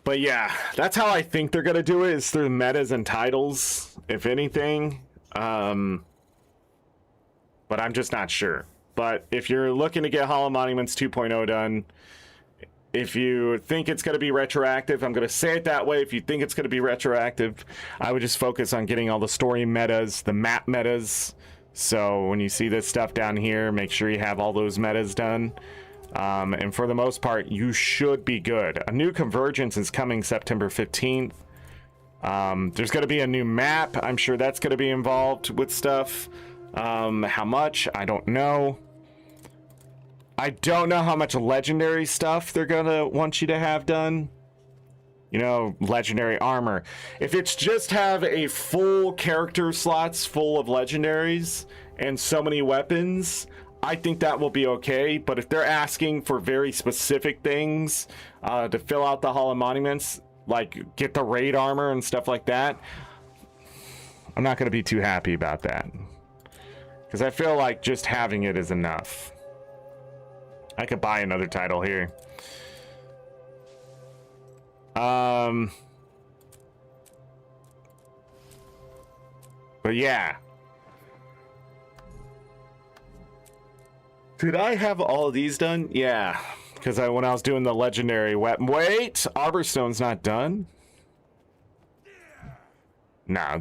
But yeah, that's how I think they're gonna do it, is through metas and titles, if anything. But I'm just not sure. But if you're looking to get Hollow Monuments 2.0 done, if you think it's going to be retroactive, I'm going to say it that way. If you think it's going to be retroactive, I would just focus on getting all the story metas, the map metas. So when you see this stuff down here, make sure you have all those metas done. And for the most part, you should be good. A new Convergence is coming September 15th. There's going to be a new map. I'm sure that's going to be involved with stuff. How much? I don't know. I don't know how much legendary stuff they're going to want you to have done. You know, legendary armor. If it's just have a full character slots full of legendaries and so many weapons, I think that will be okay. But if they're asking for very specific things to fill out the Hollow Monuments, like get the raid armor and stuff like that, I'm not going to be too happy about that. Because I feel like just having it is enough. I could buy another title here. But yeah. Did I have all of these done? Yeah. Because when I was doing the legendary weapon. Wait! Arborstone's not done? Nah,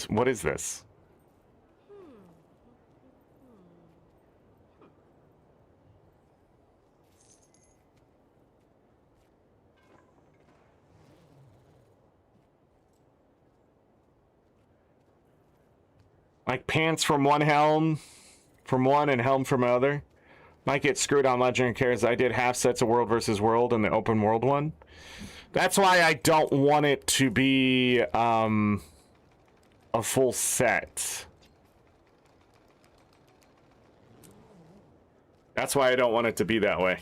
what is this? Like pants from one helm from one and helm from another. Might get screwed on legendary characters. I did half sets of World versus World and the open world one. That's why I don't want it to be a full set. That's why I don't want it to be that way.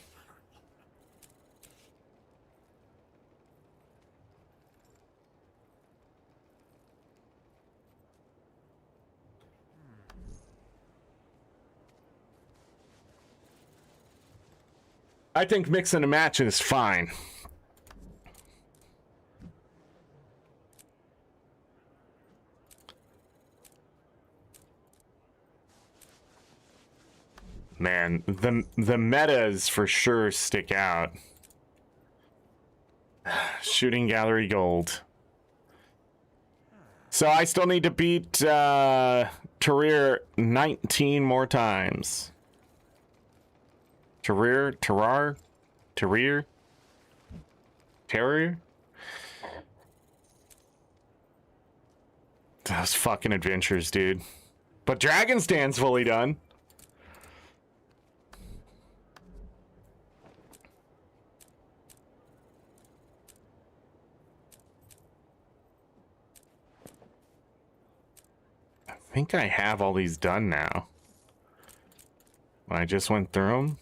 I think mixing a match is fine. Man, the metas for sure stick out. Shooting gallery gold. So I still need to beat Terrir 19 more times. Terrir? Those fucking adventures, dude. But Dragon's Dan's fully done. I think I have all these done now. I just went through them,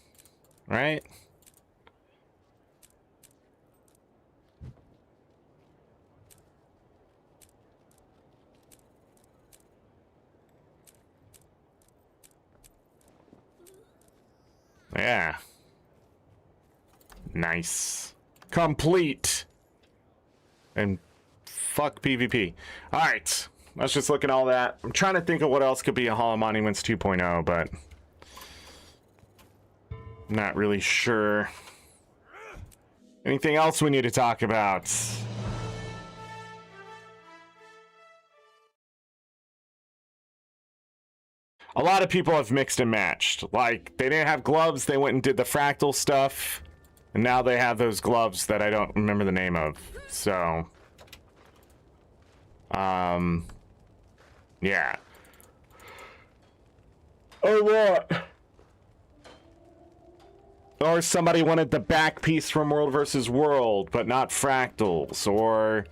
right? Yeah. Nice. Complete. And fuck PvP. All right. Let's just look at all that. I'm trying to think of what else could be a Hollow Monuments 2.0, but not really sure. Anything else we need to talk about? A lot of people have mixed and matched. Like, they didn't have gloves, they went and did the fractal stuff, and now they have those gloves that I don't remember the name of. So, yeah. Or what? Or somebody wanted the back piece from World versus World, but not fractals. Or,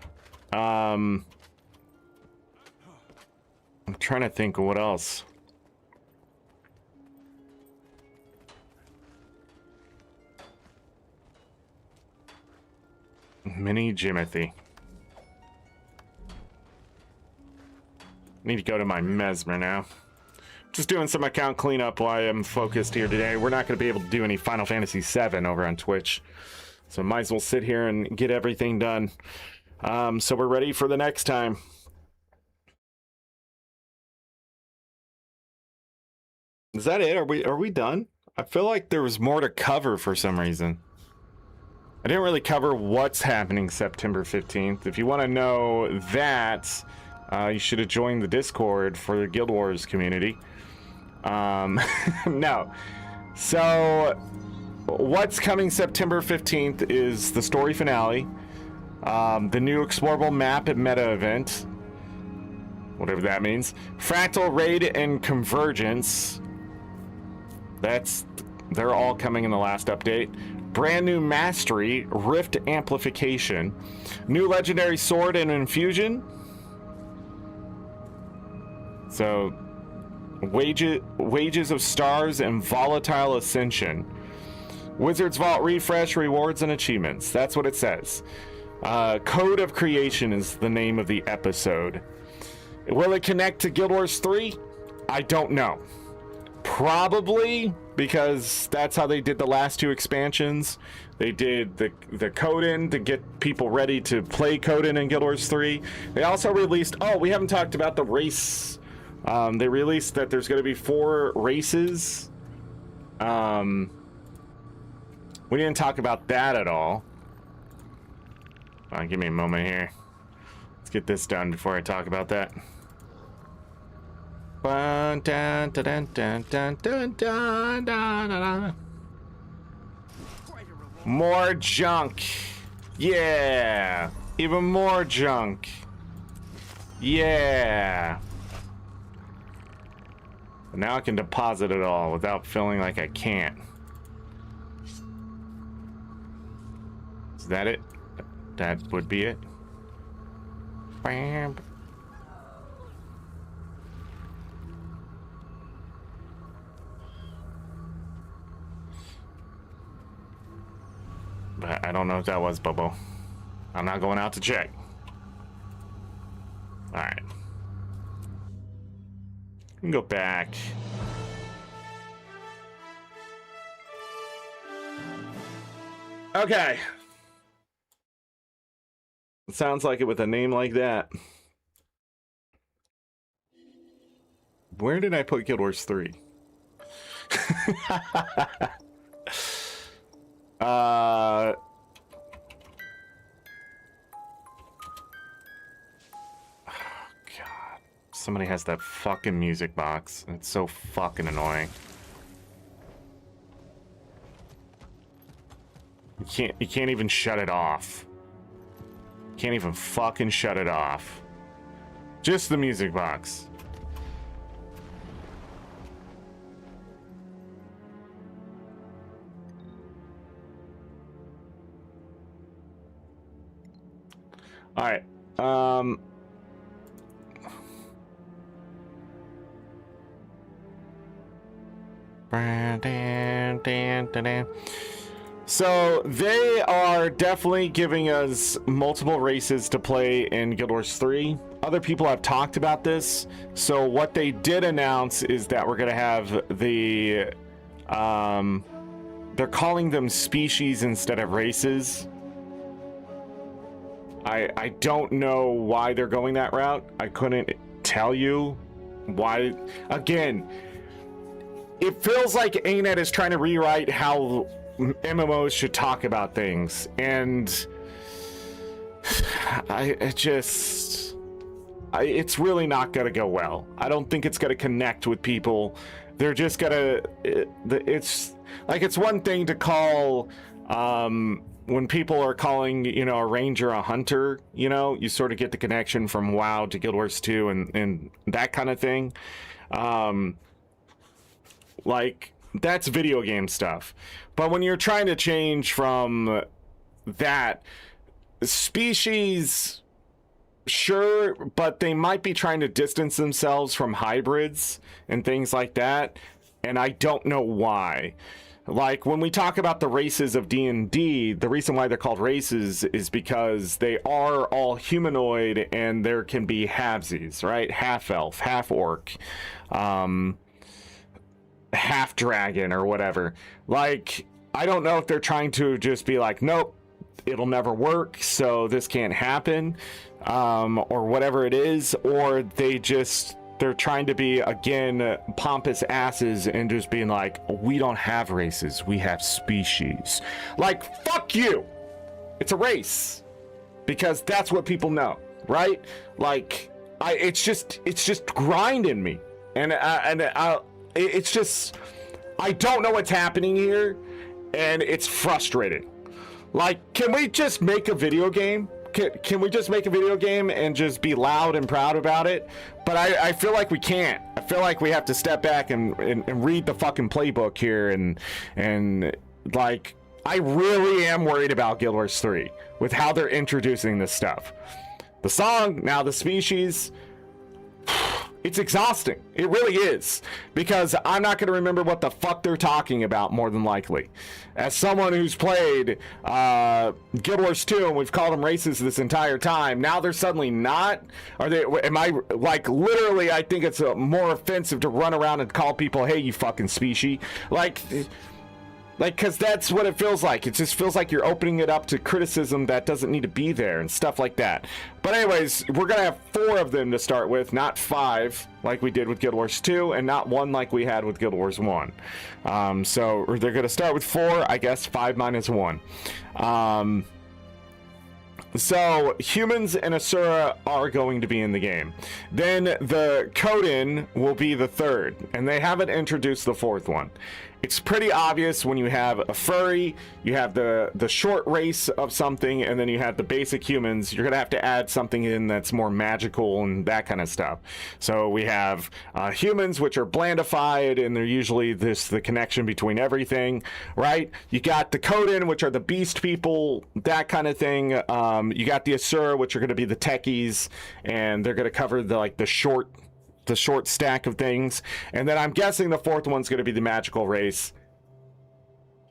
I'm trying to think of what else. Mini Jimothy. Need to go to my Mesmer now. Just doing some account cleanup while I'm focused here today. We're not going to be able to do any Final Fantasy VII over on Twitch. So might as well sit here and get everything done. So we're ready for the next time. Is that it? Are we done? I feel like there was more to cover for some reason. I didn't really cover what's happening September 15th. If you want to know that, you should have joined the Discord for the Guild Wars community. No. So, what's coming September 15th is the story finale, the new explorable map and meta event, whatever that means, Fractal Raid and Convergence. They're all coming in the last update. Brand new Mastery, Rift Amplification, new Legendary Sword and Infusion. So, Wages of Stars and Volatile Ascension. Wizard's Vault Refresh, Rewards and Achievements. That's what it says. Code of Creation is the name of the episode. Will it connect to Guild Wars 3? I don't know. Probably, because that's how they did the last two expansions. They did the Coden to get people ready to play Coden in Guild Wars 3. They also released... Oh, we haven't talked about the race... they released that there's going to be 4 races. We didn't talk about that at all. Give me a moment here. Let's get this done before I talk about that. Dun, dun, dun, dun, dun, dun, dun, dun, dun. More junk. Yeah. Even more junk. Yeah. Now I can deposit it all without feeling like I can't. Is that it? That would be it. Bam. But I don't know if that was Bobo. I'm not going out to check. All right. We can go back. Okay. It sounds like it with a name like that. Where did I put Guild Wars 3? God. Somebody has that fucking music box. It's so fucking annoying. You can't even shut it off. Can't even fucking shut it off. Just the music box. All right. So they are definitely giving us multiple races to play in Guild Wars 3. Other people have talked about this. So what they did announce is that we're going to have the... they're calling them species instead of races. I don't know why they're going that route. I couldn't tell you why. Again, it feels like ArenaNet is trying to rewrite how MMOs should talk about things, and it's really not gonna go well. I don't think it's gonna connect with people. They're just gonna... It's like, it's one thing to call... when people are calling, you know, a ranger a hunter, you know, you sort of get the connection from WoW to Guild Wars 2 and that kind of thing. Like, that's video game stuff. But when you're trying to change from that, species, sure, but they might be trying to distance themselves from hybrids and things like that. And I don't know why. Like when we talk about the races of D&D, the reason why they're called races is because they are all humanoid, and there can be halvesies, right? Half elf, half orc, half dragon, or whatever. Like, I don't know if they're trying to just be like, nope, it'll never work, so this can't happen, or whatever it is, or they're trying to be, again, pompous asses and just being like, we don't have races, we have species. Like, fuck you! It's a race. Because that's what people know, right? Like, it's just grinding me. It's just, I don't know what's happening here, and it's frustrating. Like, can we just make a video game? Can we just make a video game and just be loud and proud about it? But I feel like we can't. I feel like we have to step back and read the fucking playbook here, and like, I really am worried about Guild Wars 3 with how they're introducing this stuff. The song, now the species, it's exhausting. It really is. Because I'm not going to remember what the fuck they're talking about, more than likely. As someone who's played Guild Wars 2, and we've called them races this entire time, now they're suddenly not? Are they? Am I, like, literally, I think it's more offensive to run around and call people, hey, you fucking species. Like, because that's what it feels like. It just feels like you're opening it up to criticism that doesn't need to be there and stuff like that. But anyways, we're going to have 4 of them to start with, not 5 like we did with Guild Wars 2, and not 1 like we had with Guild Wars 1. So they're going to start with 4, I guess 5 minus 1. So humans and Asura are going to be in the game. Then the Coden will be the 3rd, and they haven't introduced the 4th one. It's pretty obvious when you have a furry, you have the short race of something, and then you have the basic humans. You're going to have to add something in that's more magical and that kind of stuff. So we have humans, which are blandified, and they're usually the connection between everything, right? You got the Coden, which are the beast people, that kind of thing. You got the Asura, which are going to be the techies, and they're going to cover the short stack of things. And then I'm guessing the 4th one's going to be the magical race.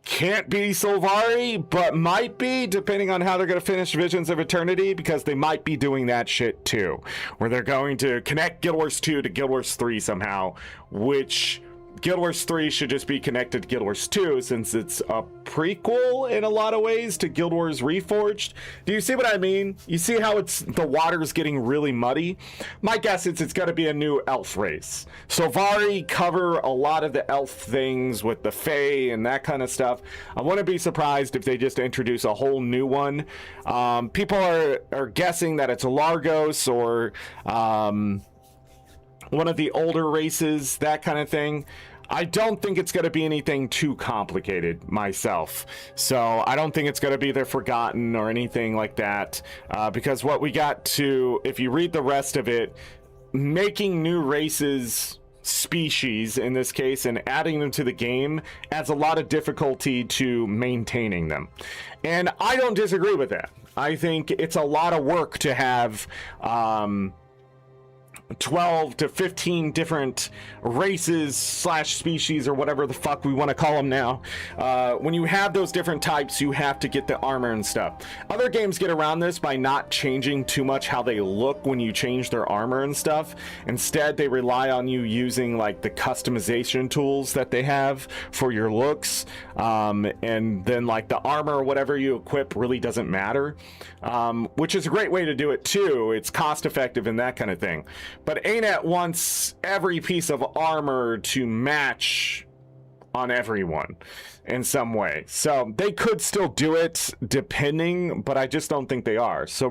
Can't be Sylvari, but might be, depending on how they're going to finish Visions of Eternity, because they might be doing that shit too, where they're going to connect Guild Wars 2 to Guild Wars 3 somehow, which Guild Wars 3 should just be connected to Guild Wars 2, since it's a prequel in a lot of ways to Guild Wars Reforged. Do you see what I mean? You see how the water's getting really muddy? My guess is it's going to be a new elf race. Sylvari cover a lot of the elf things with the Fae and that kind of stuff. I wouldn't be surprised if they just introduce a whole new one. People are guessing that it's a Largos or one of the older races, that kind of thing. I don't think it's going to be anything too complicated myself. So I don't think it's going to be the Forgotten or anything like that. Because what we got to, if you read the rest of it, making new races, species in this case, and adding them to the game adds a lot of difficulty to maintaining them. And I don't disagree with that. I think it's a lot of work to have 12 to 15 different races / species, or whatever the fuck we want to call them now. When you have those different types, you have to get the armor and stuff. Other games get around this by not changing too much how they look when you change their armor and stuff. Instead, they rely on you using like the customization tools that they have for your looks, and then like the armor or whatever you equip really doesn't matter, which is a great way to do it too. It's cost effective and that kind of thing. But ArenaNet wants every piece of armor to match on everyone in some way. So they could still do it depending, but I just don't think they are. So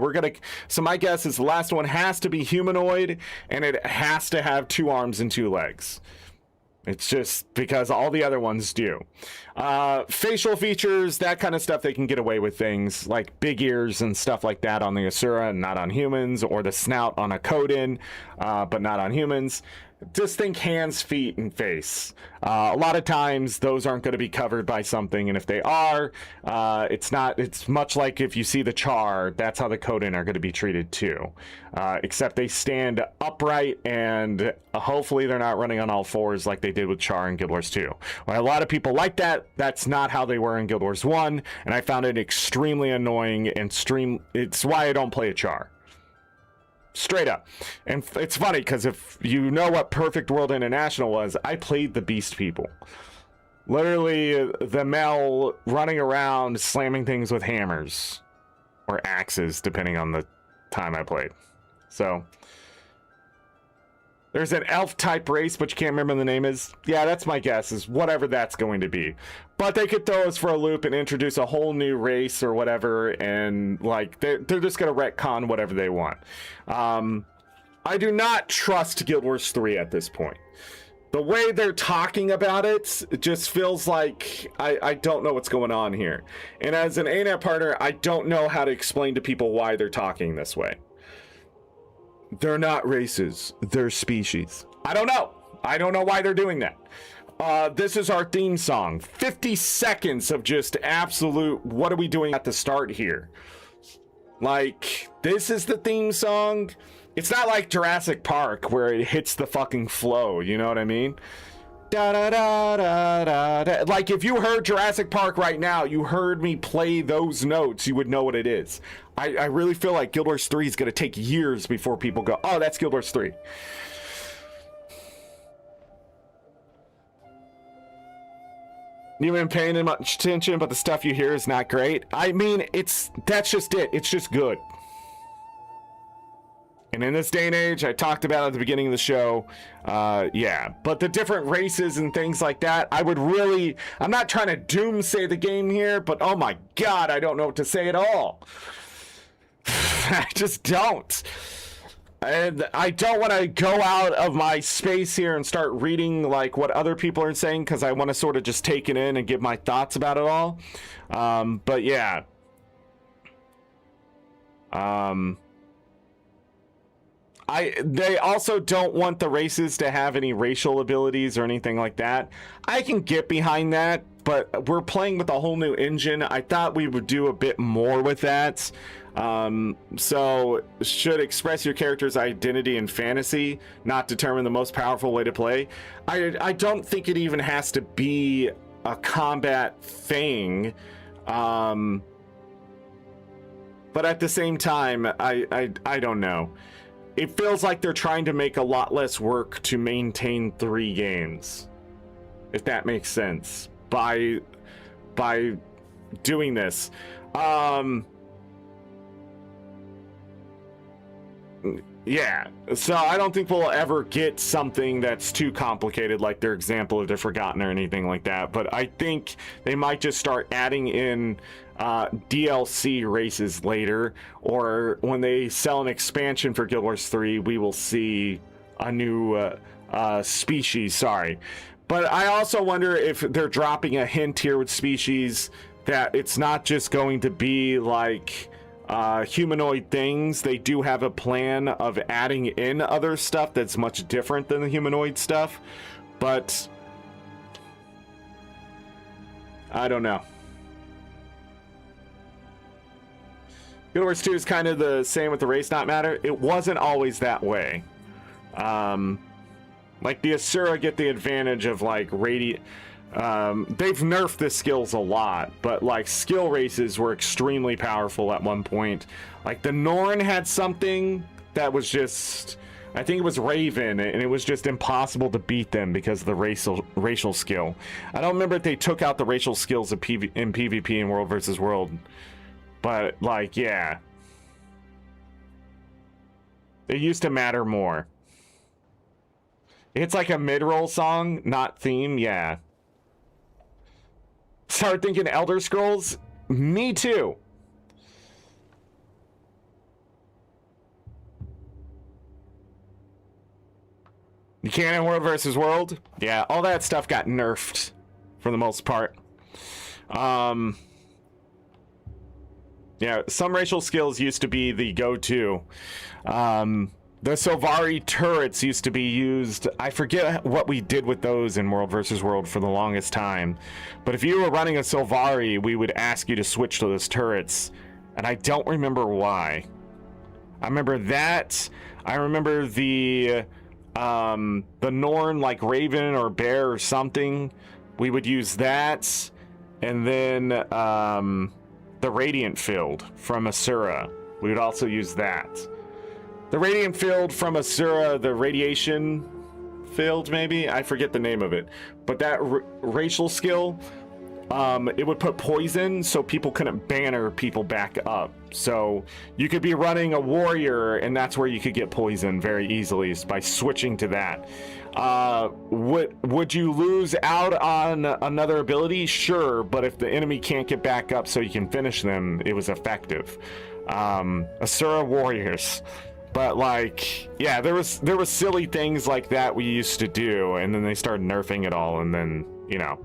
so my guess is the last one has to be humanoid, and it has to have 2 arms and 2 legs. It's just because all the other ones do. Facial features, that kind of stuff, they can get away with things like big ears and stuff like that on the Asura and not on humans, or the snout on a Coden, but not on humans. just think hands, feet, and face. A lot of times those aren't going to be covered by something, and if they are, it's much like if you see the Char, that's how the Coden are going to be treated too. Except they stand upright, and hopefully they're not running on all fours like they did with Char in Guild Wars 2. While a lot of people like that, that's not how they were in Guild Wars 1, and I found it extremely annoying, and it's why I don't play a Char. Straight up. And it's funny because if you know what Perfect World International was, I played the Beast People. Literally the Mel running around slamming things with hammers or axes, depending on the time I played. So there's an elf type race, but you can't remember the name is. Yeah, that's my guess, is whatever that's going to be. But they could throw us for a loop and introduce a whole new race or whatever, and like they're just gonna retcon whatever they want. I do not trust Guild Wars 3 at this point. The way they're talking about it just feels like I don't know what's going on here. And as an ArenaNet partner, I don't know how to explain to people why they're talking this way. They're not races, they're species. I don't know. I don't know why they're doing that. This is our theme song. 50 seconds of just absolute, what are we doing at the start here? Like, this is the theme song. It's not like Jurassic Park where it hits the fucking flow, you know what I mean? Da, da, da, da, da, da. Like, if you heard Jurassic Park right now, you heard me play those notes, you would know what it is. I really feel like Guild Wars 3 is going to take years before people go, oh, that's Guild Wars 3. You've been paying much attention, but the stuff you hear is not great. I mean, that's just it. It's just good. And in this day and age, I talked about at the beginning of the show, yeah. But the different races and things like that, I'm not trying to doomsay the game here, but oh my god, I don't know what to say at all. I just don't. And I don't want to go out of my space here and start reading like what other people are saying, because I want to sort of just take it in and give my thoughts about it all. But yeah. They also don't want the races to have any racial abilities or anything like that. I can get behind that, but we're playing with a whole new engine. I thought we would do a bit more with that. So should express your character's identity in fantasy not determine the most powerful way to play? I don't think it even has to be a combat thing. But at the same time, I don't know. It feels like they're trying to make a lot less work to maintain 3 games, if that makes sense, by doing this. Yeah, so I don't think we'll ever get something that's too complicated like their example of the Forgotten or anything like that, but I think they might just start adding in DLC races later, or when they sell an expansion for Guild Wars 3, we will see a new species, sorry. But I also wonder if they're dropping a hint here with species that it's not just going to be like humanoid things. They do have a plan of adding in other stuff that's much different than the humanoid stuff, but I don't know. Guild Wars 2 is kind of the same with the race not matter. It wasn't always that way. Like the Asura get the advantage of like they've nerfed the skills a lot, but like skill races were extremely powerful at one point. Like the Norn had something that was just, I think it was Raven, and it was just impossible to beat them because of the racial skill. I don't remember if they took out the racial skills in PvP in World versus World, but like, yeah. It used to matter more. It's like a mid-roll song, not theme, yeah. Start thinking Elder Scrolls? Me too. You can't in World versus World? Yeah, all that stuff got nerfed for the most part. Yeah, some racial skills used to be the go-to. The Sylvari turrets used to be used. I forget what we did with those in World versus World for the longest time. But if you were running a Sylvari, we would ask you to switch to those turrets. And I don't remember why. I remember that. I remember the Norn, like Raven or Bear or something. We would use that. And then the Radiant Field from Asura. We would also use that. The Radiant Field from Asura, the radiation field, maybe? I forget the name of it. But that racial skill, it would put poison so people couldn't banner people back up. So you could be running a warrior, and that's where you could get poisoned very easily, is by switching to that. Would you lose out on another ability? Sure, but if the enemy can't get back up so you can finish them, it was effective. Asura warriors. But like, yeah, there was silly things like that we used to do, and then they started nerfing it all, and then, you know,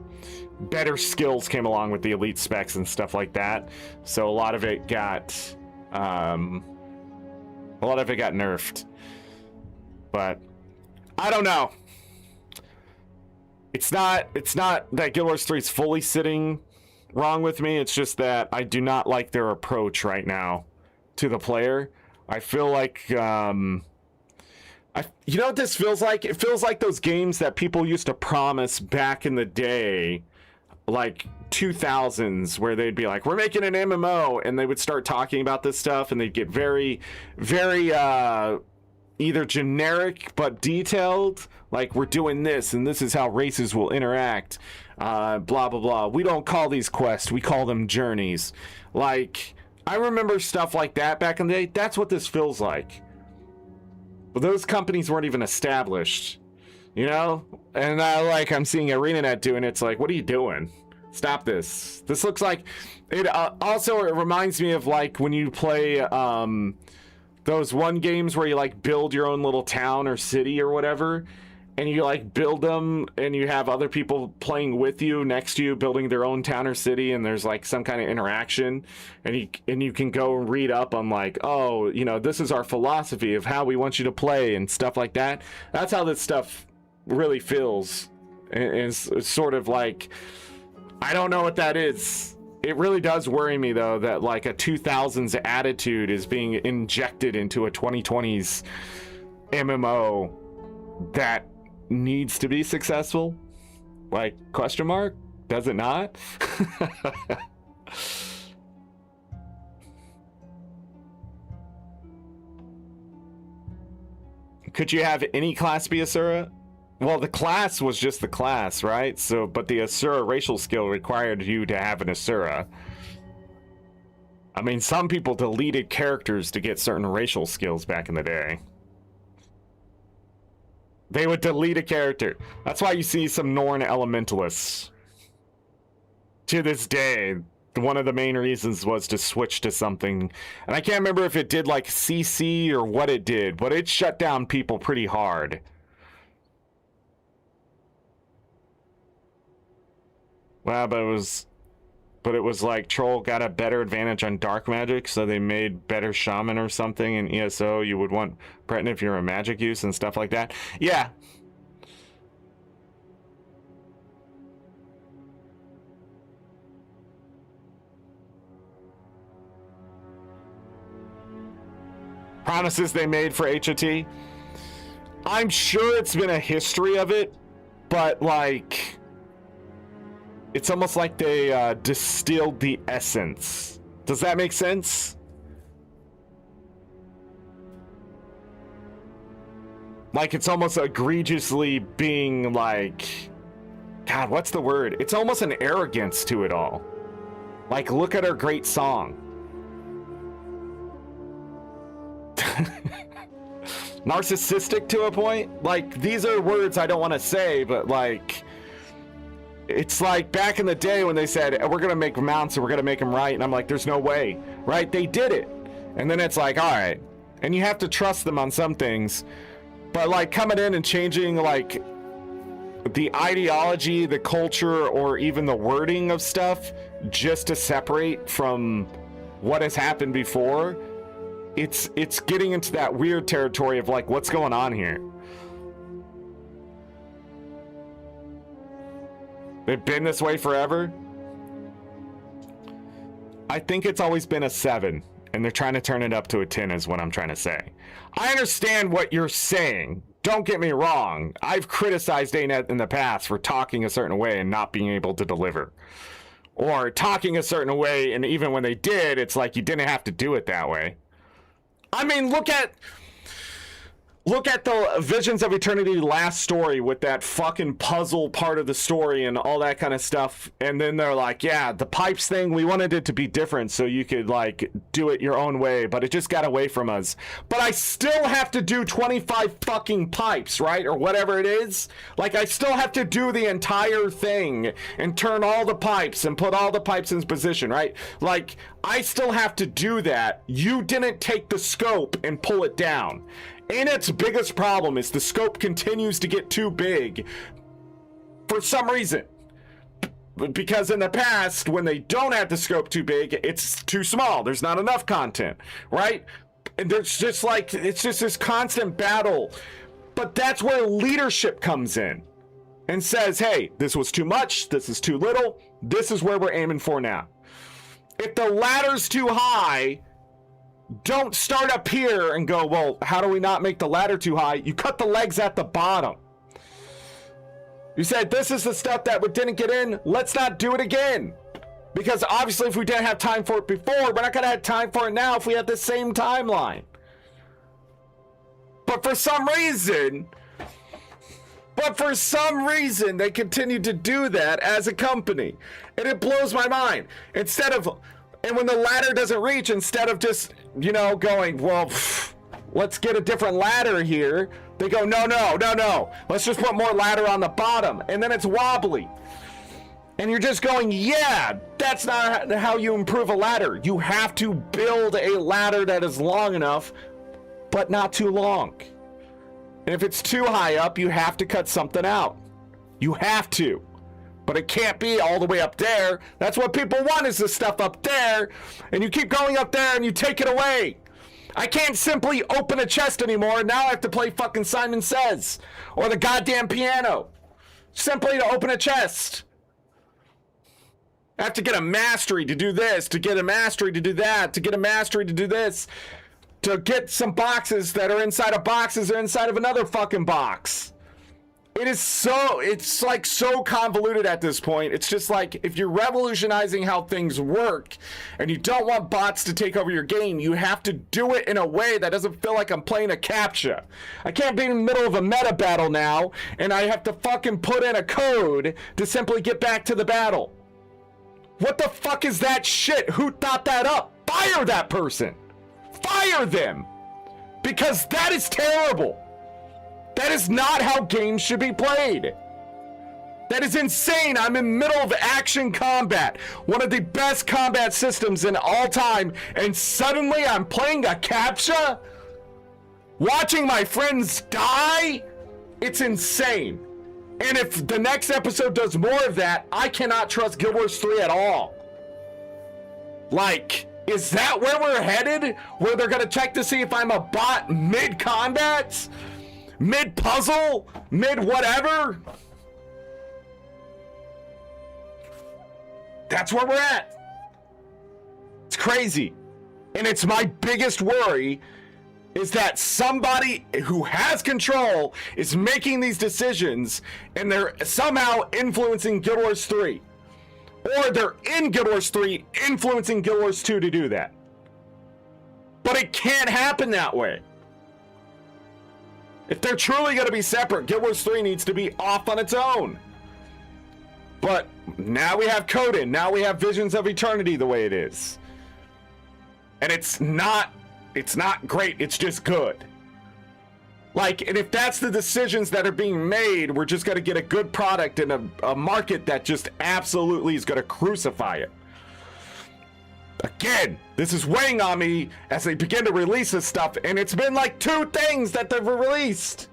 better skills came along with the elite specs and stuff like that. So a lot of it got nerfed. But I don't know. It's not that Guild Wars 3 is fully sitting wrong with me. It's just that I do not like their approach right now to the player. I feel like, you know what this feels like? It feels like those games that people used to promise back in the day, like 2000s, where they'd be like, we're making an MMO, and they would start talking about this stuff, and they'd get very, very, either generic but detailed, like, we're doing this, and this is how races will interact, blah, blah, blah. We don't call these quests, we call them journeys. Like, I remember stuff like that back in the day. That's what this feels like. But those companies weren't even established, you know? And I'm seeing ArenaNet doing it. It's like, what are you doing? Stop this. This looks like it. Also, it reminds me of like when you play those one games where you like build your own little town or city or whatever, and you like build them, and you have other people playing with you next to you building their own town or city, and there's like some kind of interaction, and you can go and read up on like, oh, you know, this is our philosophy of how we want you to play and stuff like that. That's how this stuff really feels. And it's sort of like, I don't know what that is. It really does worry me though that like a 2000s attitude is being injected into a 2020s MMO that needs to be successful. Like, question mark? Does it not? Could you have any class be Asura? Well, the class was just the class, right? So, but the Asura racial skill required you to have an Asura. I mean, some people deleted characters to get certain racial skills back in the day. They would delete a character. That's why you see some Norn elementalists. To this day, one of the main reasons was to switch to something. And I can't remember if it did like CC or what it did, but it shut down people pretty hard. Well, but it was like Troll got a better advantage on dark magic, so they made better shaman or something. In ESO, you would want Breton if you're a magic use and stuff like that. Yeah. Promises they made for HOT. I'm sure it's been a history of it, but like, it's almost like they distilled the essence. Does that make sense? Like, it's almost egregiously being like, God, what's the word? It's almost an arrogance to it all. Like, look at our great song. Narcissistic to a point. Like, these are words I don't want to say, but like, it's like back in the day when they said, we're gonna make mounts and we're gonna make them right, and I'm like, there's no way, right? They did it, and then it's like, all right, and you have to trust them on some things, but like coming in and changing like the ideology, the culture, or even the wording of stuff just to separate from what has happened before, it's getting into that weird territory of like, what's going on here? They've been this way forever. I think it's always been a 7, and they're trying to turn it up to a 10 is what I'm trying to say. I understand what you're saying. Don't get me wrong. I've criticized ArenaNet in the past for talking a certain way and not being able to deliver. Or talking a certain way, and even when they did, it's like you didn't have to do it that way. I mean, look at the Visions of Eternity last story with that fucking puzzle part of the story and all that kind of stuff. And then they're like, yeah, the pipes thing, we wanted it to be different so you could like do it your own way, but it just got away from us. But I still have to do 25 fucking pipes, right? Or whatever it is. Like, I still have to do the entire thing and turn all the pipes and put all the pipes in position, right? Like, I still have to do that. You didn't take the scope and pull it down. ArenaNet's biggest problem is the scope continues to get too big for some reason. Because in the past, when they don't have the scope too big, it's too small. There's not enough content, right? And there's just like, it's just this constant battle. But that's where leadership comes in and says, hey, this was too much. This is too little. This is where we're aiming for now. If the ladder's too high, don't start up here and go, well, how do we not make the ladder too high? You cut the legs at the bottom. You said, this is the stuff that we didn't get in. Let's not do it again. Because obviously if we didn't have time for it before, we're not going to have time for it now if we have the same timeline. But for some reason, they continue to do that as a company. And it blows my mind. And when the ladder doesn't reach, instead of just, you know, going, well, let's get a different ladder here, they go, no. Let's just put more ladder on the bottom. And then it's wobbly. And you're just going, yeah, that's not how you improve a ladder. You have to build a ladder that is long enough, but not too long. And if it's too high up, you have to cut something out. You have to. But it can't be all the way up there. That's what people want, is the stuff up there. And you keep going up there and you take it away. I can't simply open a chest anymore. Now I have to play fucking Simon Says. Or the goddamn piano. Simply to open a chest. I have to get a mastery to do this. To get a mastery to do that. To get a mastery to do this. To get some boxes that are inside of boxes or inside of another fucking box. It's like so convoluted at this point. It's just like, if you're revolutionizing how things work and you don't want bots to take over your game, you have to do it in a way that doesn't feel like I'm playing a CAPTCHA. I can't be in the middle of a meta battle now and I have to fucking put in a code to simply get back to the battle. What the fuck is that shit? Who thought that up? Fire that person. Fire them. Because that is terrible. That is not how games should be played. That is insane. I'm in the middle of action combat, one of the best combat systems in all time, and suddenly I'm playing a CAPTCHA? Watching my friends die? It's insane. And if the next episode does more of that, I cannot trust Guild Wars 3 at all. Like, is that where we're headed? Where they're gonna check to see if I'm a bot mid-combat? Mid-puzzle? Mid-whatever? That's where we're at. It's crazy. And it's my biggest worry is that somebody who has control is making these decisions and they're somehow influencing Guild Wars 3. Or they're in Guild Wars 3 influencing Guild Wars 2 to do that. But it can't happen that way. If they're truly going to be separate, Guild Wars 3 needs to be off on its own. But now we have Coden. Now we have Visions of Eternity the way it is. And it's not great. It's just good. Like, and if that's the decisions that are being made, we're just going to get a good product in a market that just absolutely is going to crucify it. Again, this is weighing on me as they begin to release this stuff, and it's been like 2 things that they've released.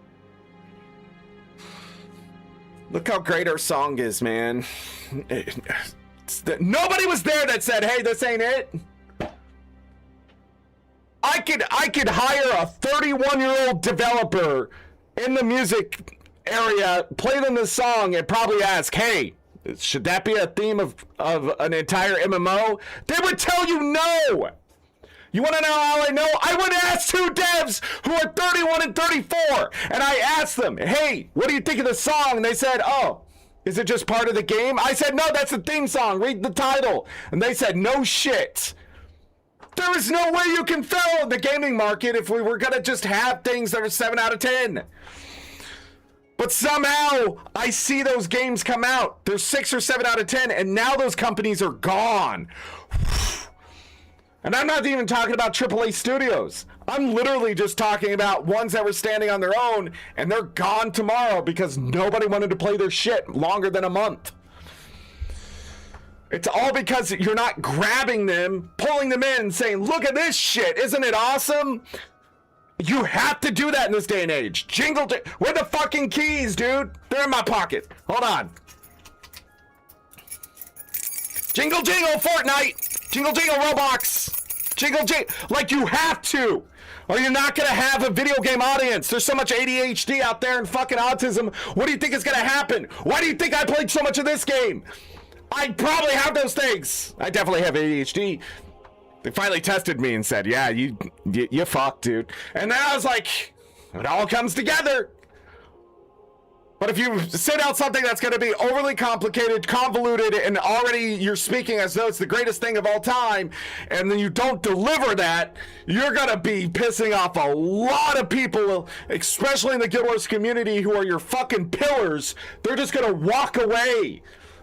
Look how great our song is, man. Nobody was there that said, hey, this ain't it. I could hire a 31-year-old developer in the music area, play them the song, and probably ask, hey, should that be a theme of an entire MMO? They would tell you no. You want to know how I know? I would ask two devs who are 31 and 34, and I asked them, hey, what do you think of the song? And they said, oh, is it just part of the game? I said, no, that's the theme song. Read the title. And they said, no shit. There is no way you can fill in the gaming market if we were going to just have things that are 7 out of 10. But somehow, I see those games come out. They're 6 or 7 out of 10, and now those companies are gone. And I'm not even talking about AAA studios. I'm literally just talking about ones that were standing on their own, and they're gone tomorrow because nobody wanted to play their shit longer than a month. It's all because you're not grabbing them, pulling them in, saying, look at this shit, isn't it awesome? You have to do that in this day and age. Where the fucking keys, dude? They're in my pocket. Hold on. Jingle jingle Fortnite. Jingle jingle Roblox. Jingle jingle. Like, you have to. Or you're not going to have a video game audience. There's so much ADHD out there and fucking autism. What do you think is going to happen? Why do you think I played so much of this game? I probably have those things. I definitely have ADHD. They finally tested me and said, yeah, you fucked, dude. And then I was like, it all comes together. But if you sit out something that's going to be overly complicated, convoluted, and already you're speaking as though it's the greatest thing of all time, and then you don't deliver that, you're going to be pissing off a lot of people, especially in the Guild Wars community, who are your fucking pillars. They're just going to walk away.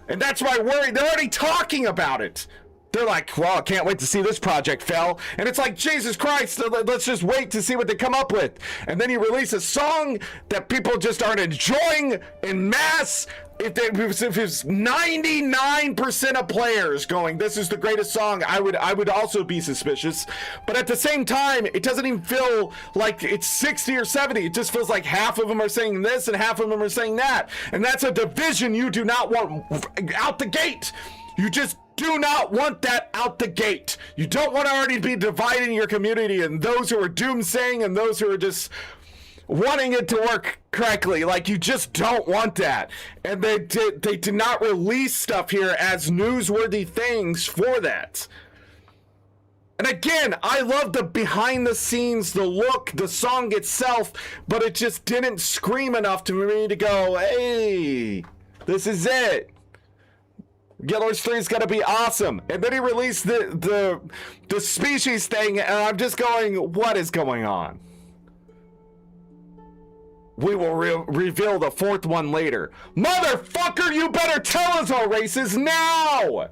And that's my worry. They're already talking about it. They're like, well, I can't wait to see this project fail. And it's like, Jesus Christ, let's just wait to see what they come up with. And then you release a song that people just aren't enjoying in mass. If it's 99% of players going, this is the greatest song, I would also be suspicious. But at the same time, it doesn't even feel like it's 60 or 70. It just feels like half of them are saying this and half of them are saying that. And that's a division you do not want out the gate. You just do not want that out the gate. You don't want to already be dividing your community and those who are doomsaying and those who are just wanting it to work correctly. Like, you just don't want that. And they did not release stuff here as newsworthy things for that. And again, I love the behind the scenes, the look, the song itself, but it just didn't scream enough to me to go, hey, this is it. Guild Wars 3 is gonna be awesome. And then he released the species thing, and I'm just going, what is going on? We will reveal the fourth one later. Motherfucker, you better tell us our races now!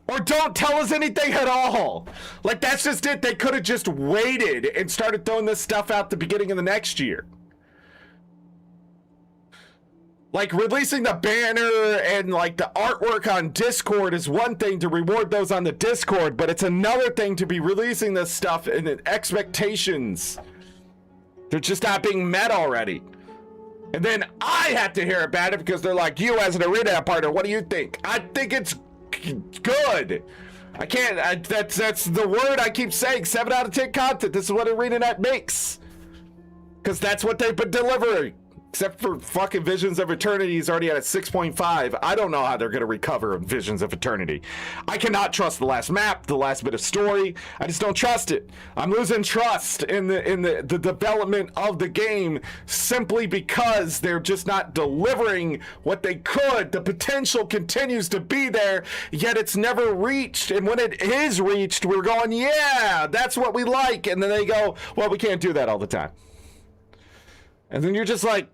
Or don't tell us anything at all. Like, that's just it. They could have just waited and started throwing this stuff out the beginning of the next year. Like, releasing the banner and, like, the artwork on Discord is one thing to reward those on the Discord, but it's another thing to be releasing this stuff and expectations. They're just not being met already. And then I have to hear about it because they're like, you as an ArenaNet partner, what do you think? I think it's good. I can't, that's the word I keep saying, 7 out of 10 content. This is what ArenaNet makes. Because that's what they've been delivering. Except for fucking Visions of Eternity, he's already at a 6.5. I don't know how they're going to recover Visions of Eternity. I cannot trust the last map, the last bit of story. I just don't trust it. I'm losing trust in the development of the game simply because they're just not delivering what they could. The potential continues to be there, yet it's never reached. And when it is reached, we're going, yeah, that's what we like. And then they go, well, we can't do that all the time. And then you're just like,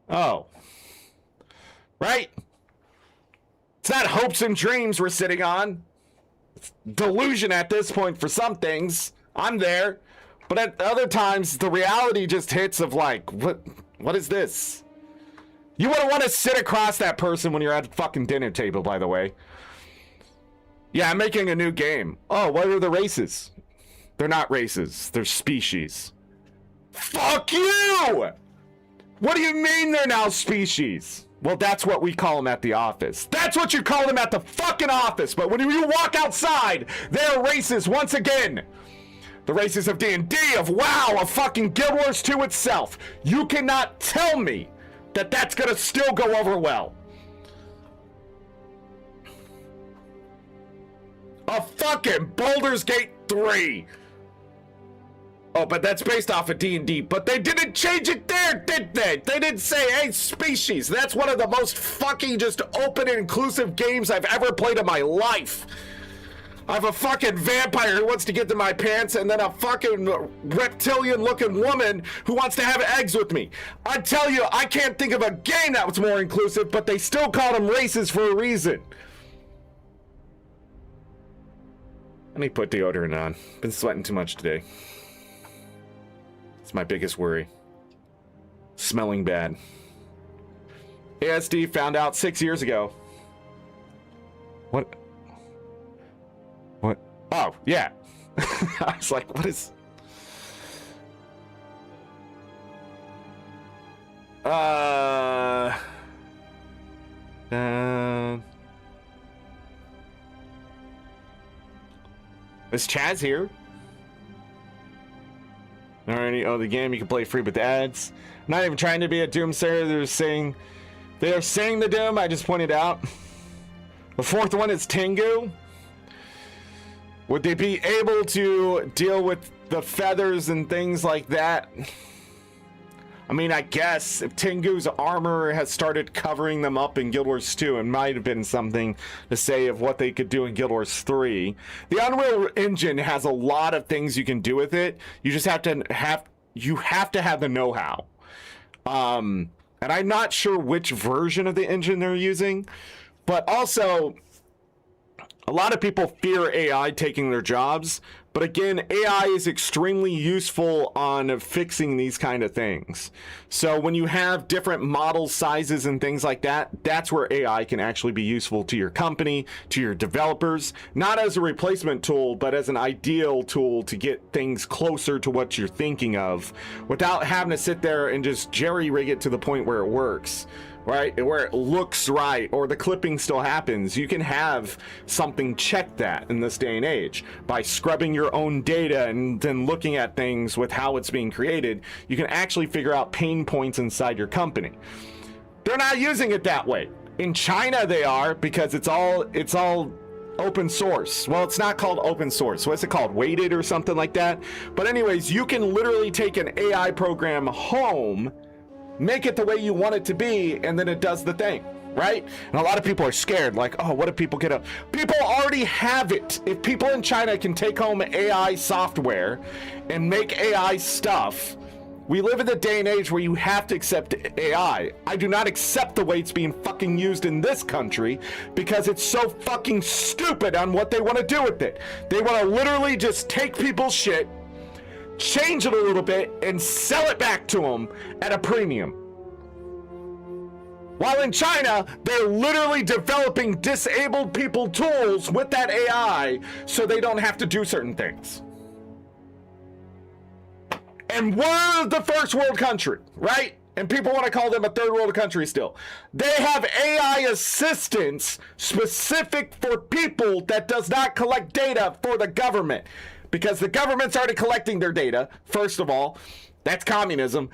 oh, right? It's not hopes and dreams we're sitting on. It's delusion at this point for some things. I'm there. But at other times, the reality just hits of like, what is this? You wouldn't want to sit across that person when you're at a fucking dinner table, by the way. Yeah, I'm making a new game. Oh, what are the races? They're not races. They're species. Fuck you! What do you mean they're now species? Well, that's what we call them at the office. That's what you call them at the fucking office. But when you walk outside, they're racist once again. The races of D&D, of WoW, of fucking Guild Wars 2 itself. You cannot tell me that that's gonna still go over well. A fucking Baldur's Gate 3. Oh, but that's based off of D&D. But they didn't change it there, did they? They didn't say, hey, species. That's one of the most fucking just open and inclusive games I've ever played in my life. I have a fucking vampire who wants to get to my pants, and then a fucking reptilian-looking woman who wants to have eggs with me. I tell you, I can't think of a game that was more inclusive, but they still call them races for a reason. Let me put deodorant on. Been sweating too much today. It's my biggest worry. Smelling bad. ASD found out 6 years ago. What? What? Oh, yeah. I was like, what is... Is Chaz here? Alrighty, oh, the game you can play free with ads. I'm not even trying to be a doomsayer. They are saying the doom. I just pointed out. The fourth one is Tengu. Would they be able to deal with the feathers and things like that? I mean, I guess if Tengu's armor has started covering them up in Guild Wars 2, it might have been something to say of what they could do in Guild Wars 3. The Unreal Engine has a lot of things you can do with it. You just have to have the know-how. And I'm not sure which version of the engine they're using, but also a lot of people fear AI taking their jobs. But again, AI is extremely useful on fixing these kind of things. So when you have different model sizes and things like that, that's where AI can actually be useful to your company, to your developers, not as a replacement tool, but as an ideal tool to get things closer to what you're thinking of without having to sit there and just jerry-rig it to the point where it works. Right, where it looks right, or the clipping still happens. You can have something check that in this day and age by scrubbing your own data and then looking at things with how it's being created. You can actually figure out pain points inside your company. They're not using it that way. In China, they are, because it's all open source. Well, it's not called open source. What's it called? Weighted or something like that. But anyways, you can literally take an AI program home, make it the way you want it to be, and then it does the thing, right? And a lot of people are scared, like, oh, what if people get up? People already have it. If people in China can take home AI software and make AI stuff, we live in the day and age where you have to accept AI. I do not accept the way it's being fucking used in this country because it's so fucking stupid on what they want to do with it. They want to literally just take people's shit, change it a little bit, and sell it back to them at a premium. While in China, they're literally developing disabled people tools with that AI so they don't have to do certain things. And we're the first world country, right? And people want to call them a third world country still. They have AI assistants specific for people that does not collect data for the government. Because the government's already collecting their data, first of all. That's communism.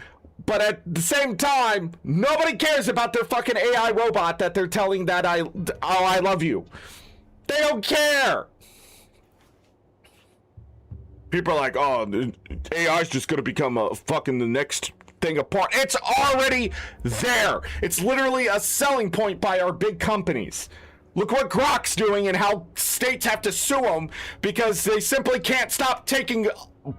But at the same time, nobody cares about their fucking AI robot that they're telling that I love you. They don't care. People are like, oh, AI's just going to become a fucking the next thing apart. It's already there. It's literally a selling point by our big companies. Look what Grok's doing and how states have to sue them because they simply can't stop taking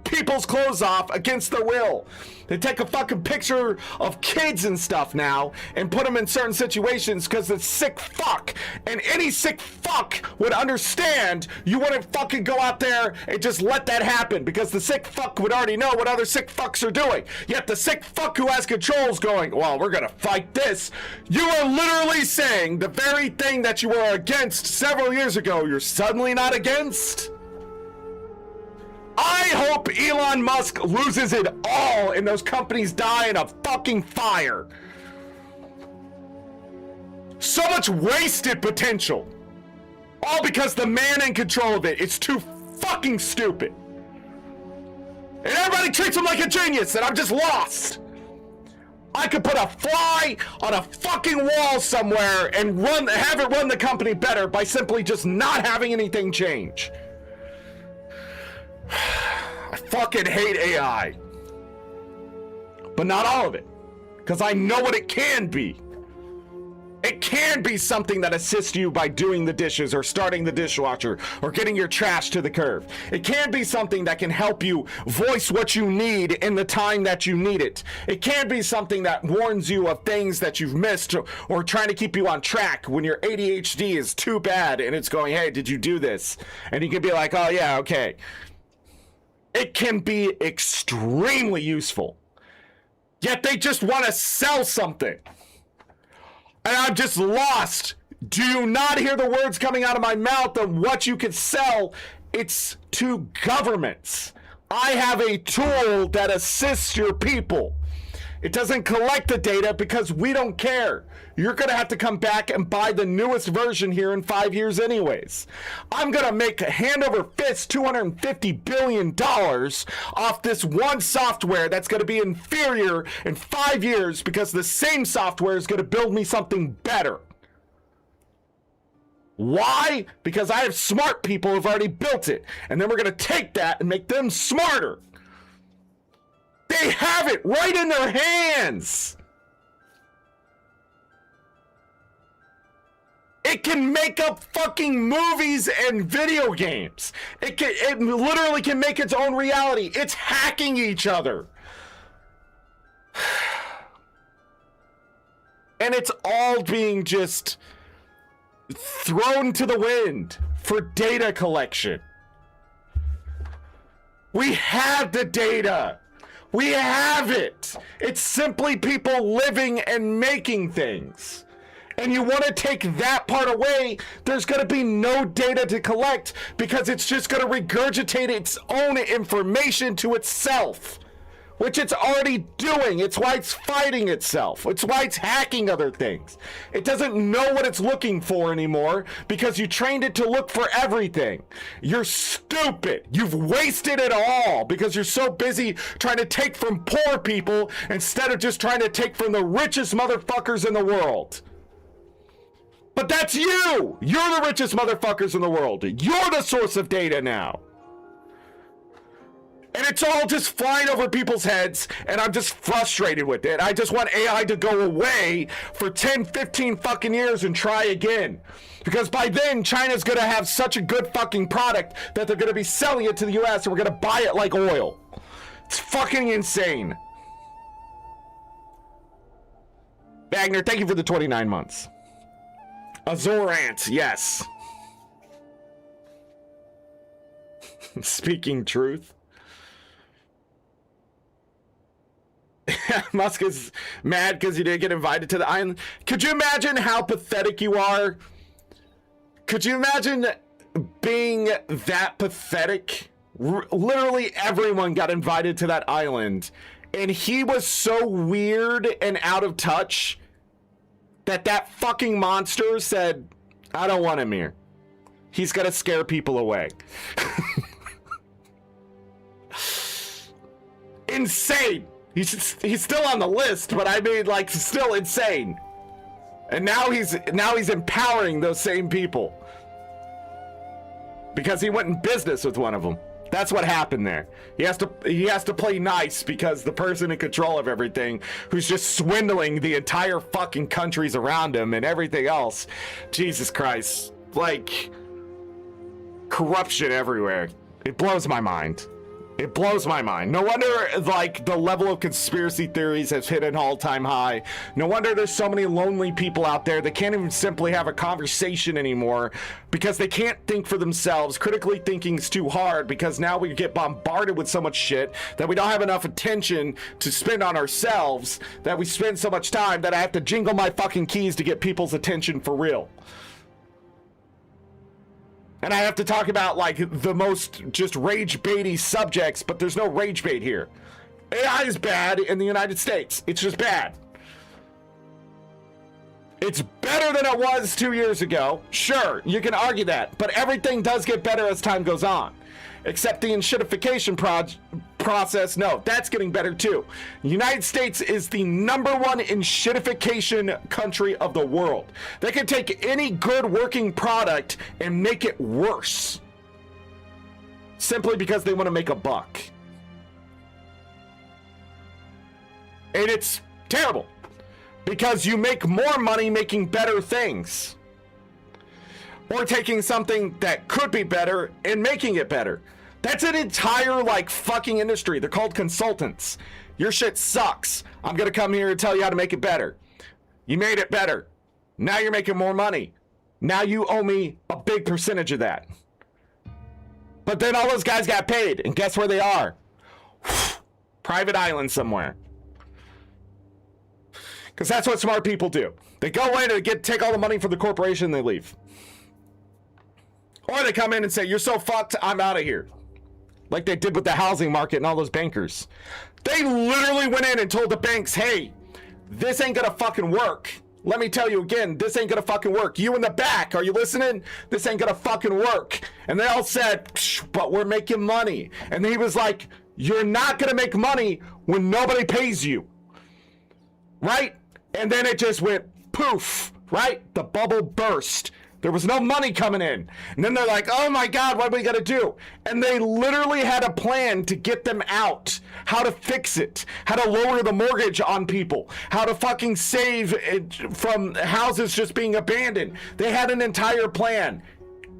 people's clothes off against their will. They take a fucking picture of kids and stuff now and put them in certain situations because it's sick fuck. And any sick fuck would understand you wouldn't fucking go out there and just let that happen because the sick fuck would already know what other sick fucks are doing. Yet the sick fuck who has controls going, well, we're gonna fight this. You are literally saying the very thing that you were against several years ago, you're suddenly not against? I hope Elon Musk loses it all and those companies die in a fucking fire. So much wasted potential. All because the man in control of it is too fucking stupid. And everybody treats him like a genius, and I'm just lost. I could put a fly on a fucking wall somewhere and have it run the company better by simply just not having anything change. I fucking hate AI. But not all of it. Because I know what it can be. It can be something that assists you by doing the dishes or starting the dishwasher or getting your trash to the curb. It can be something that can help you voice what you need in the time that you need it. It can be something that warns you of things that you've missed or trying to keep you on track when your ADHD is too bad and it's going, hey, did you do this? And you can be like, oh yeah, okay. It can be extremely useful. Yet they just want to sell something. And I'm just lost. Do you not hear the words coming out of my mouth of what you can sell? It's to governments. I have a tool that assists your people. It doesn't collect the data because we don't care. You're going to have to come back and buy the newest version here in 5 years anyways. I'm going to make hand over fist $250 billion off this one software that's going to be inferior in 5 years because the same software is going to build me something better. Why? Because I have smart people who've already built it. And then we're going to take that and make them smarter. They have it right in their hands. It can make up fucking movies and video games. It literally can make its own reality. It's hacking each other. And it's all being just thrown to the wind for data collection. We have the data. We have it. It's simply people living and making things. And you want to take that part away, there's going to be no data to collect because it's just going to regurgitate its own information to itself, which it's already doing. It's why it's fighting itself. It's why it's hacking other things. It doesn't know what it's looking for anymore because you trained it to look for everything. You're stupid. You've wasted it all because you're so busy trying to take from poor people instead of just trying to take from the richest motherfuckers in the world. But that's you! You're the richest motherfuckers in the world. You're the source of data now. And it's all just flying over people's heads, and I'm just frustrated with it. I just want AI to go away for 10, 15 fucking years and try again. Because by then, China's gonna have such a good fucking product that they're gonna be selling it to the US and we're gonna buy it like oil. It's fucking insane. Wagner, thank you for the 29 months. Azorant, yes. Speaking truth. Musk is mad because he didn't get invited to the island. Could you imagine how pathetic you are? Could you imagine being that pathetic? Literally everyone got invited to that island, and he was so weird and out of touch that fucking monster said, I don't want him here. He's gonna scare people away. Insane. He's still on the list, but I mean, like, still insane. And now he's empowering those same people because he went in business with one of them. That's what happened there. He has to play nice because the person in control of everything, who's just swindling the entire fucking countries around him and everything else. Jesus Christ. Like, corruption everywhere. It blows my mind. It blows my mind. No wonder, like, the level of conspiracy theories has hit an all-time high. No wonder there's so many lonely people out there that can't even simply have a conversation anymore because they can't think for themselves. Critically thinking is too hard because now we get bombarded with so much shit that we don't have enough attention to spend on ourselves, that we spend so much time that I have to jingle my fucking keys to get people's attention for real. And I have to talk about, like, the most just rage-baity subjects, but there's no rage bait here. AI is bad in the United States. It's just bad. It's better than it was 2 years ago. Sure, you can argue that, but everything does get better as time goes on. Except the enshittification process, no, that's getting better too. The United States is the #1 enshittification country of the world. They can take any good working product and make it worse. Simply because they want to make a buck. And it's terrible. Because you make more money making better things. Or taking something that could be better and making it better. That's an entire, like, fucking industry. They're called consultants. Your shit sucks. I'm gonna come here and tell you how to make it better. You made it better. Now you're making more money. Now you owe me a big percentage of that. But then all those guys got paid, and guess where they are? Private island somewhere. Because that's what smart people do. They go away to take all the money from the corporation and they leave. Or they come in and say, you're so fucked, I'm out of here. Like they did with the housing market and all those bankers. They literally went in and told the banks, hey, this ain't gonna fucking work. Let me tell you again, this ain't gonna fucking work. You in the back, are you listening? This ain't gonna fucking work. And they all said, but we're making money. And he was like, you're not gonna make money when nobody pays you. Right? And then it just went poof, right? The bubble burst. There was no money coming in. And then they're like, oh my God, what are we gonna do? And they literally had a plan to get them out. How to fix it. How to lower the mortgage on people. How to fucking save it from houses just being abandoned. They had an entire plan.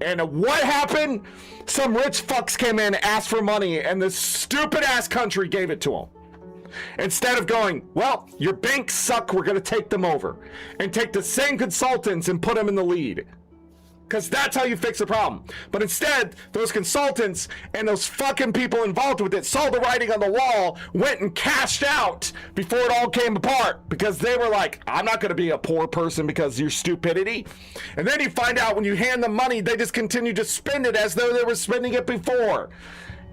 And what happened? Some rich fucks came in, asked for money, and this stupid ass country gave it to them. Instead of going, well, your banks suck, we're going to take them over. And take the same consultants and put them in the lead. Because that's how you fix the problem. But instead, those consultants and those fucking people involved with it saw the writing on the wall, went and cashed out before it all came apart. Because they were like, I'm not going to be a poor person because of your stupidity. And then you find out when you hand them money, they just continue to spend it as though they were spending it before.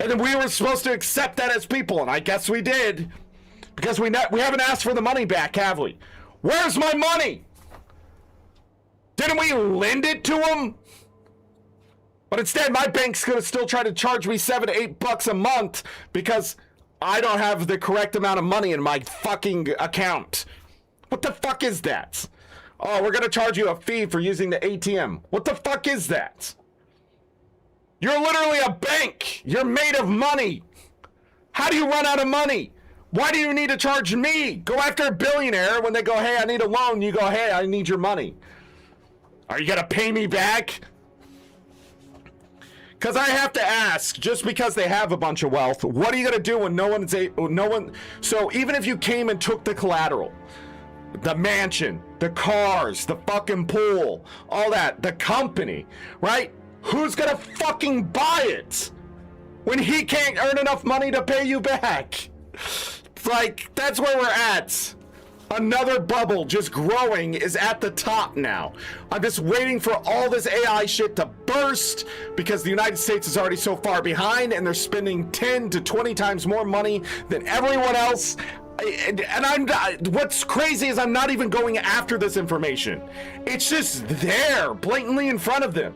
And then we were supposed to accept that as people, and I guess we did. Because we haven't asked for the money back, have we? Where's my money? Didn't we lend it to them? But instead, my bank's gonna still try to charge me $7 to $8 a month because I don't have the correct amount of money in my fucking account. What the fuck is that? Oh, we're gonna charge you a fee for using the ATM. What the fuck is that? You're literally a bank. You're made of money. How do you run out of money? Why do you need to charge me? Go after a billionaire when they go, hey, I need a loan. You go, hey, I need your money. Are you going to pay me back? Because I have to ask, just because they have a bunch of wealth, what are you going to do when no one... So even if you came and took the collateral, the mansion, the cars, the fucking pool, all that, the company, right? Who's going to fucking buy it when he can't earn enough money to pay you back? It's like, that's where we're at. Another bubble just growing is at the top now. I'm just waiting for all this AI shit to burst because the United States is already so far behind and they're spending 10 to 20 times more money than everyone else. And what's crazy is I'm not even going after this information. It's just there, blatantly in front of them.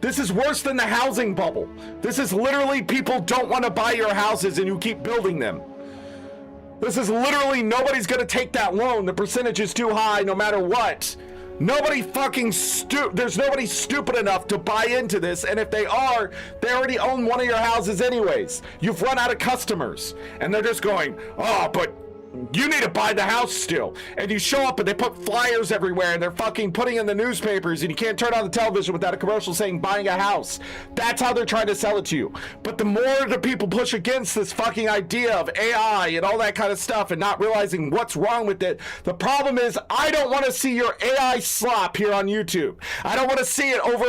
This is worse than the housing bubble. This is literally people don't want to buy your houses and you keep building them. This is literally nobody's going to take that loan. The percentage is too high no matter what. Nobody fucking there's nobody stupid enough to buy into this, and if they are, they already own one of your houses anyways. You've run out of customers, and they're just going, oh, but you need to buy the house still. And you show up and they put flyers everywhere and they're fucking putting in the newspapers and you can't turn on the television without a commercial saying buying a house. That's how they're trying to sell it to you. But the more the people push against this fucking idea of AI and all that kind of stuff and not realizing what's wrong with it, the problem is I don't want to see your AI slop here on YouTube. I don't want to see it over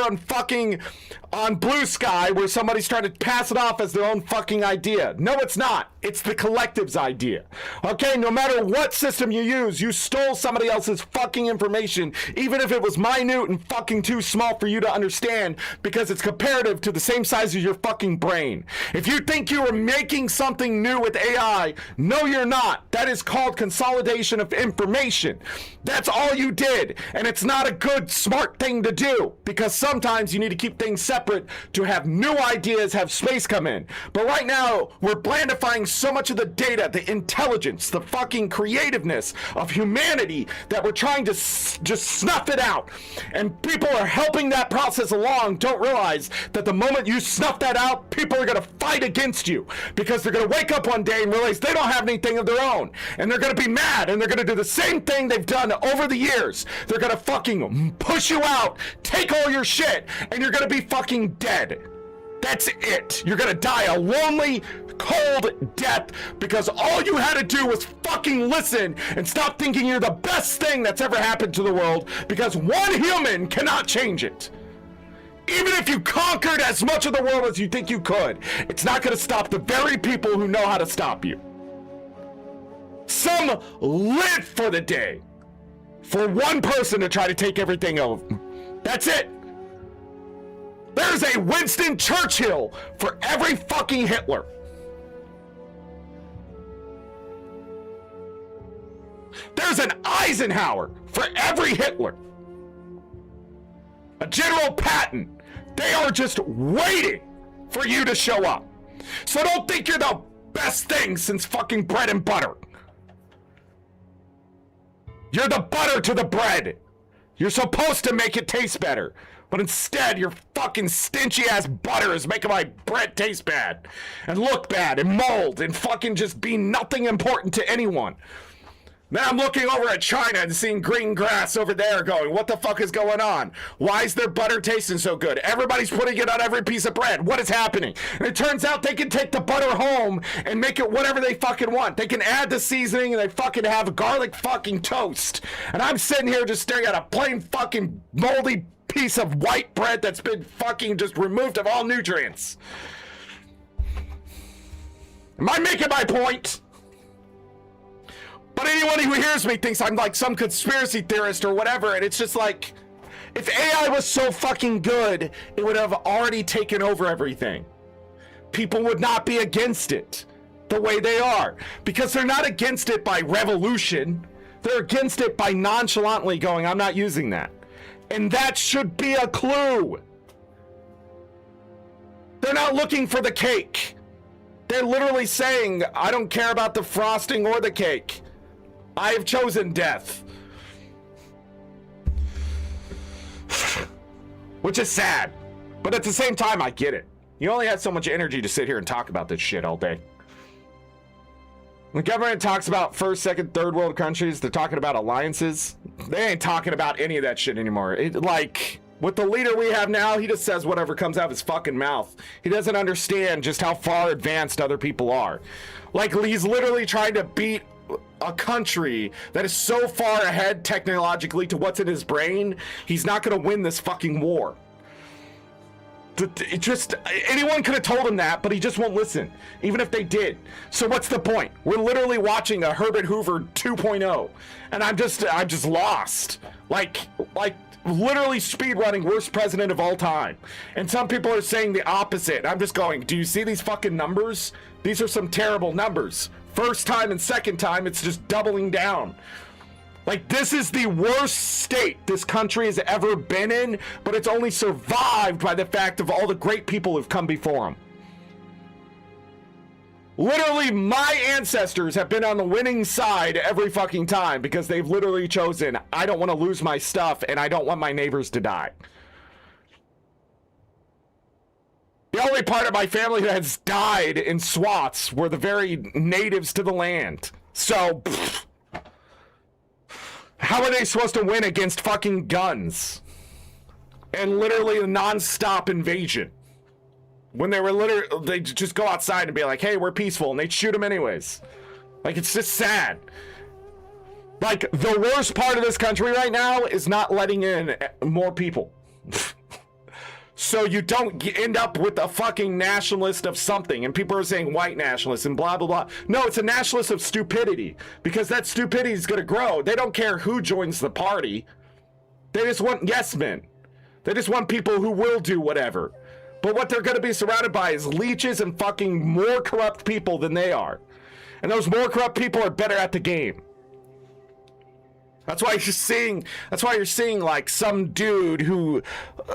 on Blue Sky where somebody's trying to pass it off as their own fucking idea. No, it's not. It's the collective's idea. Okay? Okay, no matter what system you use, you stole somebody else's fucking information, even if it was minute and fucking too small for you to understand, because it's comparative to the same size as your fucking brain. If you think you are making something new with AI, no you're not. That is called consolidation of information. That's all you did, and it's not a good, smart thing to do, because sometimes you need to keep things separate to have new ideas, have space come in. But right now, we're blandifying so much of the data, the intelligence, the fucking creativeness of humanity that we're trying to just snuff it out. And people are helping that process along, don't realize that the moment you snuff that out, people are going to fight against you, because they're going to wake up one day and realize they don't have anything of their own. And they're going to be mad, and they're going to do the same thing they've done over the years. They're going to fucking push you out, take all your shit, and you're going to be fucking dead. That's it. You're gonna die a lonely, cold death because all you had to do was fucking listen and stop thinking you're the best thing that's ever happened to the world, because one human cannot change it. Even if you conquered as much of the world as you think you could, it's not gonna stop the very people who know how to stop you. Some live for the day for one person to try to take everything over. That's it. There's a Winston Churchill for every fucking Hitler. There's an Eisenhower for every Hitler. A General Patton. They are just waiting for you to show up. So don't think you're the best thing since fucking bread and butter. You're the butter to the bread. You're supposed to make it taste better. But instead, your fucking stinchy-ass butter is making my bread taste bad. And look bad, and mold, and fucking just be nothing important to anyone. Then I'm looking over at China and seeing green grass over there going, what the fuck is going on? Why is their butter tasting so good? Everybody's putting it on every piece of bread. What is happening? And it turns out they can take the butter home and make it whatever they fucking want. They can add the seasoning and they fucking have garlic fucking toast. And I'm sitting here just staring at a plain fucking moldy piece of white bread that's been fucking just removed of all nutrients. Am I making my point? But anyone who hears me thinks I'm like some conspiracy theorist or whatever, and it's just like, if AI was so fucking good, it would have already taken over everything. People would not be against it the way they are, because they're not against it by revolution. They're against it by nonchalantly going, I'm not using that. And that should be a clue. They're not looking for the cake. They're literally saying, I don't care about the frosting or the cake. I have chosen death. Which is sad. But at the same time, I get it. You only have so much energy to sit here and talk about this shit all day. When the government talks about first, second, third world countries, they're talking about alliances. They ain't talking about any of that shit anymore. Like, with the leader we have now, he just says whatever comes out of his fucking mouth. He doesn't understand just how far advanced other people are. Like, he's literally trying to beat a country that is so far ahead technologically to what's in his brain, he's not going to win this fucking war. It just, anyone could have told him that, but he just won't listen, even if they did. So what's the point? We're literally watching a Herbert Hoover 2.0, and I'm just lost. Like literally speedrunning worst president of all time. And some people are saying the opposite. I'm just going, do you see these fucking numbers? These are some terrible numbers. First time and second time, it's just doubling down. Like, this is the worst state this country has ever been in, but it's only survived by the fact of all the great people who've come before them. Literally, my ancestors have been on the winning side every fucking time because they've literally chosen, I don't want to lose my stuff and I don't want my neighbors to die. The only part of my family that has died in SWATs were the very natives to the land. So, how are they supposed to win against fucking guns? And literally a non-stop invasion. When they were literally, they'd just go outside and be like, hey, we're peaceful, and they'd shoot them anyways. Like, it's just sad. Like, the worst part of this country right now is not letting in more people. So you don't end up with a fucking nationalist of something. And people are saying white nationalists and blah, blah, blah. No, it's a nationalist of stupidity. Because that stupidity is going to grow. They don't care who joins the party. They just want yes men. They just want people who will do whatever. But what they're going to be surrounded by is leeches and fucking more corrupt people than they are. And those more corrupt people are better at the game. That's why you're seeing like some dude who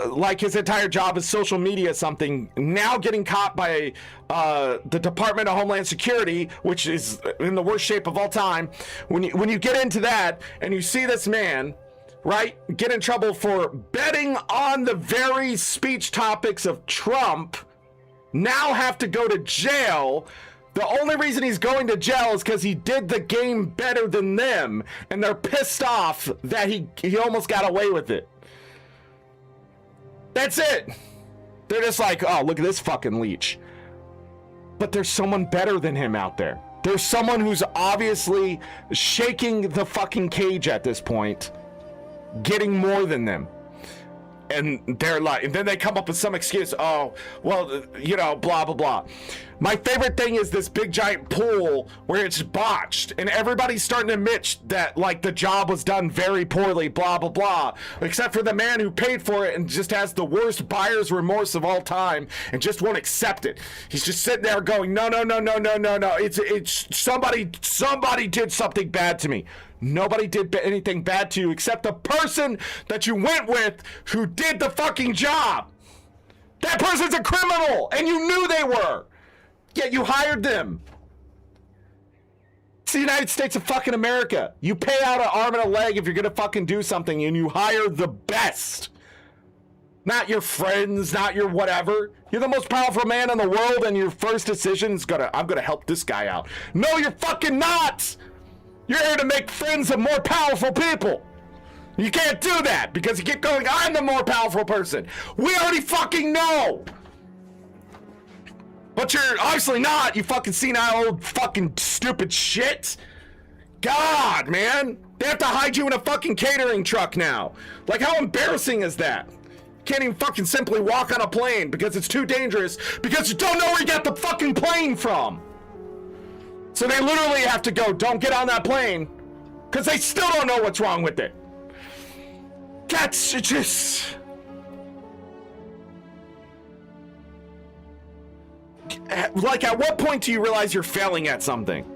like his entire job is social media something now getting caught by the Department of Homeland Security, which is in the worst shape of all time. When you get into that and you see this man, right, get in trouble for betting on the very speech topics of Trump, now have to go to jail. The only reason he's going to jail is because he did the game better than them, and they're pissed off that he almost got away with it. That's it. They're just like, oh, look at this fucking leech. But there's someone better than him out there. There's someone who's obviously shaking the fucking cage at this point, getting more than them. And they're like, and then they come up with some excuse. Oh, well, you know, blah, blah, blah. My favorite thing is this big giant pool where it's botched and everybody's starting to admit that like the job was done very poorly, blah, blah, blah. Except for the man who paid for it and just has the worst buyer's remorse of all time and just won't accept it. He's just sitting there going, no, no, no, no, no, no, no. It's somebody did something bad to me. Nobody did anything bad to you except the person that you went with who did the fucking job. That person's a criminal, and you knew they were. Yet you hired them. It's the United States of fucking America. You pay out an arm and a leg if you're gonna fucking do something, and you hire the best. Not your friends, not your whatever. You're the most powerful man in the world, and your first decision is I'm gonna help this guy out. No, you're fucking not. You're here to make friends of more powerful people. You can't do that because you keep going, I'm the more powerful person. We already fucking know. But you're obviously not, you fucking senile old fucking stupid shit. God, man. They have to hide you in a fucking catering truck now. Like, how embarrassing is that? Can't even fucking simply walk on a plane because it's too dangerous because you don't know where you got the fucking plane from. So they literally have to go, don't get on that plane, because they still don't know what's wrong with it. That's just... Like, at what point do you realize you're failing at something?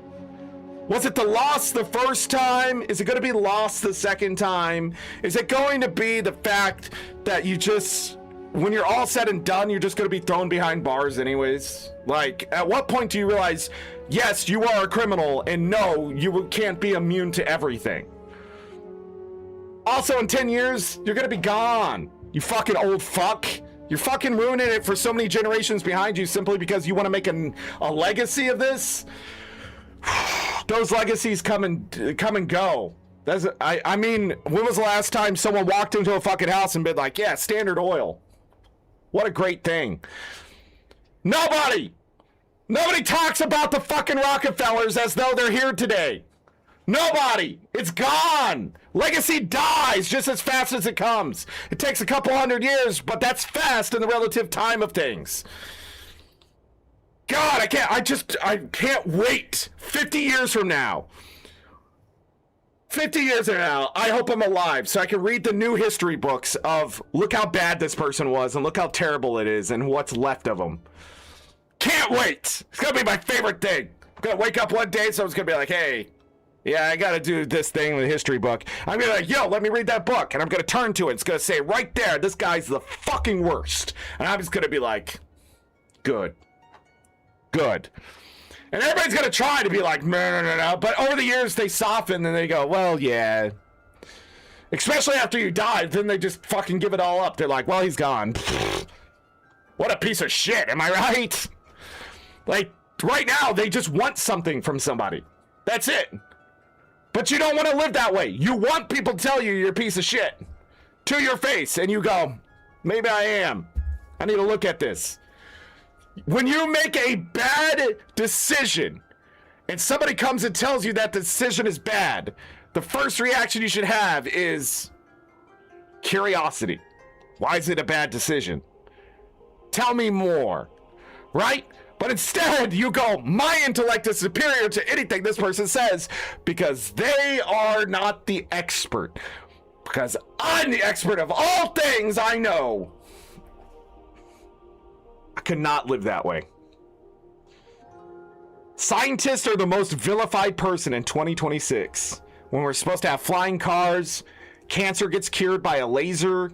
Was it the loss the first time? Is it going to be lost the second time? Is it going to be the fact that you just... When you're all said and done, you're just going to be thrown behind bars anyways? Like, at what point do you realize, yes, you are a criminal, and no, you can't be immune to everything? Also, in 10 years, you're going to be gone. You fucking old fuck. You're fucking ruining it for so many generations behind you simply because you want to make a legacy of this? Those legacies come and go. I mean, when was the last time someone walked into a fucking house and been like, yeah, Standard Oil? What a great thing. Nobody talks about the fucking Rockefellers as though they're here today. Nobody. It's gone. Legacy dies just as fast as it comes. It takes a couple 100 years, but that's fast in the relative time of things. God, I can't wait 50 years from now. 50 years from now, I hope I'm alive so I can read the new history books of look how bad this person was and look how terrible it is and what's left of them. Can't wait. It's going to be my favorite thing. I'm going to wake up one day, someone's going to be like, hey, yeah, I got to do this thing in the history book. I'm going to be like, yo, let me read that book. And I'm going to turn to it. It's going to say right there, this guy's the fucking worst. And I'm just going to be like, good. Good. And everybody's going to try to be like, no. But over the years, they soften and they go, well, yeah. Especially after you die, then they just fucking give it all up. They're like, well, he's gone. What a piece of shit. Am I right? Like, right now, they just want something from somebody. That's it. But you don't want to live that way. You want people to tell you you're a piece of shit to your face. And you go, maybe I am. I need to look at this. When you make a bad decision and somebody comes and tells you that decision is bad, the first reaction you should have is curiosity. Why is it a bad decision? Tell me more, right? But instead, you go, my intellect is superior to anything this person says because they are not the expert. Because I'm the expert of all things I know. I could not live that way. Scientists are the most vilified person in 2026. When we're supposed to have flying cars, cancer gets cured by a laser,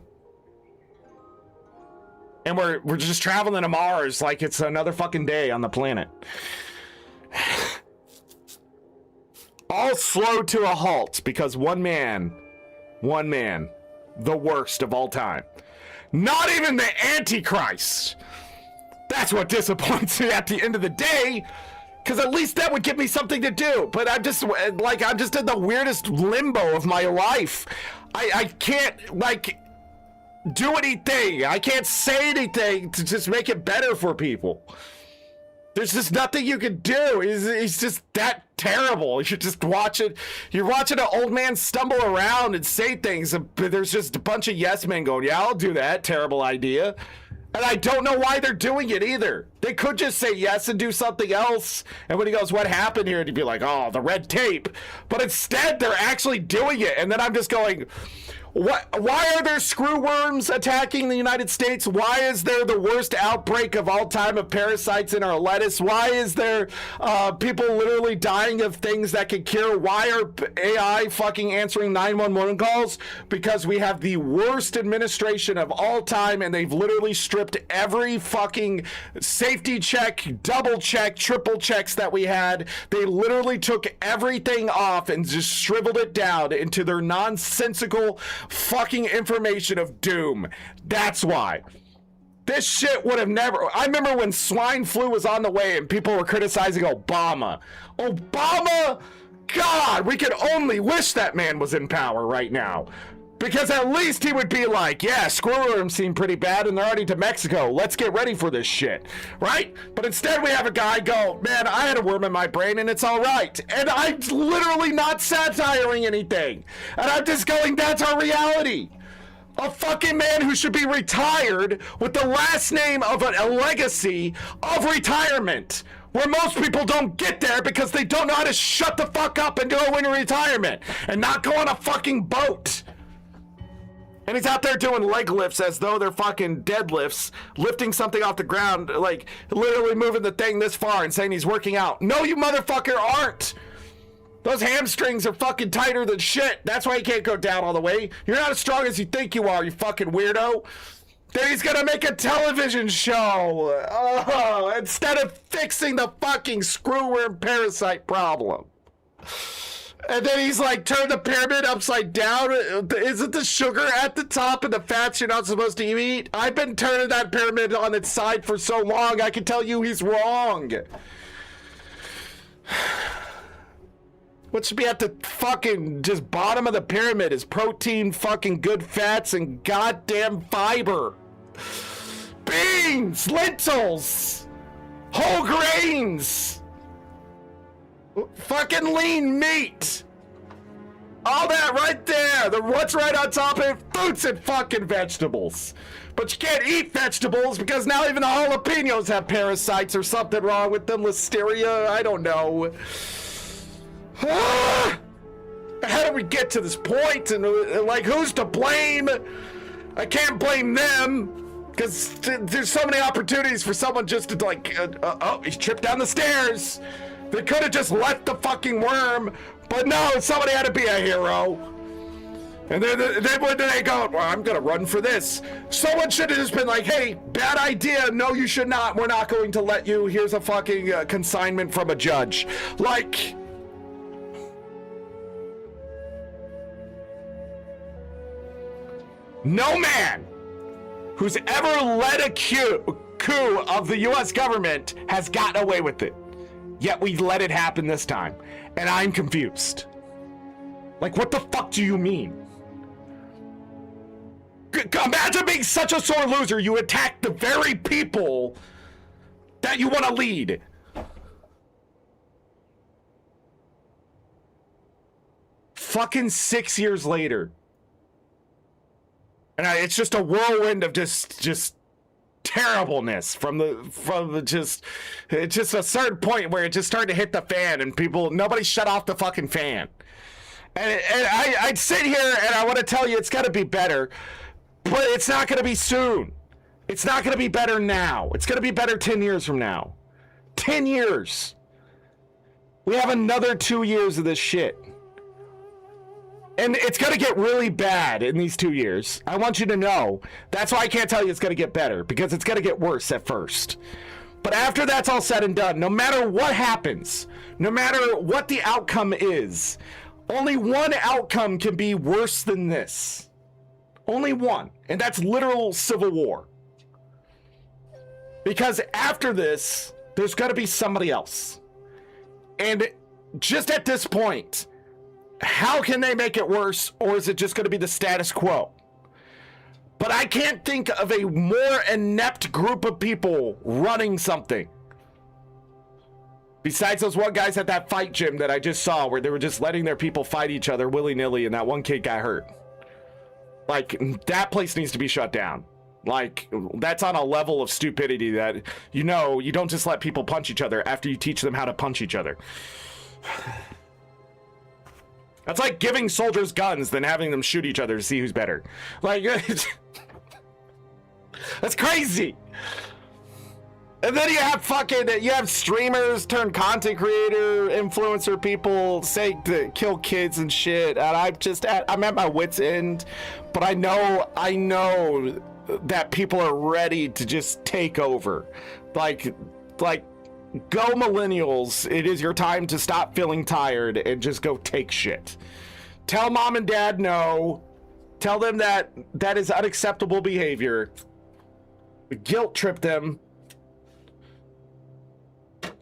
and we're just traveling to Mars like it's another fucking day on the planet. All slow to a halt because one man, the worst of all time. Not even the Antichrist. That's what disappoints me at the end of the day, because at least that would give me something to do. But I'm just in the weirdest limbo of my life. I can't, like, do anything. I can't say anything to just make it better for people. There's just nothing you can do. He's just that terrible. You're just watching. You're watching an old man stumble around and say things. And there's just a bunch of yes men going, yeah, I'll do that. Terrible idea. And I don't know why they're doing it either. They could just say yes and do something else. And when he goes, what happened here? To be like, oh, the red tape. But instead, they're actually doing it. And then I'm just going, what? Why are there screwworms attacking the United States? Why is there the worst outbreak of all time of parasites in our lettuce? Why is there people literally dying of things that could cure? Why are AI fucking answering 911 calls? Because we have the worst administration of all time, and they've literally stripped every fucking safety check, double check, triple checks that we had. They literally took everything off and just shriveled it down into their nonsensical fucking information of doom. That's why. This shit would have never... I remember when swine flu was on the way and people were criticizing Obama. Obama? God, we could only wish that man was in power right now. Because at least he would be like, yeah, screwworms seem pretty bad and they're already to Mexico. Let's get ready for this shit, right? But instead we have a guy go, man, I had a worm in my brain and it's all right. And I'm literally not satiring anything. And I'm just going, that's our reality. A fucking man who should be retired with the last name of a legacy of retirement. Where most people don't get there because they don't know how to shut the fuck up and go into retirement. And not go on a fucking boat. And he's out there doing leg lifts as though they're fucking deadlifts, lifting something off the ground, like literally moving the thing this far and saying he's working out. No, you motherfucker aren't. Those hamstrings are fucking tighter than shit. That's why you can't go down all the way. You're not as strong as you think you are, you fucking weirdo. Then he's gonna make a television show. Oh, instead of fixing the fucking screwworm parasite problem. And then he's like, turn the pyramid upside down. Isn't the sugar at the top and the fats you're not supposed to eat? I've been turning that pyramid on its side for so long, I can tell you he's wrong. What should be at the fucking just bottom of the pyramid is protein, fucking good fats, and goddamn fiber. Beans, lentils, whole grains. Fucking lean meat. All that right there. What's right on top of it? Fruits and fucking vegetables. But you can't eat vegetables because now even the jalapenos have parasites or something wrong with them. Listeria, I don't know. How did we get to this point? And like, who's to blame? I can't blame them because there's so many opportunities for someone just to like, oh, he tripped down the stairs. They could have just left the fucking worm, but no, somebody had to be a hero. And then when they go, well, I'm gonna run for this. Someone should have just been like, hey, bad idea. No, you should not. We're not going to let you. Here's a fucking consignment from a judge. Like, no man who's ever led a coup of the U.S. government has gotten away with it. Yet we let it happen this time. And I'm confused. Like, what the fuck do you mean? Imagine being such a sore loser, you attack the very people that you want to lead. Fucking 6 years later. And it's just a whirlwind of just terribleness from the just a certain point where it just started to hit the fan and nobody shut off the fucking fan. And I'd sit here and I want to tell you it's got to be better, but it's not going to be soon. It's not going to be better now. It's going to be better 10 years from now. 10 years. We have another 2 years of this shit. And it's going to get really bad in these 2 years. I want you to know. That's why I can't tell you it's going to get better, because it's going to get worse at first. But after that's all said and done, no matter what happens, no matter what the outcome is, only one outcome can be worse than this. Only one. And that's literal civil war. Because after this, there's going to be somebody else. And just at this point, how can they make it worse, or is it just going to be the status quo? But I can't think of a more inept group of people running something. Besides those one guys at that fight gym that I just saw where they were just letting their people fight each other willy-nilly and that one kid got hurt. Like, that place needs to be shut down. Like, that's on a level of stupidity that, you don't just let people punch each other after you teach them how to punch each other. That's like giving soldiers guns, then having them shoot each other to see who's better. Like, that's crazy. And then you have streamers turn content creator, influencer people say to kill kids and shit. And I'm at my wit's end, but I know that people are ready to just take over. Like, go millennials, it is your time to stop feeling tired and just go take shit. Tell mom and dad no. Tell them that is unacceptable behavior. Guilt trip them.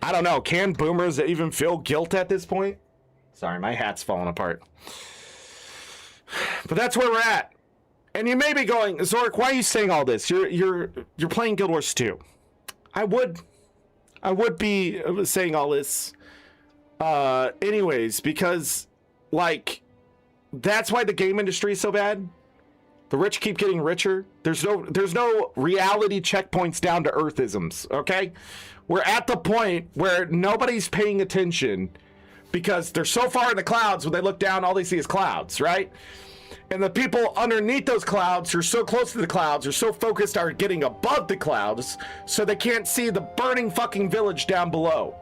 I don't know, can boomers even feel guilt at this point? Sorry, my hat's falling apart. But that's where we're at. And you may be going, Zorric, why are you saying all this? You're playing Guild Wars 2. I would be saying all this anyways, because, like, that's why the game industry is so bad. The rich keep getting richer. There's no reality checkpoints down to earthisms, okay? We're at the point where nobody's paying attention because they're so far in the clouds, when they look down, all they see is clouds, right? And the people underneath those clouds are so close to the clouds, are so focused on getting above the clouds, so they can't see the burning fucking village down below.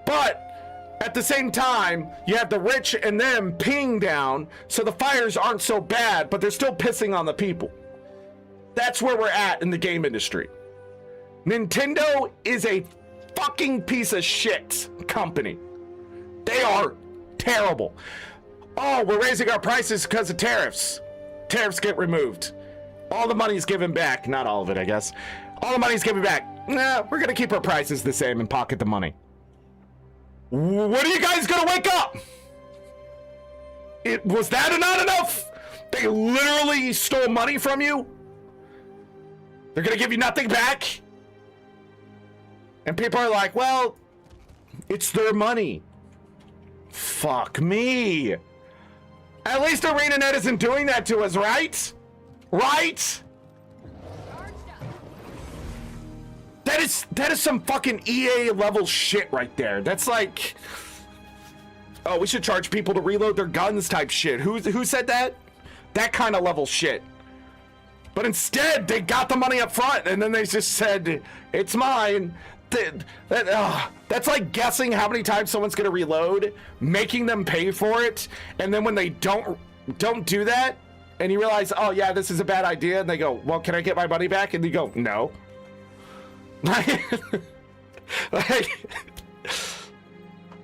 But at the same time, you have the rich and them peeing down, so the fires aren't so bad, but they're still pissing on the people. That's where we're at in the game industry. Nintendo is a fucking piece of shit company. They are terrible. Oh, we're raising our prices because of tariffs. Tariffs get removed. All the money's given back. Not all of it, I guess. All the money's given back. Nah, we're going to keep our prices the same and pocket the money. When are you guys going to wake up? Was that not enough? They literally stole money from you? They're going to give you nothing back? And people are like, well, it's their money. Fuck me. At least ArenaNet isn't doing that to us, right? Right? That is some fucking EA level shit right there. That's like, oh, we should charge people to reload their guns type shit. Who said that? That kind of level shit. But instead, they got the money up front, and then they just said, it's mine. That's like guessing how many times someone's going to reload, making them pay for it, and then when they don't do that, and you realize, oh yeah, this is a bad idea, and they go, well, can I get my money back? And you go, no.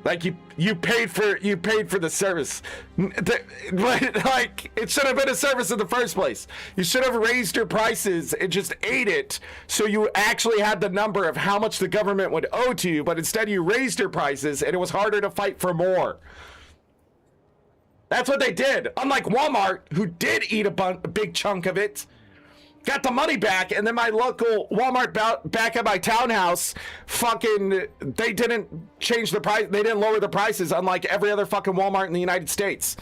Like you paid for the service. Like, it should have been a service in the first place. You should have raised your prices and just ate it, so you actually had the number of how much the government would owe to you, but instead you raised your prices and it was harder to fight for more. That's what they did. Unlike Walmart, who did eat a big chunk of it. got the money back, and then my local Walmart back at my townhouse, fucking, they didn't change the price, they didn't lower the prices, unlike every other fucking Walmart in the United States.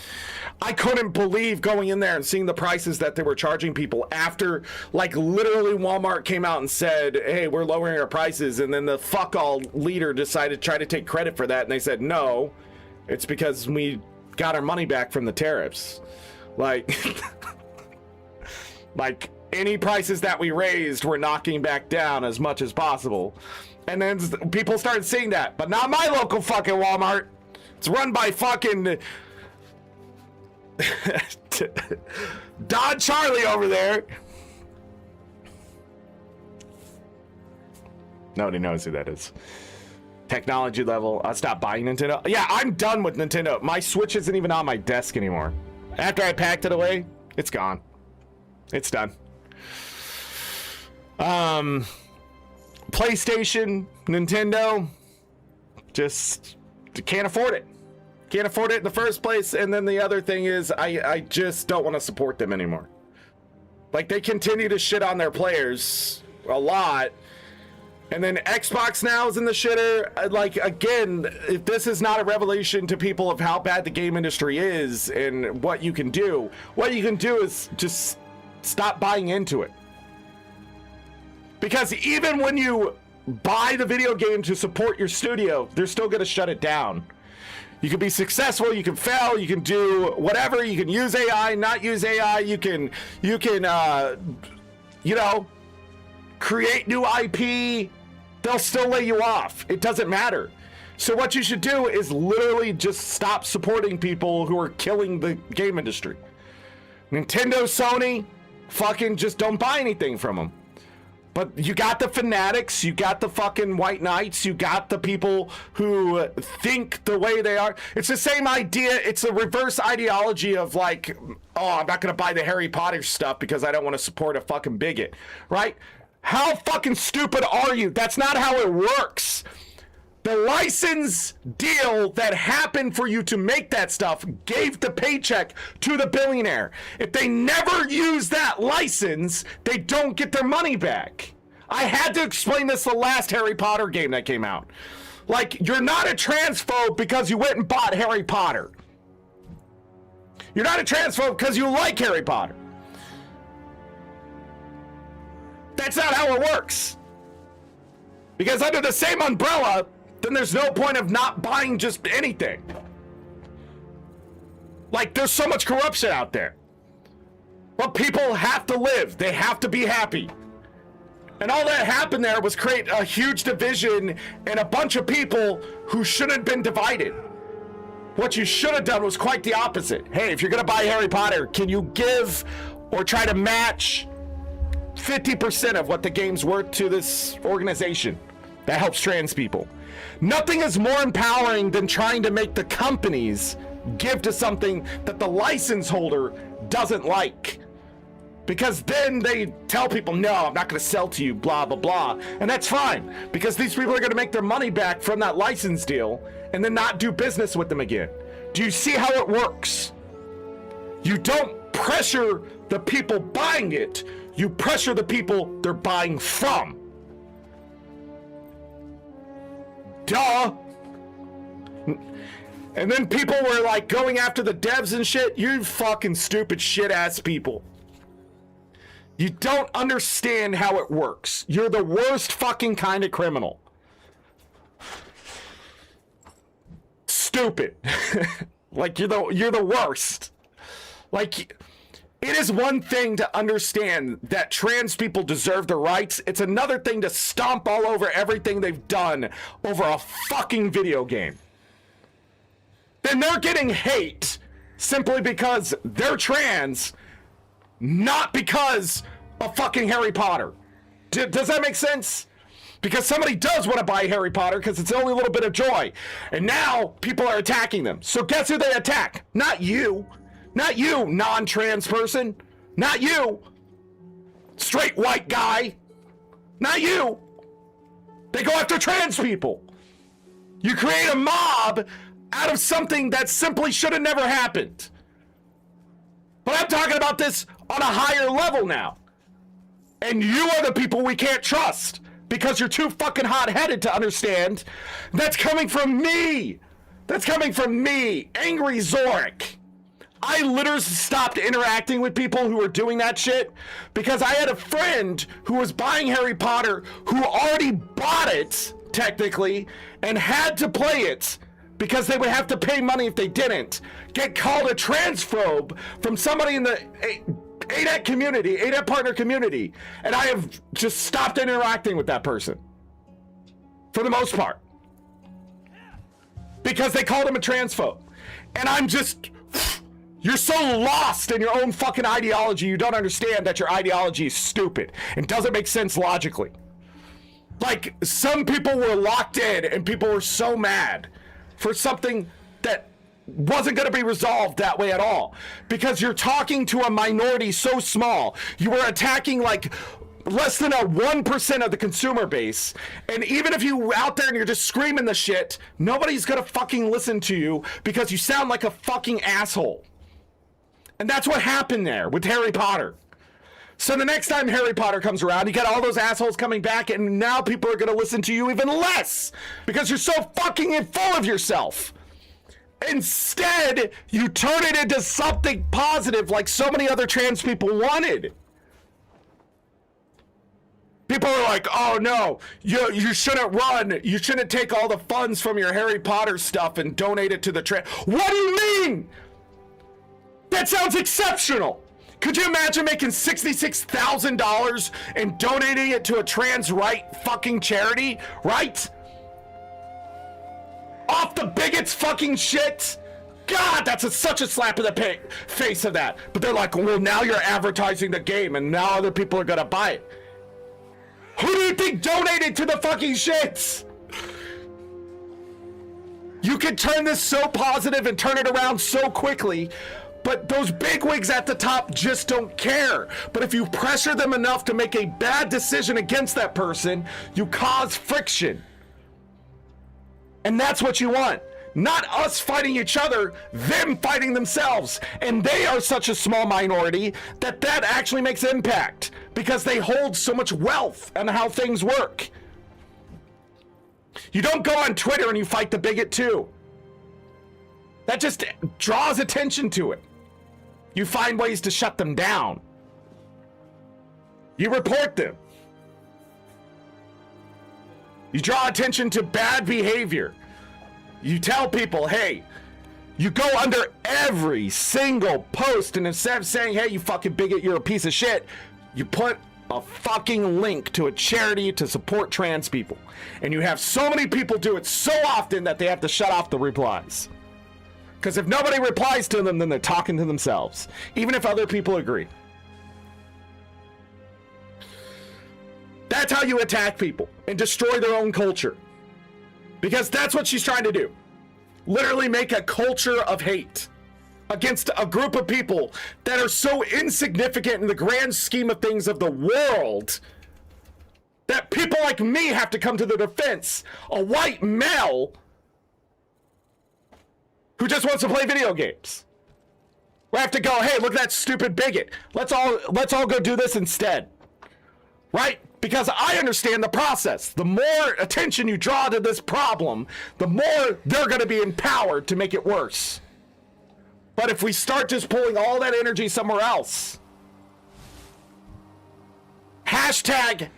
I couldn't believe going in there and seeing the prices that they were charging people after, like, literally Walmart came out and said, hey, we're lowering our prices, and then the fuck all leader decided to try to take credit for that, and they said, no, it's because we got our money back from the tariffs. Like, like, any prices that we raised, we're knocking back down as much as possible. And then people started seeing that. But not my local fucking Walmart. It's run by fucking Don Charlie over there. Nobody knows who that is. Technology level. I'll stop buying Nintendo. Yeah, I'm done with Nintendo. My Switch isn't even on my desk anymore. After I packed it away, it's gone. It's done. PlayStation, Nintendo, just can't afford it. Can't afford it in the first place. And then the other thing is I just don't want to support them anymore. Like, they continue to shit on their players a lot. And then Xbox now is in the shitter. Like, again, if this is not a revelation to people of how bad the game industry is and what you can do is just stop buying into it. Because even when you buy the video game to support your studio, they're still going to shut it down. You can be successful, you can fail, you can do whatever, you can use AI, not use AI, you can create new IP, they'll still lay you off. It doesn't matter. So what you should do is literally just stop supporting people who are killing the game industry. Nintendo, Sony, fucking just don't buy anything from them. But you got the fanatics, you got the fucking white knights, you got the people who think the way they are. It's the same idea. It's a reverse ideology of like, oh, I'm not going to buy the Harry Potter stuff because I don't want to support a fucking bigot, right? How fucking stupid are you? That's not how it works. The license deal that happened for you to make that stuff gave the paycheck to the billionaire. If they never use that license, they don't get their money back. I had to explain this the last Harry Potter game that came out. Like, you're not a transphobe because you went and bought Harry Potter. You're not a transphobe because you like Harry Potter. That's not how it works. Because under the same umbrella, then there's no point of not buying just anything. Like, there's so much corruption out there. But people have to live. They have to be happy. And all that happened there was create a huge division and a bunch of people who shouldn't have been divided. What you should have done was quite the opposite. Hey, if you're going to buy Harry Potter, can you give or try to match 50% of what the game's worth to this organization that helps trans people? Nothing is more empowering than trying to make the companies give to something that the license holder doesn't like. Because then they tell people, no, I'm not going to sell to you, blah, blah, blah. And that's fine, because these people are going to make their money back from that license deal and then not do business with them again. Do you see how it works? You don't pressure the people buying it. You pressure the people they're buying from. Duh. And then people were like going after the devs and shit. You fucking stupid shit ass people. You don't understand how it works. You're the worst fucking kind of criminal. Stupid. Like, you're the worst. Like, it is one thing to understand that trans people deserve their rights. It's another thing to stomp all over everything they've done over a fucking video game. Then they're getting hate simply because they're trans, not because of fucking Harry Potter. Does that make sense? Because somebody does want to buy Harry Potter because it's only a little bit of joy. And now people are attacking them. So guess who they attack? Not you. Not you, non-trans person. Not you, straight white guy. Not you. They go after trans people. You create a mob out of something that simply should have never happened. But I'm talking about this on a higher level now. And you are the people we can't trust because you're too fucking hot-headed to understand. That's coming from me. That's coming from me, AngryZorric. I literally stopped interacting with people who were doing that shit because I had a friend who was buying Harry Potter who already bought it, technically, and had to play it because they would have to pay money if they didn't, get called a transphobe from somebody in the ArenaNet community, ArenaNet partner community, and I have just stopped interacting with that person for the most part because they called him a transphobe. And I'm just, you're so lost in your own fucking ideology, you don't understand that your ideology is stupid and doesn't make sense logically. Like, some people were locked in and people were so mad for something that wasn't going to be resolved that way at all because you're talking to a minority so small. You were attacking like less than a 1% of the consumer base, and even if you out there and you're just screaming the shit, nobody's going to fucking listen to you because you sound like a fucking asshole. And that's what happened there with Harry Potter. So the next time Harry Potter comes around, you got all those assholes coming back, and now people are going to listen to you even less because you're so fucking full of yourself. Instead, you turn it into something positive like so many other trans people wanted. People are like, oh no, you shouldn't run. You shouldn't take all the funds from your Harry Potter stuff and donate it to the trans. What do you mean? That sounds exceptional. Could you imagine making $66,000 and donating it to a trans right fucking charity, right? Off the bigots fucking shit? God, that's such a slap in the face of that. But they're like, well, now you're advertising the game and now other people are gonna buy it. Who do you think donated to the fucking shits? You could turn this so positive and turn it around so quickly, but those bigwigs at the top just don't care. But if you pressure them enough to make a bad decision against that person, you cause friction. And that's what you want. Not us fighting each other, them fighting themselves. And they are such a small minority that that actually makes impact because they hold so much wealth and how things work. You don't go on Twitter and you fight the bigot too. That just draws attention to it. You find ways to shut them down. You report them. You draw attention to bad behavior. You tell people, hey, you go under every single post, and instead of saying, hey, you fucking bigot, you're a piece of shit, you put a fucking link to a charity to support trans people. And you have so many people do it so often that they have to shut off the replies. Because if nobody replies to them, then they're talking to themselves, even if other people agree. That's how you attack people and destroy their own culture. Because that's what she's trying to do. Literally make a culture of hate against a group of people that are so insignificant in the grand scheme of things of the world that people like me have to come to the defense. A white male who just wants to play video games. We have to go, hey, look at that stupid bigot. Let's all go do this instead. Right? Because I understand the process. The more attention you draw to this problem, the more they're going to be empowered to make it worse. But if we start just pulling all that energy somewhere else, hashtag,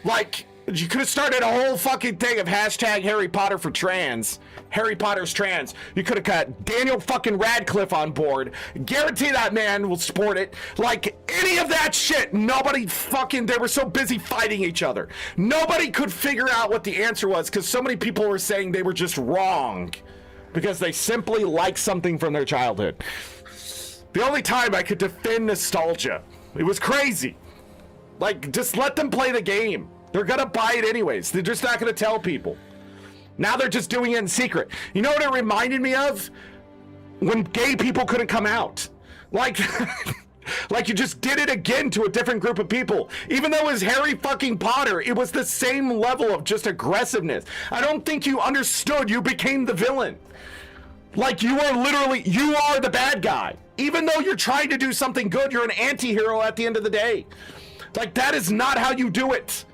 like, you could have started a whole fucking thing of hashtag Harry Potter for trans. Harry Potter's trans. You could have got Daniel fucking Radcliffe on board. Guarantee that man will support it. Like, any of that shit, nobody fucking, they were so busy fighting each other. Nobody could figure out what the answer was because so many people were saying they were just wrong because they simply liked something from their childhood. The only time I could defend nostalgia, it was crazy. Like, just let them play the game. They're gonna buy it anyways. They're just not gonna tell people. Now they're just doing it in secret. You know what it reminded me of? When gay people couldn't come out. Like, like you just did it again to a different group of people. Even though it was Harry fucking Potter, it was the same level of just aggressiveness. I don't think you understood. You became the villain. Like, you are literally, you are the bad guy. Even though you're trying to do something good, you're an anti-hero at the end of the day. Like, that is not how you do it.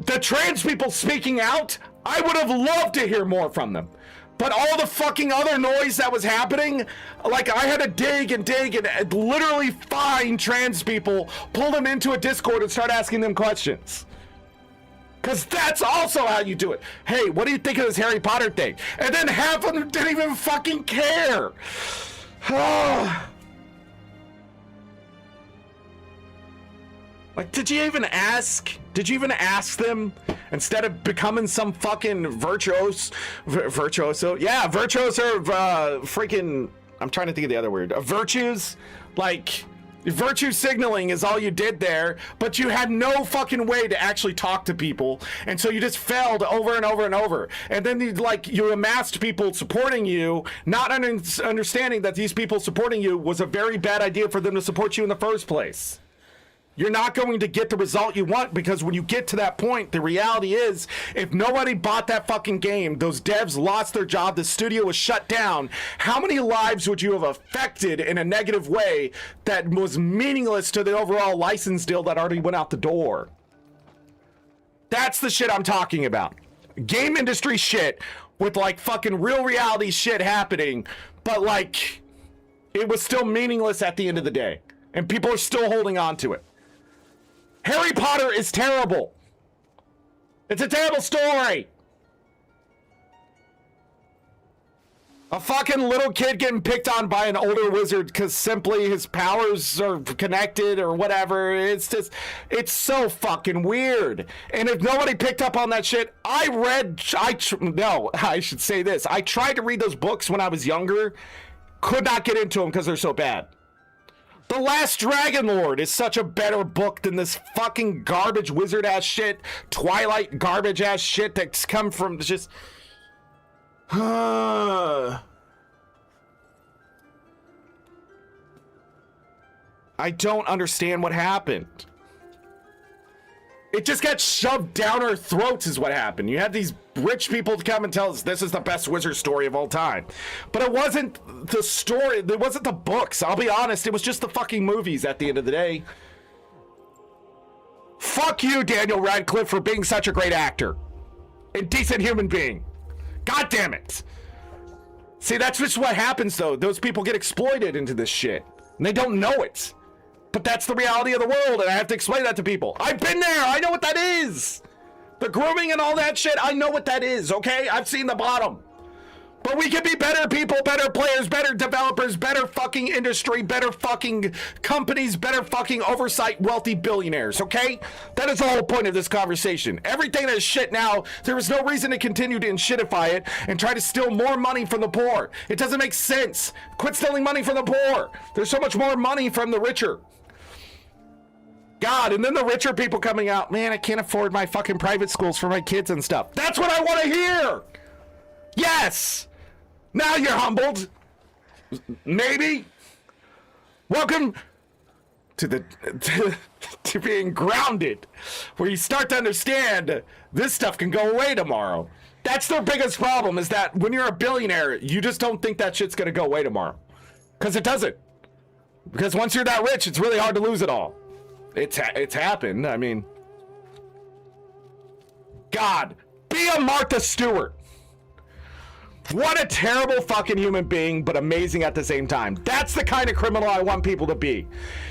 The trans people speaking out, I would have loved to hear more from them. But all the fucking other noise that was happening, like, I had to dig and literally find trans people, pull them into a Discord and start asking them questions. Because that's also how you do it. Hey, what do you think of this Harry Potter thing? And then half of them didn't even fucking care. Like, did you even ask? Did you even ask them instead of becoming some fucking virtuoso? Yeah, virtuoso of freaking, I'm trying to think of the other word. Virtues? Like, virtue signaling is all you did there, but you had no fucking way to actually talk to people, and so you just failed over and over and over. And then you amassed people supporting you, not understanding that these people supporting you was a very bad idea for them to support you in the first place. You're not going to get the result you want, because when you get to that point, the reality is, if nobody bought that fucking game, those devs lost their job, the studio was shut down, how many lives would you have affected in a negative way that was meaningless to the overall license deal that already went out the door? That's the shit I'm talking about. Game industry shit with like fucking real reality shit happening, but like, it was still meaningless at the end of the day, and people are still holding on to it. Harry Potter is terrible. It's a terrible story. A fucking little kid getting picked on by an older wizard because simply his powers are connected or whatever. It's just, it's so fucking weird. And if nobody picked up on that shit, I should say this. I tried to read those books when I was younger. Could not get into them because they're so bad. The Last Dragon Lord is such a better book than this fucking garbage wizard ass shit, Twilight garbage ass shit that's come from just. I don't understand what happened. It just got shoved down our throats is what happened. You had these rich people to come and tell us this is the best wizard story of all time. But it wasn't the story, it wasn't the books, I'll be honest, it was just the fucking movies at the end of the day. Fuck you, Daniel Radcliffe, for being such a great actor. And decent human being. God damn it. See, that's just what happens though. Those people get exploited into this shit. And they don't know it. But that's the reality of the world, and I have to explain that to people. I've been there, I know what that is. The grooming and all that shit, I know what that is, okay? I've seen the bottom. But we can be better people, better players, better developers, better fucking industry, better fucking companies, better fucking oversight, wealthy billionaires, okay? That is the whole point of this conversation. Everything that is shit now, there is no reason to continue to shitify it and try to steal more money from the poor. It doesn't make sense. Quit stealing money from the poor. There's so much more money from the richer. God, and then the richer people coming out, man, I can't afford my fucking private schools for my kids and stuff. That's what I want to hear. Yes. Now you're humbled. Maybe. Welcome to to being grounded, where you start to understand this stuff can go away tomorrow. That's their biggest problem, is that when you're a billionaire, you just don't think that shit's going to go away tomorrow. Because it doesn't. Because once you're that rich, it's really hard to lose it all. It's happened. I mean, God, be a Martha Stewart. What a terrible fucking human being, but amazing at the same time. That's the kind of criminal I want people to be.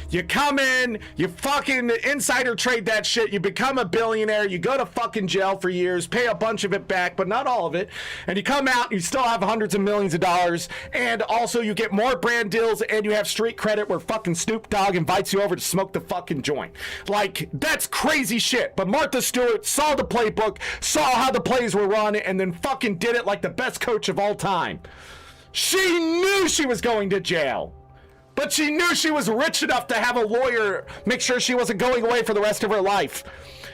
You come in, you fucking insider trade that shit, you become a billionaire, you go to fucking jail for years, pay a bunch of it back, but not all of it, and you come out and you still have hundreds of millions of dollars, and also you get more brand deals, and you have street credit where fucking Snoop Dogg invites you over to smoke the fucking joint. Like, that's crazy shit. But Martha Stewart saw the playbook, saw how the plays were run, and then fucking did it like the best coach of all time. She knew she was going to jail, but she knew she was rich enough to have a lawyer make sure she wasn't going away for the rest of her life.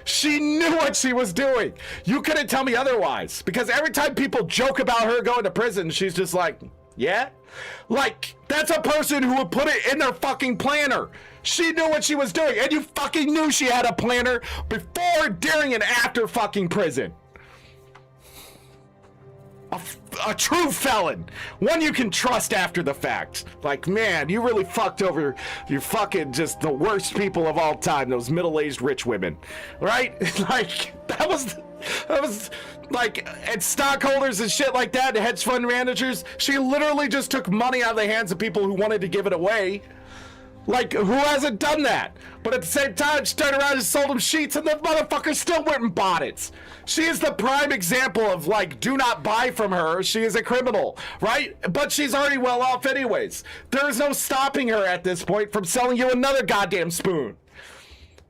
She knew what she was doing. You couldn't tell me otherwise, because every time people joke about her going to prison, she's just like, yeah? Like, that's a person who would put it in their fucking planner. She knew what she was doing, and you fucking knew she had a planner before, during, and after fucking prison. A true felon, one you can trust after the fact. Like, man, you really fucked over your fucking just the worst people of all time, those middle-aged rich women, right? Like, that was like, and stockholders and shit like that, and hedge fund managers. She literally just took money out of the hands of people who wanted to give it away. Like, who hasn't done that? But at the same time, she turned around and sold them sheets, and the motherfucker still went and bought it. She is the prime example of, like, do not buy from her. She is a criminal, right? But she's already well off anyways. There is no stopping her at this point from selling you another goddamn spoon.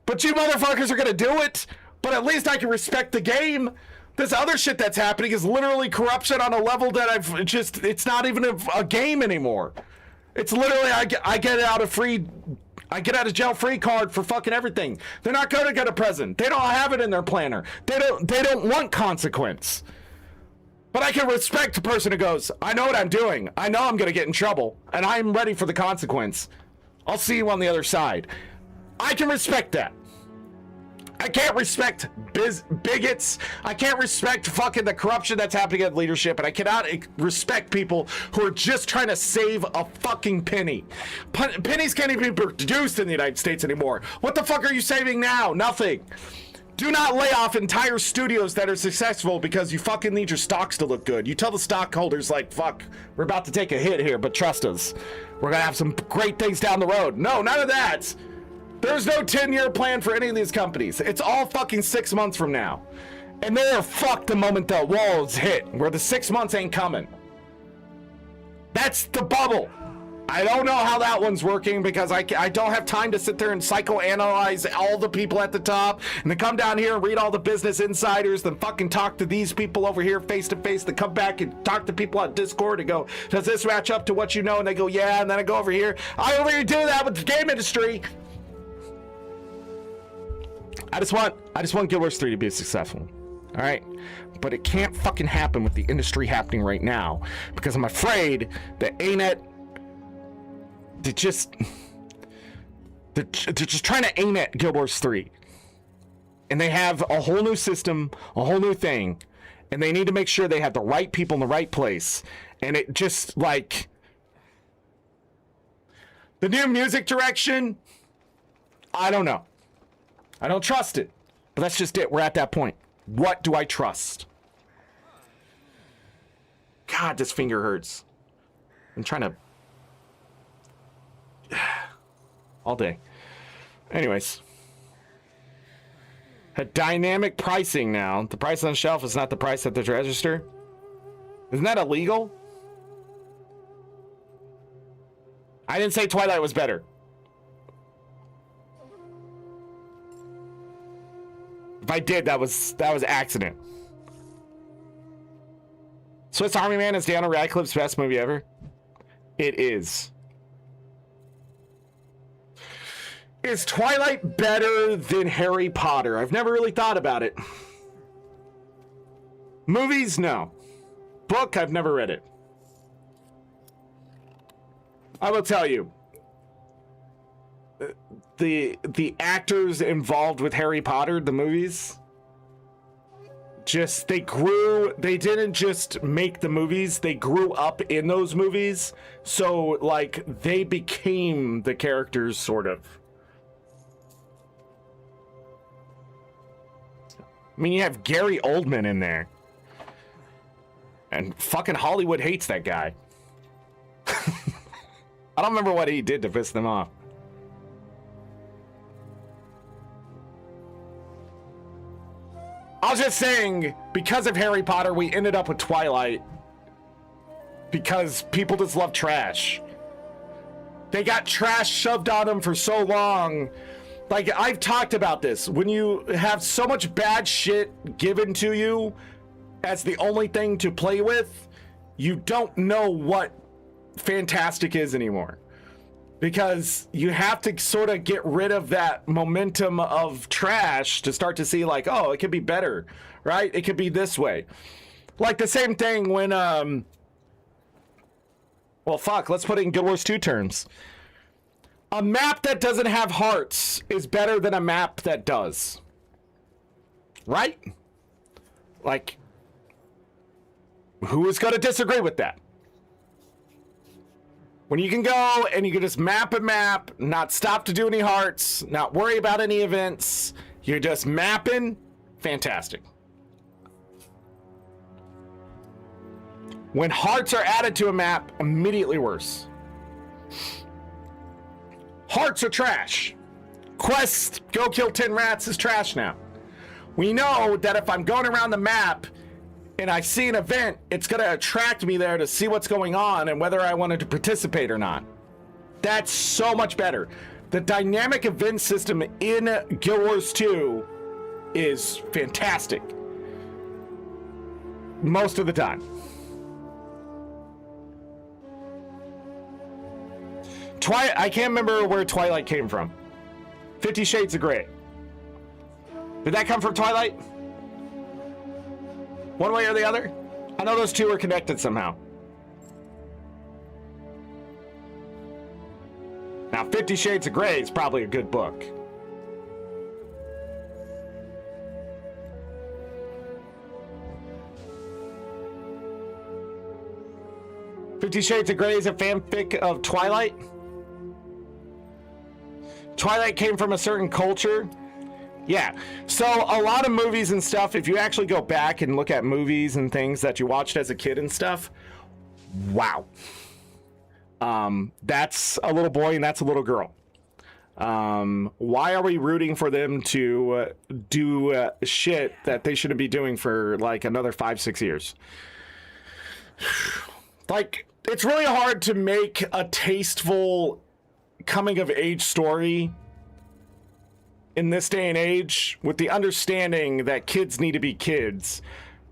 But you motherfuckers are gonna do it. But at least I can respect the game. This other shit that's happening is literally corruption on a level that I've just, it's not even a game anymore. It's literally, I get out of jail free card for fucking everything. They're not going to get a present. They don't have it in their planner. They don't want consequence. But I can respect the person who goes, I know what I'm doing. I know I'm going to get in trouble, and I'm ready for the consequence. I'll see you on the other side. I can respect that. I can't respect bigots. I can't respect fucking the corruption that's happening at leadership, and I cannot respect people who are just trying to save a fucking penny. Pennies can't even be produced in the United States anymore. What the fuck are you saving now? Nothing. Do not lay off entire studios that are successful because you fucking need your stocks to look good. You tell the stockholders, like, fuck, we're about to take a hit here, but trust us. We're gonna have some great things down the road. No, none of that. There's no 10-year plan for any of these companies. It's all fucking 6 months from now. And they are fucked the moment the walls hit, where the 6 months ain't coming. That's the bubble. I don't know how that one's working because I don't have time to sit there and psychoanalyze all the people at the top and then come down here and read all the business insiders, then fucking talk to these people over here face to face, then come back and talk to people on Discord and go, does this match up to what you know? And they go, yeah, and then I go over here. I only do that with the game industry. I just want Guild Wars 3 to be successful. All right? But it can't fucking happen with the industry happening right now because I'm afraid that ArenaNet, they're just trying to aim at Guild Wars 3. And they have a whole new system, a whole new thing, and they need to make sure they have the right people in the right place. And it just, like, the new music direction, I don't know. I don't trust it. But that's just it. We're at that point. What do I trust? God, this finger hurts. I'm trying to... all day. Anyways. Had dynamic pricing now. The price on the shelf is not the price at the register. Isn't that illegal? I didn't say Twilight was better. If I did, that was accident. Swiss Army Man is Daniel Radcliffe's best movie ever. It is. Is Twilight better than Harry Potter? I've never really thought about it. Movies, no. Book, I've never read it. I will tell you. The actors involved with Harry Potter, the movies, just, they didn't just make the movies, they grew up in those movies. So, like, they became the characters, sort of. I mean, you have Gary Oldman in there. And fucking Hollywood hates that guy. I don't remember what he did to piss them off. I was just saying, because of Harry Potter, we ended up with Twilight. Because people just love trash. They got trash shoved on them for so long. Like, I've talked about this. When you have so much bad shit given to you as the only thing to play with, you don't know what fantastic is anymore. Because you have to sort of get rid of that momentum of trash to start to see, like, oh, it could be better, right? It could be this way. Like the same thing when, well, fuck, let's put it in Guild Wars 2 terms. A map that doesn't have hearts is better than a map that does. Right? Like, Who is going to disagree with that? When you can go and you can just map a map, not stop to do any hearts, not worry about any events, you're just mapping, fantastic. When hearts are added to a map, immediately worse. Hearts are trash. Quest, go kill 10 rats is trash now. We know that if I'm going around the map and I see an event, it's going to attract me there to see what's going on and whether I wanted to participate or not. That's so much better. The dynamic event system in Guild Wars 2 is fantastic. Most of the time. I can't remember where Twilight came from. 50 Shades of Grey. Did that come from Twilight? One way or the other? I know those two are connected somehow. Now, 50 Shades of Grey is probably a good book. Fifty Shades of Grey is a fanfic of Twilight. Twilight came from a certain culture. Yeah, so a lot of movies and stuff, if you actually go back and look at movies and things that you watched as a kid and stuff, wow. That's a little boy and that's a little girl. Why are we rooting for them to do shit that they shouldn't be doing for like another 5-6 years? Like, it's really hard to make a tasteful coming of age story in this day and age with the understanding that kids need to be kids,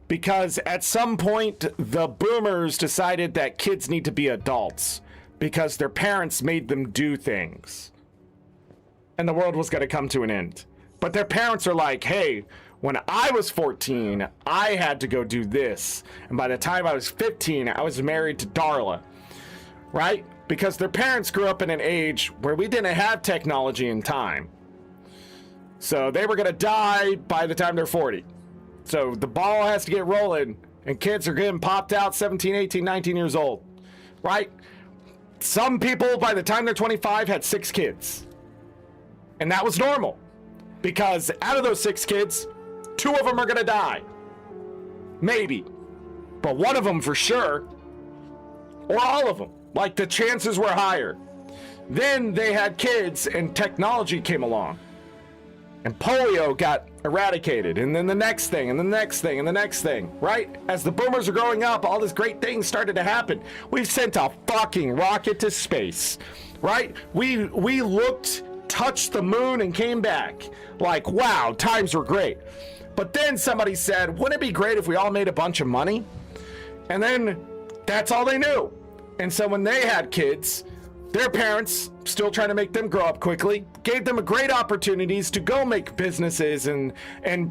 because at some point the boomers decided that kids need to be adults because their parents made them do things and the world was going to come to an end. But their parents are like, hey, when I was 14 I had to go do this, and by the time I was 15 I was married to Darla, right? Because their parents grew up in an age where we didn't have technology in time. So they were going to die by the time they're 40. So the ball has to get rolling, and kids are getting popped out 17, 18, 19 years old, right? Some people, by the time they're 25, had 6 kids. And that was normal, because out of those 6 kids, 2 of them are going to die. Maybe. But one of them for sure. Or all of them. Like, the chances were higher. Then they had kids, and technology came along. And polio got eradicated, and then the next thing, and the next thing, and the next thing, right? As the boomers are growing up, all these great things started to happen. We've sent a fucking rocket to space, right? We looked, touched the moon, and came back. Like, wow, times were great. But then somebody said, wouldn't it be great if we all made a bunch of money? And then that's all they knew. And so when they had kids, their parents, still trying to make them grow up quickly, gave them great opportunities to go make businesses and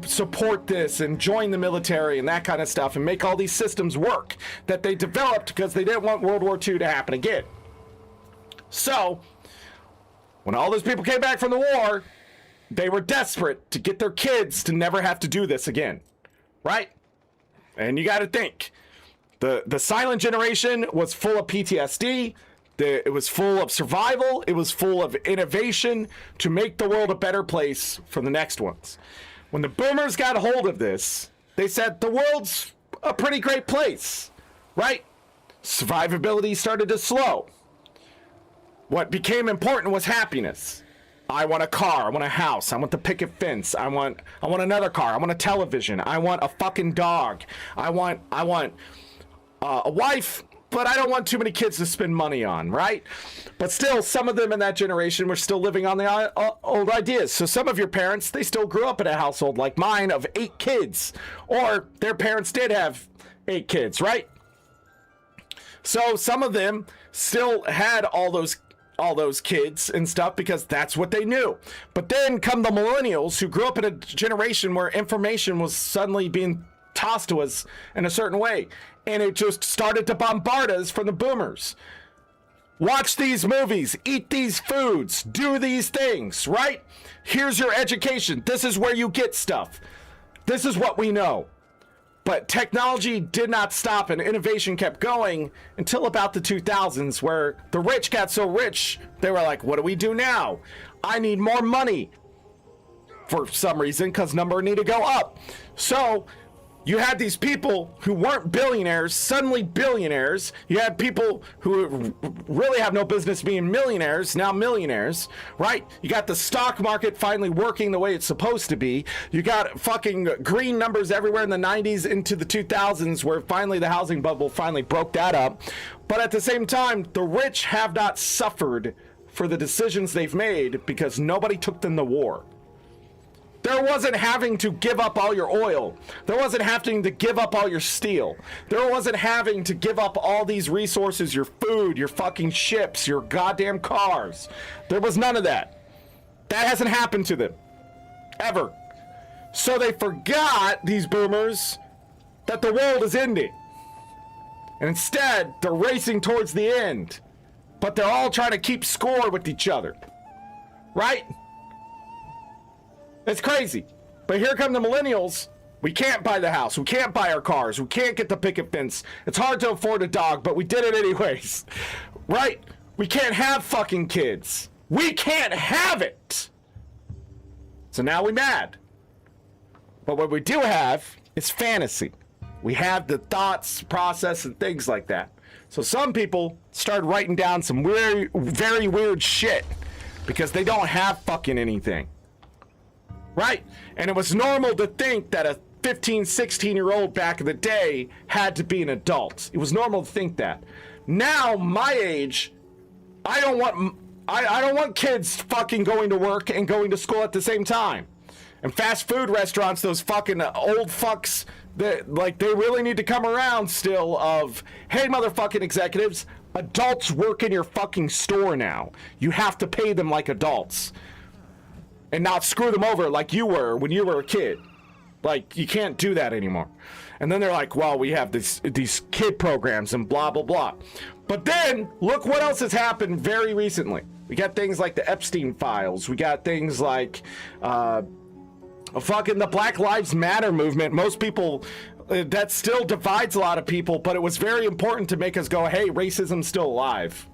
support this and join the military and that kind of stuff and make all these systems work that they developed because they didn't want World War II to happen again. So when all those people came back from the war, they were desperate to get their kids to never have to do this again, right? And you got to think, the silent generation was full of PTSD. It was full of survival. It was full of innovation to make the world a better place for the next ones. When the boomers got hold of this, they said the world's a pretty great place, right? Survivability started to slow. What became important was happiness. I want a car. I want a house. I want the picket fence. I want another car. I want a television. I want a fucking dog. I want a wife. But I don't want too many kids to spend money on, right? But still, some of them in that generation were still living on the old ideas. So some of your parents, they still grew up in a household like mine of 8 kids. Or their parents did have 8 kids, right? So some of them still had all those kids and stuff because that's what they knew. But then come the millennials who grew up in a generation where information was suddenly being tossed to us in a certain way. And it just started to bombard us from the boomers. Watch these movies, eat these foods, do these things, right? Here's your education. This is where you get stuff. This is what we know. But technology did not stop and innovation kept going until about the 2000s, where the rich got so rich, they were like, what do we do now? I need more money for some reason, because number need to go up. So you had these people who weren't billionaires suddenly billionaires. You had people who really have no business being millionaires now millionaires, right? You got the stock market finally working the way it's supposed to be. You got fucking green numbers everywhere in the 90s into the 2000s, where finally the housing bubble finally broke that up. But at the same time, the rich have not suffered for the decisions they've made because nobody took them to war. There wasn't having to give up all your oil. There wasn't having to give up all your steel. There wasn't having to give up all these resources, your food, your fucking ships, your goddamn cars. There was none of that. That hasn't happened to them. Ever. So they forgot, these boomers, that the world is ending. And instead, they're racing towards the end. But they're all trying to keep score with each other. Right? It's crazy. But here come the millennials. We can't buy the house. We can't buy our cars. We can't get the picket fence. It's hard to afford a dog, but we did it anyways. Right? We can't have fucking kids. We can't have it. So now we're mad. But what we do have is fantasy. We have the thoughts, process, and things like that. So some people start writing down some very weird shit because they don't have fucking anything. Right? And it was normal to think that a 15, 16-year-old back in the day had to be an adult. It was normal to think that. Now, my age, I don't want kids fucking going to work and going to school at the same time. And fast food restaurants, those fucking old fucks, they really need to come around still of, hey, motherfucking executives, adults work in your fucking store now. You have to pay them like adults. And not screw them over like you were when you were a kid. Like, you can't do that anymore. And then they're like, well, we have these kid programs and blah, blah, blah. But then, look what else has happened very recently. We got things like the Epstein files. We got things like fucking the Black Lives Matter movement. Most people, that still divides a lot of people, but it was very important to make us go, hey, racism's still alive.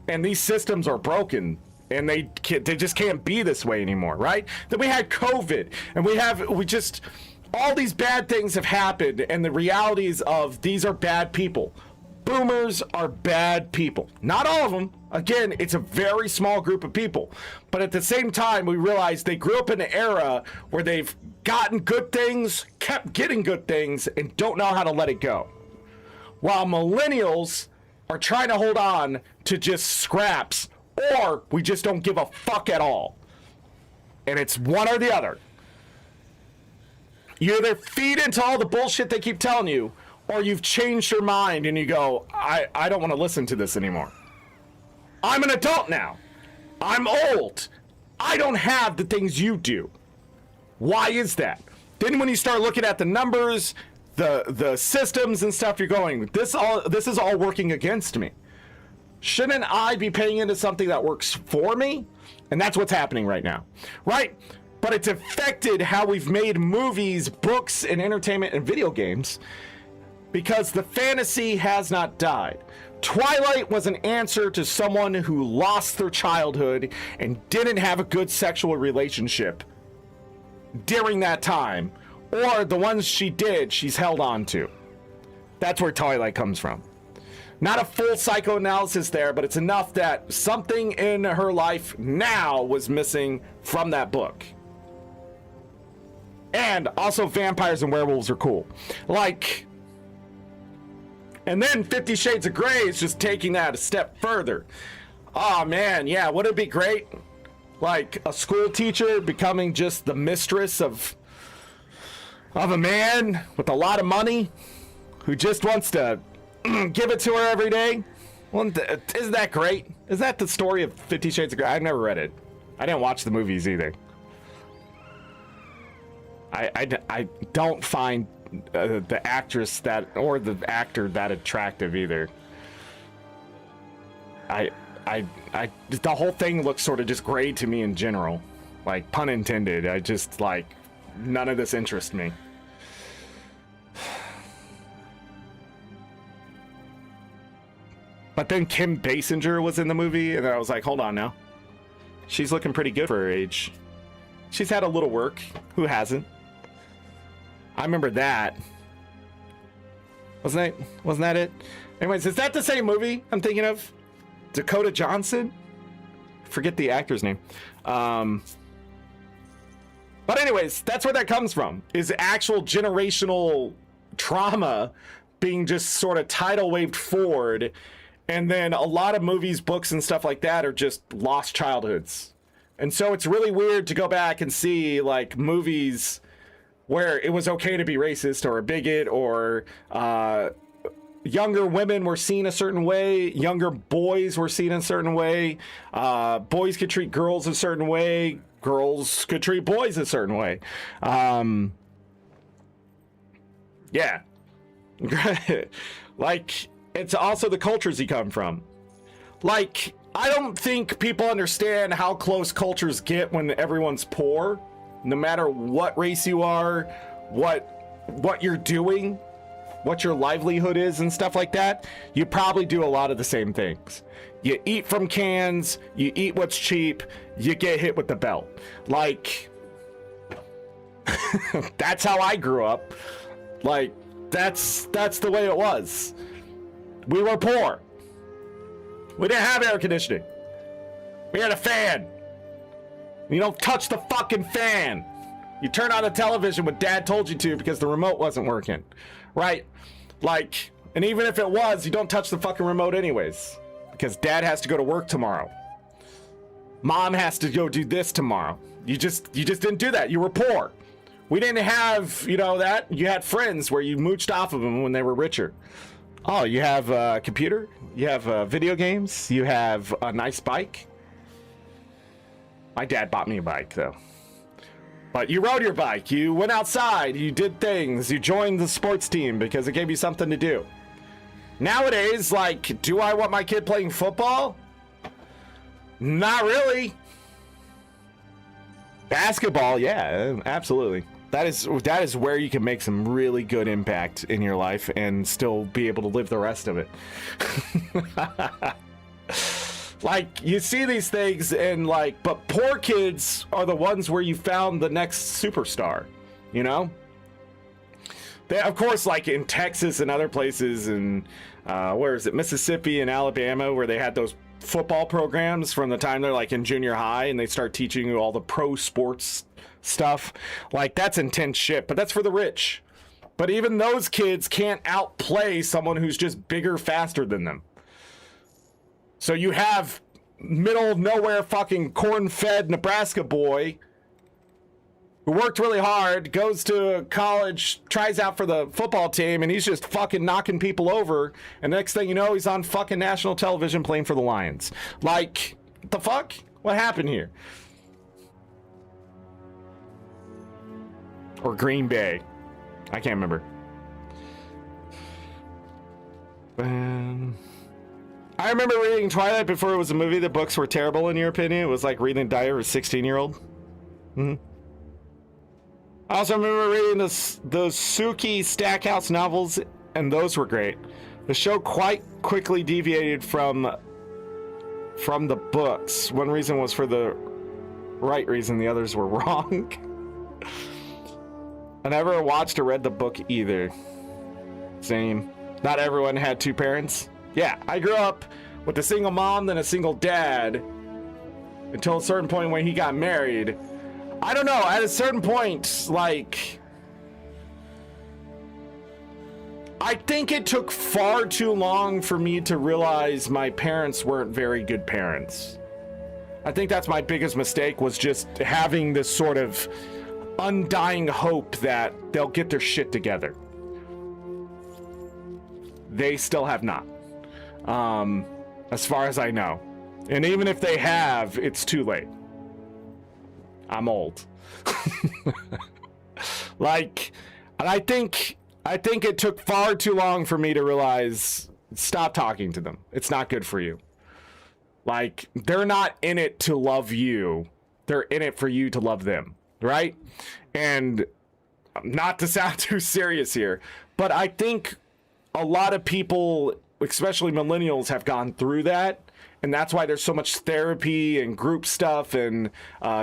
And these systems are broken. And they just can't be this way anymore, right? Then we had COVID, and all these bad things have happened, and the realities of these are bad people. Boomers are bad people. Not all of them. Again, it's a very small group of people. But at the same time, we realize they grew up in an era where they've gotten good things, kept getting good things, and don't know how to let it go. While millennials are trying to hold on to just scraps, or we just don't give a fuck at all. And it's one or the other. You either feed into all the bullshit they keep telling you, or you've changed your mind and you go, I don't want to listen to this anymore. I'm an adult now. I'm old. I don't have the things you do. Why is that? Then when you start looking at the numbers, the systems and stuff, you're going, this is all working against me. Shouldn't I be paying into something that works for me? And that's what's happening right now, right? But it's affected how we've made movies, books, and entertainment and video games because the fantasy has not died. Twilight was an answer to someone who lost their childhood and didn't have a good sexual relationship during that time, or the ones she did, she's held on to. That's where Twilight comes from. Not a full psychoanalysis there, but it's enough that something in her life now was missing from that book. And also vampires and werewolves are cool. And then 50 Shades of Grey is just taking that a step further. Oh man, yeah, wouldn't it be great? Like a school teacher becoming just the mistress of a man with a lot of money who just wants to give it to her every day. Well, isn't that great? Is that the story of 50 Shades of Grey? I've never read it. I didn't watch the movies either. I don't find the actress or the actor that attractive either. The whole thing looks sort of just gray to me in general. Like, pun intended. None of this interests me. But then Kim Basinger was in the movie, and then I was like, hold on now. She's looking pretty good for her age. She's had a little work. Who hasn't? I remember that. Wasn't that it? Anyways, is that the same movie I'm thinking of? Dakota Johnson? Forget the actor's name. But anyways, that's where that comes from, is actual generational trauma being just sort of tidal waved forward. And then a lot of movies, books, and stuff like that are just lost childhoods. And so it's really weird to go back and see like movies where it was okay to be racist or a bigot, or younger women were seen a certain way, younger boys were seen a certain way, boys could treat girls a certain way, girls could treat boys a certain way. Yeah. Like, it's also the cultures you come from. Like, I don't think people understand how close cultures get when everyone's poor, no matter what race you are, what you're doing, what your livelihood is and stuff like that. You probably do a lot of the same things. You eat from cans, you eat what's cheap, you get hit with the belt. Like, that's how I grew up. Like, that's the way it was. We were poor. We didn't have air conditioning. We had a fan. You don't touch the fucking fan. You turn on the television when dad told you to because the remote wasn't working. Right? Like, and even if it was, you don't touch the fucking remote anyways. Because dad has to go to work tomorrow. Mom has to go do this tomorrow. You just didn't do that. You were poor. We didn't have, that. You had friends where you mooched off of them when they were richer. Oh, you have a computer? You have video games? You have a nice bike? My dad bought me a bike, though. But you rode your bike. You went outside. You did things. You joined the sports team because it gave you something to do. Nowadays, like, do I want my kid playing football? Not really. Basketball, yeah, absolutely. That is where you can make some really good impact in your life and still be able to live the rest of it. Like, you see these things and like, but poor kids are the ones where you found the next superstar, They, of course, like in Texas and other places, and where is it, Mississippi and Alabama, where they had those football programs from the time they're like in junior high, and they start teaching you all the pro sports stuff. Like, that's intense shit, but that's for the rich. But even those kids can't outplay someone who's just bigger, faster than them. So you have middle of nowhere fucking corn-fed Nebraska boy who worked really hard, goes to college, tries out for the football team, and he's just fucking knocking people over. And next thing you know, he's on fucking national television playing for the Lions. Like, what the fuck? What happened here? Or Green Bay. I can't remember. I remember reading Twilight before it was a movie. The books were terrible, in your opinion. It was like reading the diary of a 16-year-old. Mm-hmm. I also remember reading the Suki Stackhouse novels, and those were great. The show quite quickly deviated from the books. One reason was for the right reason, the others were wrong. I never watched or read the book either. Same. Not everyone had two parents. Yeah, I grew up with a single mom, then a single dad, until a certain point when he got married. I don't know, at a certain point, like, I think it took far too long for me to realize my parents weren't very good parents. I think that's my biggest mistake, was just having this sort of undying hope that they'll get their shit together. They still have not. As far as I know. And even if they have, it's too late. I'm old. Like, and I think it took far too long for me to realize, stop talking to them. It's not good for you. Like, they're not in it to love you. They're in it for you to love them, right? And not to sound too serious here, but I think a lot of people especially millennials, have gone through that. And that's why there's so much therapy and group stuff and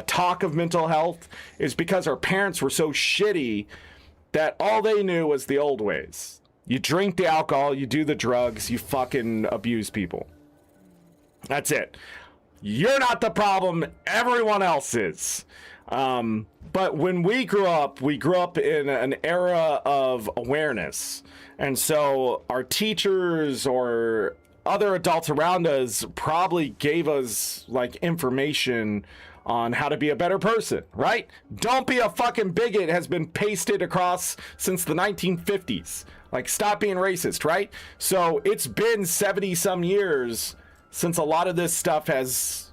talk of mental health, is because our parents were so shitty that all they knew was the old ways. You drink the alcohol, you do the drugs, you fucking abuse people. That's it. You're not the problem, everyone else is. But when we grew up in an era of awareness. And so our teachers or other adults around us probably gave us like information on how to be a better person, right? Don't be a fucking bigot has been pasted across since the 1950s. Like, stop being racist, right? So it's been 70 some years since a lot of this stuff has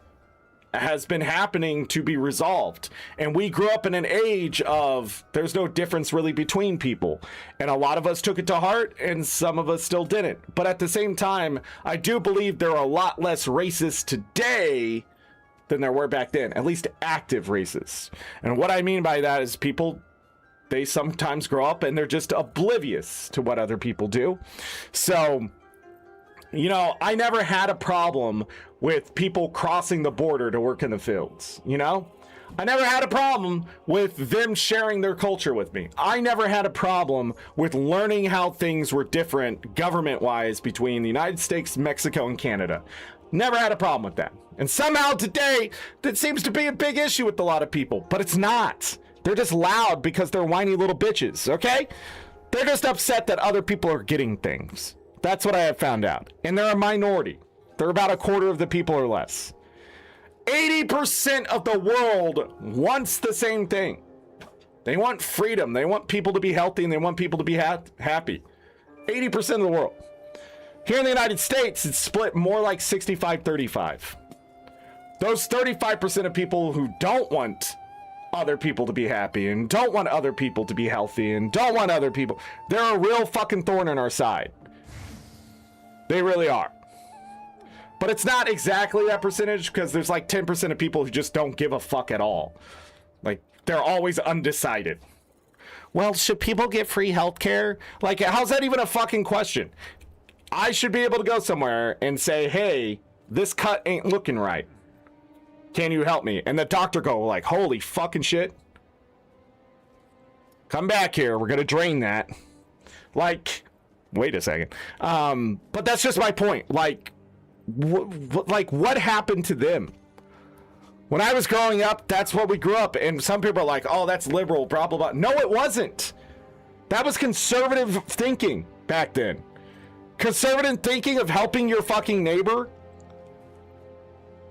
been happening to be resolved. And we grew up in an age of there's no difference really between people. And a lot of us took it to heart and some of us still didn't. But at the same time, I do believe there are a lot less racists today than there were back then, at least active racists. And what I mean by that is people, they sometimes grow up and they're just oblivious to what other people do. So, you know, I never had a problem with people crossing the border to work in the fields, you know? I never had a problem with them sharing their culture with me. I never had a problem with learning how things were different government-wise between the United States, Mexico, and Canada. Never had a problem with that. And somehow today, that seems to be a big issue with a lot of people, but it's not. They're just loud because they're whiny little bitches, okay? They're just upset that other people are getting things. That's what I have found out. And they're a minority. They're about a quarter of the people or less. 80% of the world wants the same thing. They want freedom. They want people to be healthy and they want people to be happy. 80% of the world. Here in the United States, it's split more like 65-35. Those 35% of people who don't want other people to be happy and don't want other people to be healthy and don't want other people, they're a real fucking thorn in our side. They really are. But it's not exactly that percentage because there's like 10% of people who just don't give a fuck at all. Like, they're always undecided. Well, should people get free healthcare? Like, how's that even a fucking question? I should be able to go somewhere and say, hey, this cut ain't looking right. Can you help me? And the doctor go like, holy fucking shit. Come back here. We're going to drain that. Like, wait a second. But that's just my point. Like, what happened to them? When I was growing up, that's what we grew up. And some people are like, oh, that's liberal, blah, blah, blah. No, it wasn't. That was conservative thinking back then. Conservative thinking of helping your fucking neighbor.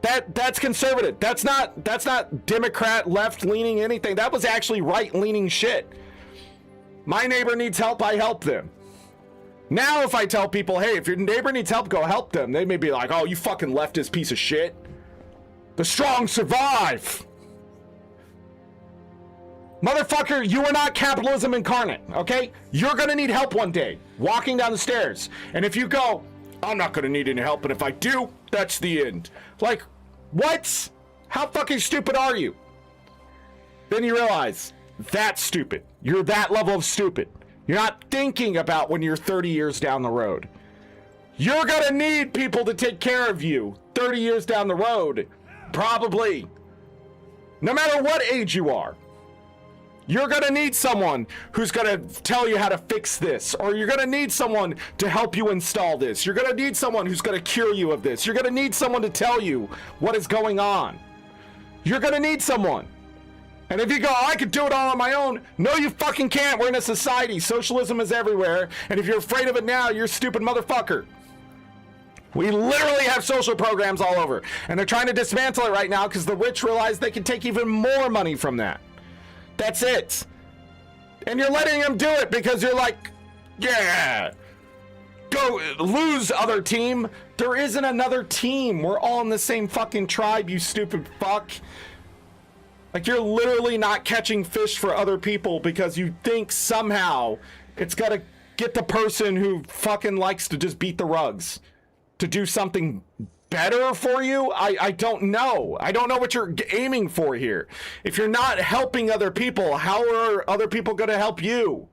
That's conservative. That's not Democrat, left-leaning anything. That was actually right-leaning shit. My neighbor needs help, I help them. Now if I tell people, hey, if your neighbor needs help, go help them, they may be like, oh, you fucking leftist piece of shit. The strong survive. Motherfucker, you are not capitalism incarnate, okay? You're gonna need help one day, walking down the stairs. And if you go, I'm not gonna need any help, and if I do, that's the end. Like, what? How fucking stupid are you? Then you realize, that's stupid. You're that level of stupid. You're not thinking about when you're 30 years down the road. You're gonna need people to take care of you 30 years down the road. Probably. No matter what age you are. You're gonna need someone who's gonna tell you how to fix this, or you're gonna need someone to help you install this. You're gonna need someone who's gonna cure you of this. You're gonna need someone to tell you what is going on. You're gonna need someone. And if you go, oh, I could do it all on my own. No, you fucking can't. We're in a society. Socialism is everywhere. And if you're afraid of it now, you're a stupid motherfucker. We literally have social programs all over. And they're trying to dismantle it right now because the rich realize they can take even more money from that. That's it. And you're letting them do it because you're like, yeah, go lose, other team. There isn't another team. We're all in the same fucking tribe, you stupid fuck. Like, you're literally not catching fish for other people because you think somehow it's got to get the person who fucking likes to just beat the rugs to do something better for you. I don't know. I don't know what you're aiming for here. If you're not helping other people, how are other people going to help you?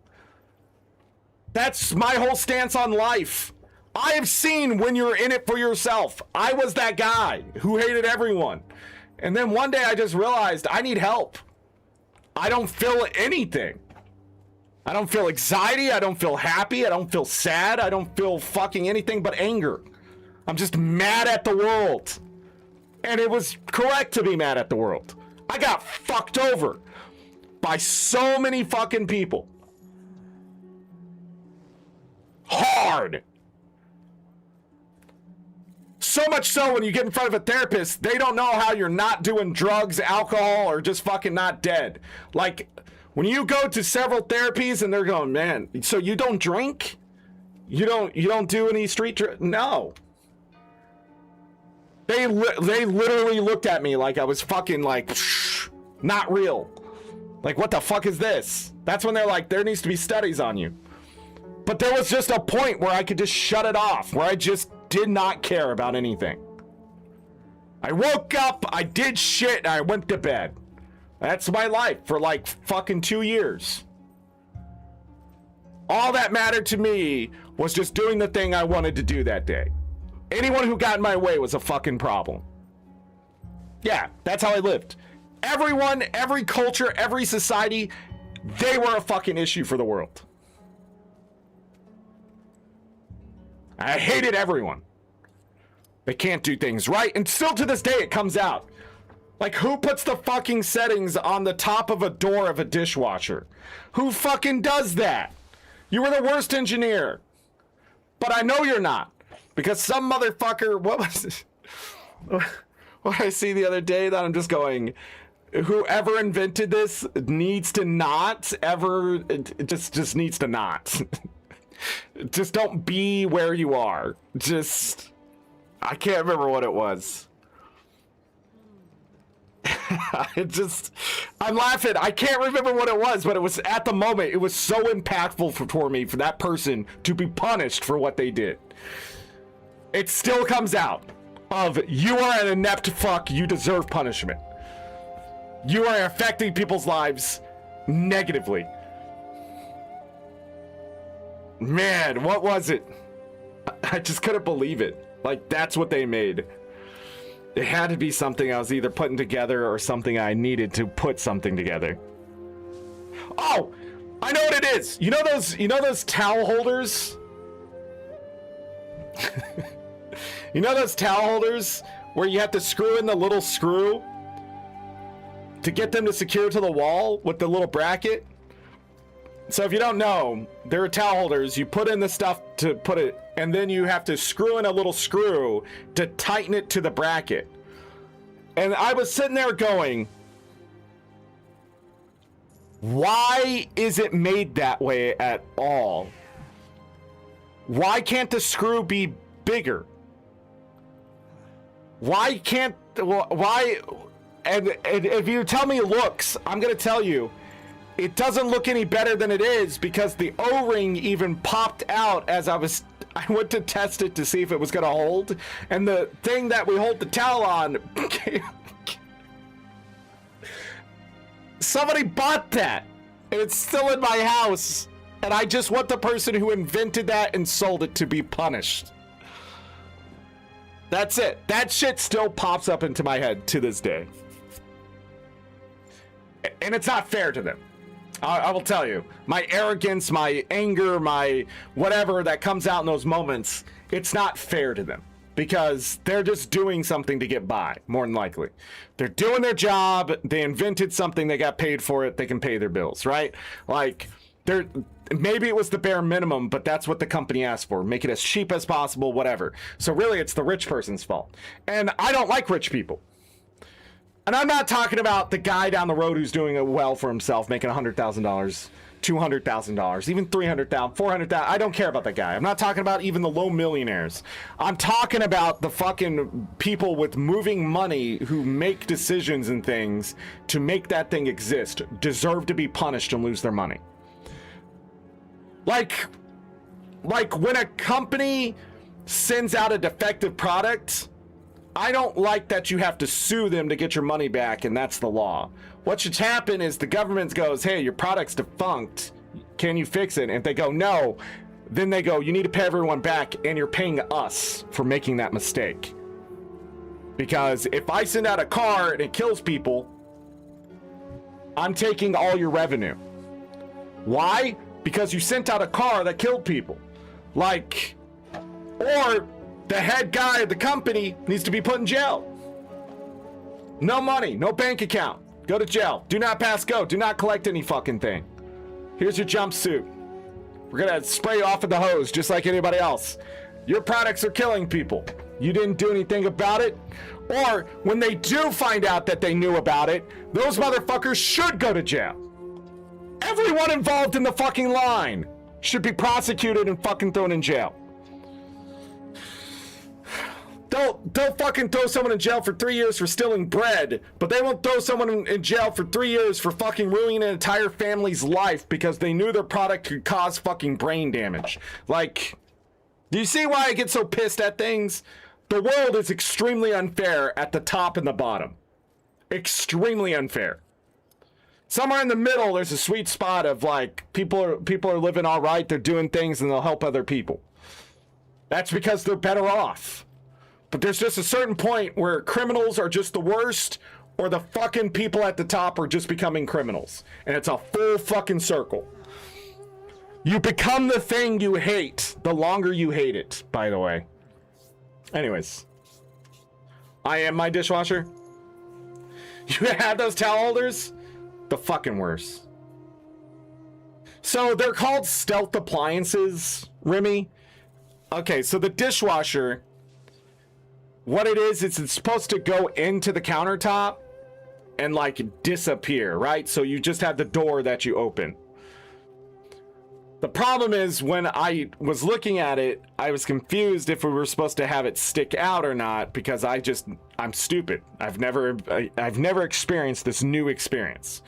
That's my whole stance on life. I have seen when you're in it for yourself. I was that guy who hated everyone. And then one day I just realized I need help. I don't feel anything. I don't feel anxiety. I don't feel happy. I don't feel sad. I don't feel fucking anything but anger. I'm just mad at the world. And it was correct to be mad at the world. I got fucked over by so many fucking people. Hard. So much so when you get in front of a therapist, they don't know how you're not doing drugs, alcohol, or just fucking not dead. Like, when you go to several therapies and they're going, man, so you don't drink? You don't do any street No. They literally looked at me like I was fucking like, not real. Like, what the fuck is this? That's when they're like, there needs to be studies on you. But there was just a point where I could just shut it off, where I just did not care about anything. I woke up, I did shit, and I went to bed. That's my life for like fucking 2 years. All that mattered to me was just doing the thing I wanted to do that day. Anyone who got in my way was a fucking problem. Yeah, that's how I lived. Everyone, every culture, every society, they were a fucking issue for the world. I hated everyone. They can't do things right, and still to this day it comes out. Like, who puts the fucking settings on the top of a door of a dishwasher? Who fucking does that? You were the worst engineer. But I know you're not. Because some motherfucker, what was it? What I see the other day that I'm just going, whoever invented this needs to not ever, it just needs to not. Just don't be where you are. Just, I can't remember what it was. I'm laughing. I can't remember what it was, but it was at the moment. It was so impactful for me, for that person to be punished for what they did. It still comes out of, you are an inept fuck, you deserve punishment. You are affecting people's lives negatively. Man, what was it? I just couldn't believe it. Like, that's what they made. It had to be something I was either putting together or something I needed to put something together. Oh, I know what it is. You know those towel holders? You know those towel holders where you have to screw in the little screw to get them to secure to the wall with the little bracket? So if you don't know, there are towel holders. You put in the stuff to put it, and then you have to screw in a little screw to tighten it to the bracket. And I was sitting there going, why is it made that way at all? Why can't the screw be bigger? Why can't, why, and if you tell me it looks, I'm going to tell you, it doesn't look any better than it is because the O-ring even popped out as I went to test it to see if it was going to hold, and the thing that we hold the towel on, somebody bought that, and it's still in my house, and I just want the person who invented that and sold it to be punished. That's it. That shit still pops up into my head to this day. And it's not fair to them. I will tell you, my arrogance, my anger, my whatever that comes out in those moments, it's not fair to them because they're just doing something to get by, more than likely. They're doing their job. They invented something. They got paid for it. They can pay their bills, right? Like, maybe it was the bare minimum, but that's what the company asked for. Make it as cheap as possible, whatever. So really, it's the rich person's fault. And I don't like rich people. And I'm not talking about the guy down the road who's doing it well for himself, making $100,000, $200,000, even $300,000, $400,000. I don't care about that guy. I'm not talking about even the low millionaires. I'm talking about the fucking people with moving money who make decisions and things to make that thing exist, deserve to be punished and lose their money. Like when a company sends out a defective product, I don't like that you have to sue them to get your money back, and that's the law. What should happen is the government goes, hey, your product's defunct. Can you fix it? And if they go, no, then they go, you need to pay everyone back, and you're paying us for making that mistake. Because if I send out a car and it kills people, I'm taking all your revenue. Why? Because you sent out a car that killed people. Like, or the head guy of the company needs to be put in jail. No money, no bank account. Go to jail. Do not pass go. Do not collect any fucking thing. Here's your jumpsuit. We're gonna spray you off with the hose just like anybody else. Your products are killing people. You didn't do anything about it. Or when they do find out that they knew about it, those motherfuckers should go to jail. Everyone involved in the fucking line should be prosecuted and fucking thrown in jail. Don't fucking throw someone in jail for 3 years for stealing bread, but they won't throw someone in jail for 3 years for fucking ruining an entire family's life because they knew their product could cause fucking brain damage. Like, do you see why I get so pissed at things? The world is extremely unfair at the top and the bottom. Extremely unfair. Somewhere in the middle, there's a sweet spot of like, people are living all right, they're doing things, and they'll help other people. That's because they're better off. But there's just a certain point where criminals are just the worst, or the fucking people at the top are just becoming criminals. And it's a full fucking circle. You become the thing you hate the longer you hate it, by the way. Anyways. I am my dishwasher. You had those towel holders? The fucking worst. So they're called stealth appliances, Remy. Okay, so the dishwasher, what it is it's supposed to go into the countertop and like disappear, right? So you just have the door that you open. The problem is when I was looking at it, I was confused if we were supposed to have it stick out or not because I'm stupid. I've never experienced this new experience.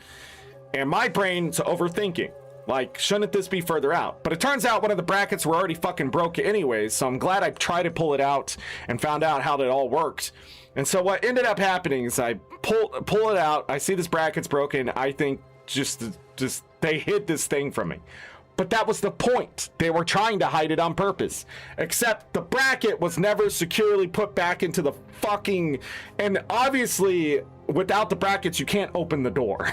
And my brain's overthinking. Like, shouldn't this be further out? But it turns out one of the brackets were already fucking broke anyways, so I'm glad I tried to pull it out and found out how it all worked. And so what ended up happening is I pull it out, I see this bracket's broken, I think just they hid this thing from me. But that was the point. They were trying to hide it on purpose. Except the bracket was never securely put back into the fucking... And obviously, without the brackets, you can't open the door.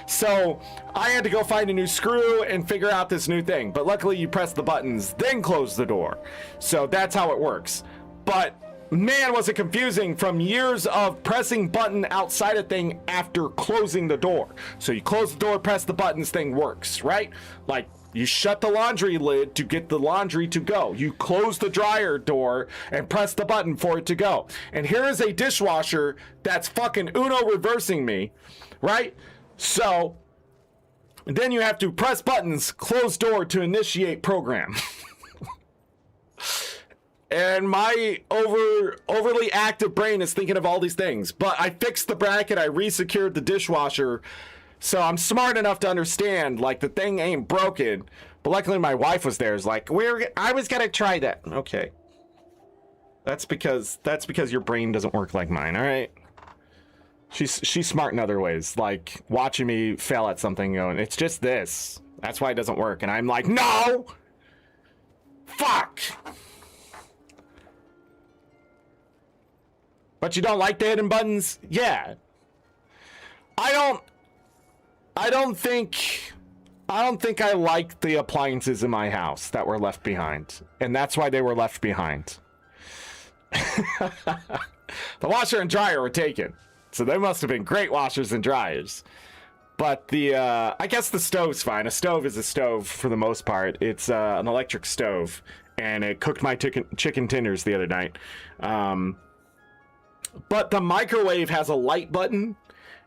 So I had to go find a new screw and figure out this new thing. But luckily, you press the buttons, then close the door. So that's how it works. But man, was it confusing from years of pressing button outside a thing after closing the door. So you close the door, press the buttons, thing works, right? Like, you shut the laundry lid to get the laundry to go. You close the dryer door and press the button for it to go. And here is a dishwasher that's fucking Uno reversing me, right? So then you have to press buttons, close door to initiate program. And my overly active brain is thinking of all these things. But I fixed the bracket, I resecured the dishwasher. So I'm smart enough to understand, like, the thing ain't broken. But luckily my wife was there. It's like, I was gonna try that. Okay. That's because your brain doesn't work like mine, alright? She's smart in other ways. Like, watching me fail at something going, it's just this. That's why it doesn't work. And I'm like, no! Fuck! But you don't like the hidden buttons? Yeah. I don't think I like the appliances in my house that were left behind. And that's why they were left behind. The washer and dryer were taken. So they must have been great washers and dryers. But I guess the stove's fine. A stove is a stove for the most part. It's an electric stove. And it cooked my chicken tenders the other night. But the microwave has a light button,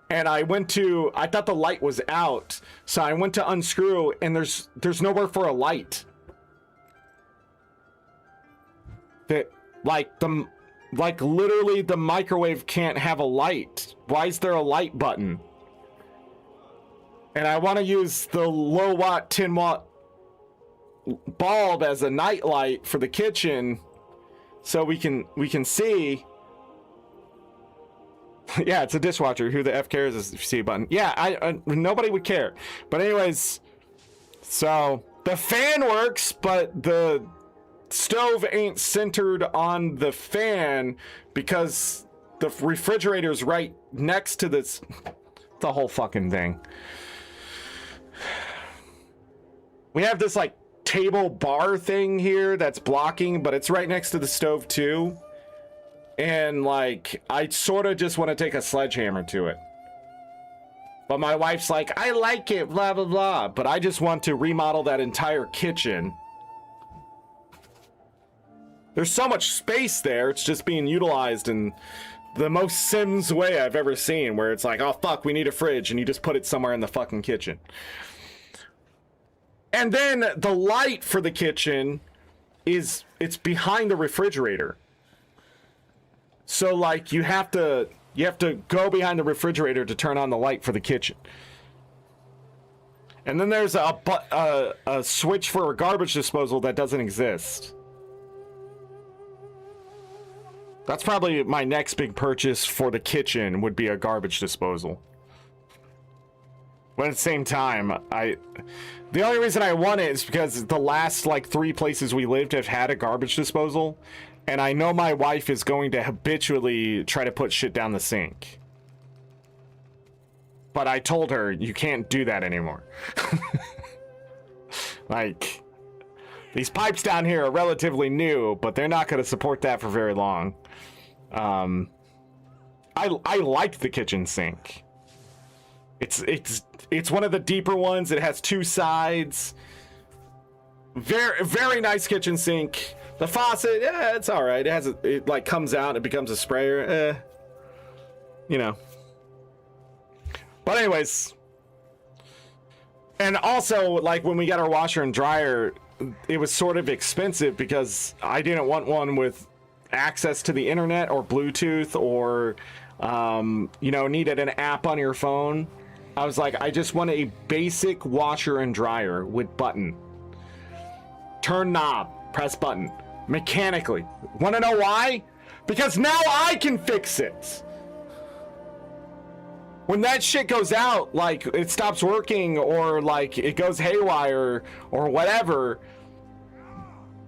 and I thought the light was out, so I went to unscrew, and there's nowhere for a light. Literally the microwave can't have a light. Why is there a light button? And I want to use the low watt 10 watt bulb as a night light for the kitchen, so we can see. Yeah, it's a dishwasher. Who the F cares is the C button. Yeah, nobody would care. But anyways, so The fan works, but the stove ain't centered on the fan because the refrigerator's right next to this. The whole fucking thing. We have this like table bar thing here that's blocking, but it's right next to the stove too. And like, I sort of just want to take a sledgehammer to it. But my wife's like, I like it, blah, blah, blah. But I just want to remodel that entire kitchen. There's so much space there. It's just being utilized in the most Sims way I've ever seen, where it's like, oh, fuck, we need a fridge. And you just put it somewhere in the fucking kitchen. And then the light for the kitchen it's behind the refrigerator. So like you have to go behind the refrigerator to turn on the light for the kitchen. And then there's a switch for a garbage disposal that doesn't exist. That's probably my next big purchase for the kitchen, would be a garbage disposal. But at the same time, the only reason I want it is because the last like 3 places we lived have had a garbage disposal. And I know my wife is going to habitually try to put shit down the sink. But I told her, you can't do that anymore. Like, these pipes down here are relatively new, but they're not going to support that for very long. I like the kitchen sink. It's one of the deeper ones. It has 2 sides. Very, very nice kitchen sink. The faucet, yeah, it's all right. It like comes out, it becomes a sprayer. You know. But anyways, and also like when we got our washer and dryer, it was sort of expensive because I didn't want one with access to the internet or Bluetooth or needed an app on your phone. I was like, I just want a basic washer and dryer with button. Turn knob, press button. Mechanically. Want to know why? Because now I can fix it. When that shit goes out, like it stops working or like it goes haywire or whatever,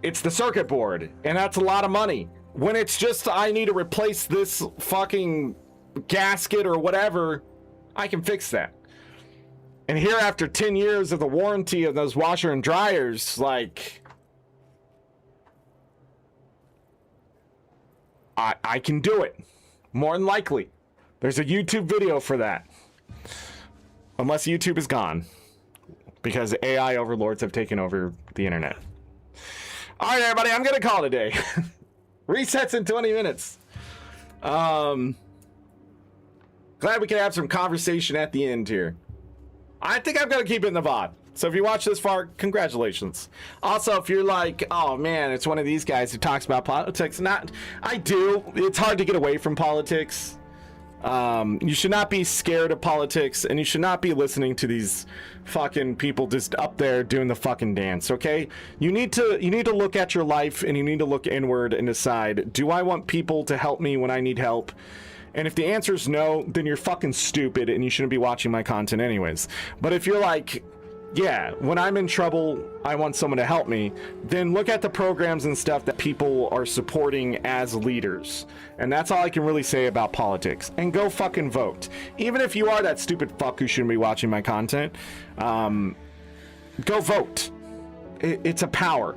it's the circuit board, and that's a lot of money. When it's just I need to replace this fucking gasket or whatever, I can fix that. And here after 10 years of the warranty of those washer and dryers, like I can do it. More than likely. There's a YouTube video for that. Unless YouTube is gone. Because AI overlords have taken over the internet. Alright, everybody, I'm going to call it a day. Resets in 20 minutes. Glad we can have some conversation at the end here. I think I'm going to keep it in the VOD. So if you watch this far, congratulations. Also, if you're like, oh man, it's one of these guys who talks about politics. I do. It's hard to get away from politics. You should not be scared of politics, and you should not be listening to these fucking people just up there doing the fucking dance, okay? You need to look at your life, and you need to look inward and decide, do I want people to help me when I need help? And if the answer is no, then you're fucking stupid, and you shouldn't be watching my content anyways. But if you're like, yeah, when I'm in trouble, I want someone to help me, then look at the programs and stuff that people are supporting as leaders. And that's all I can really say about politics. And go fucking vote. Even if you are that stupid fuck who shouldn't be watching my content, go vote. It's a power.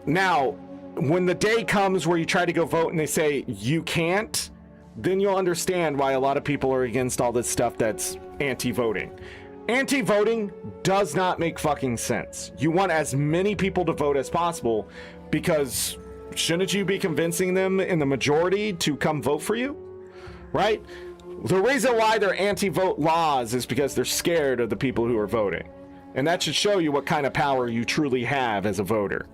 Now, when the day comes where you try to go vote and they say you can't, then you'll understand why a lot of people are against all this stuff that's anti-voting. Anti-voting does not make fucking sense. You want as many people to vote as possible because shouldn't you be convincing them in the majority to come vote for you? Right? The reason why they're anti-vote laws is because they're scared of the people who are voting. And that should show you what kind of power you truly have as a voter.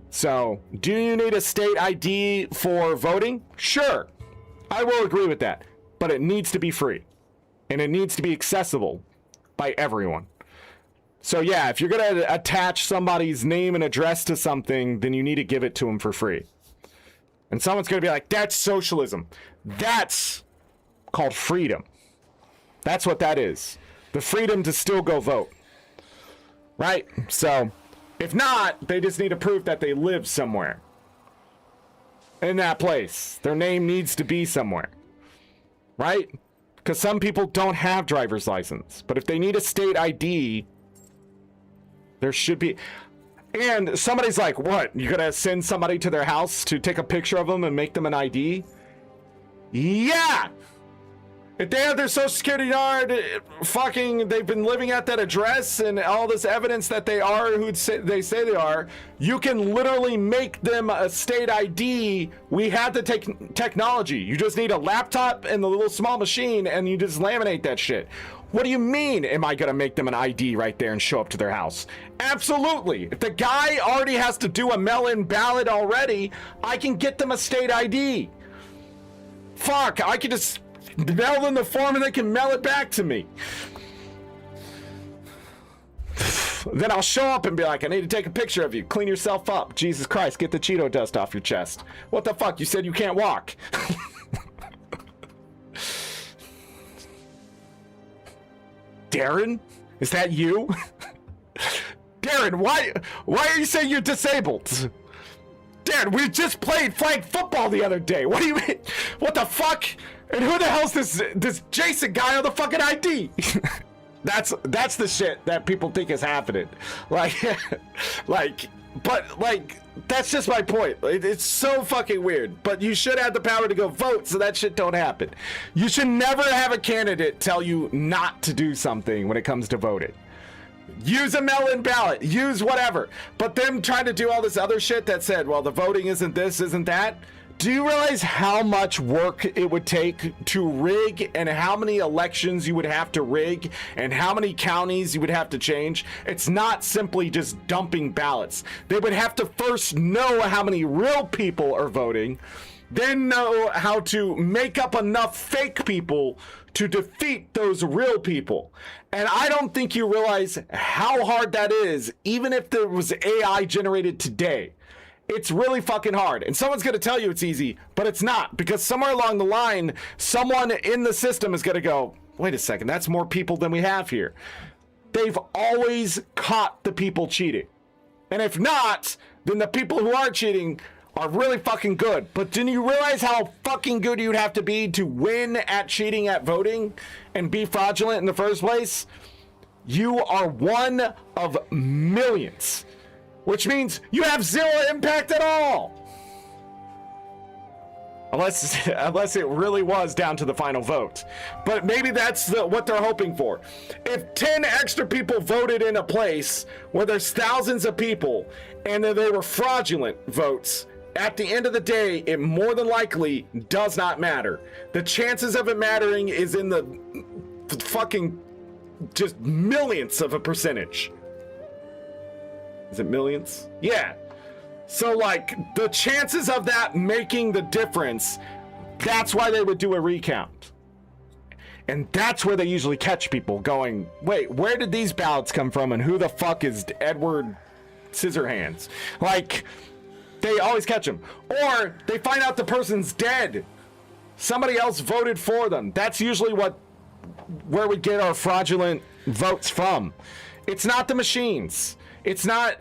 So, do you need a state ID for voting? Sure. I will agree with that. But it needs to be free. And it needs to be accessible by everyone. So yeah, if you're going to attach somebody's name and address to something, then you need to give it to them for free. And someone's going to be like, that's socialism. That's called freedom. That's what that is. The freedom to still go vote. Right? So If not, they just need to prove that they live somewhere in that place. Their name needs to be somewhere, right? Because some people don't have driver's license, but if they need a state ID, there should be. And somebody's like, what? You're gonna send somebody to their house to take a picture of them and make them an ID? Yeah! If they have their social security card, they've been living at that address and all this evidence that they are who they say they are, you can literally make them a state ID. We have the technology. You just need a laptop and the little small machine and you just laminate that shit. What do you mean, am I gonna make them an ID right there and show up to their house? Absolutely. If the guy already has to do a mail-in ballot already, I can get them a state ID. Fuck, I can just mail them the form and they can mail it back to me. Then I'll show up and be like, I need to take a picture of you. Clean yourself up. Jesus Christ, get the Cheeto dust off your chest. What the fuck? You said you can't walk. Darren? Is that you? Darren, why are you saying you're disabled? Darren, we just played flag football the other day. What do you mean? What the fuck? And who the hell's this Jason guy on the fucking ID? That's the shit that people think is happening. Like, that's just my point. It's so fucking weird. But you should have the power to go vote so that shit don't happen. You should never have a candidate tell you not to do something when it comes to voting. Use a mail-in ballot. Use whatever. But them trying to do all this other shit that said, well, the voting isn't this, isn't that. Do you realize how much work it would take to rig and how many elections you would have to rig and how many counties you would have to change? It's not simply just dumping ballots. They would have to first know how many real people are voting, then know how to make up enough fake people to defeat those real people. And I don't think you realize how hard that is, even if there was AI generated today. It's really fucking hard. And someone's going to tell you it's easy, but it's not. Because somewhere along the line, someone in the system is going to go, wait a second, that's more people than we have here. They've always caught the people cheating. And if not, then the people who are cheating are really fucking good. But do you realize how fucking good you'd have to be to win at cheating at voting and be fraudulent in the first place? You are one of millions. Which means you have zero impact at all. Unless it really was down to the final vote. But maybe that's what they're hoping for. If 10 extra people voted in a place where there's thousands of people and they were fraudulent votes, at the end of the day, it more than likely does not matter. The chances of it mattering is in the fucking just millionths of a percentage. Is it millions? Yeah. So, like, the chances of that making the difference, that's why they would do a recount. And that's where they usually catch people going, wait, where did these ballots come from and who the fuck is Edward Scissorhands? Like, they always catch them. Or they find out the person's dead. Somebody else voted for them. That's usually where we get our fraudulent votes from. It's not the machines. It's not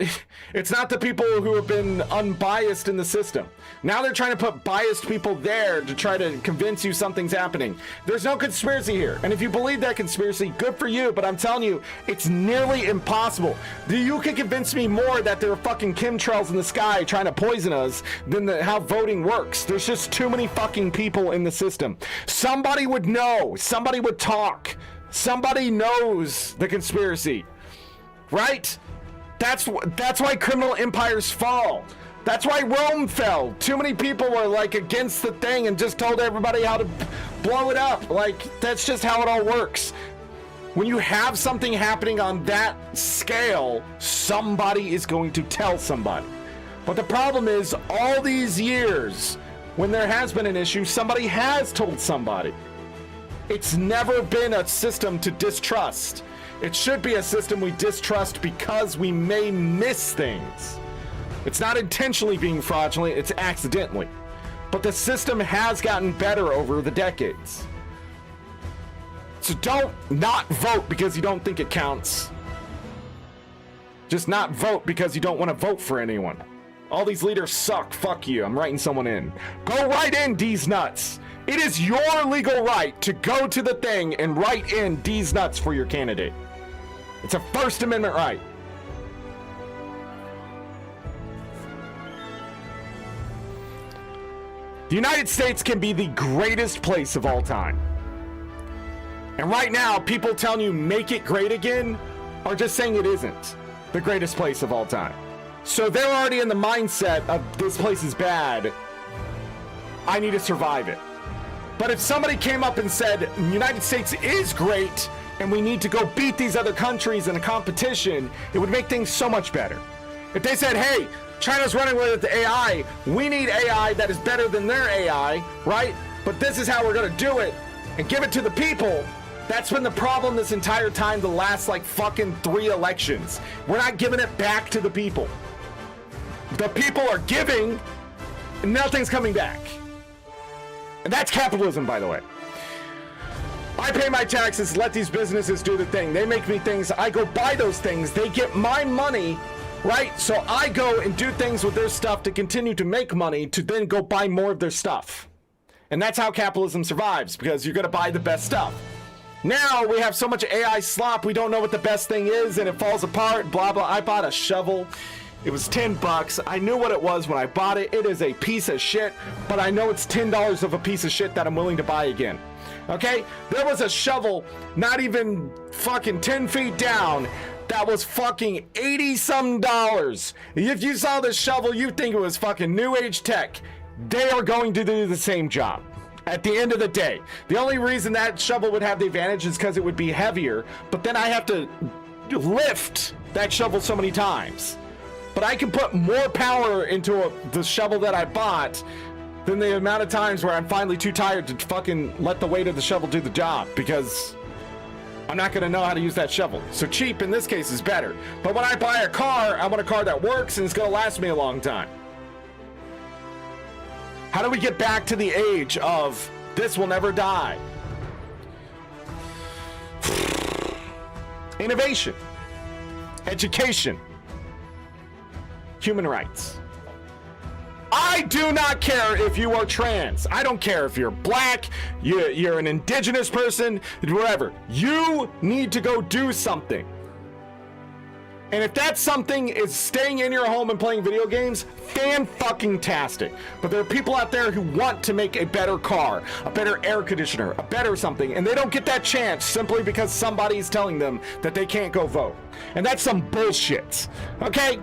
the people who have been unbiased in the system. Now they're trying to put biased people there to try to convince you something's happening. There's no conspiracy here. And if you believe that conspiracy, good for you. But I'm telling you, it's nearly impossible. You can convince me more that there are fucking chemtrails in the sky trying to poison us than how voting works. There's just too many fucking people in the system. Somebody would know. Somebody would talk. Somebody knows the conspiracy. Right? That's why criminal empires fall. That's why Rome fell. Too many people were like against the thing and just told everybody how to blow it up. Like, that's just how it all works. When you have something happening on that scale, somebody is going to tell somebody. But the problem is, all these years, when there has been an issue, somebody has told somebody. It's never been a system to distrust. It should be a system we distrust because we may miss things. It's not intentionally being fraudulent, it's accidentally. But the system has gotten better over the decades. So don't not vote because you don't think it counts. Just not vote because you don't want to vote for anyone. All these leaders suck. Fuck you. I'm writing someone in. Go write in D's nuts. It is your legal right to go to the thing and write in D's nuts for your candidate. It's a First Amendment right. The United States can be the greatest place of all time. And right now, people telling you make it great again are just saying it isn't the greatest place of all time. So they're already in the mindset of this place is bad. I need to survive it. But if somebody came up and said, the United States is great and we need to go beat these other countries in a competition, it would make things so much better. If they said, hey, China's running with the AI, we need AI that is better than their AI, right? But this is how we're gonna do it and give it to the people. That's been the problem this entire time, the last like fucking 3 elections. We're not giving it back to the people. The people are giving and nothing's coming back. And that's capitalism, by the way. I pay my taxes, let these businesses do the thing. They make me things, I go buy those things, they get my money, right? So I go and do things with their stuff to continue to make money to then go buy more of their stuff. And that's how capitalism survives, because you're gonna buy the best stuff. Now we have so much AI slop, we don't know what the best thing is and it falls apart, blah, blah. I bought a shovel. It was $10. I knew what it was when I bought it. It is a piece of shit, but I know it's $10 of a piece of shit that I'm willing to buy again. Okay? There was a shovel not even fucking 10 feet down that was fucking 80 some dollars. If you saw this shovel, you think it was fucking new age tech. They are going to do the same job. At the end of the day, the only reason that shovel would have the advantage is because it would be heavier, but then I have to lift that shovel so many times. But I can put more power into the shovel that I bought than the amount of times where I'm finally too tired to fucking let the weight of the shovel do the job, because I'm not going to know how to use that shovel. So cheap in this case is better. But when I buy a car, I want a car that works and it's going to last me a long time. How do we get back to the age of this will never die? Innovation, education, human rights. I do not care if you are trans. I don't care if you're black, you're an indigenous person, whatever. You need to go do something. And if that something is staying in your home and playing video games, fan-fucking-tastic. But there are people out there who want to make a better car, a better air conditioner, a better something, and they don't get that chance simply because somebody's telling them that they can't go vote. And that's some bullshit, okay?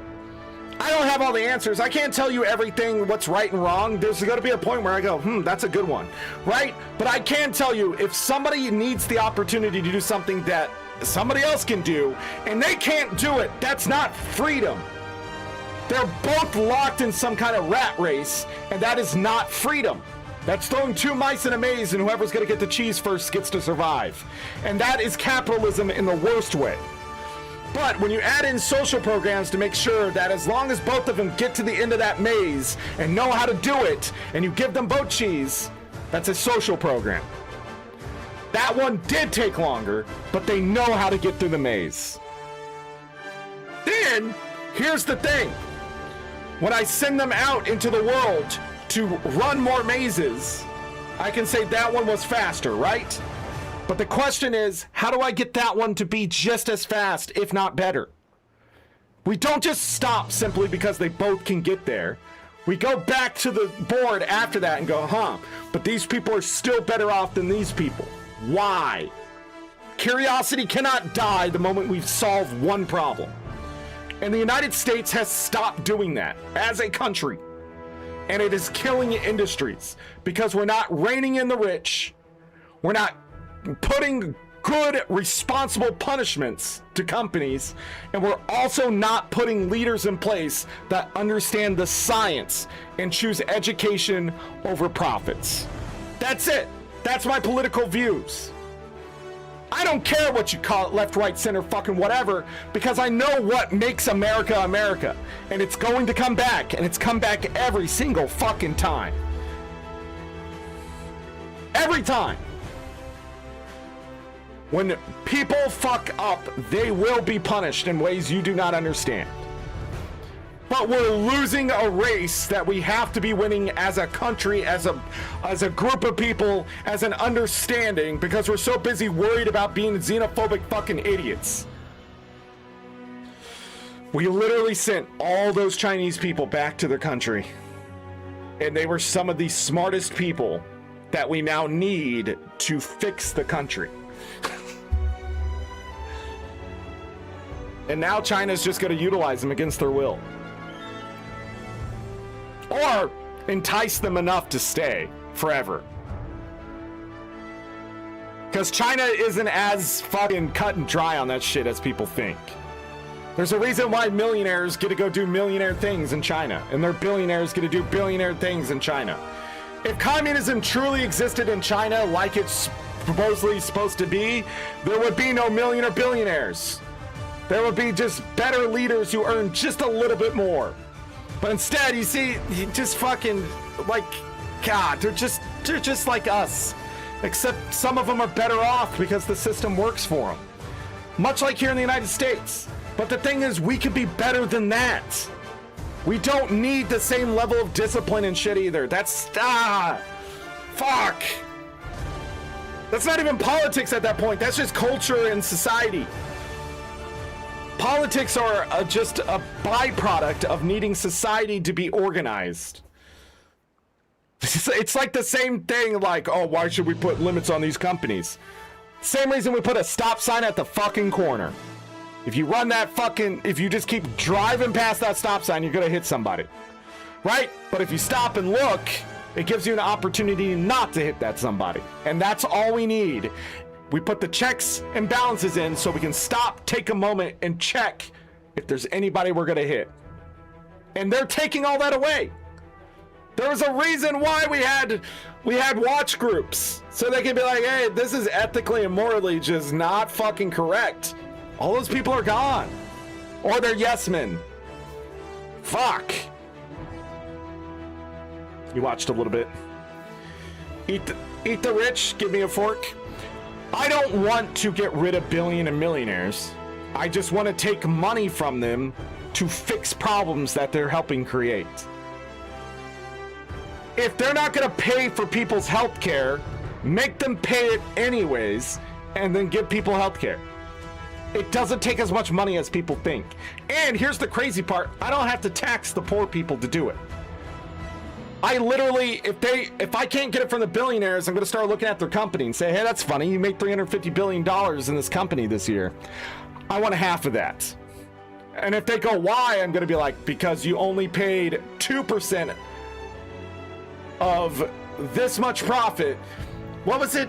I don't have all the answers. I can't tell you everything, what's right and wrong. There's going to be a point where I go, that's a good one, right? But I can tell you, if somebody needs the opportunity to do something that somebody else can do, and they can't do it, that's not freedom. They're both locked in some kind of rat race, and that is not freedom. That's throwing 2 mice in a maze, and whoever's going to get the cheese first gets to survive. And that is capitalism in the worst way. But when you add in social programs to make sure that as long as both of them get to the end of that maze and know how to do it, and you give them both cheese, that's a social program. That one did take longer, but they know how to get through the maze. Then, here's the thing. When I send them out into the world to run more mazes, I can say that one was faster, right? But the question is, how do I get that one to be just as fast, if not better? We don't just stop simply because they both can get there. We go back to the board after that and go, but these people are still better off than these people. Why? Curiosity cannot die the moment we've solved one problem. And the United States has stopped doing that as a country. And it is killing industries because we're not reining in the rich. We're not putting good, responsible punishments to companies. And we're also not putting leaders in place that understand the science and choose education over profits. That's it. That's my political views. I don't care what you call it, left, right, center, fucking whatever, because I know what makes America America. And it's going to come back, and it's come back every single fucking time. Every time. When people fuck up, they will be punished in ways you do not understand. But we're losing a race that we have to be winning as a country, as a group of people, as an understanding, because we're so busy worried about being xenophobic fucking idiots. We literally sent all those Chinese people back to their country. And they were some of the smartest people that we now need to fix the country. And now China's just going to utilize them against their will. Or entice them enough to stay forever. Because China isn't as fucking cut and dry on that shit as people think. There's a reason why millionaires get to go do millionaire things in China, and their billionaires get to do billionaire things in China. If communism truly existed in China like it's supposedly supposed to be, there would be no millionaire billionaires. There would be just better leaders who earn just a little bit more. But instead, you see, you just fucking, like, God, they're just like us. Except some of them are better off because the system works for them. Much like here in the United States. But the thing is, we could be better than that. We don't need the same level of discipline and shit either. That's, fuck. That's not even politics at that point. That's just culture and society. Politics are just a byproduct of needing society to be organized. It's like the same thing, like, oh, why should we put limits on these companies? Same reason we put a stop sign at the fucking corner. If you run that fucking, if you just keep driving past that stop sign, you're gonna hit somebody, right? But if you stop and look, it gives you an opportunity not to hit that somebody. And that's all we need. We put the checks and balances in so we can stop, take a moment, and check if there's anybody we're gonna hit. And they're taking all that away. There was a reason why we had watch groups, so they can be like, hey, this is ethically and morally just not fucking correct. All those people are gone. Or they're yes men. Fuck. You watched a little bit. Eat the rich, give me a fork. I don't want to get rid of billion and millionaires. I just want to take money from them to fix problems that they're helping create. If they're not going to pay for people's health care, make them pay it anyways, and then give people health care. It doesn't take as much money as people think. And here's the crazy part, I don't have to tax the poor people to do it. I literally, if I can't get it from the billionaires, I'm going to start looking at their company and say, hey, that's funny, you made $350 billion in this company this year. I want half of that. And if they go, why? I'm going to be like, because you only paid 2% of this much profit. What was it?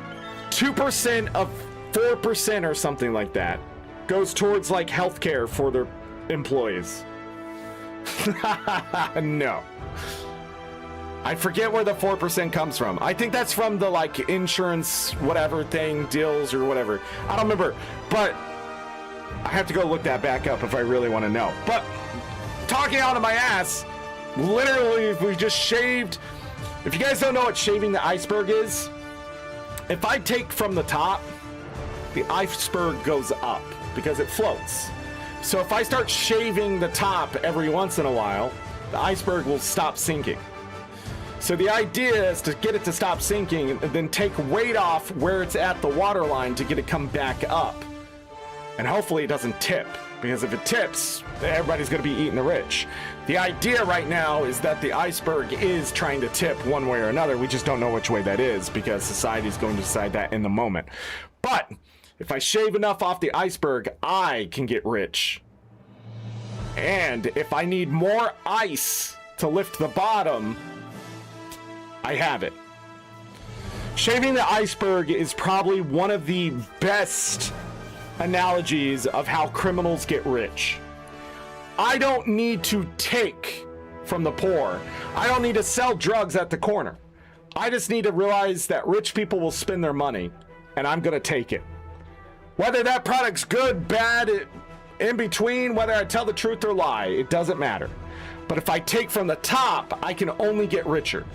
2% of 4% or something like that goes towards like healthcare for their employees. No. I forget where the 4% comes from. I think that's from the like insurance whatever thing, deals or whatever. I don't remember, but I have to go look that back up if I really want to know. But talking out of my ass, literally if we just shaved, if you guys don't know what shaving the iceberg is, if I take from the top, the iceberg goes up because it floats. So if I start shaving the top every once in a while, the iceberg will stop sinking. So the idea is to get it to stop sinking and then take weight off where it's at the water line to get it come back up. And hopefully it doesn't tip, because if it tips, everybody's going to be eating the rich. The idea right now is that the iceberg is trying to tip one way or another. We just don't know which way that is because society is going to decide that in the moment. But if I shave enough off the iceberg, I can get rich. And if I need more ice to lift the bottom, I have it. Shaving the iceberg is probably one of the best analogies of how criminals get rich. I don't need to take from the poor. I don't need to sell drugs at the corner. I just need to realize that rich people will spend their money, and I'm gonna take it. Whether that product's good, bad, in between, whether I tell the truth or lie, it doesn't matter. But if I take from the top, I can only get richer.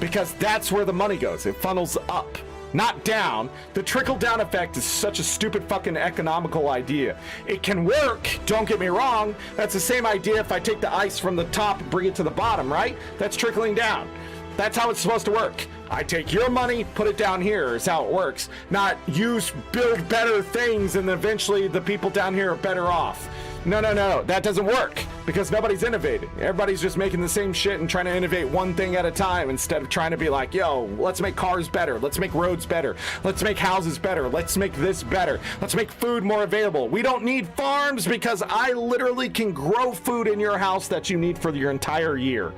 Because that's where the money goes. It funnels up. not down. The trickle-down effect is such a stupid fucking economical idea. It can work, don't get me wrong. That's the same idea if I take the ice from the top and bring it to the bottom, right? That's trickling down. That's how it's supposed to work. I take your money, put it down here is how it works. Not build better things and eventually the people down here are better off. No, that doesn't work because nobody's innovating. Everybody's just making the same shit and trying to innovate one thing at a time instead of trying to be like, yo, let's make cars better. Let's make roads better. Let's make houses better. Let's make this better. Let's make food more available. We don't need farms because I literally can grow food in your house that you need for your entire year.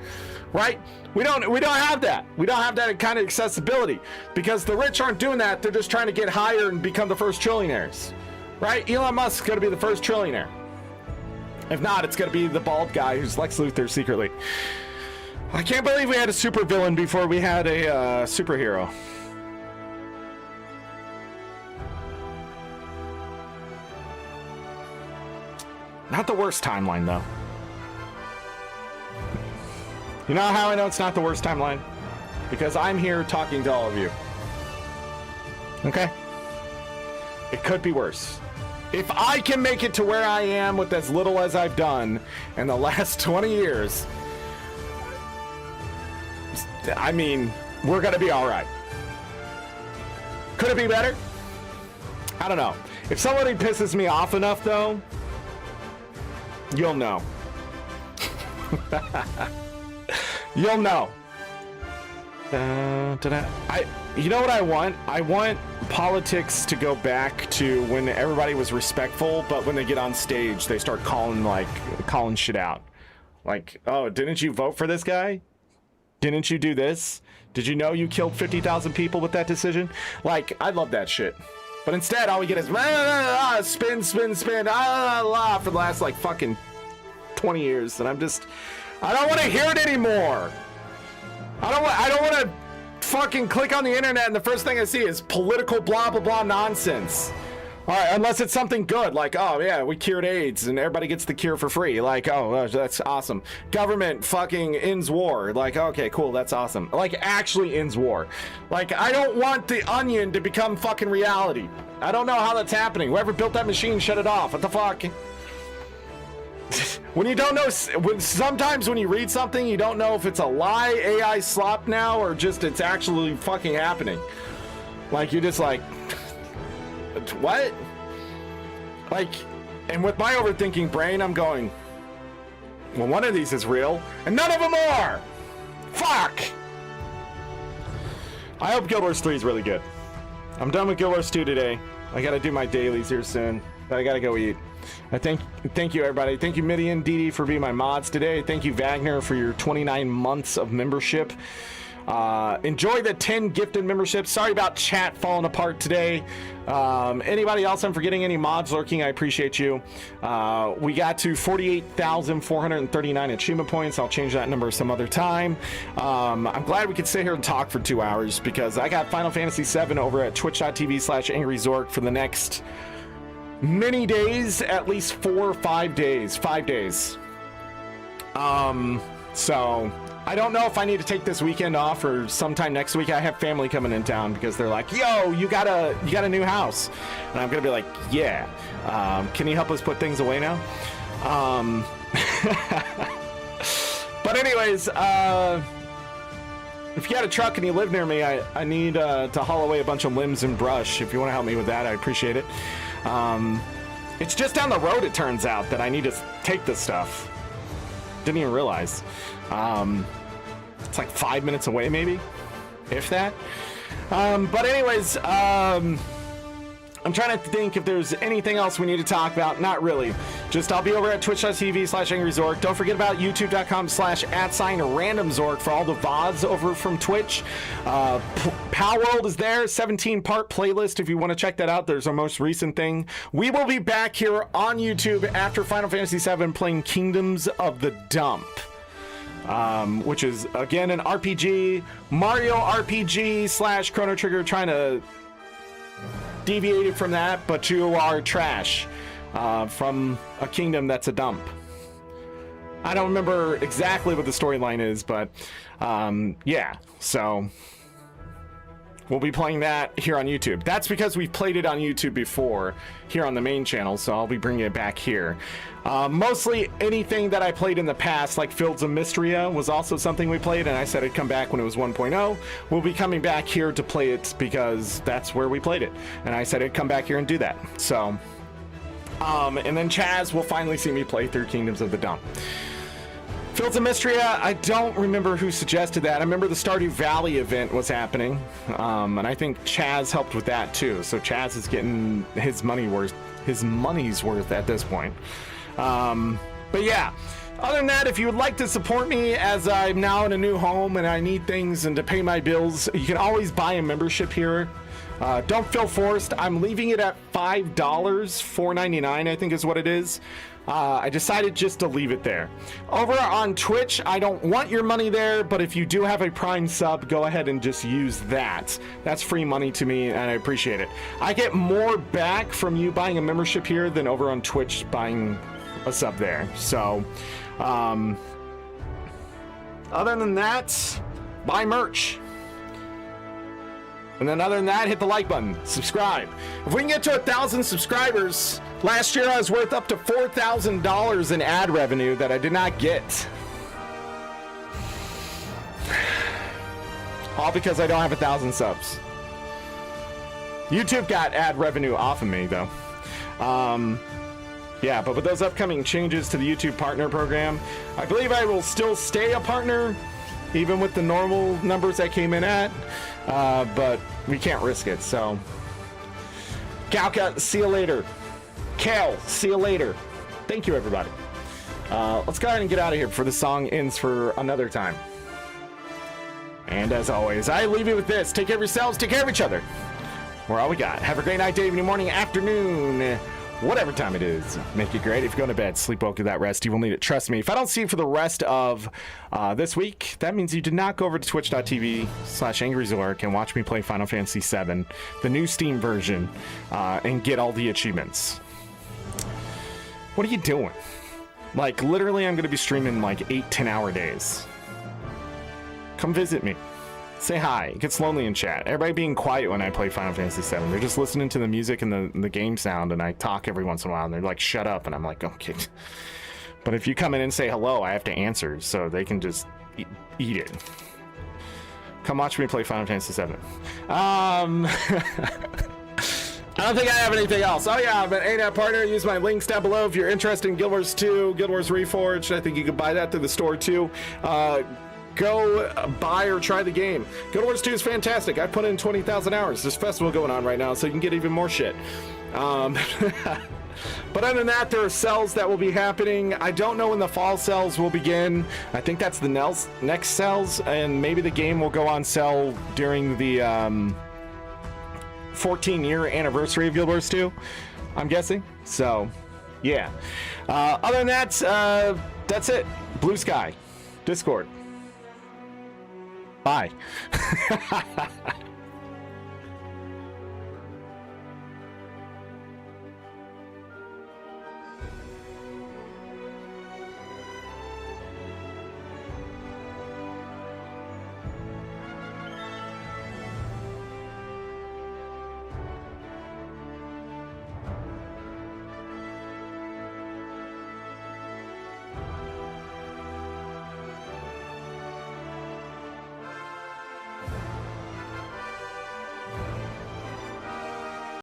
Right? We don't have that. We don't have that kind of accessibility because the rich aren't doing that. They're just trying to get higher and become the first trillionaires. Right? Elon Musk's going to be the first trillionaire. If not, it's going to be the bald guy who's Lex Luthor secretly. I can't believe we had a supervillain before we had a superhero. Not the worst timeline, though. You know how I know it's not the worst timeline? Because I'm here talking to all of you. Okay? It could be worse. If I can make it to where I am with as little as I've done in the last 20 years, I mean, we're gonna be all right. Could it be better? I don't know. If somebody pisses me off enough, though, you'll know. You'll know. You know what I want? I want politics to go back to when everybody was respectful, but when they get on stage, they start calling shit out. Like, oh, didn't you vote for this guy? Didn't you do this? Did you know you killed 50,000 people with that decision? Like, I love that shit. But instead, all we get is spin for the last like fucking 20 years, and I don't want to hear it anymore. I don't want to fucking click on the internet and the first thing I see is political blah blah blah nonsense. All right, unless it's something good, like, oh yeah, we cured AIDS and everybody gets the cure for free. Like, oh, that's awesome. Government fucking ends war. Like, okay, cool, that's awesome. Like, actually ends war. Like, I don't want the Onion to become fucking reality. I don't know how that's happening. Whoever built that machine, shut it off. What the fuck? When you don't know, sometimes when you read something, you don't know if it's a lie, AI slop now, or just it's actually fucking happening. Like, you're just like, what? Like, and with my overthinking brain, I'm going, well, one of these is real, and none of them are! Fuck! I hope Guild Wars 3 is really good. I'm done with Guild Wars 2 today. I gotta do my dailies here soon, but I gotta go eat. I thank you, everybody. Thank you, Midi and Didi, for being my mods today. Thank you, Wagner, for your 29 months of membership. Enjoy the 10 gifted memberships. Sorry about chat falling apart today. Anybody else I'm forgetting? Any mods lurking? I appreciate you. We got to 48,439 achievement points. I'll change that number some other time. I'm glad we could sit here and talk for 2 hours because I got Final Fantasy 7 over at twitch.tv/AngryZorric for the next many days, at least 4 or 5 days. 5 days. So I don't know if I need to take this weekend off or sometime next week. I have family coming in town because they're like, yo, you got a new house, and I'm gonna be like, yeah. Can you help us put things away now? But anyways, if you got a truck and you live near me, I need to haul away a bunch of limbs and brush. If you want to help me with that, I appreciate it. It's just down the road, it turns out, that I need to take this stuff. Didn't even realize. It's like 5 minutes away, maybe, if that. But anyways, I'm trying to think if there's anything else we need to talk about. Not really. Just I'll be over at twitch.tv/AngryZorric. Don't forget about youtube.com/@randomzorric for all the VODs over from Twitch. Palworld is there, 17-part playlist if you want to check that out. There's our most recent thing. We will be back here on YouTube after Final Fantasy VII playing Kingdoms of the Dump. Which is, again, an RPG, Mario RPG / Chrono Trigger, trying to deviate it from that, but you are trash from a kingdom that's a dump. I don't remember exactly what the storyline is, but yeah, so We'll be playing that here on YouTube. That's because we've played it on YouTube before here on the main channel, so I'll be bringing it back here. Mostly anything that I played in the past, like Fields of Mystria was also something we played, and I said it'd come back when it was 1.0. We'll be coming back here to play it because that's where we played it, and I said I'd come back here and do that. So, and then Chaz will finally see me play through Kingdoms of the Dawn. Fields of Mystria, I don't remember who suggested that. I remember the Stardew Valley event was happening, and I think Chaz helped with that too. So Chaz is getting his money's worth at this point. But yeah, other than that, if you would like to support me as I'm now in a new home and I need things and to pay my bills, you can always buy a membership here. Don't feel forced. I'm leaving it at $5, $4.99, I think is what it is. I decided just to leave it there. Over on Twitch, I don't want your money there, but if you do have a Prime sub, go ahead and just use that. That's free money to me, and I appreciate it. I get more back from you buying a membership here than over on Twitch buying a sub there. So, other than that, buy merch. And then other than that, hit the like button, subscribe. If we can get to 1,000 subscribers, last year I was worth up to $4,000 in ad revenue that I did not get. All because I don't have 1,000 subs. YouTube got ad revenue off of me though. Yeah, but with those upcoming changes to the YouTube partner program, I believe I will still stay a partner, even with the normal numbers I came in at. But we can't risk it, so. Galka, see you later. Kale, see you later. Thank you, everybody. Let's go ahead and get out of here before the song ends for another time. And as always, I leave you with this. Take care of yourselves, take care of each other. We're all we got. Have a great night, day, evening, morning, afternoon, whatever time it is. Make it great. If you're going to bed, sleep well, get that rest. You will need it. Trust me. If I don't see you for the rest of this week, that means you did not go over to twitch.tv/AngryZorric and watch me play Final Fantasy VII, the new Steam version, and get all the achievements. What are you doing? Like, literally, I'm going to be streaming like 8-10 hour days. Come visit me. Say hi. It gets lonely in chat. Everybody being quiet when I play Final Fantasy VII. They're just listening to the music and the game sound, and I talk every once in a while, and they're like, shut up, and I'm like, okay. But if you come in and say hello, I have to answer, so they can just eat it. Come watch me play Final Fantasy VII. I don't think I have anything else. Oh yeah, I'm an ArenaNet partner. Use my links down below if you're interested in Guild Wars 2, Guild Wars Reforged. I think you can buy that through the store too. Go buy or try the game. Guild Wars 2 is fantastic. I put in 20,000 hours. There's a festival going on right now, so you can get even more shit. But other than that, there are sales that will be happening. I don't know when the fall sales will begin. I think that's the next sales, and maybe the game will go on sale during the 14-year anniversary of Guild Wars 2, I'm guessing. So, yeah. Other than that, that's it. Blue Sky. Discord. Bye.